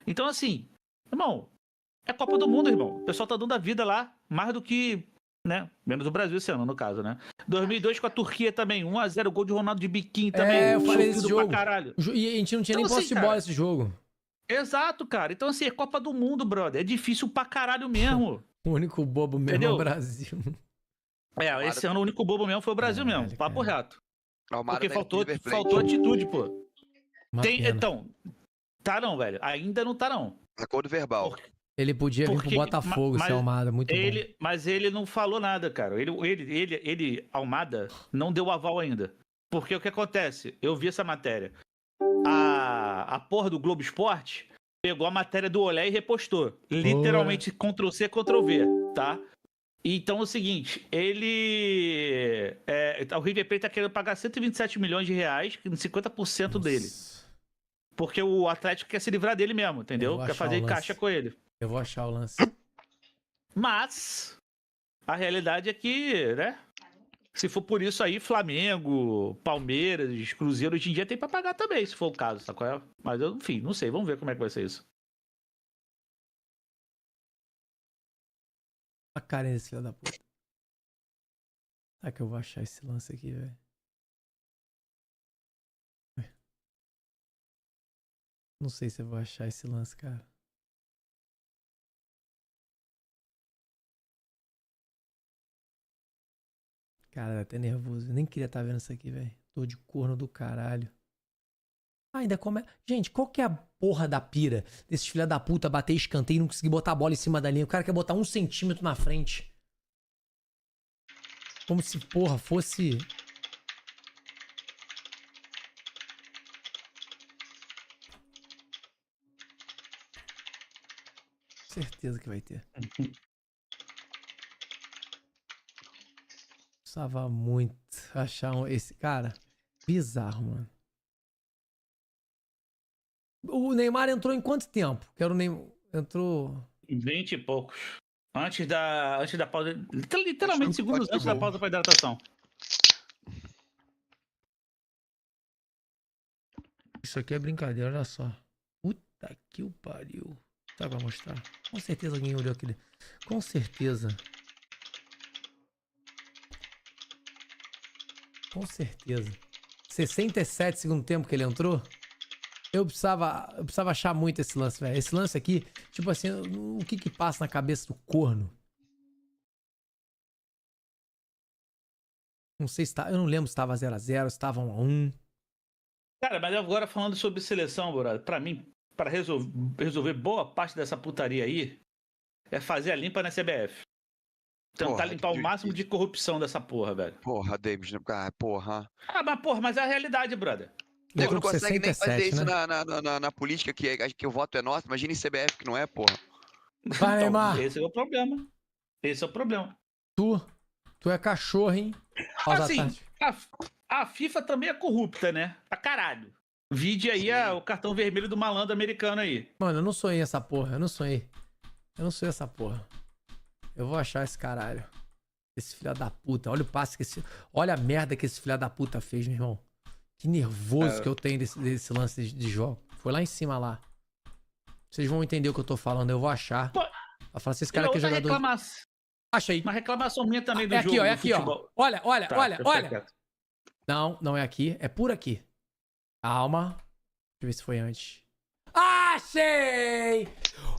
Então, assim, irmão, é Copa do Mundo, irmão. O pessoal tá dando a vida lá, mais do que, né? Menos o Brasil esse ano, no caso, né? 2002 com a Turquia também, 1-0, gol de Ronaldo de biquinho também. Eu falei esse jogo. Pra caralho. E a gente não tinha nem posse de bola esse jogo. Exato, cara. Então, assim, é Copa do Mundo, brother. É difícil pra caralho mesmo. O único bobo mesmo é o Brasil. Esse ano o único bobo mesmo foi o Brasil mesmo, papo reto. Porque faltou atitude, pô. Então, tá não, velho. Ainda não tá não. Acordo verbal. Ele podia vir pro Botafogo, ser Almada, muito bom. Mas ele não falou nada, cara. Ele, Almada, não deu aval ainda. Porque o que acontece? Eu vi essa matéria. A porra do Globo Esporte pegou a matéria do Olé e repostou. Literalmente Ctrl-C, Ctrl-V, tá? Então é o seguinte, o River Plate tá querendo pagar 127 milhões de reais, 50% dele. Porque o Atlético quer se livrar dele mesmo, entendeu? Quer fazer caixa com ele. Eu vou achar o lance. Mas a realidade é que, né? Se for por isso aí, Flamengo, Palmeiras, Cruzeiro, hoje em dia tem pra pagar também, se for o caso, sabe qual é? Mas eu, enfim, não sei, vamos ver como é que vai ser isso. A carinha desse filho da puta. Será que eu vou achar esse lance aqui, velho? Não sei se eu vou achar esse lance, cara. Cara, até nervoso. Eu nem queria estar vendo isso aqui, velho. Tô de corno do caralho. Ah, ainda come... Gente, qual que é a porra da pira desses filha da puta bater escanteio e não conseguir botar a bola em cima da linha? O cara quer botar 1 centímetro na frente. Como se, porra, fosse... Certeza que vai ter. Precisava muito achar esse... Cara, bizarro, mano. O Neymar entrou em quanto tempo? Que era o Neymar... Entrou... 20 e poucos. Antes da pausa. Literalmente segundos antes da pausa para hidratação. Isso aqui é brincadeira, olha só. Puta que o pariu. Tá pra mostrar? Com certeza alguém olhou aquele. Com certeza. Com certeza. 67 segundo tempo que ele entrou. Eu precisava achar muito esse lance, velho. Esse lance aqui, tipo assim, o que passa na cabeça do corno? Não sei se tá, eu não lembro se tava 0 a 0, se tava 1 a 1. Cara, mas agora falando sobre seleção, brother, pra mim, pra resolver boa parte dessa putaria aí, é fazer a limpa na CBF. Tentar limpar o máximo de corrupção dessa porra, velho. Porra, Davis, porra. Ah, mas porra, mas é a realidade, brother. Nego não consegue nem fazer isso, né? na política, que o voto é nosso. Imagina em CBF, que não é, porra. Vai, Neymar. Esse é o problema. Esse é o problema. Tu é cachorro, hein? Assim, a FIFA também é corrupta, né? Pra caralho. Vide aí o cartão vermelho do malandro americano aí. Mano, eu não sonhei essa porra. Eu não sonhei essa porra. Eu vou achar esse caralho. Esse filho da puta. Olha o passe que esse... Olha a merda que esse filho da puta fez, meu irmão. Que nervoso que eu tenho desse lance de jogo. Foi lá em cima lá. Vocês vão entender o que eu tô falando. Eu vou achar. Vai falar assim, esse cara aqui é jogador... Acha aí. Uma reclamação minha também do jogo. Aqui, ó. É aqui, ó. Olha. Olha. Não é aqui. É por aqui. Calma. Deixa eu ver se foi antes. Achei!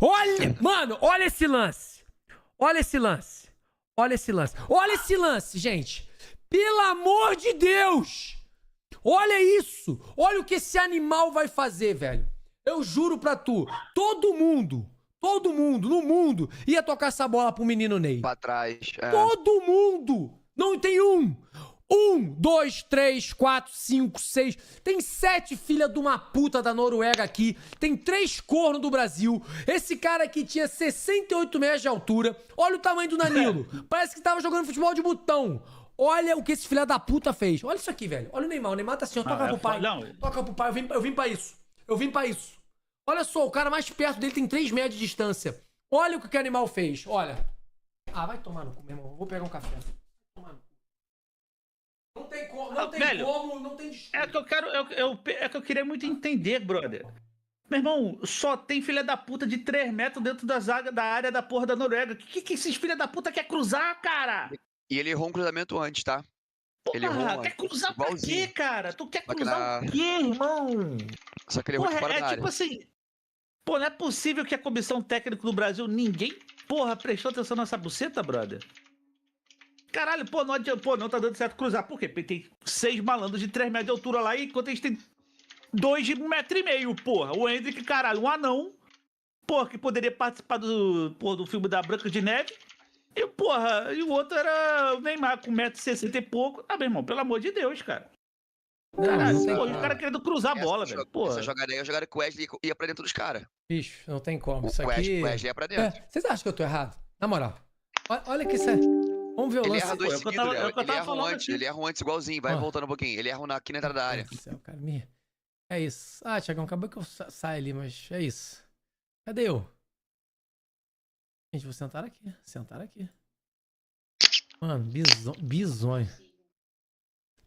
Olha! Mano, olha esse lance. Olha esse lance, gente. Pelo amor de Deus! Olha isso! Olha o que esse animal vai fazer, velho. Eu juro pra tu. Todo mundo no mundo ia tocar essa bola pro menino Ney. Pra trás. Todo mundo! Não tem um! 1, 2, 3, 4, 5, 6. Tem 7 filha de uma puta da Noruega aqui. Tem 3 cornos do Brasil. Esse cara aqui tinha 68 metros de altura. Olha o tamanho do Danilo. Parece que tava jogando futebol de botão. Olha o que esse filho da puta fez. Olha isso aqui, velho. Olha o Neymar. O Neymar tá assim, ó. Toca pro pai. Toca pro pai. Eu vim pra isso. Olha só, o cara mais perto dele tem 3 metros de distância. Olha o que o animal fez. Olha. Ah, vai tomar no cu, meu irmão. Vou pegar um café. Vai tomar no cu. Não tem como, não tem desculpa. É que eu queria muito entender, brother. Meu irmão, só tem filha da puta de 3 metros dentro da área da porra da Noruega. Que esses filha da puta quer cruzar, cara? E ele errou um cruzamento antes, tá? Porra, ele errou quer cruzar pra quê, cara? Tu quer Só que cruzar o quê, irmão? Só que ele errou de fora da área. Tipo assim... Pô, não é possível que a comissão técnica do Brasil, ninguém, porra, prestou atenção nessa buceta, brother? Caralho, pô, não adianta, pô, não tá dando certo cruzar. Por quê? Porque tem 6 malandros de 3 metros de altura lá, enquanto a gente tem 2 de 1,5 m, porra. O Hendrick, caralho, um anão, porra, que poderia participar do filme da Branca de Neve. E, porra, e o outro era o Neymar, com 1,60 m e pouco. Ah, meu irmão, pelo amor de Deus, cara. Caralho, o cara querendo cruzar a bola, velho. Porra. Essa jogada aí é a jogada que o Wesley ia pra dentro dos caras. Bicho, não tem como. Isso o aqui... Wesley ia pra dentro. Vocês acham que eu tô errado? Na moral. Olha que isso é... Vamos ver o lance. Ele erra 2 seguidos, Léo. Ele erra um antes igualzinho. Vai voltando um pouquinho. Ele erra aqui na entrada da área. Meu Deus do céu, cara. É isso. Ah, Thiagão, acabou que eu saio ali, mas é isso. Cadê eu? Gente, vou sentar aqui. Mano, bizonho.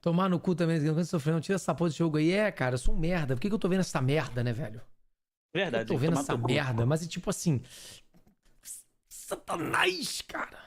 Tomar no cu também, não sofrendo. Tira essa porra de jogo aí. Cara, eu sou um merda. Por que eu tô vendo essa merda, né, velho? Verdade. Eu tô vendo essa merda, mas é tipo assim... Satanás, cara.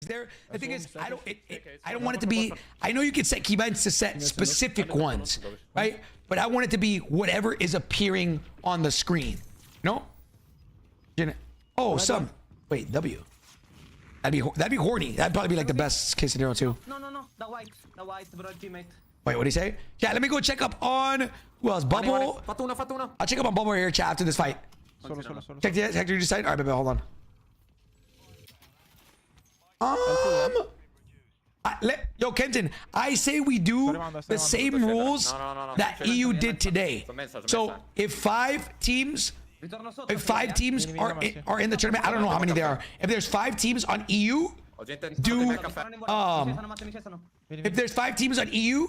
there. The thing is, I don't want it to be. I know you can set keybinds to set specific ones, right? But I want it to be whatever is appearing on the screen. No. Oh, some. Wait, W. That'd be horny. That'd probably be like the best case scenario too. No. The white, bro, teammate. Wait, what did he say? Yeah, let me go check up on who else? Bubble. Fatuna. I'll check up on Bubble here, chat, after this fight. Check the side. All right, baby, hold on. Yo, Kenton, I say we do the same rules that EU did today. So if five teams are in the tournament, I don't know how many there are. If there's 5 teams on EU, if there's 5 teams on EU,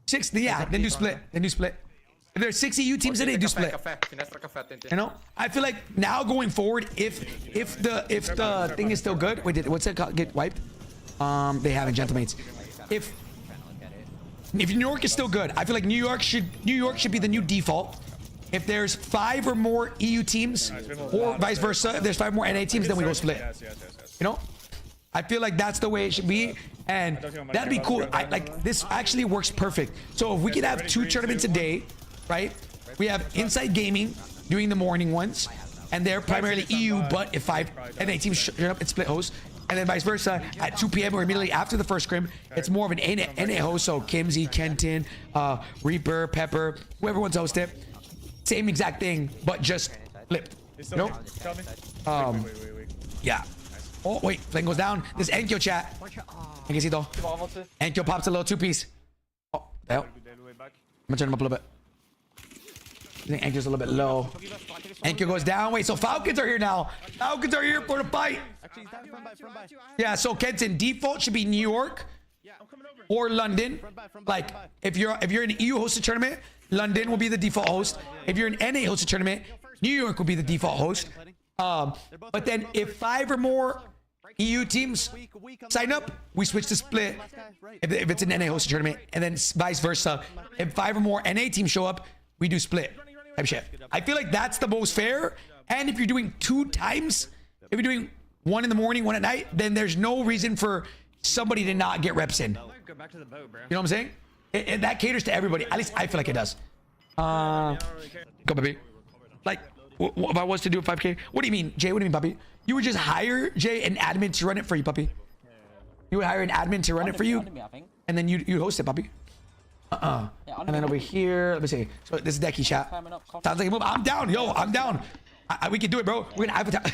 6, yeah, then do split. If there's 6 EU teams in it, do split. You know, I feel like now going forward, if the thing is still good, wait, what's it called? Get wiped? They haven't, gentlemates. If New York is still good, I feel like New York should be the new default. If there's 5 or more EU teams, or vice versa, if there's 5 more NA teams, then we go split. You know, I feel like that's the way it should be, and that'd be cool. Like this actually works perfect. So if we could have 2 tournaments a day, right? We have Inside Gaming doing the morning ones, and they're primarily EU. But if 5 NA teams show up, it's split host. And then vice versa, at 2 p.m. or immediately after the first scrim, it's more of an NA host. So Kimsey, Kenton, Reaper, Pepper, whoever wants to host it. Same exact thing, but just flipped. You know? Yeah. Oh, wait. Flame goes down. This Enkyo chat. Enkyo pops a little 2-piece. Oh, the hell. I'm gonna turn him up a little bit. I think Enkyo's a little bit low. Enkyo goes down. Wait, so Falcons are here now. Falcons are here for the fight. Yeah, so Kenton, default should be New York or London. Like, if you're in an EU hosted tournament, London will be the default host. If you're an NA hosted tournament, New York will be the default host. But then if 5 or more EU teams sign up, we switch to split if it's an NA hosted tournament, and then vice versa. If 5 or more NA teams show up, we do split type shit. I feel like that's the most fair. And if you're doing 2 times, if you're doing 1 in the morning, 1 at night, then there's no reason for somebody to not get reps in. You know what I'm saying? That caters to everybody. At least I feel like it does. Go, baby. Like, if I was to do a 5K, what do you mean, Jay? What do you mean, puppy? You would just hire, Jay, an admin to run it for you, puppy. You would hire an admin to run it for you, and then you host it, puppy. And then over here, let me see. So this is Decky chat. Sounds like a move. I'm down, yo. I'm down. We can do it, bro. We're gonna advertise.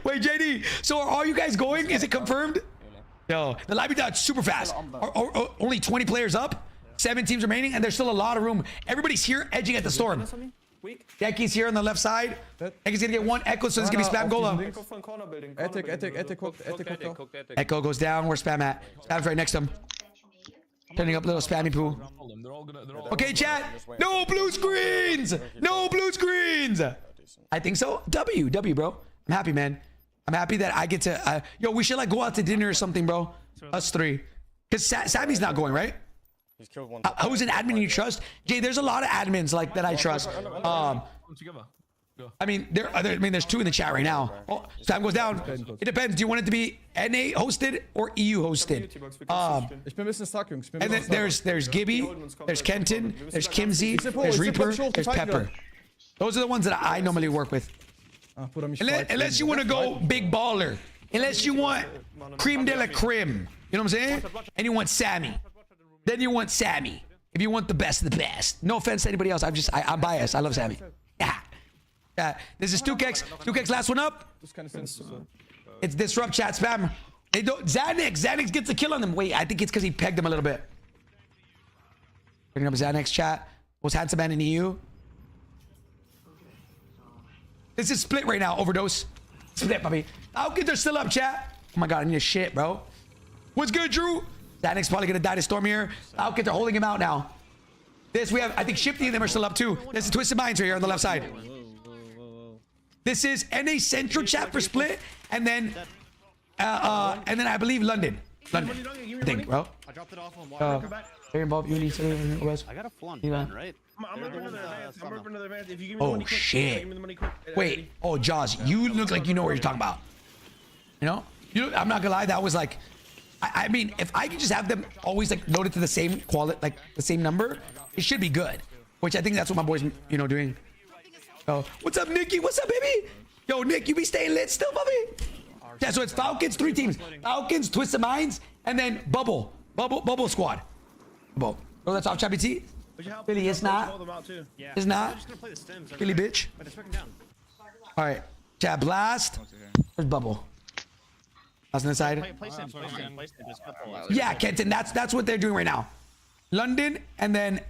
Wait, JD. So are all you guys going? Is it confirmed? Yo, the live is super fast. Only 20 players up, 7 teams remaining, and there's still a lot of room. Everybody's here, edging at the storm. Decky's here on the left side. Decky's gonna get 1 Echo, so it's gonna be spam Gola. Echo goes down. Where's spam at? Spam's right next to him. Turning up little spammy poo. Okay, chat. No blue screens. No blue screens. I think so. W, bro. I'm happy, man. I'm happy that I get to. Yo, we should like go out to dinner or something, bro. Us 3. Cause Sammy's not going, right? He's killed 1. Who's an admin you trust? Jay, there's a lot of admins like that I trust. I mean, there's 2 in the chat right now. Oh, Sam goes down. It depends. Do you want it to be NA hosted or EU hosted? And then there's Gibby, there's Kenton, there's Kimsey, there's Reaper, there's Pepper. Those are the ones that I normally work with. Unless you want to go big baller. Unless you want creme de la creme. You know what I'm saying? And you want Sammy. Then you want Sammy. If you want the best of the best. No offense to anybody else. I'm biased. I love Sammy. Yeah. This is 2Kex. 2Kex, last one up. It's disrupt chat spam. They don't. Xanax gets a kill on them. Wait, I think it's because he pegged them a little bit. Bringing up Xanax chat. Most handsome man in the EU. This is split right now. Overdose. Split, puppy. Falcons are still up, chat. Oh my god, I need a shit, bro. What's good, Drew? Xanax probably gonna die to storm here. Falcons are holding him out now. We have, I think Shifty and them are still up too. There's a Twisted Minds right here on the left side. This is NA Central chat for split, and then I believe London. I think, bro. I dropped it off on water. Very involved. You need to. I got a full on pen, right? Oh shit! Wait. Oh, Jaws, you look like you know what you're talking about. You know, I'm not gonna lie. That was like, I mean, if I could just have them always like loaded to the same quality, like the same number, it should be good. Which I think that's what my boys, you know, doing. Oh, what's up, Nikki? What's up, baby? Yo, Nick, you be staying lit still, baby? Yeah, so it's Falcons, 3 teams. Falcons, Twisted Minds, and then Bubble Squad. Bubble. Oh, that's off Chappy T. Billy, it's not. It's not. Billy, bitch. All right. Chat Blast. Where's Bubble? That's on the side. Yeah, Kenton. That's what they're doing right now. London and then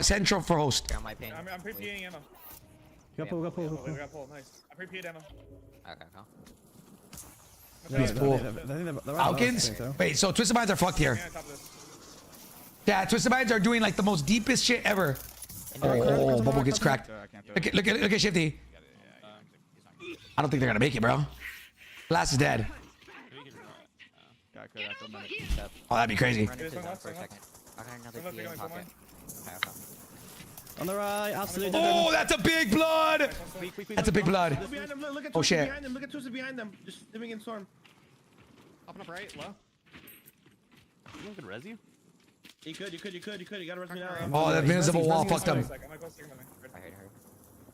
Central for host. I'm pre-PAing ammo. Got pull. Nice. I'm pre-PA'd ammo. Okay. Falcons? Wait, so Twisted Minds are fucked here. Yeah, Twisted Minds are doing like the most deepest shit ever. Oh, Bubble gets cracked. Look at Shifty. I don't think they're gonna make it, bro. Blast is dead. Oh, that'd be crazy. On the right, absolutely. Oh, that's a big blood. That's a big blood. Oh shit. Look at Twisted behind them. Just living in storm. Up right, low. You could res you? You could. You gotta res me now. Oh, that invisible wall fucked him.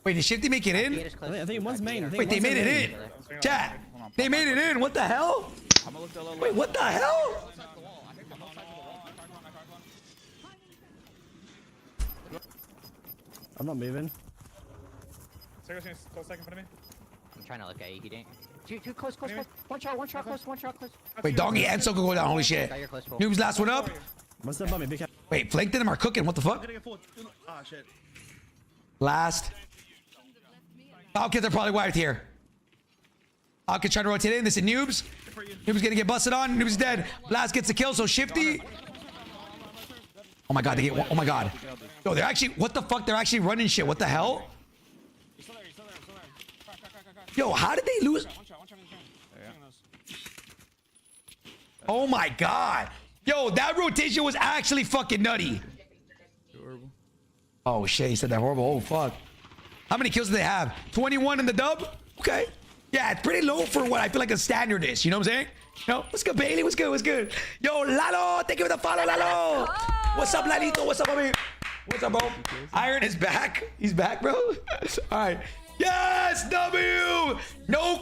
Wait, did Shifty make it in? I think one's main. Wait, they made it in. Chat. They made it in. What the hell? Wait, what the hell? I'm not moving. Close second for me. I'm trying to look at you. He didn't. Too close. One shot close. Wait, Dongy and Soko go down. Holy shit. Noob's last one up. What's that bummy? Wait, Flanked them are cooking. What the fuck? Ah, shit. Last. Falcons are probably wiped here. Falcons trying to rotate in. This is Noobs. Noobs gonna get busted on. Noobs dead. Last gets the kill, so Shifty. Oh my god, they get. Oh my god. Yo, they're actually. What the fuck? They're actually running shit. What the hell? Yo, how did they lose? Oh my god. Yo, that rotation was actually fucking nutty. Oh shit, he said that horrible. Oh fuck. How many kills do they have? 21 in the dub? Okay. Yeah, it's pretty low for what I feel like a standard is. You know what I'm saying? Yo, what's good, Bailey? What's good? Yo, Lalo, thank you for the follow, Lalo. What's up, Lalito? What's up, homie? What's up, bro? Iron is back. He's back, bro. All right. Yes, W. No.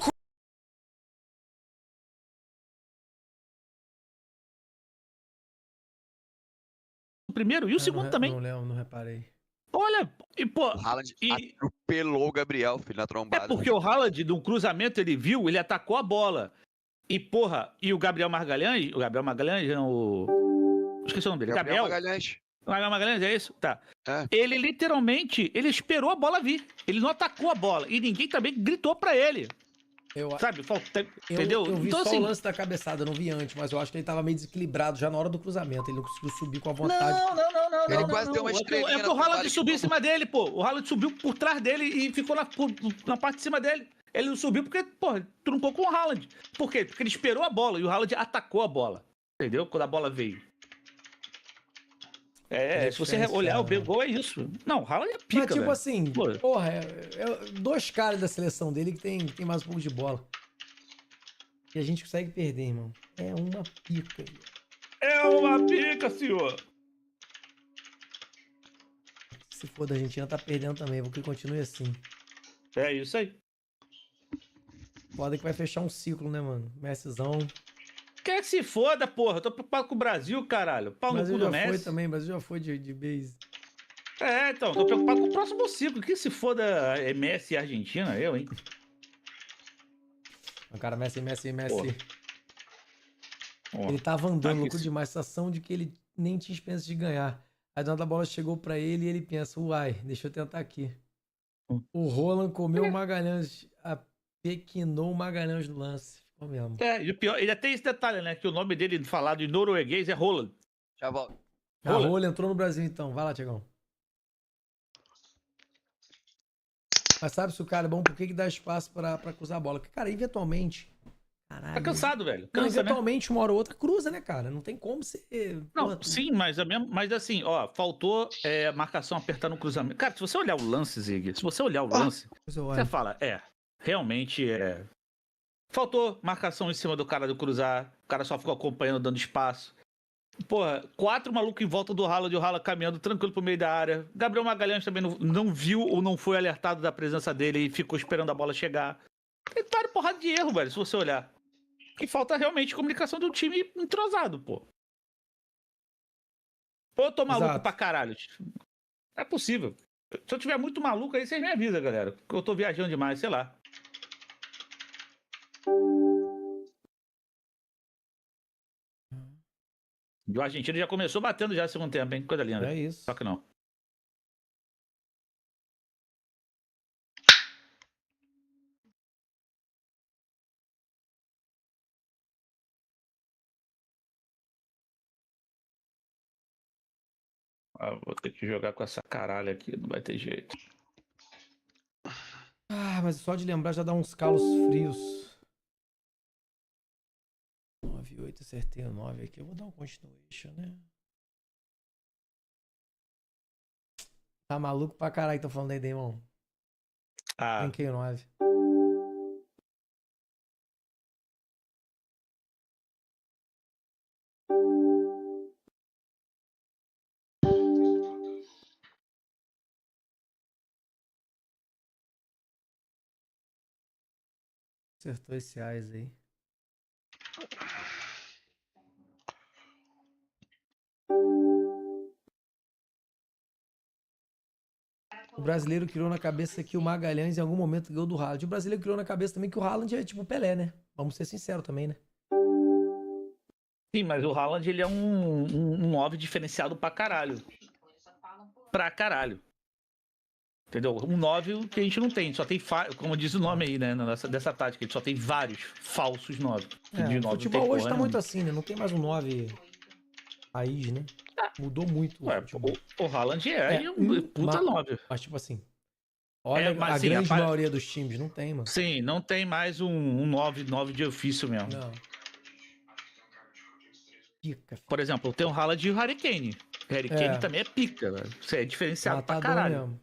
O primeiro e o segundo também. Não reparei. Olha, e pô... O Haaland atropelou o Gabriel, filho, na trombada. É porque o Haaland, no cruzamento, ele viu, ele atacou a bola. E, porra, e o Gabriel Magalhães... O Gabriel Magalhães é o... Esqueci o nome dele. Gabriel Magalhães. Gabriel Magalhães, é isso? Tá. É. Ele literalmente, ele esperou a bola vir. Ele não atacou a bola. E ninguém também gritou pra ele. Sabe? Entendeu? Eu vi então, só assim, o lance da cabeçada, eu não vi antes, mas eu acho que ele tava meio desequilibrado já na hora do cruzamento. Ele não conseguiu subir com a vontade. Ele quase deu uma estrelinha. É que o Haaland subiu em cima dele, pô. O Haaland subiu por trás dele e ficou na parte de cima dele. Ele não subiu porque, pô, truncou com o Haaland. Por quê? Porque ele esperou a bola e o Haaland atacou a bola. Entendeu? Quando a bola veio. Se você olhar o gol, é isso. Não, o Haaland é pica, mas, tipo velho. assim, porra, dois caras da seleção dele que tem mais um pouco de bola. E a gente consegue perder, irmão. É uma pica. É uma pica, senhor. Se for da Argentina, tá perdendo também. Vou que continue assim. É isso aí. Foda que vai fechar um ciclo, né, mano? Messizão. Quer que se foda, porra. Eu tô preocupado com o Brasil, caralho. Pau no cu do Messi. Foi também, o Brasil já foi de base. Então, tô preocupado com o próximo ciclo. Que se foda Messi e Argentina, eu, hein? O cara, Messi. Porra. Ele tava andando louco demais, sensação de que ele nem tinha esperança de ganhar. Aí a bola chegou pra ele e ele pensa, uai, deixa eu tentar aqui. O Roland comeu o Magalhães, apequinou o Magalhães no lance. Ficou mesmo. E o pior, ele tem esse detalhe, né? Que o nome dele falado em norueguês é Roland. Já volto. A Roland entrou no Brasil então. Vai lá, Tiagão. Mas sabe se o cara é bom, por que dá espaço pra cruzar a bola? Porque, cara, eventualmente... Caralho. Tá cansado, velho. Não, eventualmente, uma hora ou outra, cruza, né, cara? Não tem como ser... Não, sim, mas assim, ó, faltou marcação apertar no cruzamento. Cara, se você olhar o lance, Zig, se você olhar o lance, você fala, realmente Faltou marcação em cima do cara do cruzar. O cara só ficou acompanhando, dando espaço. Porra, 4 malucos em volta do Haaland, o Haaland caminhando tranquilo pro meio da área. Gabriel Magalhães também não viu ou não foi alertado da presença dele e ficou esperando a bola chegar. Tem várias porrada de erro, velho, se você olhar. Que falta realmente comunicação do time entrosado, pô. Ou eu tô maluco pra caralho. É possível. Se eu tiver muito maluco aí, vocês me avisam, galera. Que eu tô viajando demais, sei lá. E o argentino já começou batendo já no segundo tempo, hein? Coisa linda. É isso. Só que não. Ah, vou ter que jogar com essa caralho aqui, não vai ter jeito. Ah, mas só de lembrar já dá uns calos frios. 9-8, acertei o 9 aqui. Eu vou dar um continuation, né? Tá maluco pra caralho que tô falando aí, Damon. Ah. Brinquei o 9. Acertou esse AIS aí. O brasileiro criou na cabeça que o Magalhães em algum momento ganhou do Haaland. O brasileiro criou na cabeça também que o Haaland é tipo o Pelé, né? Vamos ser sinceros também, né? Sim, mas o Haaland, ele é um 9 diferenciado pra caralho. Pra caralho. Entendeu? Um 9 que a gente não tem. Só tem, como diz o nome aí, né? Dessa tática. A gente só tem vários falsos 9. O futebol hoje tá muito assim, né? Não tem mais um 9 raiz, né? Mudou muito. O Haaland é um puta 9. Mas tipo assim, olha a grande maioria dos times, não tem, mano. Sim, não tem mais um 9 de ofício mesmo. Não. Pica, por exemplo, tem o Haaland e o Harry Kane. O Harry Kane também é pica, velho. Isso é diferenciado pra caralho. Mesmo.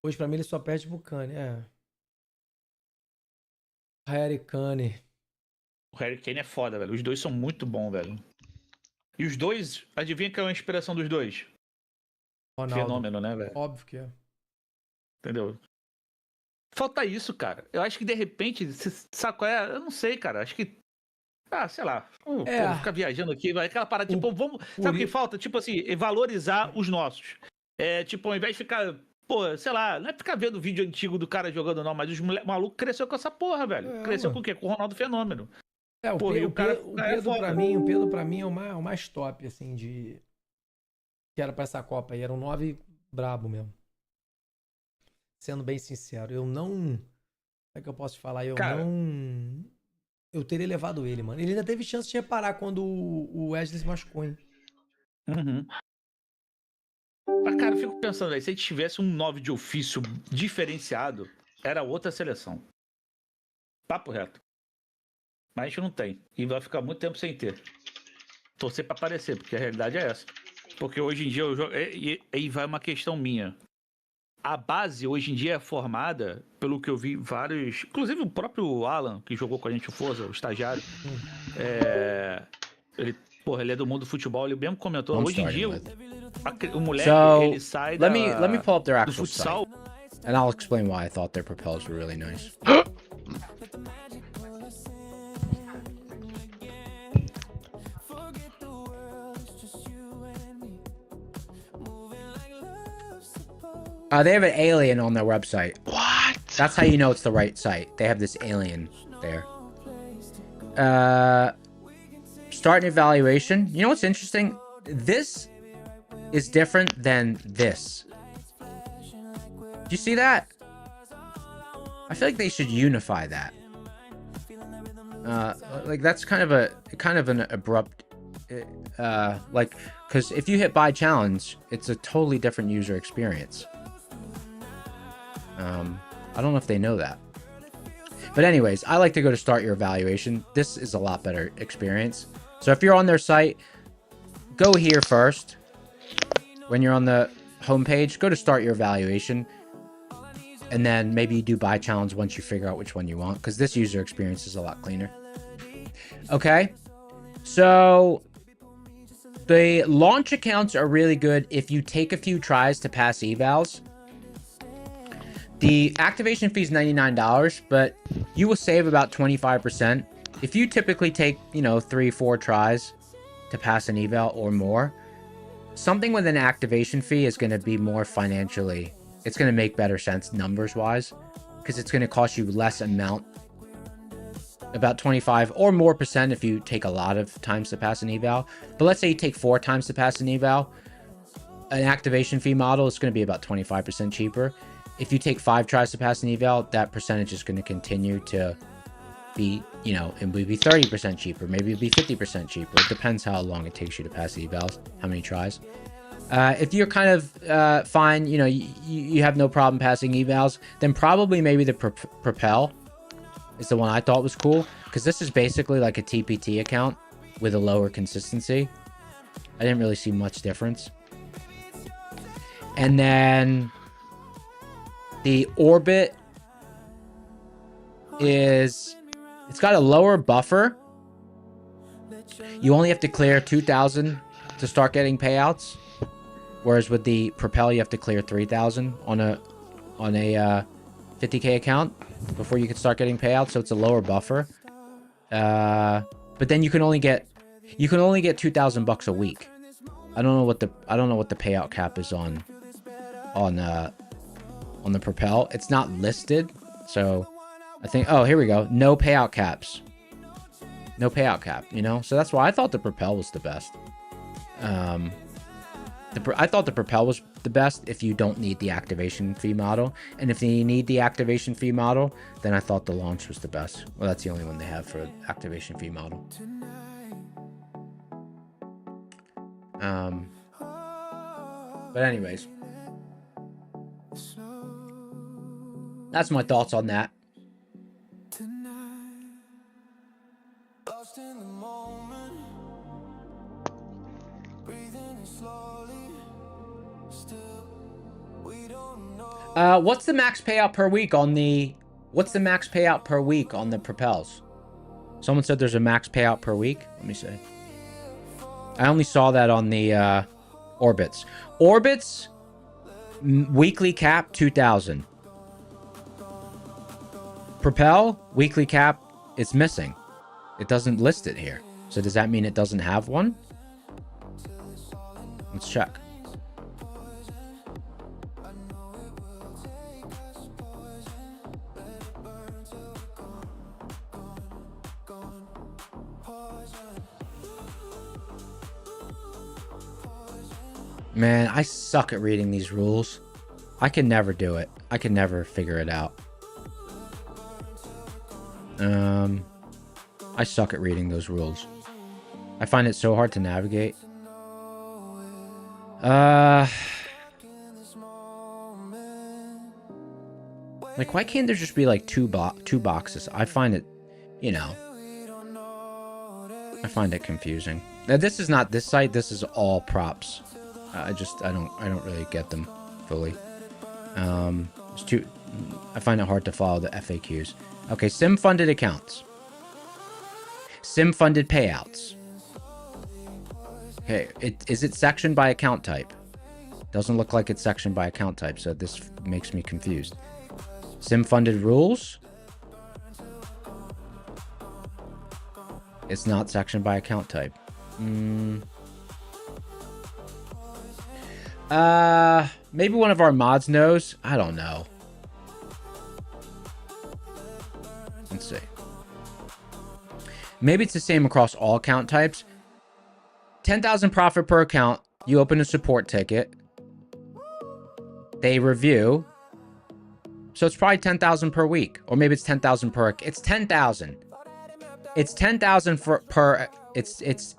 Hoje pra mim ele só perde pro Kane, Harry Kane. O Harry Kane é foda, velho. Os dois são muito bons, velho. E os dois, adivinha qual é a inspiração dos dois? Ronaldo. Fenômeno, né, velho? Óbvio que é. Entendeu? Falta isso, cara. Eu acho que de repente, sabe qual é? Eu não sei, cara. Acho que. Ah, sei lá. Pô, ficar viajando aqui, vai. Aquela parada, tipo, vamos. Sabe o que falta? Tipo assim, valorizar os nossos. Tipo, ao invés de ficar. Pô, sei lá, não é ficar vendo vídeo antigo do cara jogando, não, mas os malucos cresceu com essa porra, velho. Cresceu com o quê? Com o Ronaldo Fenômeno. O Pedro pra mim é o mais top, assim, de. Que era pra essa Copa aí. Era um 9 brabo mesmo. Sendo bem sincero, eu não. Como é que eu posso te falar? Eu teria levado ele, mano. Ele ainda teve chance de reparar quando o Wesley se machucou, hein? Uhum. Mas, cara, eu fico pensando aí, se a gente tivesse um 9 de ofício diferenciado, era outra seleção. Papo reto. Mas a gente não tem. E vai ficar muito tempo sem ter. Torcer pra aparecer, porque a realidade é essa. Porque hoje em dia eu jogo. E vai uma questão minha. A base hoje em dia é formada, pelo que eu vi, vários. Inclusive o próprio Alan, que jogou com a gente o Forza, o estagiário. Ele é do mundo do futebol, ele mesmo comentou. Hoje em dia, o moleque, ele sai let me pull up their do actual futsal. site, and I'll explain why I thought their propels were really nice. They have an alien on their website. What? That's how you know it's the right site. They have this alien there. Start an evaluation. You know what's interesting? This is different than this. Do you see that? I feel like they should unify that. Like that's kind of an abrupt, like, because if you hit buy challenge, it's a totally different user experience. I don't know if they know that. But anyways, I like to go to start your evaluation. This is a lot better experience. So if you're on their site, go here first. When you're on the homepage, go to start your evaluation. And then maybe you do buy challenge once you figure out which one you want, because this user experience is a lot cleaner. Okay, so the launch accounts are really good if you take a few tries to pass evals. The activation fee is $99, but you will save about 25%. If you typically take, 3-4 tries to pass an eval or more, something with an activation fee is going to be more financially, it's going to make better sense numbers-wise, because it's going to cost you less amount, about 25 or more percent if you take a lot of times to pass an eval. But let's say you take 4 times to pass an eval, an activation fee model is going to be about 25% cheaper. If you take 5 tries to pass an eval, that percentage is going to continue to be, it would be 30% cheaper. Maybe it'll be 50% cheaper. It depends how long it takes you to pass the evals, how many tries. If you're kind of fine, you have no problem passing evals, then probably maybe the Propel is the one I thought was cool, because this is basically like a TPT account with a lower consistency. I didn't really see much difference. And then the Orbit it's got a lower buffer. You only have to clear 2,000 to start getting payouts, whereas with the Propel you have to clear 3,000 on a 50K account before you can start getting payouts, so it's a lower buffer. But then you can only get 2,000 bucks a week. I don't know what the payout cap is on the Propel. It's not listed, so I think, oh, here we go. No payout caps. No payout cap, so that's why I thought the Propel was the best. I thought the Propel was the best if you don't need the activation fee model. And if you need the activation fee model, then I thought the launch was the best. Well, that's the only one they have for activation fee model. But anyways, that's my thoughts on that. What's the max payout per week on the Propels? Someone said there's a max payout per week. Let me see. I only saw that on the Orbits. Orbits weekly cap 2,000. Propel weekly cap, it's missing. It doesn't list it here. So does that mean it doesn't have one? Let's check. Man, I suck at reading these rules. I can never do it. I can never figure it out. I suck at reading those rules. I find it so hard to navigate. Like, why can't there just be like two boxes? I find it, I find it confusing. Now, this is not this site. This is all props. I don't really get them fully. It's too. I find it hard to follow the FAQs. Okay, sim funded accounts. Sim funded payouts. Okay, is it sectioned by account type? Doesn't look like it's sectioned by account type, so this makes me confused. Sim funded rules. It's not sectioned by account type. Maybe one of our mods knows. I don't know. Let's see. Maybe it's the same across all account types. 10,000 profit per account. You open a support ticket. They review. So it's probably 10,000 per week, or maybe it's 10,000 per. It's 10,000. It's 10,000 per. It's.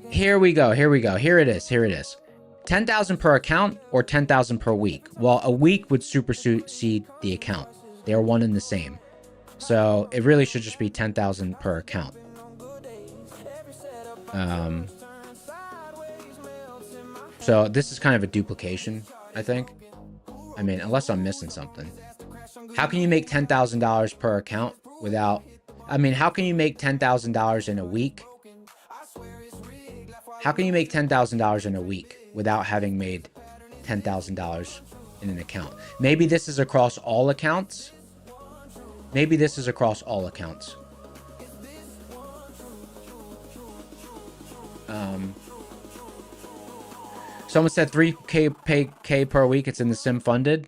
Here we go. Here it is. 10,000 per account or 10,000 per week. Well, a week would supersede the account. They are one and the same. So it really should just be 10,000 per account. So this is kind of a duplication I think. I mean, unless I'm missing something. How can you make $10,000 per account without... I mean, how can you make $10,000 in a week? How can you make $10,000 in a week without having made $10,000 in an account? Maybe this is across all accounts. Maybe this is across all accounts. Someone said 3K per week. It's in the sim funded.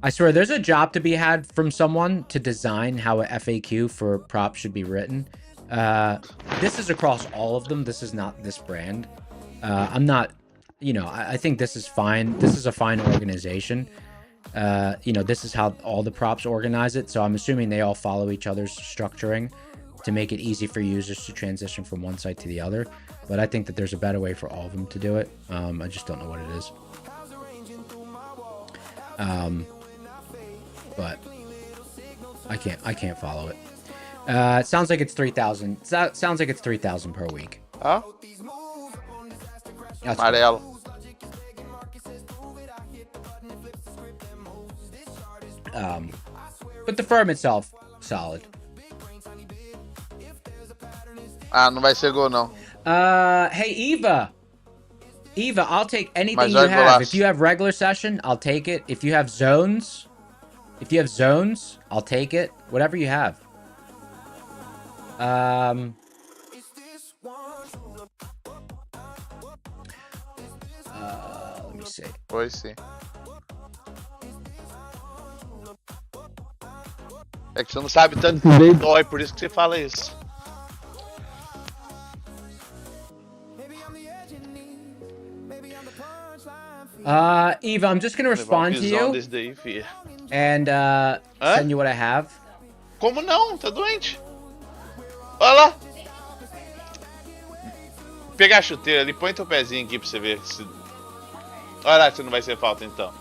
I swear there's a job to be had from someone to design how a FAQ for props should be written. This is across all of them. This is not this brand. I'm not, you know, I think this is fine. This is a fine organization. You know, this is how all the props organize it. So I'm assuming they all follow each other's structuring to make it easy for users to transition from one site to the other. But I think that there's a better way for all of them to do it. I just don't know what it is. But I can't follow it. It sounds like it's 3,000. Sounds like it's 3,000 per week. Ó. That's Amarelo. But the firm itself, solid. Ah, não vai ser gol, não. Hey, Eva, I'll take anything you have. If you have regular session, I'll take it. If you have zones, I'll take it. Whatever you have. Let me see. Foi sim. É que você não sabe tanto que dói, por isso que você fala isso. Eva, I'm just gonna respond to you and send you what I have. Como não? Tá doente? Olha lá. Pegar a chuteira ali, põe teu pezinho aqui pra você ver se... Olha lá, se não vai ser falta então.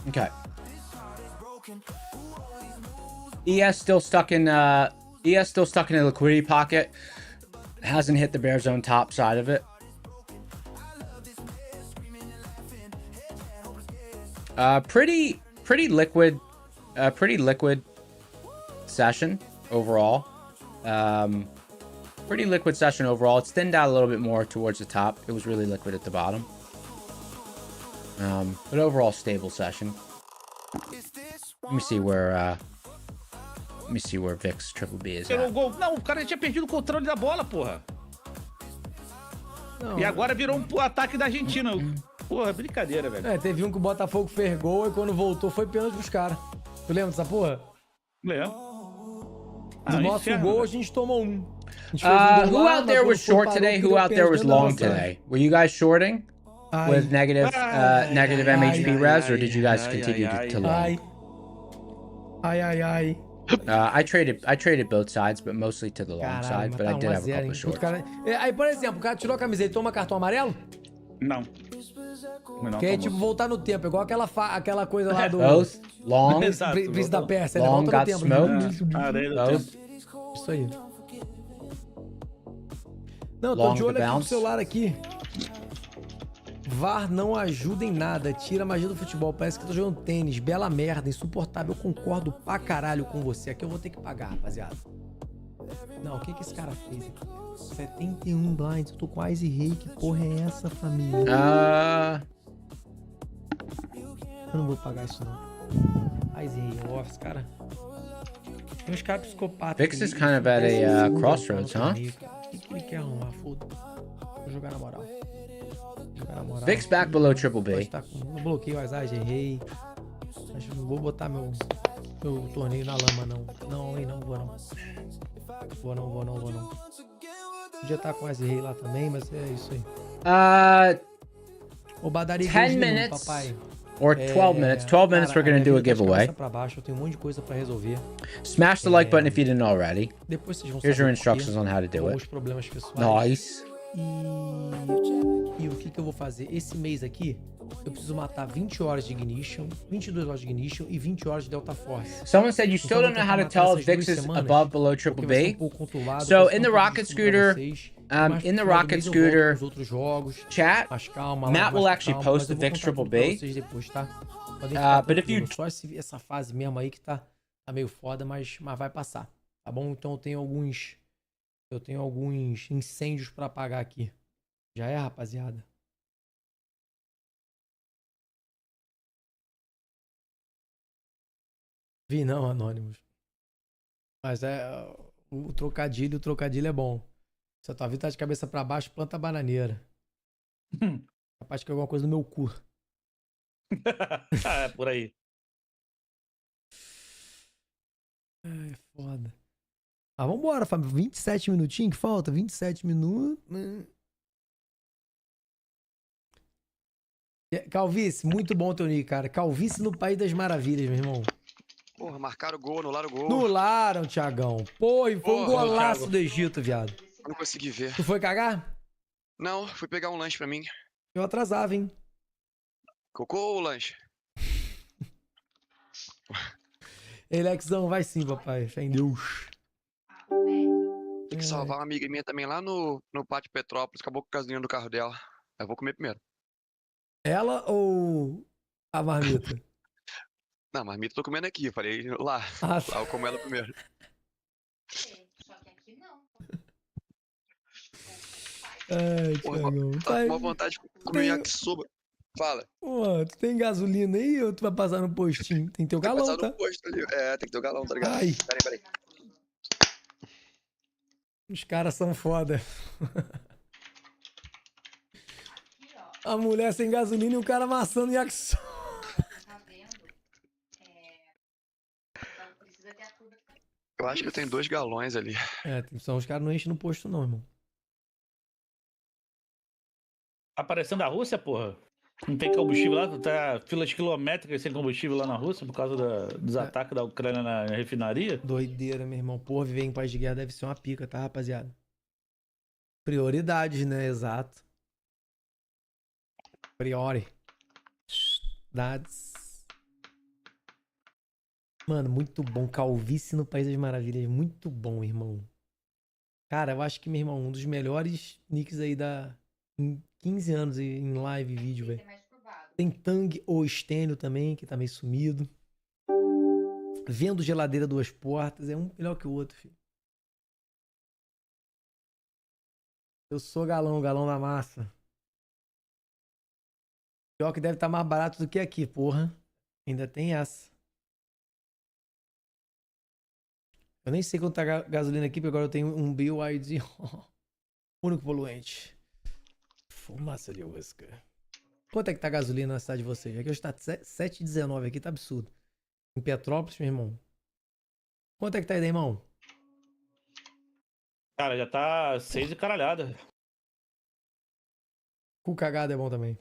Okay. ES still stuck in a liquidity pocket. Hasn't hit the bear zone top side of it. Pretty liquid session overall. Pretty liquid session overall. It's thinned out a little bit more towards the top. It was really liquid at the bottom. But overall stable session. Let me see where Vix Triple B is at. Não, o cara tinha perdido o controle da bola, porra. Não. E agora virou um ataque da Argentina. Porra, brincadeira, velho. É, teve um que o Botafogo fez gol e quando voltou foi pênalti pros caras. Tu lembra dessa porra? Lembro. No nosso gol a gente tomou um. Who out there was short today? Who out there was long today? Were you guys shorting with negative MHP res, or did you guys continue to long? I traded both sides, but mostly to the long side. But I did have a couple of shorts. Aí, por exemplo, o cara tirou a camiseta e toma cartão amarelo? Não. Que é tipo voltar no tempo, igual aquela coisa lá do... Both, long, Príncipe da Pérsia, long volta got no tempo. smoked. Isso aí. Não, tô de olho aqui no celular aqui. VAR não ajuda em nada, tira a magia do futebol. Parece que tô jogando tênis, bela merda, insuportável. Eu concordo pra caralho com você. Aqui eu vou ter que pagar, rapaziada. Não, o que esse cara fez aqui? 71 blinds, eu tô com Ice Rei. Que porra é essa, família? Eu não vou pagar isso, não. Ice Rei, Office, cara. Tem uns caras psicopatas. Vix is kind of at a crossroads, huh? O que ele quer arrumar? Foda-se. Vou jogar na moral. Vix back below Triple B. Eu bloqueio as Ice Rei. Acho que não vou botar meu torneio na lama, não. Não, hein, não vou não. Vou não. Podia estar com Ice Rei lá também, mas é isso aí. Ô, Badari, 10 minutes. Papai. Or 12 minutes. 12 minutes, cara, we're going to do a giveaway. Pra baixo, eu tenho um monte de coisa pra resolver. Smash the like button if you didn't already. Depois vocês vão Here's your saber instructions on how to do os it. problemas pessoais. Nice. E o que eu vou fazer? Esse mês aqui, eu preciso matar 20 horas de Ignition, 22 horas de Ignition e 20 horas de Delta Force. Someone said you still don't know how to tell if VIX is above, below, triple B. So in the rocket scooter, chat, Matt will actually post the VIX triple B. But if you... Só essa fase mesmo aí que tá meio foda, mas vai passar, tá bom? Então eu tenho alguns incêndios pra apagar aqui. Já é, rapaziada? Vi não, Anônimos. Mas o trocadilho é bom. Se a tua vida tá de cabeça pra baixo, planta bananeira. Capaz de que alguma coisa no meu cu. É, por aí. É foda. Ah, vambora, Fábio. 27 minutinhos que falta? 27 minutos. Calvície, muito bom teu nick, cara. Calvície no País das Maravilhas, meu irmão. Porra, marcaram o gol, anularam o gol. Anularam, Thiagão. Pô, e foi um golaço do Egito, viado. Eu não consegui ver. Tu foi cagar? Não, fui pegar um lanche pra mim. Eu atrasava, hein? Cocô ou lanche? Elexão, vai sim, papai. Fé em Deus. Tem que salvar uma amiga minha também lá no Pátio Petrópolis. Acabou com a gasolina do carro dela. Eu vou comer primeiro. Ela ou a marmita? Não, a marmita eu tô comendo aqui. Eu falei lá. Lá eu como ela primeiro. Só que aqui não. Ai, Thiagão. Tá com uma vontade de comer yakisoba. Fala. Pô, tu tem gasolina aí ou tu vai passar no postinho? Tem que ter o galão, passar tá? no posto ali. É, tem que ter o galão, tá ligado? Ai. Peraí. Os caras são foda. A mulher sem gasolina e o cara amassando yakisoba. Tá vendo? Então precisa ter a curva. Eu acho que eu tenho 2 galões ali. São os caras não enchem no posto não, irmão. Aparecendo a Rússia, porra. Não tem combustível lá, tá filas quilométricas sem combustível lá na Rússia por causa dos ataques da Ucrânia na refinaria. Doideira, meu irmão. Porra, viver em país de guerra deve ser uma pica, tá, rapaziada? Prioridades, né? Exato. Prioridades. Mano, muito bom. Calvície no País das Maravilhas. Muito bom, irmão. Cara, eu acho que, meu irmão, um dos melhores nicks aí em 15 anos em live e vídeo, velho. Tem Tang ou Stênio também, que tá meio sumido. Vendo Geladeira Duas Portas. É um melhor que o outro, filho. Eu sou galão da massa. Pior que deve estar mais barato do que aqui, porra. Ainda tem essa. Eu nem sei quanto tá a gasolina aqui, porque agora eu tenho um BYD. Único poluente. Fumaça de Oscar. Quanto é que tá a gasolina na cidade de vocês? Aqui hoje tá 7,19 aqui, tá absurdo. Em Petrópolis, meu irmão. Quanto é que tá aí, irmão? Cara, já tá 6 e caralhada. Cu cagado é bom também.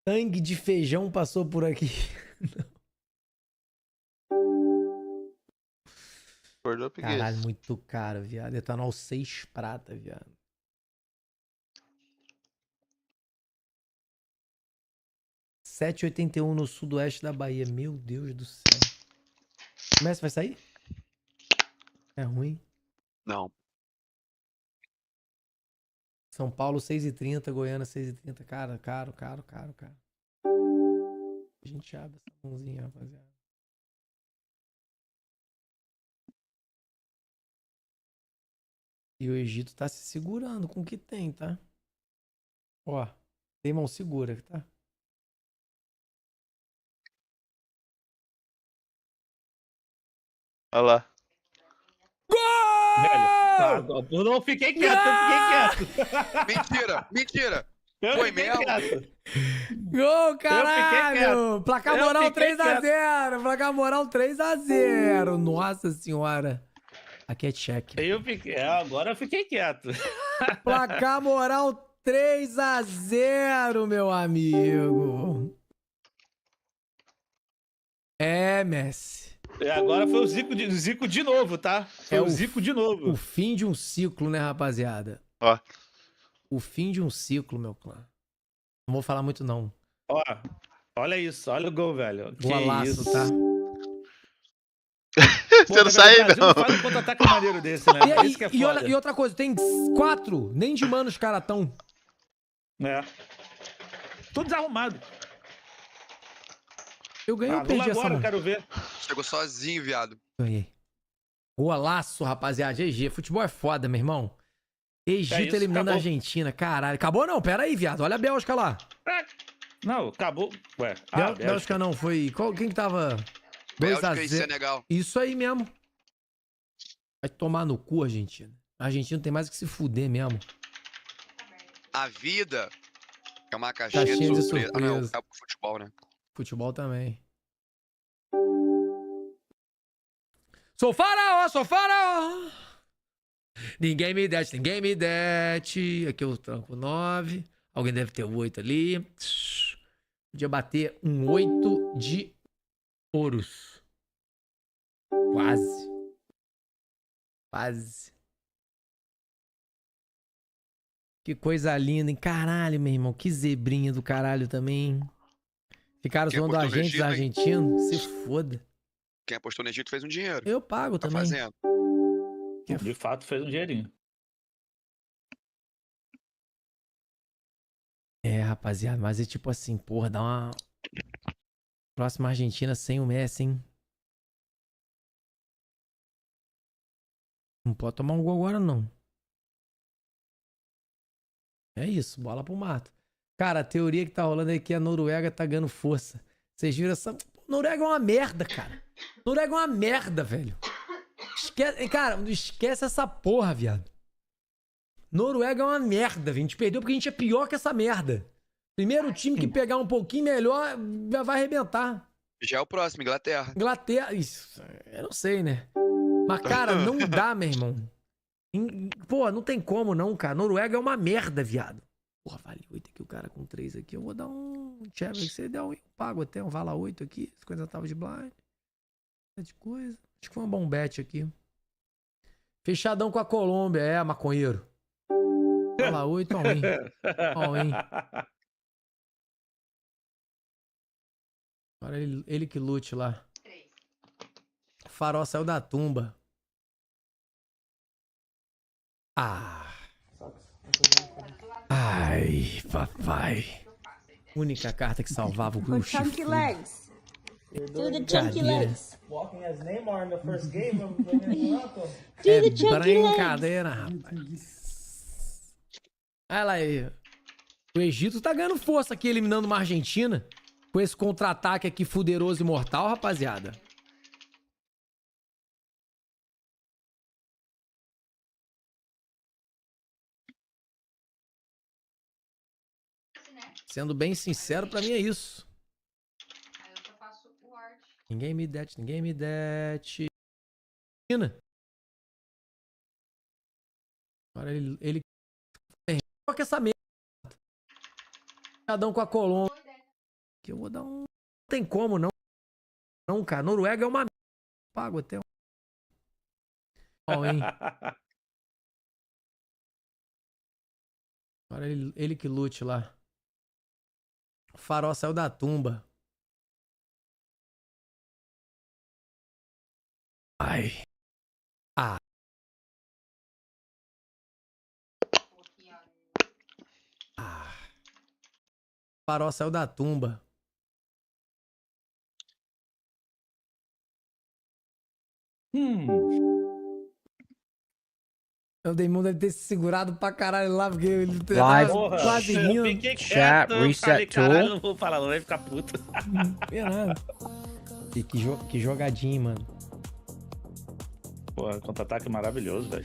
Tangue de feijão passou por aqui. Caralho, muito caro, viado. Etanol 6 prata, viado. R$7,81 no sudoeste da Bahia. Meu Deus do céu. Messi vai sair? É ruim? Não. São Paulo 6,30, Goiânia 6,30. Cara, caro. A gente abre essa mãozinha, rapaziada. E o Egito tá se segurando com o que tem, tá? Ó, tem mão segura, tá? Olha lá. Velho, eu não fiquei quieto, Mentira. Foi mesmo? Gol, caralho! Placar moral 3-0. Placar moral 3-0. Nossa senhora. Aqui é check. Agora eu fiquei quieto. Placar moral 3-0, meu amigo. É, Messi. Agora foi o Zico de novo, tá? Foi o Zico de novo. O fim de um ciclo, né, rapaziada? Ó. O fim de um ciclo, meu clã. Não vou falar muito, não. Ó, olha isso. Olha o gol, velho. Golaço, tá? Você não sai, não. Faz um contra-ataque maneiro desse, né? Esse que é foda. E outra coisa, tem 4, nem de mano os caras tão. É. Tudo desarrumado. Eu ganhei ou perdi essa agora, mão? eu quero ver. Chegou sozinho, viado. Ganhei. Golaço, rapaziada. GG. Futebol é foda, meu irmão. Egito eliminando a Argentina. Caralho. Acabou não? Pera aí, viado. Olha a Bélgica lá. Não, acabou. Ué. Bélgica não, foi... Quem que tava... Bélgica e Senegal. Isso aí mesmo. Vai tomar no cu, Argentina. A Argentina tem mais que se fuder mesmo. A vida é uma caixinha de surpresa. Não, é pro futebol, né? Futebol também. Sou faraó, sou faraó. Ninguém me dete, ninguém me dete. Aqui eu tranco 9. Alguém deve ter o 8 ali. Podia bater um 8 de ouros. Quase. Quase. Que coisa linda, hein? Caralho, meu irmão. Que zebrinha do caralho também. Ficaram zoando a gente, os argentinos. Se foda. Quem apostou no Egito fez um dinheiro. Eu pago também. Fazendo. De fato, fez um dinheirinho. É, rapaziada, mas é tipo assim, porra, dá uma... Próxima Argentina sem o Messi, hein? Não pode tomar um gol agora, não. É isso, bola pro mato. Cara, a teoria que tá rolando é que a Noruega tá ganhando força. Vocês viram essa... Noruega é uma merda, cara. Noruega é uma merda, velho. Esquece... Cara, esquece essa porra, viado. Noruega é uma merda, velho. A gente perdeu porque a gente é pior que essa merda. Primeiro time que pegar um pouquinho melhor já vai arrebentar. Já é o próximo, Inglaterra. Inglaterra... Isso, eu não sei, né? Mas, cara, não dá, meu irmão. Pô, não tem como não, cara. Noruega é uma merda, viado. Porra, vale 8 aqui, o cara com 3 aqui. Eu vou dar um check. Se você der um, eu pago até um vala 8 aqui. 50 centavos de blind. De coisa. Acho que foi um bom bet aqui. Fechadão com a Colômbia. É, maconheiro. Vala 8, all in. All in. Agora ele que lute lá. O farol saiu da tumba. Ai, papai. Única carta que salvava o Will Chunky legs. Do the chunky legs. Walking as Neymar in the first game of É brincadeira, rapaz. Olha lá aí. O Egito tá ganhando força aqui, eliminando uma Argentina. Com esse contra-ataque aqui fuderoso e mortal, rapaziada. Sendo bem sincero, pra mim é isso. Ninguém me dete, ninguém me dete. Agora ele... Qual que é essa merda? Cadão com a Colômbia. Que eu vou dar um... Não tem como, não. Não, cara. Noruega é uma... Pago até um... Ó, hein? Agora ele que lute lá. O farol saiu da tumba. Ai. O farol saiu da tumba. O Damon deve ter se segurado pra caralho lá, porque ele Live. quase rindo. Chat, reset tool. Caralho, não vou falar, não vai ficar puto. E que jogadinha, mano. Pô, contra-ataque maravilhoso, velho.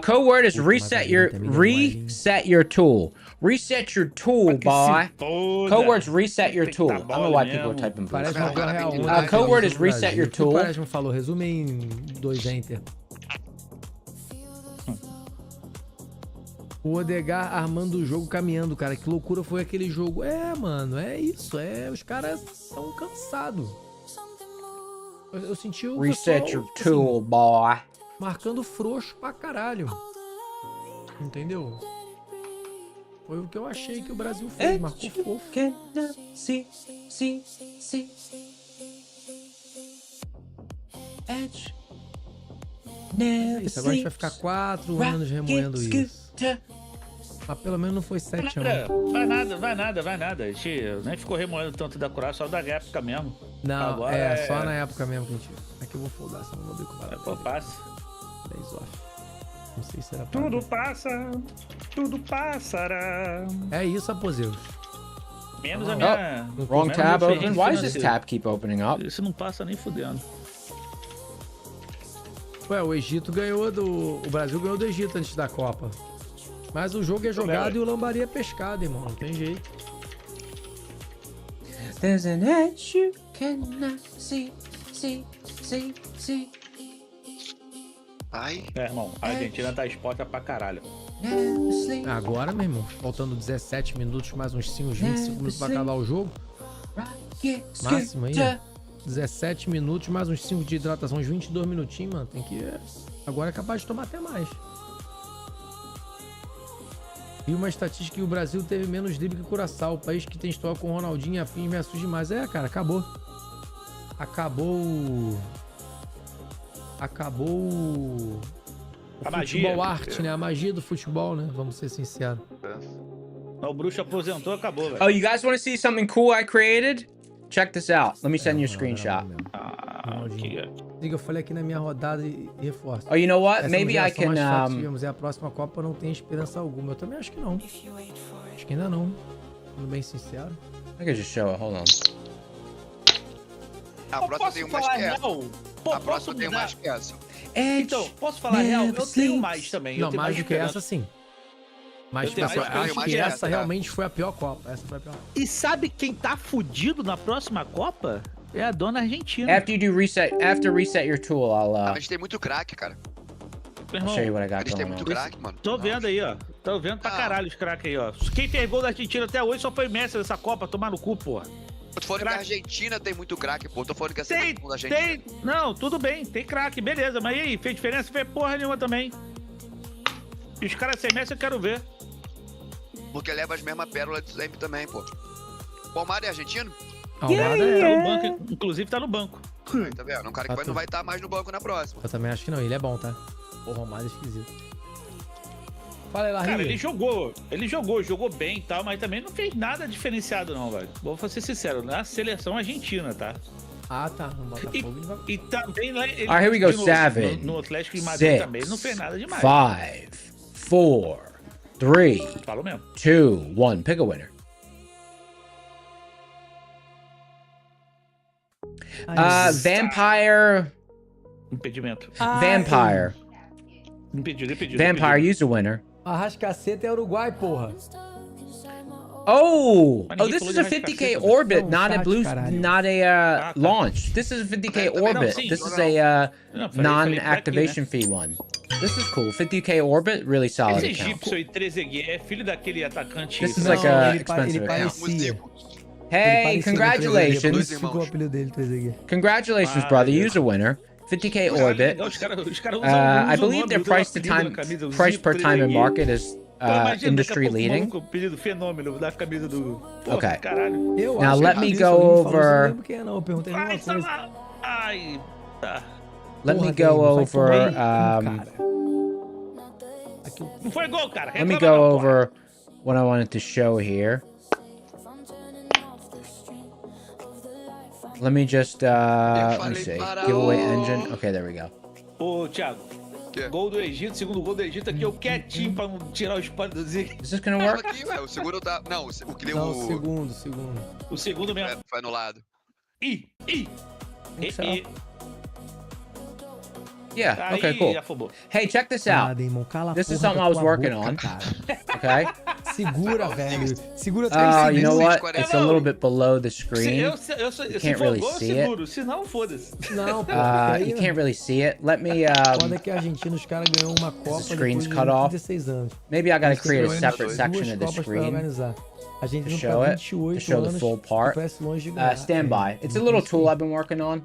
Code word is reset your tool. Reset your tool, boy. Code word is reset your tool. I don't know why people are typing Parece boost. uma real. Code word is reset your tool. Parece falou, resume em 2 enter. O Odegar armando o jogo, caminhando, cara. Que loucura foi aquele jogo. É, mano, é isso. Os caras são cansados. Eu senti o Reset pessoal, your tool, boy. marcando frouxo pra caralho. Entendeu? Foi o que eu achei que o Brasil fez. Marcou fofo. Sim. Edge. Isso, agora a gente vai ficar 4 anos remoendo isso. Mas pelo menos não foi 7 anos. Vai nada. A gente nem ficou remoendo tanto da Coreia, só da época mesmo. Não, agora só na época mesmo que a gente... É que eu vou foldar, senão não vou ver com Pô, passa. 10 off. Não sei se era Tudo passará. É isso, Aposeu. Menos a minha... Wrong tab open. Why does this tab keep opening up? Isso não passa nem fudendo. Ué, o Egito ganhou do... O Brasil ganhou do Egito antes da Copa. Mas o jogo é jogado e o lambari é pescado, irmão. Não tem jeito. There's an edge you cannot see. Ai. Irmão, a Argentina tá exposta pra caralho. Agora, meu irmão, faltando 17 minutos, mais uns 5, 25 minutos pra acabar o jogo. Máximo aí. 17 minutos, mais uns 5 de hidratação, uns 22 minutinhos, mano. Tem que... Agora é capaz de tomar até mais. E uma estatística que o Brasil teve menos drible que o Curaçao. O país que tem história com Ronaldinho e afins me assusta demais. É, cara, acabou. Acabou o futebol arte, né? A magia do futebol, né? Vamos ser sinceros. O bruxo aposentou, acabou, velho. Oh, you guys want to see something cool I created? Check this out. Let me send you a screenshot. Eu falei aqui na minha rodada e reforço. Oh, you know what? Essa Maybe I can. É a próxima Copa não tem esperança alguma. Eu também acho que não. Acho que ainda não. Sendo bem sincero. I can just show it. Hold on. A próxima tem mais que essa. A próxima tem mais que essa. Então, posso falar real? Eu tenho mais também. Não, mais do que essa, sim. Mas eu acho que essa realmente foi a pior Copa. Essa foi a pior. E sabe quem tá fudido na próxima Copa? É a dona Argentina. After reset your tool, I'll A gente tem muito craque, cara. show you what I got. A gente tem muito craque, mano. Tô vendo aí, ó. Tô vendo pra caralho os craques aí, ó. Quem fez gol da Argentina até hoje só foi Messi nessa Copa, tomar no cu, porra. Eu tô falando que a Argentina tem muito craque, pô. Tô falando que a seleção da Argentina. Tem. Não, tudo bem, tem craque, beleza. Mas e aí, fez diferença? Fez porra nenhuma também. E os caras sem Messi eu quero ver. Porque leva as mesmas pérolas de sempre também, pô. O Almada é argentino? Tá no banco, inclusive tá no banco. Aí, tá vendo? Um cara que não vai estar mais no banco na próxima. Eu também acho que não, ele é bom, tá? O Romário é esquisito. Fala aí, Larry. Cara, ele jogou bem e tal, mas também não fez nada diferenciado não, velho. Vou ser sincero, na seleção argentina, tá? Ah, tá. No Botafogo e também lá ele here we go, 7. No Atlético de Madrid também, ele não fez nada demais. 5, 4, 3, Falou mesmo. 2, 1. Pick a winner. Vampire. Impedimento. Vampire. Impedido. Vampire, use a winner. Arrascaceta é Uruguai, porra. Oh, this is a 50k orbit, not a launch. This is a 50k orbit. This is a non-activation fee one. This is cool. 50k orbit, really solid Esse account. egípcio e 3EG é filho daquele atacante. This is like a expensive account. Hey, congratulations. Congratulations, brother. Use a winner. 50k orbit. I believe their price per time in market is industry leading. Okay. Now let me go over. Let me go over. Let me go over what I wanted to show here. Let me just let me see. Giveaway engine. Okay, there we go. Ô, Thiago. Gol do Egito, segundo gol do Egito aqui, eu quietinho pra não tirar o spoiler do Zig. Is this gonna work? Aqui, o segundo tá. Não, o que deu não, o segundo. O segundo mesmo. Foi anulado. Yeah, okay, cool. Hey, check this out. This is something I was working on. Okay? Segura, velho. Segura 3 Oh, you know segundos. what? It's a little bit below the screen. Eu You se can't for really gol, eu see it. seguro. Se não, foda-se. Não, pô. You can't really see it. Let me. Quando é que a Argentina, os caras ganhou uma Copa screen's depois cut de off. 36 anos. Maybe I gotta Eles create a têm separate duas section of the Copas pra screen organizar. A gente to não show tá it, 28 to show the anos, full part. parece longe de ganhar. Stand by. It's a little tool I've been working on.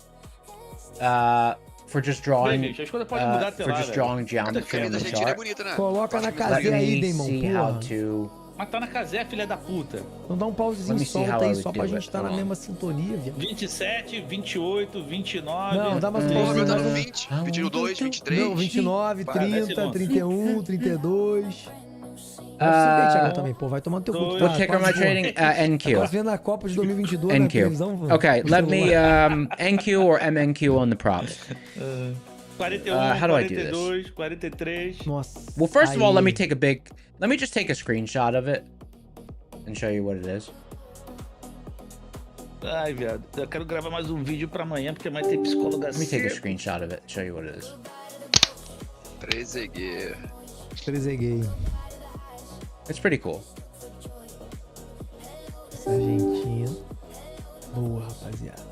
For just drawing. Bem, gente, as coisas podem mudar até For lá, just velho. drawing geometry on the chart. Coloca na Let casinha aí, me Damon, see how porra. to. Mas tá na casé, filha da puta. Então dá um Let pausezinho, me see how solta I aí, would só pra do gente it. estar na Hold on. mesma sintonia, viado. 27, 28, 29. Não, dá mais um Porra, pauzinho. meu tá no mais um- 20, 22, 23. Não, 29, Vai, 10 30, segundos. 31, 32. Thiago também, pô, vai tomando teu cu. What ticker am I trading? NQ. Quase vendo a Copa de 2022 na NQ. televisão. Okay, no let me celular. NQ or MNQ on the props. 41, how do I do this? 42, 43. Nossa. Well, first of all, let me Aí. let me just take a screenshot of it and show you what it is. Ai, viado. Eu quero gravar mais um vídeo pra amanhã, porque amanhã tem psicóloga Let me take a cedo. screenshot of it, show you what it is. 13G. Trezeguei. It's pretty cool. Essa Argentina. Boa, rapaziada.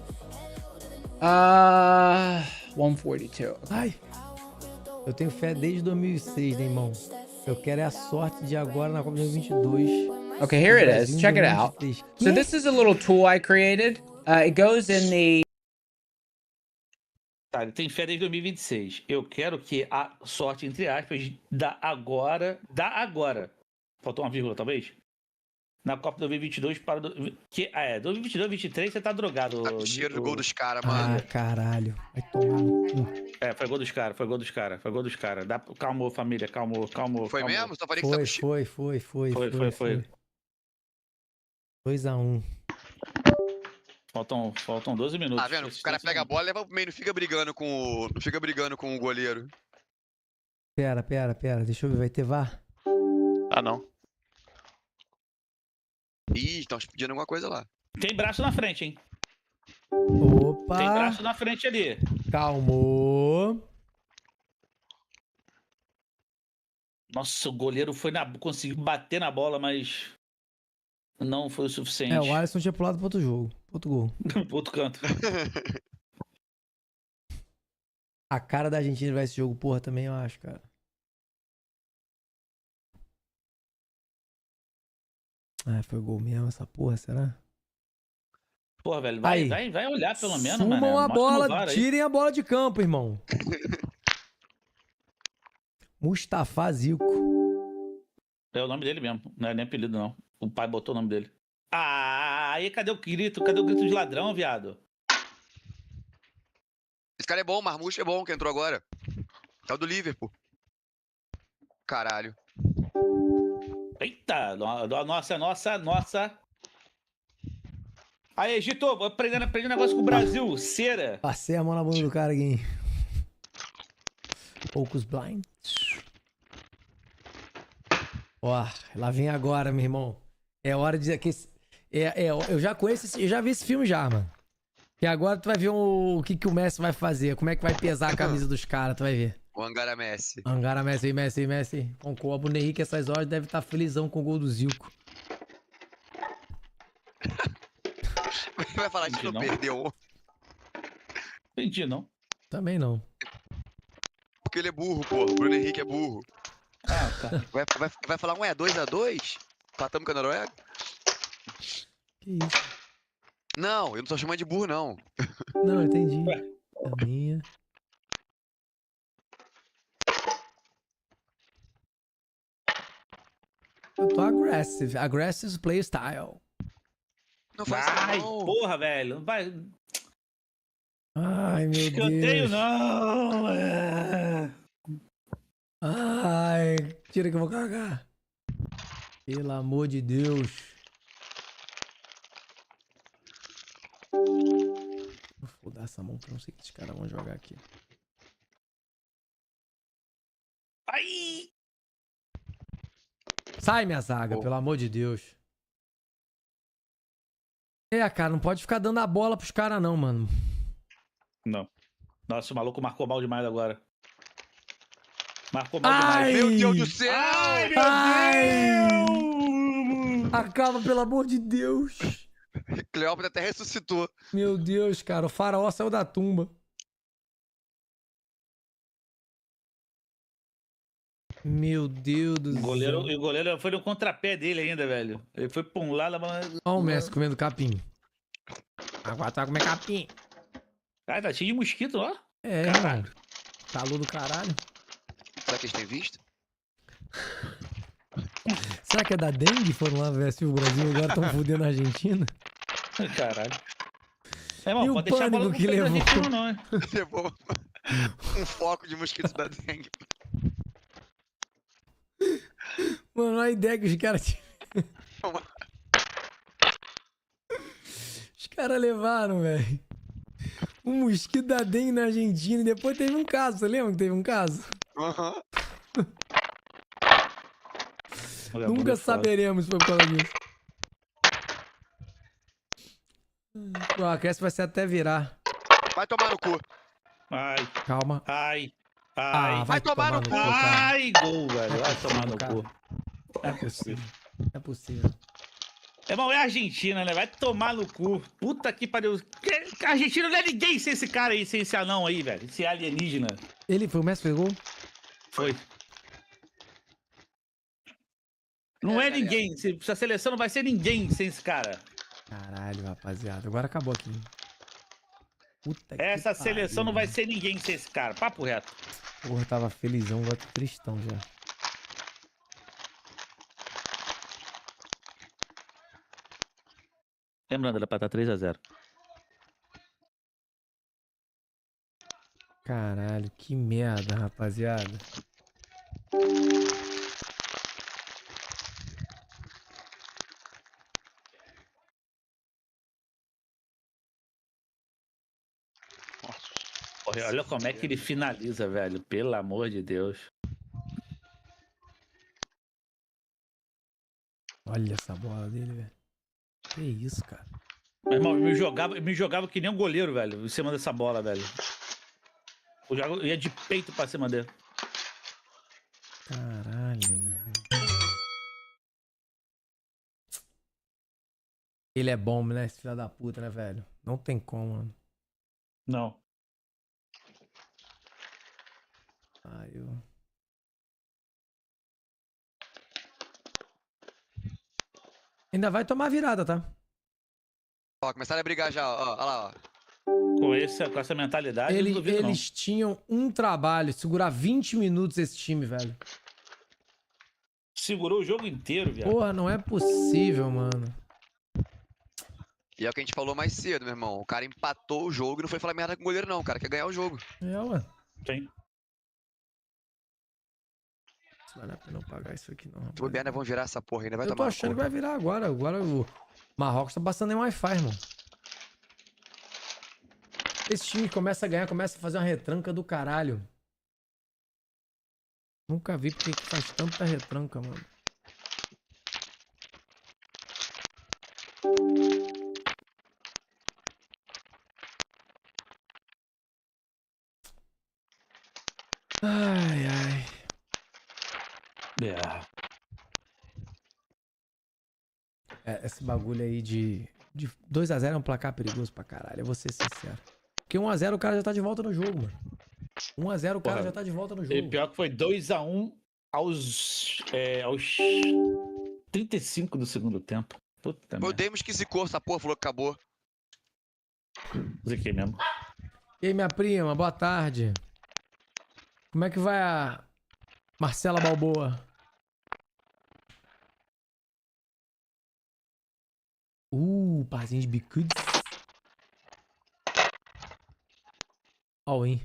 142. Ai. Eu tenho fé desde 2006, né, irmão? Eu quero é a sorte de agora na Copa de 2022. Okay, here it is. Brasil em Check it out. 2023. So this is a little tool I created. It goes in the. Tá, ele tem fé desde 2026. Eu quero que a sorte, entre aspas, da agora. Faltou uma vírgula, talvez? Na Copa 2022 para. 2022, 2023 você tá drogado. Tá com cheiro do gol dos caras, Ah, mano. caralho. Vai tomar no cu. Foi gol dos caras, foi gol dos caras, foi gol dos caras. Calmou, família, calmou. Foi calmou. mesmo? Só falei que tá com cheiro. Foi. 2-1. Faltam 12 minutos. Tá vendo? O cara pega a bola e leva pro meio, não fica brigando com o goleiro. Pera. Deixa eu ver, vai ter VAR? Ah, não. Ih, estão pedindo alguma coisa lá. Tem braço na frente, hein? Opa. Tem braço na frente ali. Calmou. Nossa, o goleiro conseguiu bater na bola, mas não foi o suficiente. O Alisson tinha pulado pro outro jogo. Outro gol. Pro outro canto. A cara da Argentina vai esse jogo, porra, também eu acho, cara. Foi gol mesmo essa porra, será? Porra, velho, vai olhar pelo menos, mano. Sumam a bola, tirem a bola de campo, irmão. Mustafa Zico. É o nome dele mesmo, não é nem apelido, não. O pai botou o nome dele. Aí cadê o grito? Cadê o grito de ladrão, viado? Esse cara é bom, o Marmouche é bom, que entrou agora. É o do Liverpool. Caralho. Eita, nossa. Aí, Gito, aprendi um negócio com o Brasil. Cera. Passei a mão na bunda do cara aqui. Poucos blind. Ó, lá vem agora, meu irmão. É hora de... eu já conheço, eu já vi esse filme já, mano. E agora tu vai ver o que o Messi vai fazer. Como é que vai pesar a camisa dos caras, tu vai ver. O Angara Messi. Angara Messi. Com o Bruno Henrique, essas horas, deve estar felizão com o gol do Zico. Vai falar que não perdeu. Entendi, não. Também não. Porque ele é burro, pô. O Bruno Henrique é burro. Ah, tá. Vai falar, 2-2? Empatamos com a Noruega? Que isso? Não, eu não tô chamando de burro, não. Não, entendi. A minha. Eu tô aggressive. Aggressive play style. Não faz Ai, não. porra, velho. Vai. Ai, meu Escanteio Deus. não. Ai, tira que eu vou cagar. Pelo amor de Deus. Vou dar essa mão que eu não sei que esses caras vão jogar aqui. Ai! Sai, minha zaga, pelo amor de Deus. Cara, não pode ficar dando a bola pros caras não, mano. Não. Nossa, o maluco marcou mal demais agora. Marcou mal demais. Meu Deus do céu! Ai, meu Deus! Acaba, pelo amor de Deus. Cleópatra até ressuscitou. Meu Deus, cara. O faraó saiu da tumba. Meu Deus do céu. O goleiro foi no contrapé dele ainda, velho. Ele foi pra um lado... Olha o Messi comendo capim. Agora tu vai comer capim. Cara, tá cheio de mosquito, ó. É, Caralho. irmão. Calor do caralho. Será que eles têm visto? Será que é da dengue? Foram lá ver se o Brasil agora estão fudendo a Argentina? Caralho. É, irmão, E o pode deixar a bola pânico no que peito da levou? gente, não, hein? Levou um foco de mosquitos da dengue. Mano, a ideia que os caras tinham. Os caras levaram, velho. Um mosquito da dengue na Argentina e depois teve um caso. Você lembra que teve um caso? Aham. Nunca saberemos se foi por causa disso. Ó, a Cresce vai ser até virar. Vai tomar no cu. Ai. Calma. Ai. Ah, vai tomar no cu, cara. Ai, gol, velho. Vai tomar no cu. É possível. É possível. Irmão, é Argentina, né? Vai tomar no cu. Puta que pariu. A Argentina não é ninguém sem esse cara aí, sem esse anão aí, velho. Esse alienígena. Ele foi o Messi pegou? Foi. Não é ninguém. Essa seleção não vai ser ninguém sem esse cara. Caralho, rapaziada. Agora acabou aqui. Puta Essa que seleção pariu, não vai mano. ser ninguém sem esse cara. Papo reto. Porra, eu tava felizão, agora tô tristão já. Lembrando, era pra estar 3-0. Caralho, que merda, rapaziada. Olha como é que ele finaliza, velho. Pelo amor de Deus. Olha essa bola dele, velho. Que isso, cara. Meu irmão, me jogava que nem um goleiro, velho, em cima dessa bola, velho. Eu ia de peito pra cima dele. Caralho, meu irmão. Ele é bom, né? Esse filho da puta, né, velho? Não tem como, mano. Não. Ai, eu... Ainda vai tomar virada, tá? Ó, começaram a brigar já, ó. Olha lá, ó. Com essa mentalidade, eu não duvido, não. Eles tinham um trabalho, segurar 20 minutos esse time, velho. Segurou o jogo inteiro, viado. Porra, não é possível, mano. E é o que a gente falou mais cedo, meu irmão. O cara empatou o jogo e não foi falar merda com o goleiro, não. O cara quer ganhar o jogo. É, ué. Sim. Não vale a pena eu pagar isso aqui, não. Se bobear, né? Vão virar essa porra ainda. Vai Eu tô tomar no achando cu. que vai virar agora. Agora o Marrocos tá passando em Wi-Fi, irmão. Esse time começa a ganhar, começa a fazer uma retranca do caralho. Nunca vi porque que faz tanta retranca, mano. Ai, ai. Esse bagulho aí de 2-0 é um placar perigoso pra caralho, eu vou ser sincero. Porque 1-0 o cara já tá de volta no jogo, mano. 1-0 o cara já tá de volta no jogo. E pior que foi 2-1 aos 35 do segundo tempo. Puta O Demos que zicou essa porra, falou que acabou. Ziquei mesmo. E aí, minha prima, boa tarde. Como é que vai a Marcela Balboa? Parzinho de bicudos. All-in.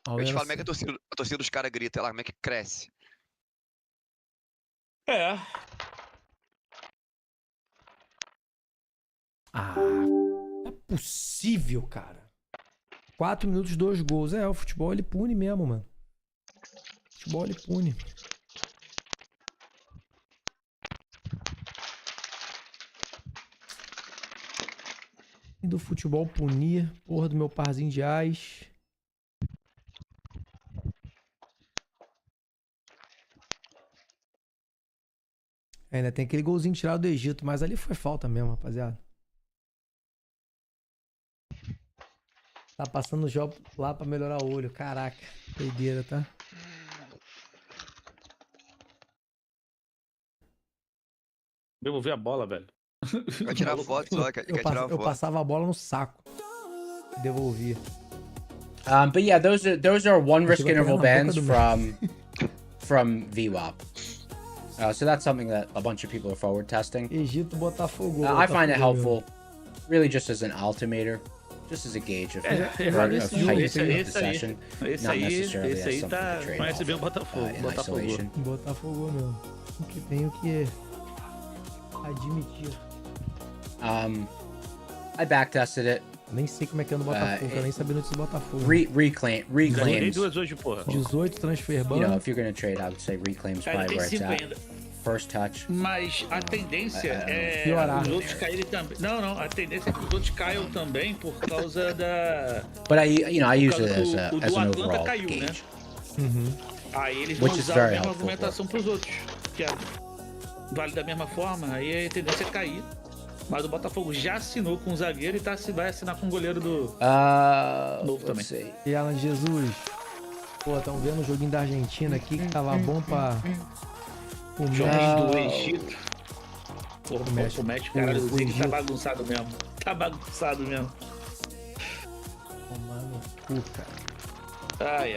Eu te falo como é que a torcida dos caras grita, lá, como é que cresce. É. Ah, não é possível, cara. 4 minutos, 2 gols. É, o futebol ele pune mesmo, mano. O futebol ele pune. E do futebol punir. Porra do meu parzinho de ás. Ainda tem aquele golzinho tirado do Egito, mas ali foi falta mesmo, rapaziada. Tá passando o jogo lá pra melhorar o olho. Caraca, doideira, tá? Devolver a bola, velho. Vai tirar foto só, quer tirar uma Eu foto. passava a bola no saco. Devolvia. But yeah, those are one risk interval bans from VWAP. So that's something that a bunch of people are forward testing. Egito, Botafogo. I find it helpful, really, just as an altimeter, just as a gauge of height of the session, not necessarily as something to trade off in isolation. Botafogo mesmo. O que tenho que admitir. I backtested it. Nem sei como é que é no Botafogo, eu nem sabia notícia do Botafogo. Reclaims. 18 transfer ban. You know, if you're gonna trade, I would say reclaims probably where it's at. First touch. Mas a tendência é piorar. Os outros caírem também. Não, a tendência é que os outros caiam também por causa da. But I use it as o do an Atlanta overall caiu, gauge. Né? Aí eles vão Which is usar a very mesma helpful. argumentação pros outros. Que vale da mesma forma, aí a tendência é cair. Mas o Botafogo já assinou com o zagueiro e vai assinar com o goleiro do novo também. Sei. E Alan Jesus. Pô, estão vendo o joguinho da Argentina aqui que tava bom pra. O Jogos do Egito. Porra, o México, cara, o Egito tá bagunçado mesmo. Tá bagunçado mesmo. Mano, cu, cara. Ai.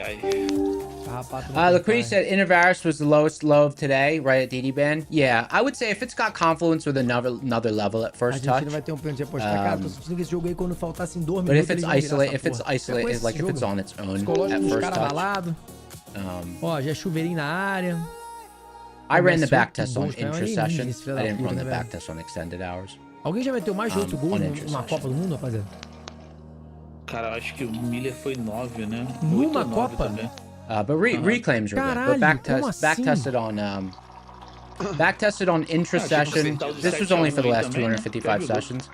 Lacree said Innovaris was the lowest low of today, right at DD ban. Yeah, I would say if it's got confluence with another level at first touch. Vai ter pênalti depois. Cara, tô sentindo que esse jogo aí quando faltasse em 2 minutos. But if it's isolated, like if it's on its own at first touch. Ó, já é chuveirinho na área. I ran the backtest on intra-session. I didn't run the backtest on extended hours. Alguém já meteu mais de 8 gols numa Copa do Mundo, rapaziada? Cara, acho que o Miller foi 9, né? Numa Copa? Também. But reclaims are good. But backtested on intra-session. This was only for the last 255 sessions.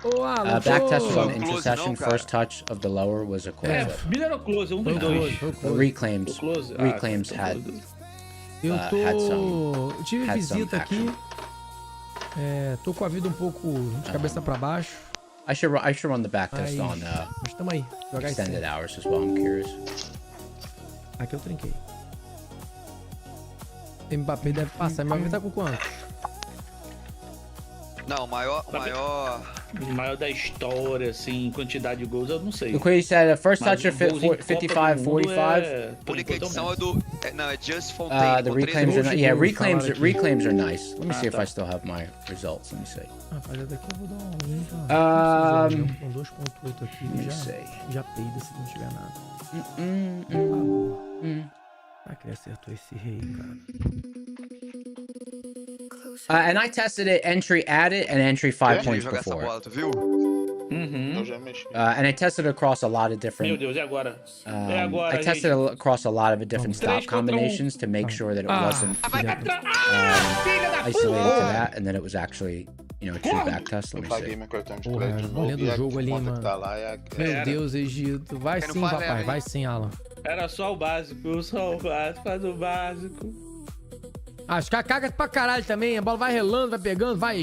Backtested on intra-session. First touch of the lower was a close. Miller era close, um dos dois. Reclaims had. Eu tive visita aqui. Tô com a vida um pouco de cabeça pra baixo. I should run the backtest on extended hours as well. I'm curious. Aqui eu trinquei. Mbappé deve passar. Mbappé tá com quanto? Não, maior da história, assim, quantidade de gols, eu não sei. The Quay said first touch of 55, 45. A única edição é do. Não, é Just Fontaine. The reclaims are not. Yeah, reclaims are nice. Let me see if I still have my results. Let me see. Rapaziada, daqui eu vou dar um link. Com 2.8 aqui. Já peida se não tiver nada. Será que ele acertou esse rei, cara? And I tested it entry added and entry 5 points before. And I tested it across a lot of different. Meu Deus, e agora? I tested it across a lot of different stop combinations to make sure that it wasn't isolated to that, and that it was actually, you know, a true back test. Let me see. Olhando o jogo ali, mano. Meu Deus, Egito. Vai sim, papai. Vai sim, Alan. Era só o básico, faz o básico. Os caras cagam pra caralho também. A bola vai relando, vai pegando, vai.